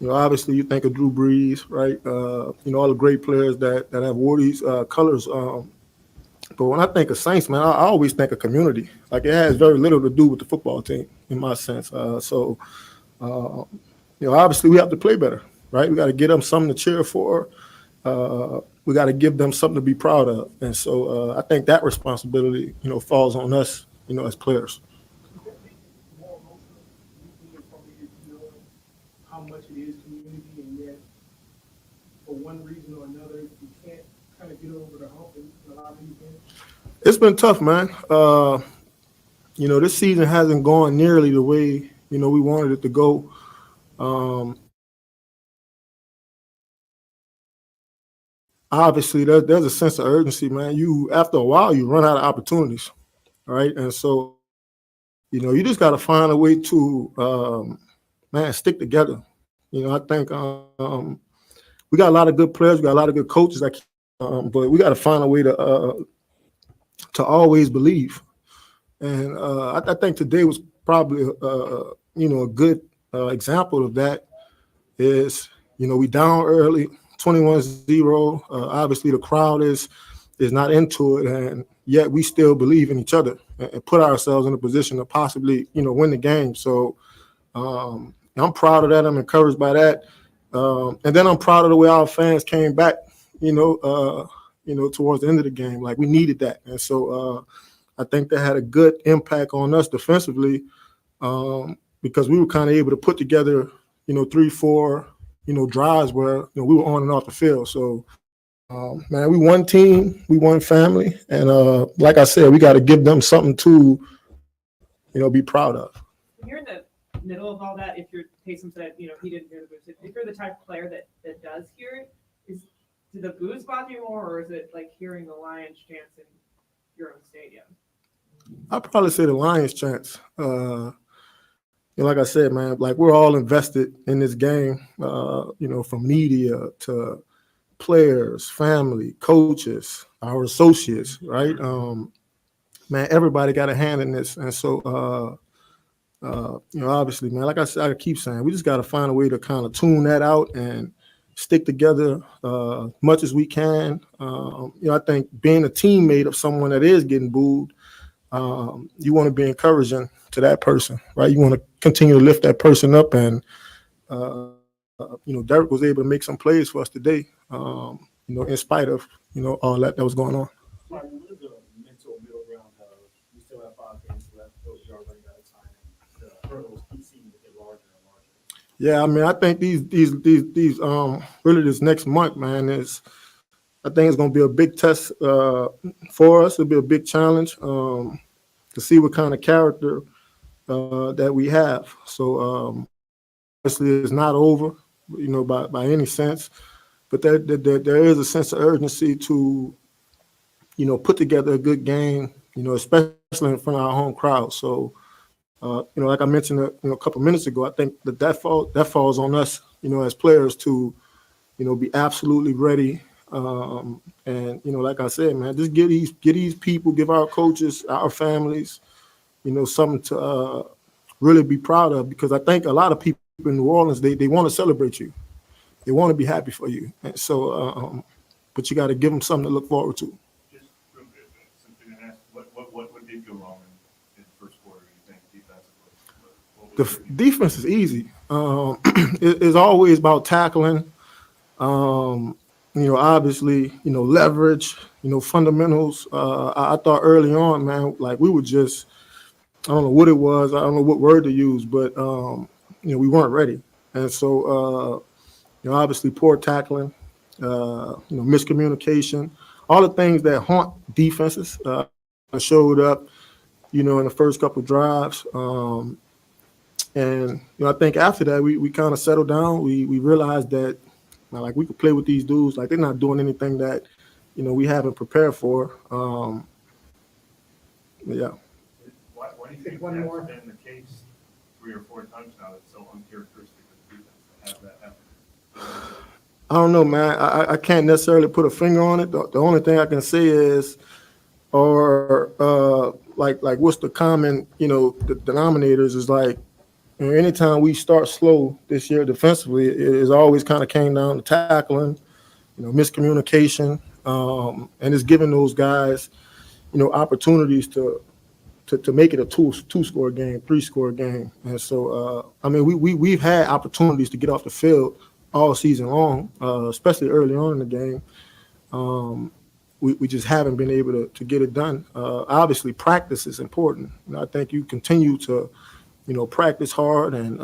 obviously you think of Drew Brees, right? All the great players that have wore these colors. But when I think of Saints, man, I always think of community. Like it has very little to do with the football team, in my sense. Obviously we have to play better, right? We got to get them something to cheer for. We got to give them something to be proud of. And so I think that responsibility, falls on us, as players. How much it is community, and yet for one reason or another, you can't kind of get over the hump in a lot of these games? It's been tough, man. This season hasn't gone nearly the way, we wanted it to go. Obviously, there's a sense of urgency, man. After a while, you run out of opportunities, right? And so, you just got to find a way to, stick together. I think we got a lot of good players, we got a lot of good coaches, but we got to find a way to always believe. And I think today was probably, a good example of that. Is we down early. 21-0. Obviously, the crowd is not into it, and yet we still believe in each other and put ourselves in a position to possibly, win the game. So I'm proud of that. I'm encouraged by that, and then I'm proud of the way our fans came back. Towards the end of the game, like we needed that, and so I think that had a good impact on us defensively because we were kind of able to put together, 3-4. drives where we were on and off the field. So, man, we one team, we one family, and like I said, we got to give them something to be proud of. When you're in the middle of all that, if you're Taysom said, he didn't hear the boos. If you're the type of player that does hear it, do the boos bother you more, or is it like hearing the Lions chants in your own stadium? I'd probably say the Lions chants. Like I said, man, like we're all invested in this game, from media to players, family, coaches, our associates, right? Man, everybody got a hand in this. And so, obviously, man, like I said, I keep saying, we just got to find a way to kind of tune that out and stick together much as we can. I think being a teammate of someone that is getting booed, you want to be encouraging to that person, right? You want to continue to lift that person up. And, Derek was able to make some plays for us today, in spite of, all that was going on. What is the mental middle ground of we still have 5 games left, those are running out of time, and the hurdles keep seeming to get larger and larger? Yeah, I mean, I think these really this next month, man, I think it's going to be a big test for us. It'll be a big challenge to see what kind of character that we have. So obviously, it's not over, by any sense, but there is a sense of urgency to, put together a good game, especially in front of our home crowd. So, like I mentioned, a couple minutes ago, I think that falls on us, as players to, be absolutely ready. And like I said, man, just give these people, give our coaches, our families, something to really be proud of, because I think a lot of people in New Orleans, they want to celebrate you. They want to be happy for you. And so, but you got to give them something to look forward to. Just something to ask, what did go wrong in the first quarter, you think, defensively? The defense is easy. It's always about tackling. Obviously, leverage, fundamentals. I thought early on, man, like we were just, I don't know what it was. I don't know what word to use, but, we weren't ready. And so, obviously poor tackling, miscommunication, all the things that haunt defenses showed up, in the first couple of drives. And, I think after that, we kind of settled down. We realized that, like, we could play with these dudes. Like, they're not doing anything that, we haven't prepared for. Yeah. Why do you think that's been the case 3 or 4 times now? It's so uncharacteristic of the defense to have that happen. I don't know, man. I can't necessarily put a finger on it. The only thing I can say is, like what's the common, the denominators is like, anytime we start slow this year defensively, it always kind of came down to tackling, miscommunication, and it's giving those guys, opportunities to make it a two-score game, 3-score game. And so, we've had opportunities to get off the field all season long, especially early on in the game. We just haven't been able to get it done. Obviously, practice is important. I think you continue to, practice hard, and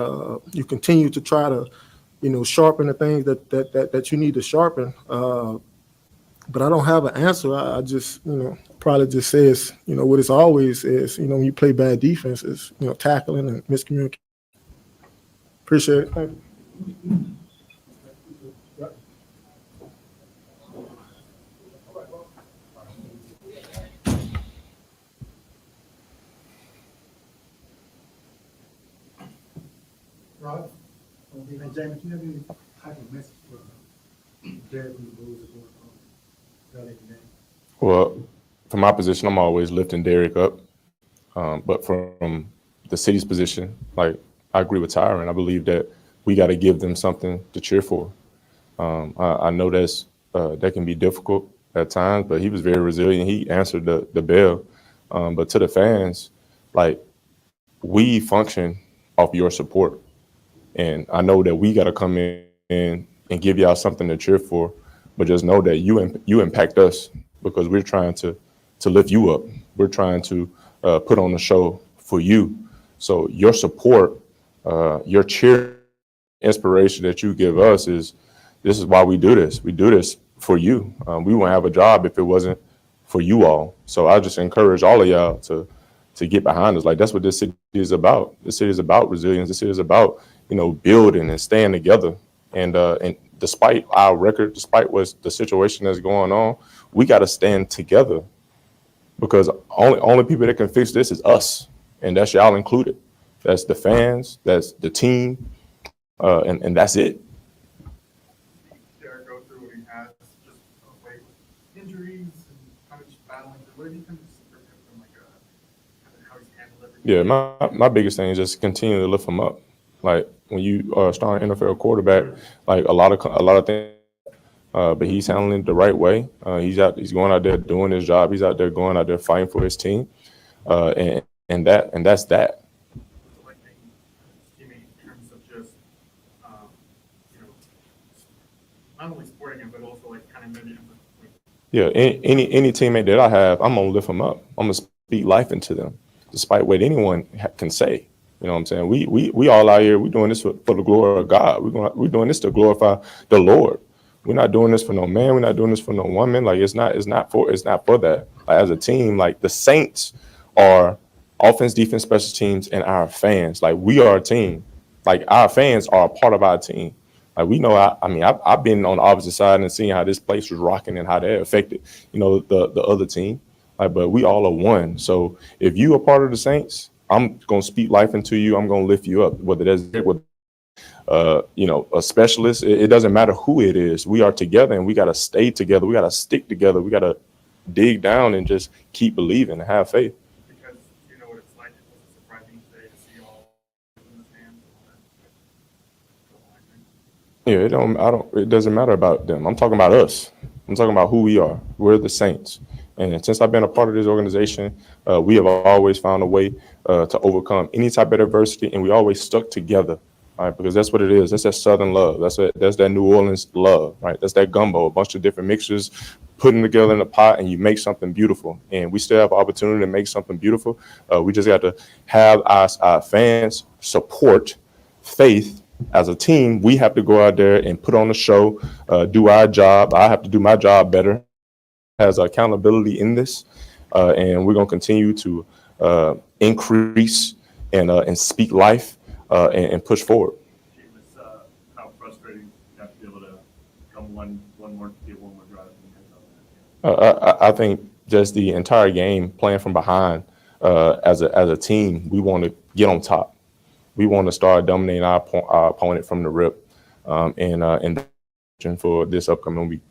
you continue to try to, sharpen the things that you need to sharpen. But I don't have an answer. I just, probably just says, what it's always is, when you play bad defenses, tackling and miscommunication. Appreciate it. Thank you. Rob, Jamie, do you have any type of message for Derek when the Bulls are going on early in the game? Well, from my position, I'm always lifting Derek up. But from the city's position, like, I agree with Tyron. I believe that we got to give them something to cheer for. I know that can be difficult at times, but he was very resilient. He answered the bell. But to the fans, like, we function off your support. And I know that we got to come in and give y'all something to cheer for, but just know that you impact us, because we're trying to lift you up. We're trying to put on a show for you. So your support, your cheer inspiration that you give us this is why we do this. We do this for you. We wouldn't have a job if it wasn't for you all. So I just encourage all of y'all to get behind us. Like, that's what this city is about. This city is about resilience. This city is about, building and staying together. And despite our record, despite what's the situation that's going on, we got to stand together, because only people that can fix this is us, and that's y'all included. That's the fans, that's the team, and that's it. Derek go through what he has, just away with injuries and kind of just battling. What do you think is from like how he's handled everything? Yeah, my biggest thing is just continue to lift him up. Like, when you are a starting NFL quarterback, like a lot of things, but he's handling it the right way. He's going out there doing his job. He's out there going out there fighting for his team, and that's that. Like teammate in terms of just not only sporting it, but also like kind of maybe. Yeah, any teammate that I have, I'm gonna lift them up. I'm gonna speak life into them, despite what anyone can say. You know what I'm saying? We all out here. We're doing this for the glory of God. We're doing this to glorify the Lord. We're not doing this for no man. We're not doing this for no woman. Like, it's not for that. Like, as a team, like, the Saints are offense, defense, special teams, and our fans. Like, we are a team. Like, our fans are a part of our team. Like, we know. I've been on the opposite side and seeing how this place was rocking and how that affected, the other team. Like, but we all are one. So if you are part of the Saints, I'm gonna speak life into you. I'm gonna lift you up. Whether that's a specialist, it doesn't matter who it is. We are together, and we gotta stay together. We gotta stick together. We gotta dig down and just keep believing and have faith. Because you know what it's like. It was surprising today to see all in the stands. Yeah, it doesn't matter about them. I'm talking about us. I'm talking about who we are. We're the Saints. And since I've been a part of this organization, we have always found a way to overcome any type of adversity, and we always stuck together, right? Because that's what it is. That's that Southern love. That's that New Orleans love, right? That's that gumbo, a bunch of different mixtures, putting together in a pot, and you make something beautiful. And we still have opportunity to make something beautiful. We just got to have our fans support faith. As a team, we have to go out there and put on a show, do our job. I have to do my job better. Has accountability in this, and we're going to continue to increase and speak life and push forward. How frustrating you have to be able to come one more drive. I think just the entire game, playing from behind as a team, we want to get on top. We want to start dominating our opponent from the rip, and for this upcoming week.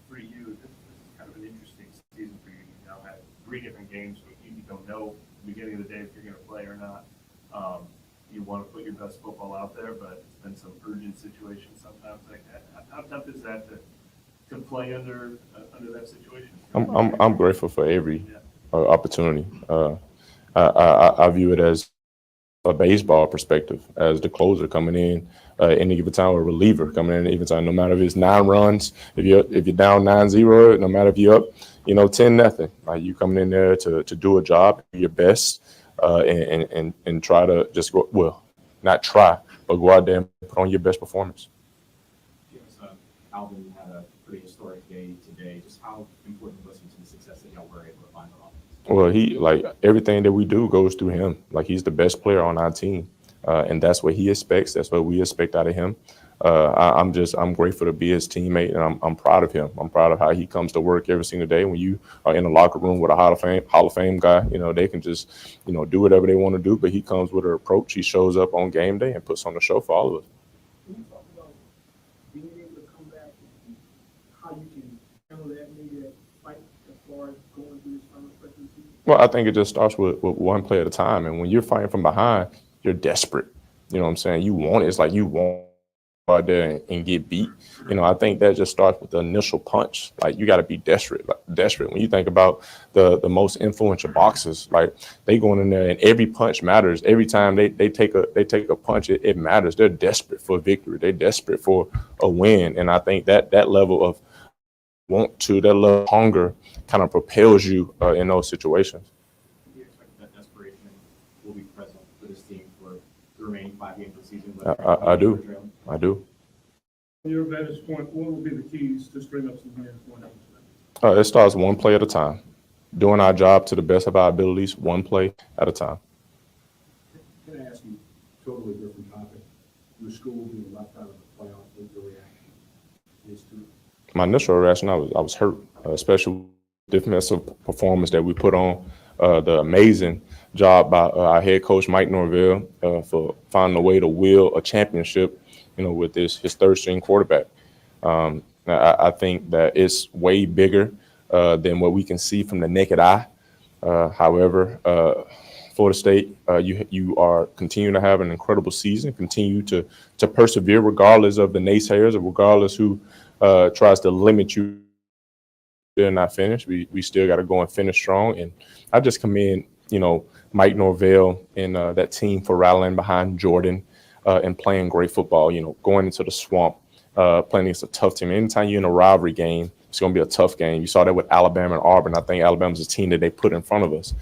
For you, this is kind of an interesting season for you. You now have 3 different games where you don't know at the beginning of the day if you're going to play or not. You want to put your best football out there, but it's been some urgent situations sometimes. Like, how tough is that to play under that situation? I'm grateful for every opportunity. I view it as a baseball perspective, as the closer coming in any given time, or a reliever coming in any given time. No matter if it's 9 runs, if you're down 9-0, no matter if you're up, 10-0, like, you coming in there to do a job, do your best, and try to just go. Well, not try, but go out there and put on your best performance. Alvin had a pretty historic day today. Just how important was he to the success that y'all were able to find on offense? Well, everything that we do goes through him. Like, he's the best player on our team, and that's what he expects. That's what we expect out of him. I'm grateful to be his teammate, and I'm proud of him. I'm proud of how he comes to work every single day. When you are in a locker room with a Hall of Fame guy, they can just, do whatever they want to do, but he comes with an approach. He shows up on game day and puts on the show for all of us. Can you talk about being able to come back and how you can handle that, maybe that fight as far as going through this final stretch of the season? Well, I think it just starts with one play at a time. And when you're fighting from behind, you're desperate. You know what I'm saying? You want it. It's like you want to go out there and get beat. I think that just starts with the initial punch. Like, you got to be desperate. When you think about the most influential boxers, like, they going in there and every punch matters. Every time they take a punch, it matters. They're desperate for victory. They're desperate for a win. And I think that level of that level of hunger kind of propels you in those situations. Do you expect that desperation will be present for this team for the remaining 5 games of the season? I do. I do. From your vantage point, what would be the keys to string up some wins going into that? It starts one play at a time, doing our job to the best of our abilities, one play at a time. Can I ask you a totally different topic? Your school being left out of the playoff, what your reaction is to it? My initial reaction, I was hurt, especially with the defensive performance that we put on. The amazing job by our head coach Mike Norvell for finding a way to will a championship, with his third string quarterback. I think that it's way bigger than what we can see from the naked eye. However, Florida State, you are continuing to have an incredible season, continue to persevere regardless of the naysayers or regardless who tries to limit you. Still not finished. We still got to go and finish strong. And I just commend, Mike Norvell and that team for rallying behind Jordan and playing great football, going into the swamp, playing against a tough team. Anytime you're in a rivalry game, it's going to be a tough game. You saw that with Alabama and Auburn. I think Alabama's a team that they put in front of us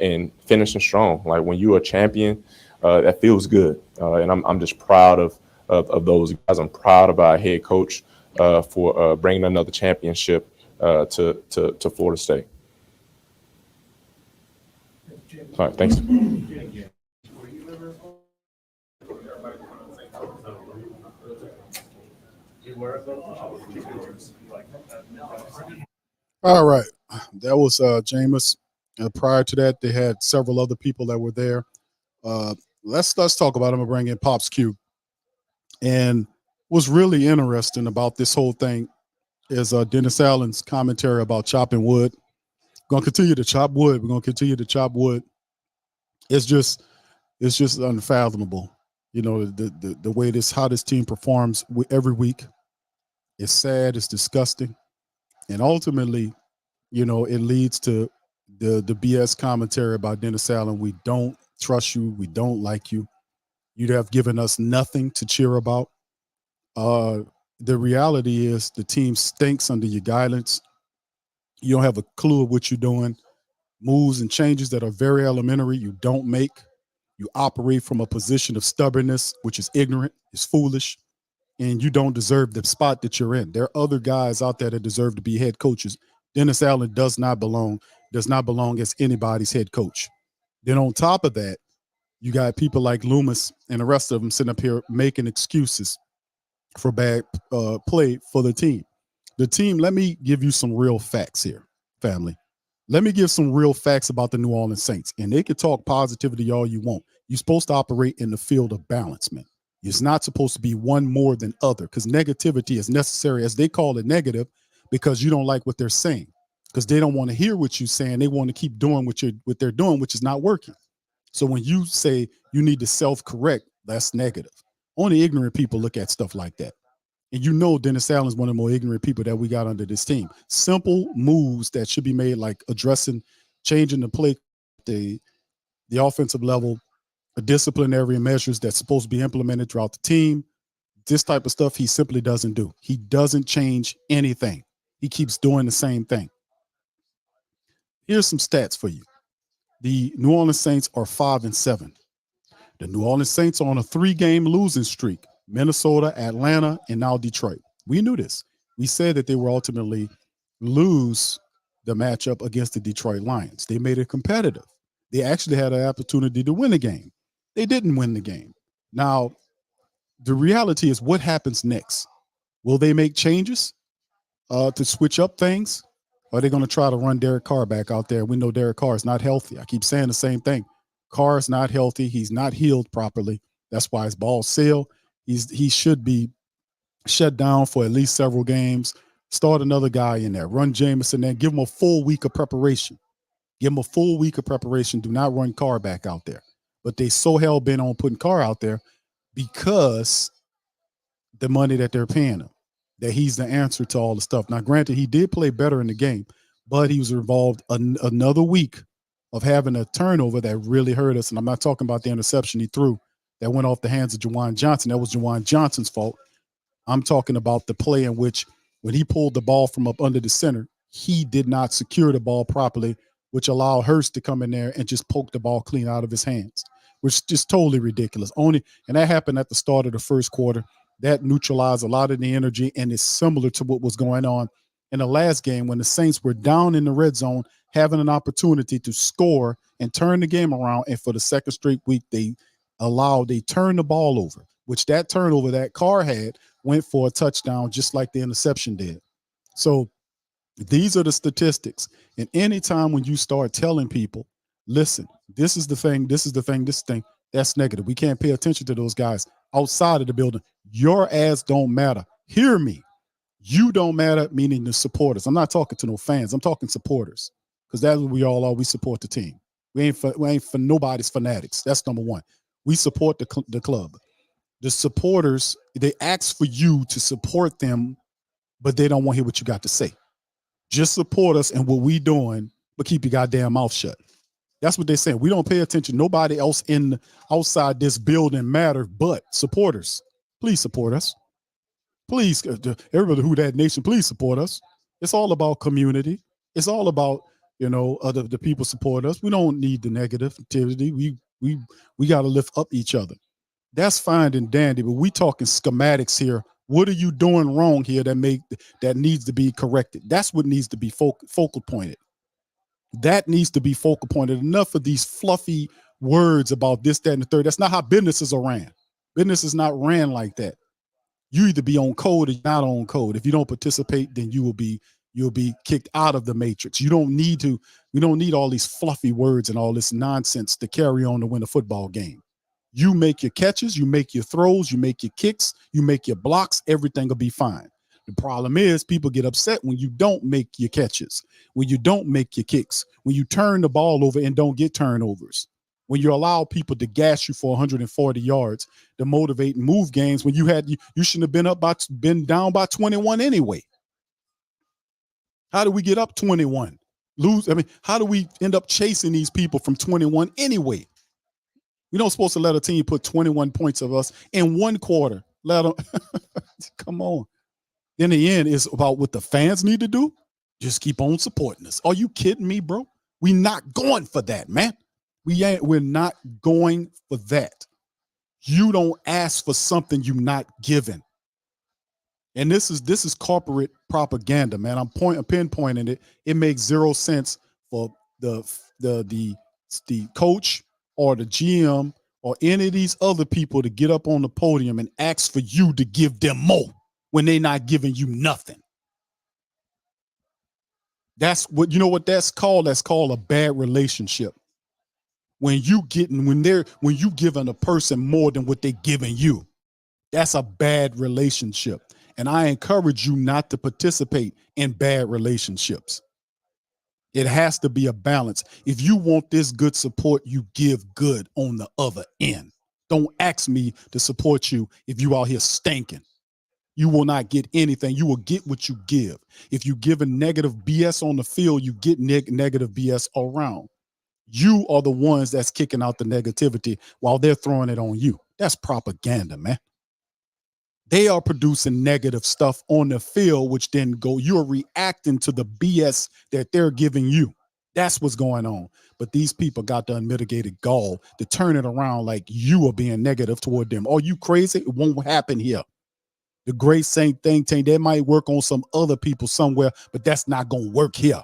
and finishing strong. Like when you're a champion, that feels good. And I'm just proud of those guys. I'm proud of our head coach for bringing another championship to Florida State. All right, thanks. All right, that was Jameis. Prior to that, they had several other people that were there. Let's talk about them and bring in Pops Q. And what's really interesting about this whole thing is Dennis Allen's commentary about chopping wood. Going to continue to chop wood. We're going to continue to chop wood. It's just unfathomable. The way how this team performs every week. It's sad. It's disgusting. And ultimately, it leads to the BS commentary about Dennis Allen. We don't trust you. We don't like you. You'd have given us nothing to cheer about. The reality is the team stinks under your guidance. You don't have a clue of what you're doing. Moves and changes that are very elementary, you don't make. You operate from a position of stubbornness, which is ignorant, is foolish, and you don't deserve the spot that you're in. There are other guys out there that deserve to be head coaches. Dennis Allen does not belong as anybody's head coach. Then on top of that, you got people like Loomis and the rest of them sitting up here making excuses for bad play for the team. The team, let me give you some real facts here, family. Let me give some real facts about the New Orleans Saints. And they can talk positivity all you want. You're supposed to operate in the field of balance, man. It's not supposed to be one more than other because negativity is necessary, as they call it negative, because you don't like what they're saying, because they don't want to hear what you're saying. They want to keep doing what they're doing, which is not working. So when you say you need to self-correct, that's negative. Only ignorant people look at stuff like that. And Dennis Allen is one of the more ignorant people that we got under this team. Simple moves that should be made, like changing the play, the offensive level, disciplinary measures that's supposed to be implemented throughout the team. This type of stuff he simply doesn't do. He doesn't change anything. He keeps doing the same thing. Here's some stats for you. The New Orleans Saints are 5-7. The New Orleans Saints are on a 3-game losing streak. Minnesota, Atlanta, and now Detroit. We knew this. We said that they will ultimately lose the matchup against the Detroit Lions. They made it competitive. They actually had an opportunity to win the game. They didn't win the game. Now, the reality is what happens next? Will they make changes to switch up things? Or are they going to try to run Derek Carr back out there? We know Derek Carr is not healthy. I keep saying the same thing. Carr is not healthy. He's not healed properly. That's why his balls sail. He should be shut down for at least several games. Start another guy in there. Run Jameis in there. Give him a full week of preparation. Give him a full week of preparation. Do not run Carr back out there. But they so hell-bent on putting Carr out there because the money that they're paying him, that he's the answer to all the stuff. Now, granted, he did play better in the game, but he was involved another week of having a turnover that really hurt us. And I'm not talking about the interception he threw that went off the hands of Juwan Johnson. That was Juwan Johnson's fault. I'm talking about the play in which when he pulled the ball from up under the center, he did not secure the ball properly, which allowed Hurst to come in there and just poke the ball clean out of his hands. which is just totally ridiculous. And that happened at the start of the first quarter. That neutralized a lot of the energy, and it's similar to what was going on in the last game when the Saints were down in the red zone, having an opportunity to score and turn the game around. And for the second straight week, they turned the ball over, which that turnover that Carr had went for a touchdown, just like the interception did. So these are the statistics. And anytime when you start telling people, listen, this is the thing, that's negative. We can't pay attention to those guys outside of the building. Your ass don't matter. Hear me. You don't matter, meaning the supporters. I'm not talking to no fans. I'm talking supporters, because that's what we all are. We support the team. We ain't for nobody's fanatics. That's number one. We support the club. The supporters, they ask for you to support them, but they don't want to hear what you got to say. Just support us and what we doing, but keep your goddamn mouth shut. That's what they're saying. We don't pay attention. Nobody else outside this building matter but supporters. Please support us. Please, everybody who that nation, please support us. It's all about community. It's all about, the people support us. We don't need the negativity. We got to lift up each other. That's fine and dandy, but we talking schematics here. What are you doing wrong here that needs to be corrected? That's what needs to be focal pointed. That needs to be focal pointed. Enough of these fluffy words about this, that, and the third. That's not how businesses are ran. Business is not ran like that. You either be on code or not on code. If you don't participate, then you'll be kicked out of the matrix. We don't need all these fluffy words and all this nonsense to carry on to win a football game. You make your catches, you make your throws, you make your kicks, you make your blocks, everything will be fine. The problem is people get upset when you don't make your catches, when you don't make your kicks, when you turn the ball over and don't get turnovers, when you allow people to gas you for 140 yards to motivate and move games when you shouldn't have been down by 21 anyway. How do we get up 21? How do we end up chasing these people from 21 anyway? We don't supposed to let a team put 21 points of us in one quarter. Let them come on. In the end, it's about what the fans need to do. Just keep on supporting us. Are you kidding me, bro? We not going for that, man. We're not going for that. You don't ask for something you're not given. And this is corporate propaganda, man. I'm pinpointing it. It makes zero sense for the coach or the GM or any of these other people to get up on the podium and ask for you to give them more when they're not giving you nothing. That's what that's called? That's called a bad relationship. When you giving a person more than what they're giving you, that's a bad relationship. And I encourage you not to participate in bad relationships. It has to be a balance. If you want this good support, you give good on the other end. Don't ask me to support you if you out here stinking. You will not get anything. You will get what you give. If you give a negative BS on the field, you get negative BS around. You are the ones that's kicking out the negativity while they're throwing it on you. That's propaganda, man. They are producing negative stuff on the field, which then you're reacting to the BS that they're giving you. That's what's going on. But these people got the unmitigated gall to turn it around like you are being negative toward them. Are you crazy? It won't happen here. The great Saint thing, that might work on some other people somewhere, but that's not going to work here.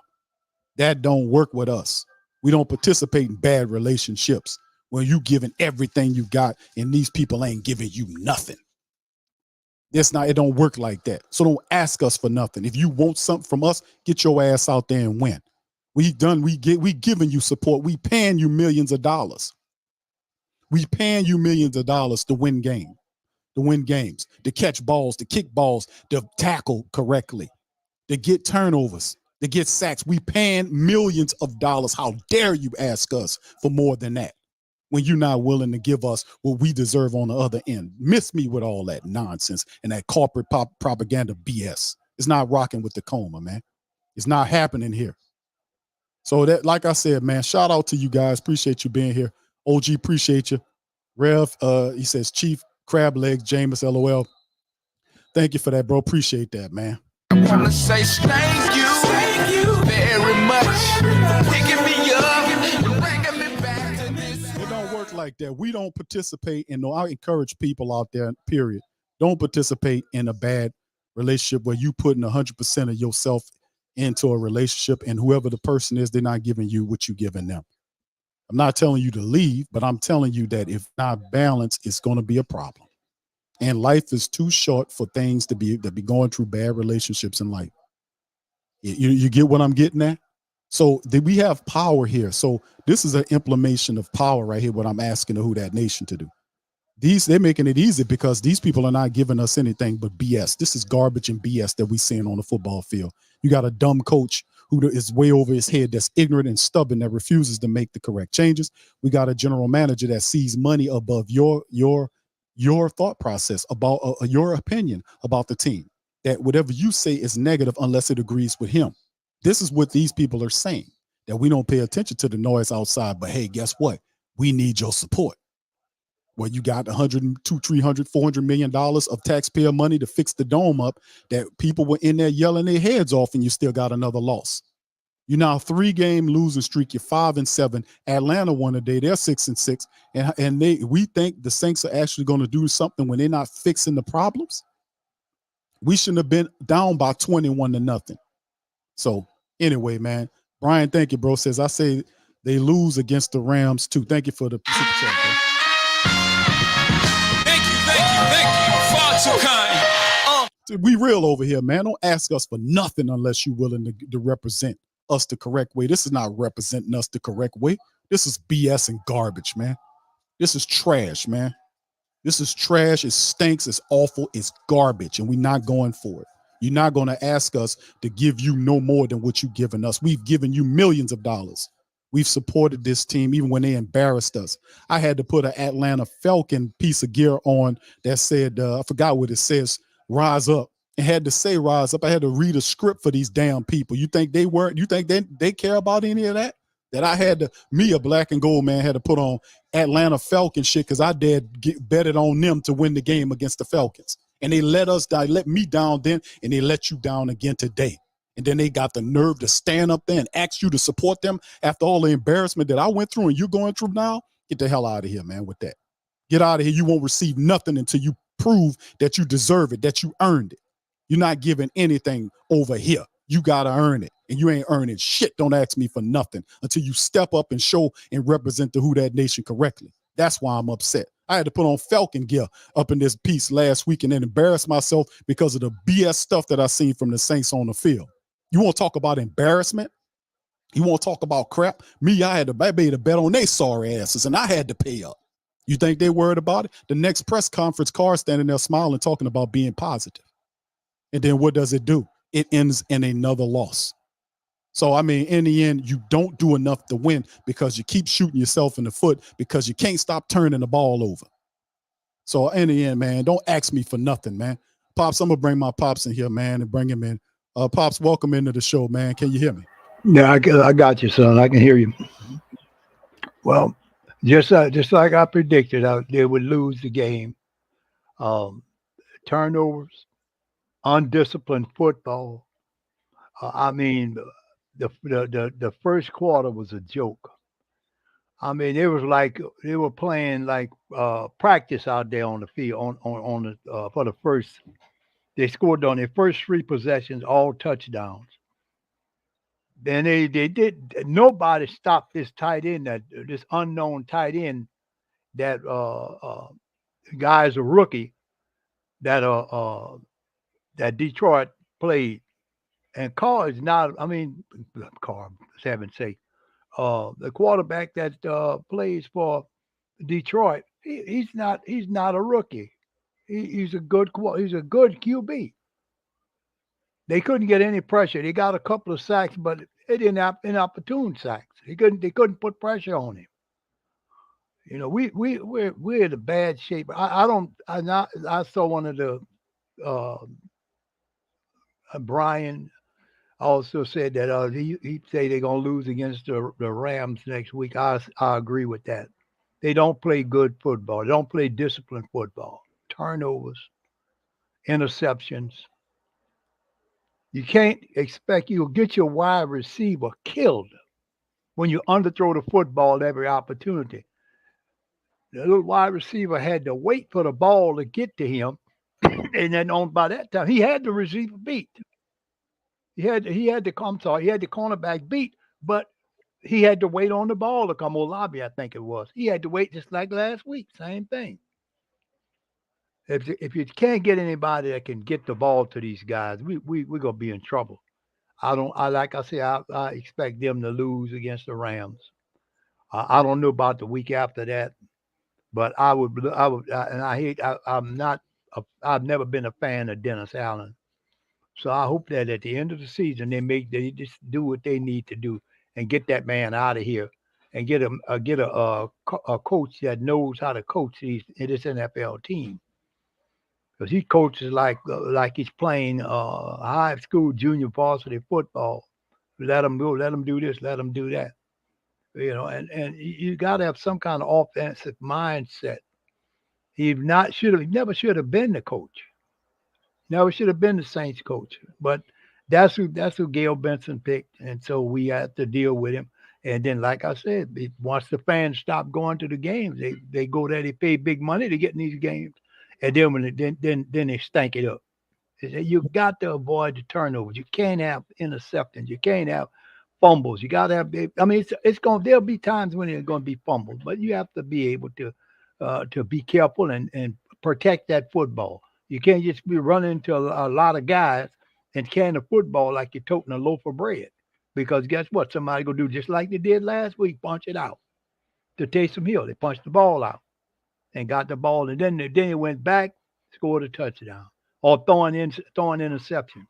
That don't work with us. We don't participate in bad relationships when you giving everything you got and these people ain't giving you nothing. It don't work like that. So don't ask us for nothing. If you want something from us, get your ass out there and win. We giving you support. We paying you millions of dollars. We paying you millions of dollars to win games, to catch balls, to kick balls, to tackle correctly, to get turnovers, to get sacks. We paying millions of dollars. How dare you ask us for more than that when you're not willing to give us what we deserve on the other end? Miss me with all that nonsense and that corporate propaganda BS. It's not rocking with the Coma, man. It's not happening here. So that, like I said, man, shout out to you guys. Appreciate you being here. OG, appreciate you. Rev, he says, Chief Crab Legs, Jameis, LOL. Thank you for that, bro. Appreciate that, man. I want to say thank you very much for picking me up and bringing me back to this. It don't work like that. We don't participate in. No, I encourage people out there. Period. Don't participate in a bad relationship where you putting 100% of yourself into a relationship, and whoever the person is, they're not giving you what you're giving them. I'm not telling you to leave, but I'm telling you that if not balanced, it's going to be a problem. And life is too short for things to be going through bad relationships in life. You get what I'm getting at? So we have power here. So this is an implementation of power right here, what I'm asking the Who Dat Nation to do. They're making it easy because these people are not giving us anything but BS. This is garbage and BS that we're seeing on the football field. You got a dumb coach who is way over his head, that's ignorant and stubborn, that refuses to make the correct changes. We got a general manager that sees money above your thought process about your opinion about the team. That whatever you say is negative unless it agrees with him. This is what these people are saying, that we don't pay attention to the noise outside. But hey, guess what? We need your support. Well, you got 100, 300, $400 million of taxpayer money to fix the dome up, that people were in there yelling their heads off, and you still got another loss. You're now 3-game losing streak. You're 5-7. Atlanta won today. They're 6-6. And we think the Saints are actually going to do something when they're not fixing the problems. We shouldn't have been down by 21-0. So anyway, man, Brian, thank you, bro. Says, I say they lose against the Rams too. Thank you for the super chat, bro. Thank you. Far too kind. We real over here, man. Don't ask us for nothing unless you're willing to represent us the correct way. This is not representing us the correct way. This is BS and garbage, man. This is trash, man. This is trash. It stinks. It's awful. It's garbage, and we're not going for it. You're not going to ask us to give you no more than what you've given us. We've given you millions of dollars. We've supported this team even when they embarrassed us. I had to put an Atlanta Falcon piece of gear on that said, I forgot what it says, rise up. And had to say rise up. I had to read a script for these damn people. You think they care about any of that? That I had to, me, a black and gold man, had to put on Atlanta Falcon shit because I betted on them to win the game against the Falcons. And they let me down then, and they let you down again today. And then they got the nerve to stand up there and ask you to support them after all the embarrassment that I went through and you're going through now. Get the hell out of here, man, with that. Get out of here. You won't receive nothing until you prove that you deserve it, that you earned it. You're not giving anything over here. You got to earn it, and you ain't earning shit. Don't ask me for nothing until you step up and show and represent the Who Dat Nation correctly. That's why I'm upset. I had to put on Falcon gear up in this piece last week and then embarrass myself because of the BS stuff that I seen from the Saints on the field. You want to talk about embarrassment? You want to talk about crap? Me, I made a bet on they sorry asses, and I had to pay up. You think they worried about it? The next press conference, Carr standing there smiling, talking about being positive. And then what does it do? It ends in another loss. So, I mean, in the end, you don't do enough to win because you keep shooting yourself in the foot because you can't stop turning the ball over. So, in the end, man, don't ask me for nothing, man. Pops, I'm going to bring my Pops in here, man, and bring him in. Pops, welcome into the show, man. Can you hear me? Yeah, I got you, son. I can hear you. Well, just like I predicted, they would lose the game. Turnovers, undisciplined football. I mean, the first quarter was a joke. I mean, it was like they were playing like practice out there on the field for the first. They scored on their first 3 possessions, all touchdowns. Then they did. Nobody stopped this tight end, this unknown tight end that guy's a rookie that Detroit played. And Carr is not. I mean, Carr, for heaven's sake, the quarterback that plays for Detroit, he's not a rookie. He's a good QB. They couldn't get any pressure. They got a couple of sacks, but they didn't have inopportune sacks. They couldn't put pressure on him. You know, we're in a bad shape. I saw one of the Brian also said that he say they're gonna lose against the Rams next week. I agree with that. They don't play good football. They don't play disciplined football. Turnovers, interceptions. You can't expect you'll get your wide receiver killed when you underthrow the football every opportunity. The little wide receiver had to wait for the ball to get to him, and then by that time he had the receiver beat. He had the he had the cornerback beat, but he had to wait on the ball to come on lobby. I think it was. He had to wait just like last week. Same thing. If you can't get anybody that can get the ball to these guys, we're gonna be in trouble. Like I say, I expect them to lose against the Rams. I don't know about the week after that, but and I hate. I'm not. I've never been a fan of Dennis Allen, so I hope that at the end of the season they just do what they need to do and get that man out of here and get a coach that knows how to coach this NFL team. Because he coaches like he's playing high school junior varsity football. Let him go, let him do this, let him do that. And you got to have some kind of offensive mindset. He never should have been the coach. Never should have been the Saints coach. But that's who Gail Benson picked, and so we had to deal with him. And then, like I said, once the fans stop going to the games, they go there, they pay big money to get in these games, and then they stank it up. You got to avoid the turnovers. You can't have interceptions. You can't have fumbles. You got to have. I mean, there'll be times when there's going to be fumbles, but you have to be able to be careful and protect that football. You can't just be running into a lot of guys and carrying the football like you're toting a loaf of bread. Because guess what? Somebody gonna do just like they did last week, punch it out. To Taysom Hill, they punched the ball out and got the ball, and then they went back, scored a touchdown, or throwing interceptions.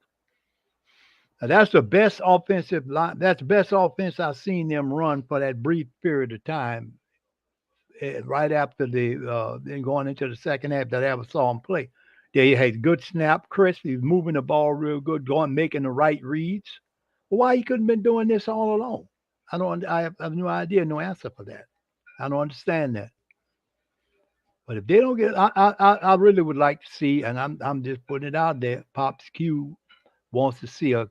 Now, that's the best offensive line. That's the best offense I've seen them run for that brief period of time. Right after then going into the second half that I ever saw him play. They had good snap, crisp. He was moving the ball real good, making the right reads. Well, why he couldn't have been doing this all along? I have no idea, no answer for that. I don't understand that. But if they don't get, I really would like to see, and I'm just putting it out there. Pops Q wants to see a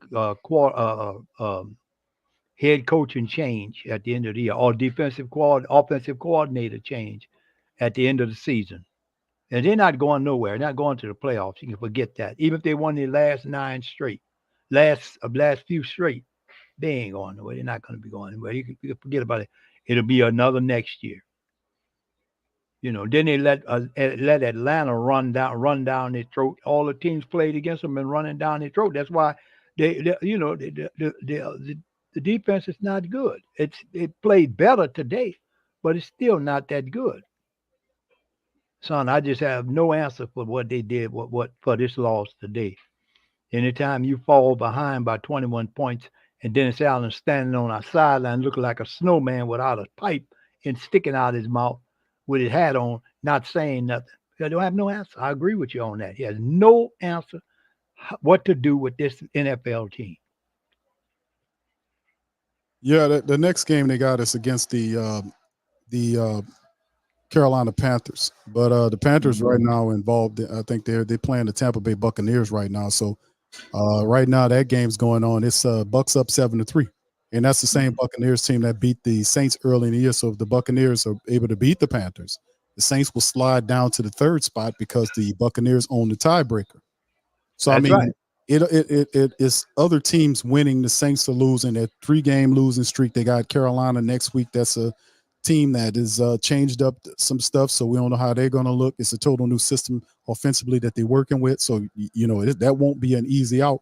head coaching change at the end of the year, or offensive coordinator change at the end of the season. And they're not going nowhere. They're not going to the playoffs. You can forget that. Even if they won the last few straight, they ain't going nowhere. They're not going to be going anywhere. You can forget about it. It'll be another next year. Then they let Atlanta run down their throat. All the teams played against them and running down their throat. That's why the defense is not good. It played better today, but it's still not that good. Son, I just have no answer for what they did, what for this loss today. Anytime you fall behind by 21 points and Dennis Allen standing on our sideline looking like a snowman without a pipe and sticking out his mouth with his hat on, not saying nothing. I don't have no answer. I agree with you on that. He has no answer what to do with this NFL team. Yeah, the next game they got is against the Carolina Panthers, but the Panthers right now involved. I think they're playing the Tampa Bay Buccaneers right now. So right now that game's going on. It's Bucks up 7-3, and that's the same Buccaneers team that beat the Saints early in the year. So if the Buccaneers are able to beat the Panthers, the Saints will slide down to the third spot because the Buccaneers own the tiebreaker. So That's right. It is other teams winning. The Saints are losing. That 3-game losing streak. They got Carolina next week. That's a team that is changed up some stuff, so we don't know how they're going to look. It's a total new system offensively that they're working with, so that won't be an easy out.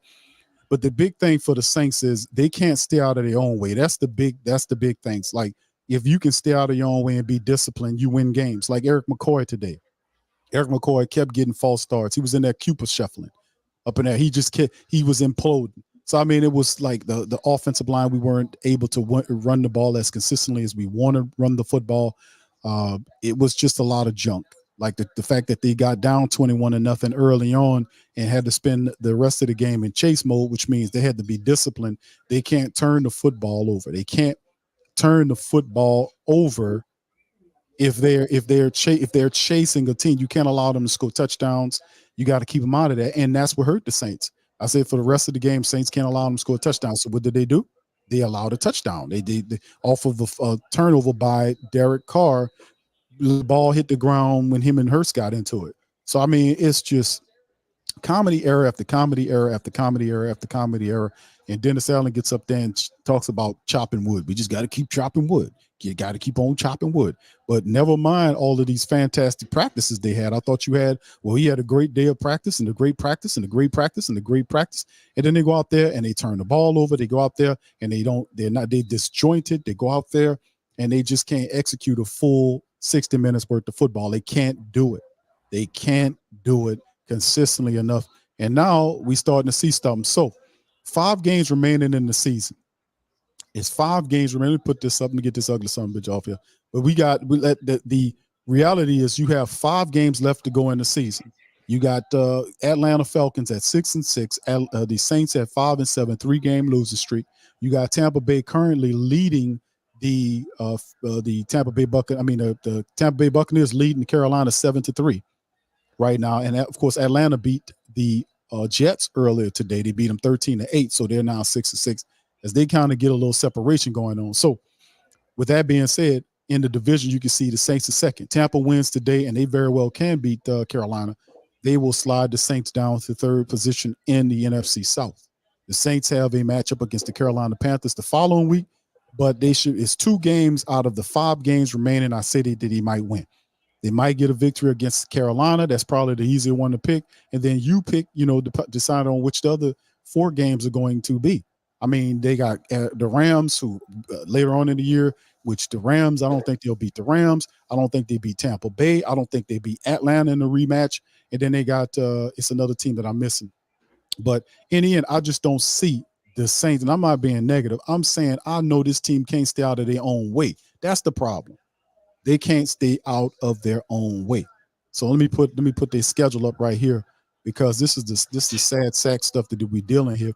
But the big thing for the Saints is they can't stay out of their own way. That's the big things. Like, if you can stay out of your own way and be disciplined, you win games. Like Eric McCoy today. Eric McCoy kept getting false starts. He was in there Cooper shuffling up in there. He was imploding. So, I mean, it was like the offensive line, we weren't able to run the ball as consistently as we want to run the football. It was just a lot of junk. Like the fact that they got down 21-0 early on and had to spend the rest of the game in chase mode, which means they had to be disciplined. They can't turn the football over. They can't turn the football over if they're chasing a team. You can't allow them to score touchdowns. You got to keep them out of that, and that's what hurt the Saints. I said for the rest of the game, Saints can't allow them to score a touchdown. So what did they do? They allowed a touchdown. They off of a turnover by Derek Carr. the ball hit the ground when him and Hurst got into it. So, I mean, it's just comedy error after comedy error after comedy error after comedy error. And Dennis Allen gets up there and talks about chopping wood. We just got to keep chopping wood. You got to keep on chopping wood. But never mind all of these fantastic practices they had. I thought you had, well, he had a great day of practice and a great practice and a great practice and a great practice. And then they go out there and they turn the ball over. They go out there and they're disjointed. They go out there and they just can't execute a full 60 minutes worth of football. They can't do it. They can't do it consistently enough. And now we starting to see something. So 5 games remaining in the season. It's 5 games remaining. Let me put this up and get this ugly son of a bitch off here. But the reality is you have 5 games left to go in the season. You got Atlanta Falcons at 6-6, the Saints at 5-7, 3-game losing streak. You got Tampa Bay currently leading the Tampa Bay the Tampa Bay Buccaneers leading Carolina 7-3 right now. And of course, Atlanta beat the Jets earlier today. They beat them 13-8, so they're now 6-6 as they kind of get a little separation going on. So with that being said, in the division, you can see the Saints are second. Tampa wins today, and they very well can beat Carolina. They will slide the Saints down to 3rd position in the NFC South. The Saints have a matchup against the Carolina Panthers the following week, but it's 2 games out of the 5 games remaining. I say that he might win. They might get a victory against Carolina. That's probably the easier one to pick. And then you pick, decide on which the other 4 games are going to be. I mean, they got the Rams who later on in the year, which the Rams, I don't think they'll beat the Rams. I don't think they beat Tampa Bay. I don't think they beat Atlanta in the rematch. And then they got, it's another team that I'm missing. But in the end, I just don't see the Saints. And I'm not being negative. I'm saying I know this team can't stay out of their own way. That's the problem. They can't stay out of their own way. So let me put their schedule up right here, because this is the sad sack stuff that we dealing here.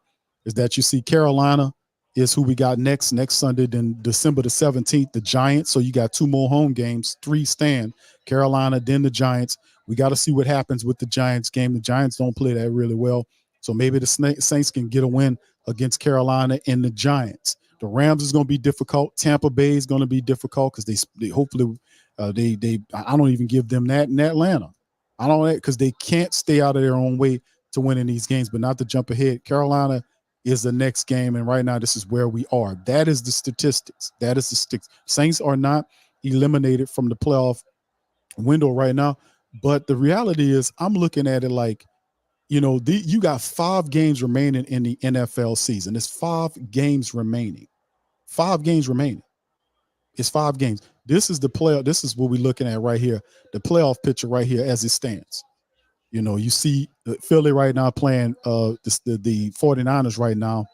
Is that you see Carolina is who we got next Sunday, then December the 17th, the Giants. So you got 2 more home games, 3 stand, Carolina, then the Giants. We got to see what happens with the Giants game. The Giants don't play that really well. So maybe the Saints can get a win against Carolina and the Giants. The Rams is going to be difficult. Tampa Bay is going to be difficult because they hopefully I don't even give them that in Atlanta. I don't, because they can't stay out of their own way to win in these games. But not to jump ahead, Carolina is the next game, and right now this is where we are. That is the statistics. That is the sticks. Saints are not eliminated from the playoff window right now, but the reality is I'm looking at it like, you got 5 games remaining in the NFL season. It's 5 games remaining. 5 games remaining. It's 5 games. This is the playoff. This is what we're looking at right here. The playoff picture right here as it stands. You see Philly right now playing the 49ers right now.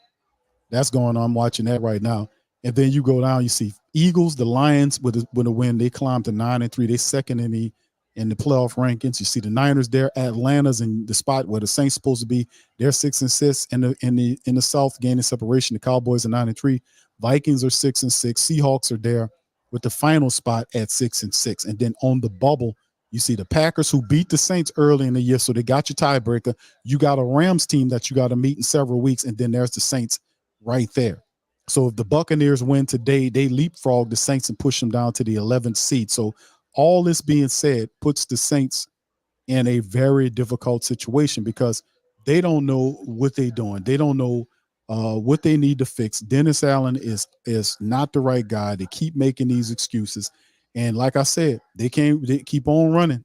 That's going on. I'm watching that right now. And then you go down, you see Eagles, the Lions with a win. They climbed to 9-3. They second in the playoff rankings. You see the Niners there. Atlanta's in the spot where the Saints supposed to be. They're 6-6 in the South, gaining separation. The Cowboys are 9-3. Vikings are 6-6. Seahawks are there with the final spot at 6-6. And then on the bubble, you see the Packers, who beat the Saints early in the year, so they got your tiebreaker. You got a Rams team that you got to meet in several weeks, and then there's the Saints right there. So if the Buccaneers win today, they leapfrog the Saints and push them down to the 11th seed. So all this being said puts the Saints in a very difficult situation because they don't know what they're doing. They don't know what they need to fix. Dennis Allen is not the right guy. They keep making these excuses. And like I said, they keep on running.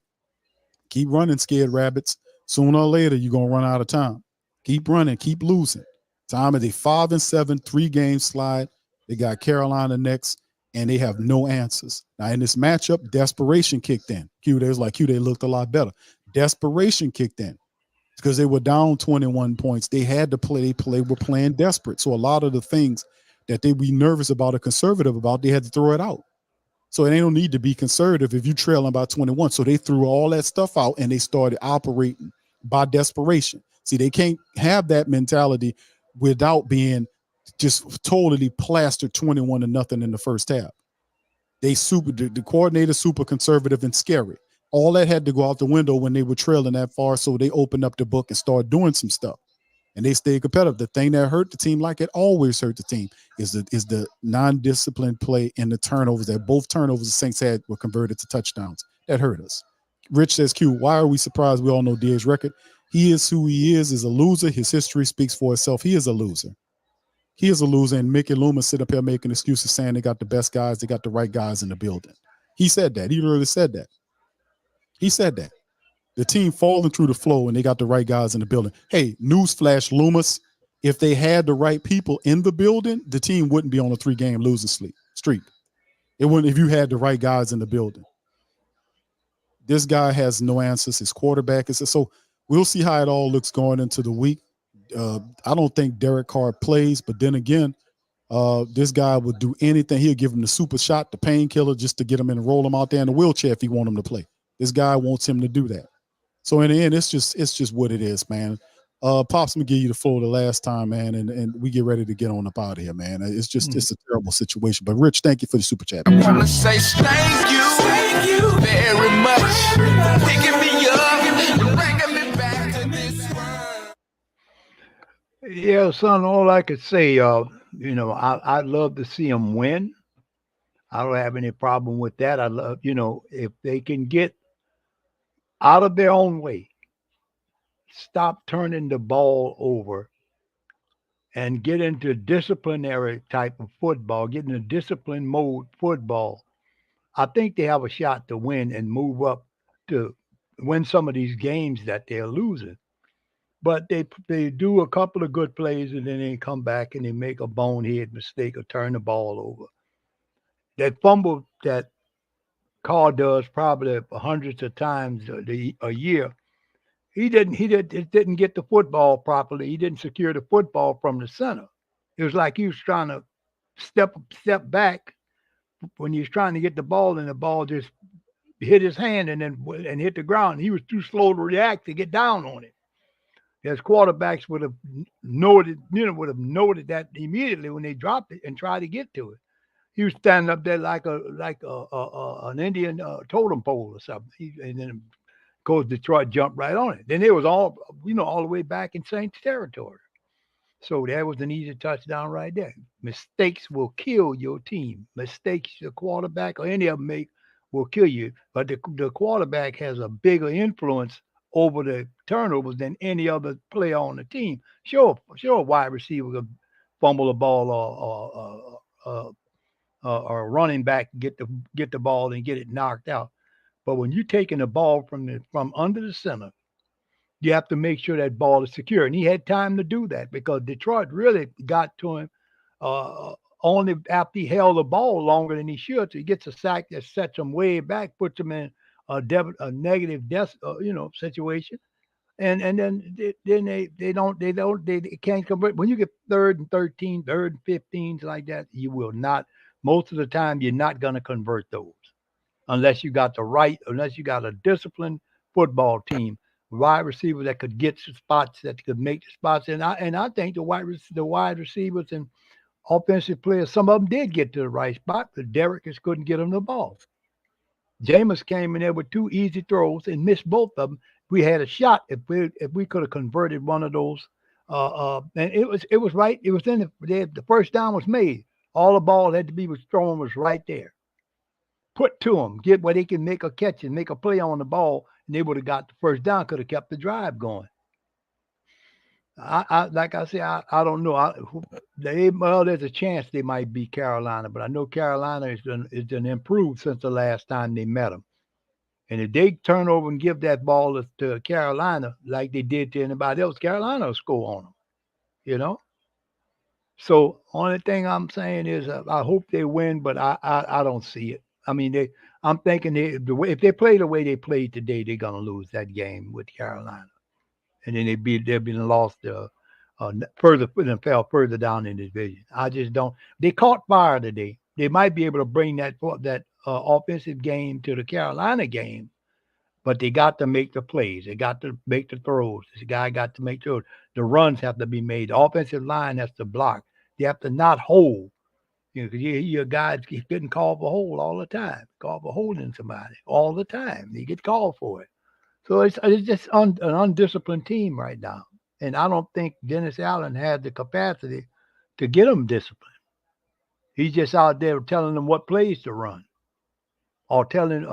Keep running, scared rabbits. Sooner or later, you're going to run out of time. Keep running, keep losing. Time is a 5-7, 3-game slide. They got Carolina next, and they have no answers. Now, in this matchup, desperation kicked in. They looked a lot better. Desperation kicked in because they were down 21 points. They had to play. They were playing desperate. So a lot of the things that they be nervous about or conservative about, they had to throw it out. So they don't need to be conservative if you're trailing by 21. So they threw all that stuff out and they started operating by desperation. See, they can't have that mentality without being just totally plastered 21-0 in the first half. The coordinator super conservative and scary. All that had to go out the window when they were trailing that far. So they opened up the book and started doing some stuff. and they stayed competitive. The thing that hurt the team, like it always hurt the team, is the non-disciplined play and the turnovers. That both turnovers the Saints had were converted to touchdowns. That hurt us. Rich says, Q, why are we surprised? We all know DA's record. He is who he is a loser. His history speaks for itself. He is a loser. He is a loser, and Mickey Loomis sit up here making excuses saying they got the best guys, they got the right guys in the building. He said that. He literally said that. He said that. The team falling through the flow and they got the right guys in the building. Hey, newsflash, Loomis, if they had the right people in the building, the team wouldn't be on a 3-game losing streak. It wouldn't if you had the right guys in the building. This guy has no answers. His quarterback is so we'll see how it all looks going into the week. I don't think Derek Carr plays, but then again, this guy would do anything. He'll give him the super shot, the painkiller, just to get him in and roll him out there in the wheelchair if he want him to play. This guy wants him to do that. So in the end, it's just what it is, man. Pops, I'm gonna give you the floor the last time, man, and we get ready to get on up out of here, man. It's a terrible situation. But Rich, thank you for the super chat. I wanna say thank you very much. Picking me up and bringing me back to this world. Yeah, son, all I could say, I'd love to see them win. I don't have any problem with that. I love, if they can get out of their own way, stop turning the ball over, and get into disciplinary type of football, get into discipline mode football, I think they have a shot to win and move up to win some of these games that they're losing. But they do a couple of good plays and then they come back and they make a bonehead mistake or turn the ball over. That fumble that Carr does probably hundreds of times a year. He didn't get the football properly. He didn't secure the football from the center. It was like he was trying to step back when he was trying to get the ball, and the ball just hit his hand and hit the ground. He was too slow to react to get down on it. As quarterbacks would have noted that immediately when they dropped it and tried to get to it. He was standing up there like an Indian totem pole or something. And then, of course, Detroit jumped right on it. Then it was all the way back in Saints territory. So that was an easy touchdown right there. Mistakes will kill your team. Mistakes the quarterback or any of them make will kill you. But the quarterback has a bigger influence over the turnovers than any other player on the team. Sure, a wide receiver could fumble the ball or a running back get the ball and get it knocked out. But when you're taking the ball from under the center, you have to make sure that ball is secure. And he had time to do that because Detroit really got to him only after he held the ball longer than he should. So he gets a sack that sets him way back, puts him in a negative situation. And then they can't convert. When you get 3rd and 13, 3rd and 15s like that, you will not. Most of the time, you're not going to convert those unless you got a disciplined football team, wide receiver that could get spots, that could make the spots. And I think the wide receivers and offensive players, some of them did get to the right spot, but Derek just couldn't get them the ball. Jameis came in there with 2 easy throws and missed both of them. We had a shot if we could have converted one of those. And it was right. It was in the first down was made. All the ball had to be thrown was right there. Put to them, get where they can make a catch and make a play on the ball, and they would have got the first down. Could have kept the drive going. Like I said, I don't know. There's a chance they might beat Carolina, but I know Carolina is done improved since the last time they met them. And if they turn over and give that ball to Carolina like they did to anybody else, Carolina will score on them. So only thing I'm saying is I hope they win, but I don't see it. I mean, I'm thinking if they play the way they played today, they're gonna lose that game with Carolina, and then they've been lost further and fell further down in the division. I just don't. They caught fire today. They might be able to bring that offensive game to the Carolina game, but they got to make the plays. They got to make the throws. This guy got to make throws. The runs have to be made. The offensive line has to block. They have to not hold. Because your guys keep getting called for hold all the time. Called for holding somebody all the time. They get called for it. So it's just an undisciplined team right now. And I don't think Dennis Allen had the capacity to get them disciplined. He's just out there telling them what plays to run, or telling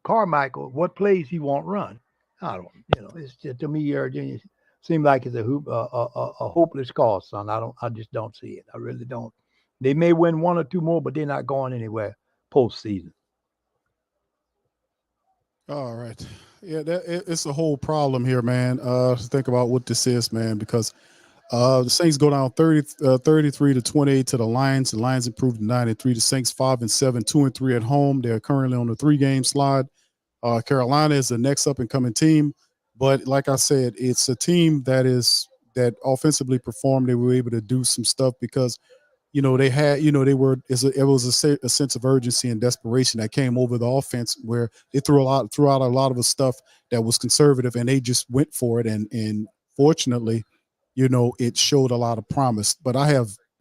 Carmichael what plays he won't run. I don't, it's just, to me, Virginia seems like it's a hopeless cause, son. I just don't see it. I really don't. They may win one or two more, but they're not going anywhere postseason. All right. Yeah, it's a whole problem here, man. Think about what this is, man, because the Saints go down 33-28 to the Lions. The Lions improved to 9-3. The Saints 5-7, 2-3 at home. They're currently on the 3-game slide. Carolina is the next up and coming team, but like I said, it's a team that offensively performed. They were able to do some stuff because they had, it was a sense of urgency and desperation that came over the offense, where they threw out a lot of the stuff that was conservative, and they just went for it. And fortunately, it showed a lot of promise. But I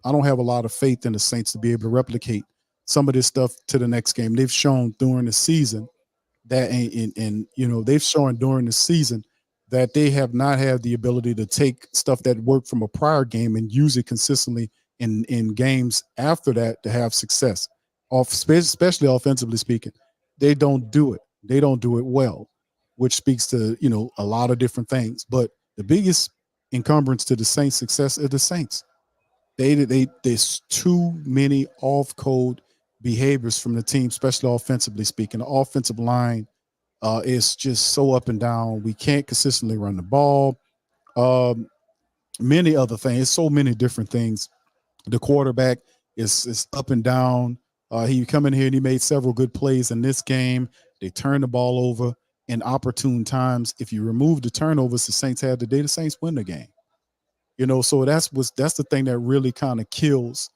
don't have a lot of faith in the Saints to be able to replicate some of this stuff to the next game. They've shown during the season that, they've shown during the season that they have not had the ability to take stuff that worked from a prior game and use it consistently in games after that to have success, especially offensively speaking. They don't do it. They don't do it well, which speaks to, a lot of different things. But the biggest encumbrance to the Saints' success is the Saints. There's too many off-code behaviors from the team, especially offensively speaking. The offensive line is just so up and down. We can't consistently run the ball. Many other things, so many different things. The quarterback is up and down. He come in here and he made several good plays in this game. They turned the ball over in opportune times. If you remove the turnovers the Saints had today, the Saints win the game. So that's the thing that really kind of kills,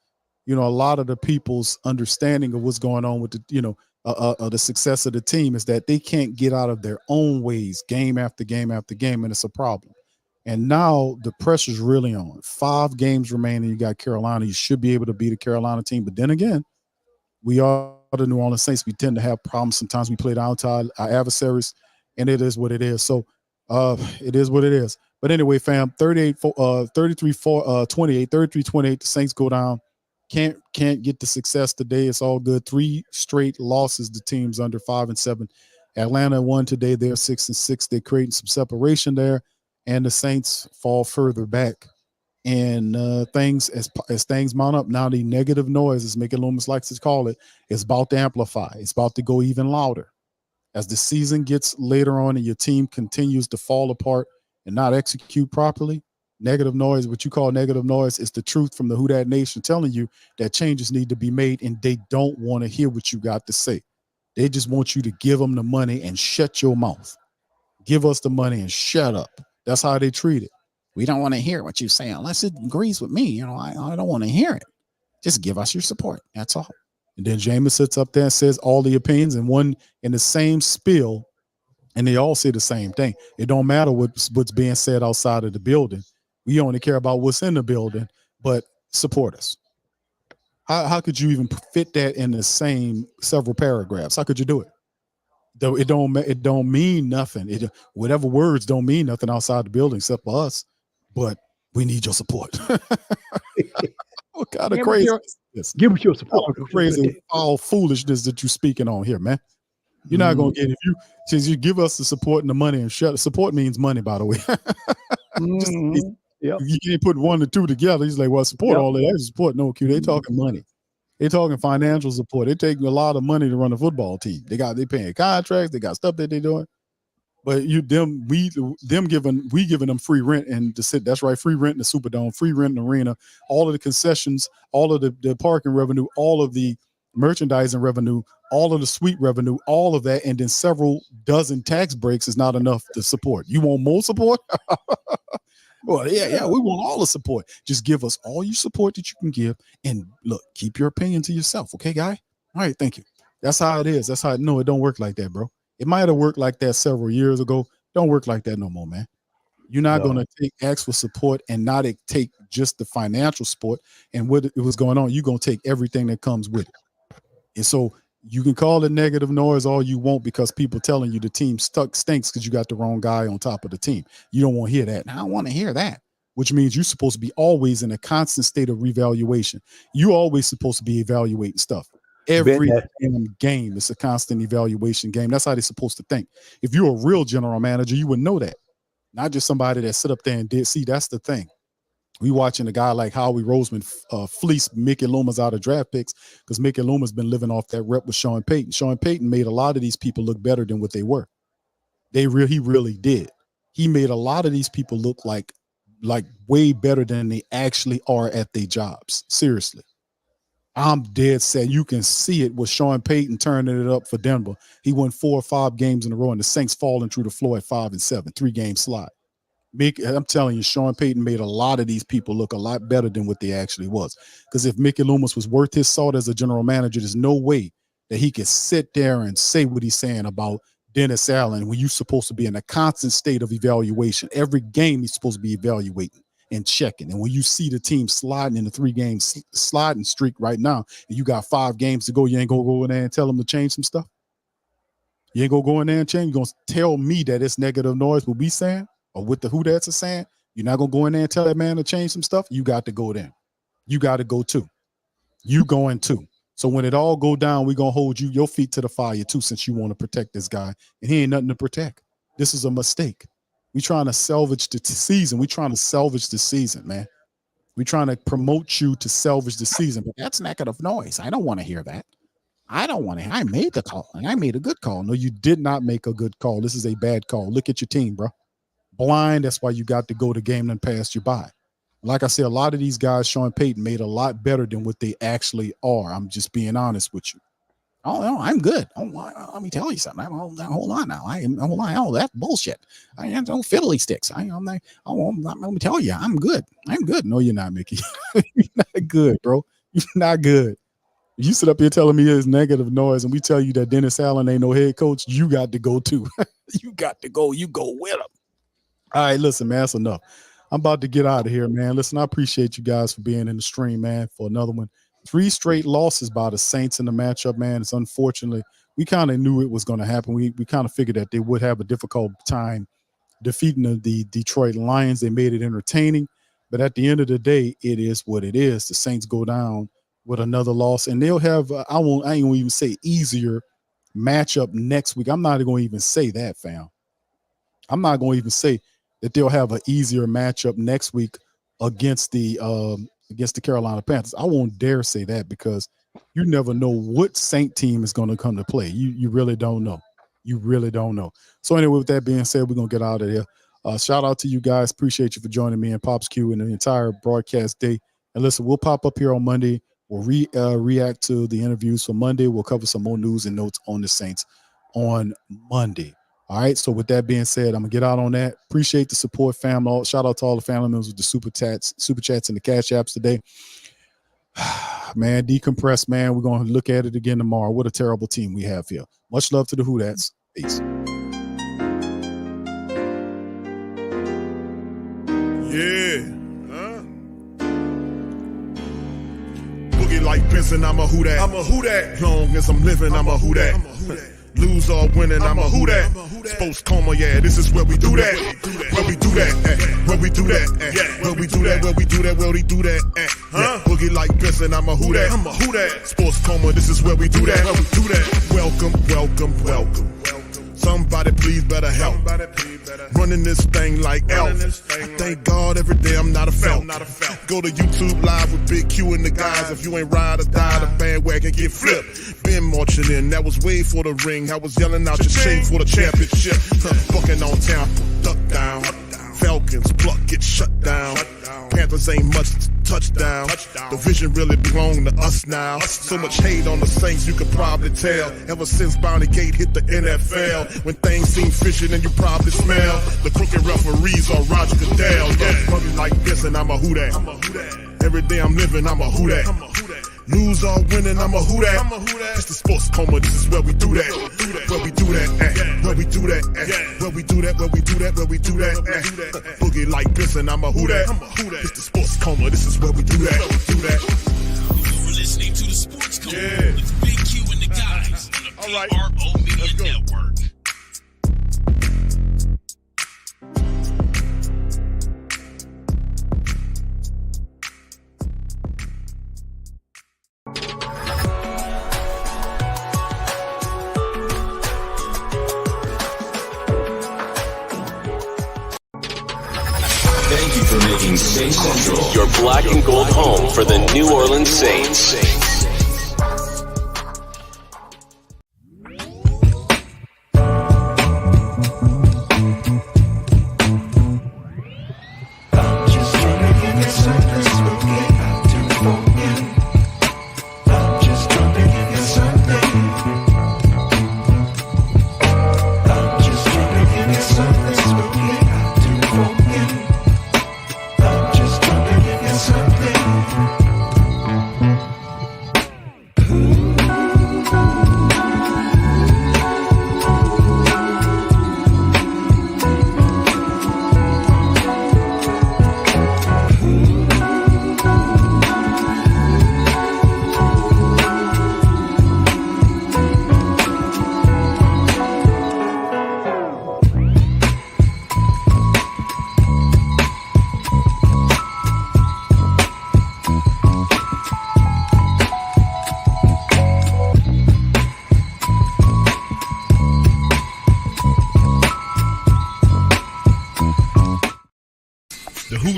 a lot of the people's understanding of what's going on with the success of the team, is that they can't get out of their own ways game after game after game, and it's a problem. And now the pressure's really on. 5 games remaining. You got Carolina. You should be able to beat a Carolina team. But then again, we are the New Orleans Saints. We tend to have problems. Sometimes we play down to our adversaries, and it is what it is. So it is what it is. But anyway, fam, 33-28, the Saints go down. Can't get the success today. It's all good. 3 straight losses. The team's under 5-7. Atlanta won today. They're 6-6. They're creating some separation there. And the Saints fall further back, and things as things mount up. Now the negative noise, as Mickey Loomis likes to call it, is about to amplify. It's about to go even louder as the season gets later on, and your team continues to fall apart and not execute properly. Negative noise, what you call negative noise, is the truth from the Who Dat Nation telling you that changes need to be made, and they don't want to hear what you got to say. They just want you to give them the money and shut your mouth. Give us the money and shut up. That's how they treat it. We don't want to hear what you say unless it agrees with me. I don't want to hear it. Just give us your support. That's all. And then Jameis sits up there and says all the opinions in the same spiel, and they all say the same thing. It don't matter what's being said outside of the building. We only care about what's in the building, but support us. How could you even fit that in the same several paragraphs? How could you do it? Though it don't mean nothing. Whatever words don't mean nothing outside the building except for us. But we need your support. What kind of crazy? Give us your support. Crazy, all foolishness that you're speaking on here, man. You're not gonna get it. Since you give us the support and the money and shut. Support means money, by the way. You can't put 1 and 2 together. He's like, well, support all that. That's support. No, Q. They talking money. They talking financial support. They taking a lot of money to run a football team. They paying contracts. They got stuff that they doing. But we giving them free rent and to sit. That's right, free rent in the Superdome, free rent in the arena, all of the concessions, all of the parking revenue, all of the merchandising revenue, all of the suite revenue, all of that, and then several dozen tax breaks is not enough to support. You want more support? Well, yeah, we want all the support. Just give us all your support that you can give, and look, keep your opinion to yourself, okay, guy? All right, thank you. That's how it is. That's how. No, it don't work like that, bro. It might have worked like that several years ago. Don't work like that no more, man. You're not going to ask for support and not take just the financial support and what it was going on. You're going to take everything that comes with it. And so You can call it negative noise all you want because people telling you the team stinks because you got the wrong guy on top of the team. You don't want to hear that. I don't want to hear that, which means you're supposed to be always in a constant state of reevaluation. You always supposed to be evaluating stuff. Every game is a constant evaluation game. That's how they're supposed to think. If you're a real general manager, you would know that. Not just somebody that sit up there and did. See, that's the thing. We watching a guy like Howie Roseman fleece Mickey Loomis out of draft picks because Mickey Loomis been living off that rep with Sean Payton. Sean Payton made a lot of these people look better than what they were. He really did. He made a lot of these people look like way better than they actually are at their jobs. Seriously. I'm dead set. You can see it with Sean Payton turning it up for Denver. He won 4 or 5 games in a row, and the Saints falling through the floor at 5-7, 3-game slide. I'm telling you, Sean Payton made a lot of these people look a lot better than what they actually was. Because if Mickey Loomis was worth his salt as a general manager, there's no way that he could sit there and say what he's saying about Dennis Allen when you're supposed to be in a constant state of evaluation. Every game he's supposed to be evaluating and checking. And when you see the team sliding in the 3-game sliding streak right now, and you got 5 games to go, you ain't gonna go in there and tell them to change some stuff. You ain't gonna go in there and change. You're gonna tell me that it's negative noise what we saying or what the who that's saying. You're not gonna go in there and tell that man to change some stuff. You got to go there. You got to go too. You going too. So when it all go down, we're gonna hold your feet to the fire too, since you want to protect this guy, and he ain't nothing to protect. This is a mistake. We trying to salvage the season. We trying to salvage the season, man. We trying to promote you to salvage the season, but that's negative noise. I don't want to hear that. I don't want to. I made the call, and I made a good call. No, you did not make a good call. This is a bad call. Look at your team, bro. Blind. That's why you got to go to game and pass you by. Like I said, a lot of these guys, Sean Payton made a lot better than what they actually are. I'm just being honest with you. Oh, no, I'm good. Oh, let me tell you something. Hold on now. Hold on. Oh, that's bullshit. I have no fiddly sticks. let me tell you, I'm good. I'm good. No, you're not, Mickey. You're not good, bro. You're not good. If you sit up here telling me it's negative noise and we tell you that Dennis Allen ain't no head coach, you got to go too. You got to go. You go with him. All right, listen, man, that's enough. I'm about to get out of here, man. Listen, I appreciate you guys for being in the stream, man, for another one. 3 straight losses by the Saints in the matchup, man. It's unfortunately, we kind of knew it was going to happen. We kind of figured that they would have a difficult time defeating the Detroit Lions. They made it entertaining, but at the end of the day, it is what it is. The Saints go down with another loss, and they'll have I ain't gonna even say easier matchup next week. I'm not going to even say that, fam. I'm not going to even say that they'll have an easier matchup next week against the Carolina Panthers. I won't dare say that because you never know what Saint team is going to come to play. You really don't know. You really don't know. So anyway, with that being said, we're going to get out of here. Shout out to you guys. Appreciate you for joining me and Pops Q and the entire broadcast day. And listen, we'll pop up here on Monday. We'll react to the interviews for Monday. We'll cover some more news and notes on the Saints on Monday. All right. So with that being said, I'm gonna get out on that. Appreciate the support, fam. Shout out to all the family members with the super chats, and the cash apps today. Man, decompress, man. We're gonna look at it again tomorrow. What a terrible team we have here. Much love to the Who That's. Peace. Yeah. Boogie like Benson, I'm a Who Dat. I'm a Who Dat. Long as I'm living, I'm a Who Dat. Lose or winning, I'm a Who Dat. Sports Coma, yeah, this is where we do that. Where we do that, where we do that, where we do that, where we do that, where we do that. Boogie like Benson, I'm a Who Dat. I'm a Who Dat. Sports Coma, this is where we do that. Where we do that. Welcome, welcome, welcome. Somebody please better help. Running this thing like Elf. I thank God every day I'm not a felt. Go to YouTube Live with Big Q and the guys. If you ain't ride or die, the bandwagon get flipped. Been marching in, that was way for the ring. I was yelling out your shame for the championship. Bucking on town, duck down. Falcons pluck, get shut down. Panthers ain't much touchdown. The vision really belong to us now. So much hate on the Saints, you could probably tell. Ever since Bounty Gate hit the NFL, when things seem fishy, then you probably smell the crooked referees on Roger Goodell. Yeah, running like this, and I'm a Who Dat. Every day I'm living, I'm a Who Dat. Lose or winning, I'm a Who Dat. It's the Sports Coma, this is where we do that. Where we do that, where we do that, where we do that, where we do that, where we do that. Boogie like this, and I'm a Who Dat. It's the Sports Coma, this is where we do that. You're listening to the Sports Coma with Big Q and the guys. PRO Media Network. Thank you for making Saints Central your black and gold home for the New Orleans Saints.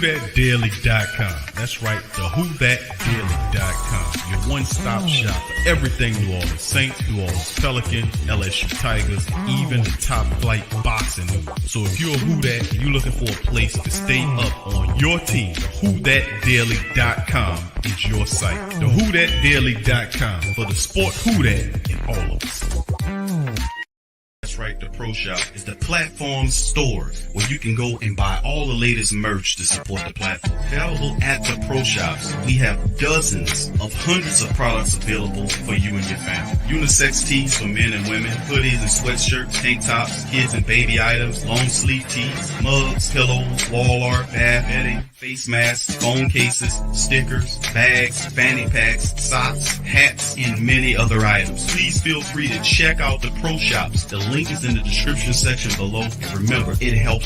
TheWhoThatDaily.com. That's right, TheWhoThatDaily.com. Your one-stop shop for everything New Orleans Saints, New Orleans Pelicans, LSU Tigers, even the top flight boxing news. So if you're a Who That and you're looking for a place to stay up on your team, TheWhoThatDaily.com is your site. TheWhoThatDaily.com for the sport Who That in all of us. That's right, the Pro Shop is the platform store where you can go and buy all the latest merch to support the platform. Available at the Pro Shops, we have dozens of hundreds of products available for you and your family. Unisex tees for men and women, hoodies and sweatshirts, tank tops, kids and baby items, long sleeve tees, mugs, pillows, wall art, bath bedding, face masks, phone cases, stickers, bags, fanny packs, socks, hats, and many other items. Please feel free to check out the Pro Shops. The link is in the description section below. And remember, it helps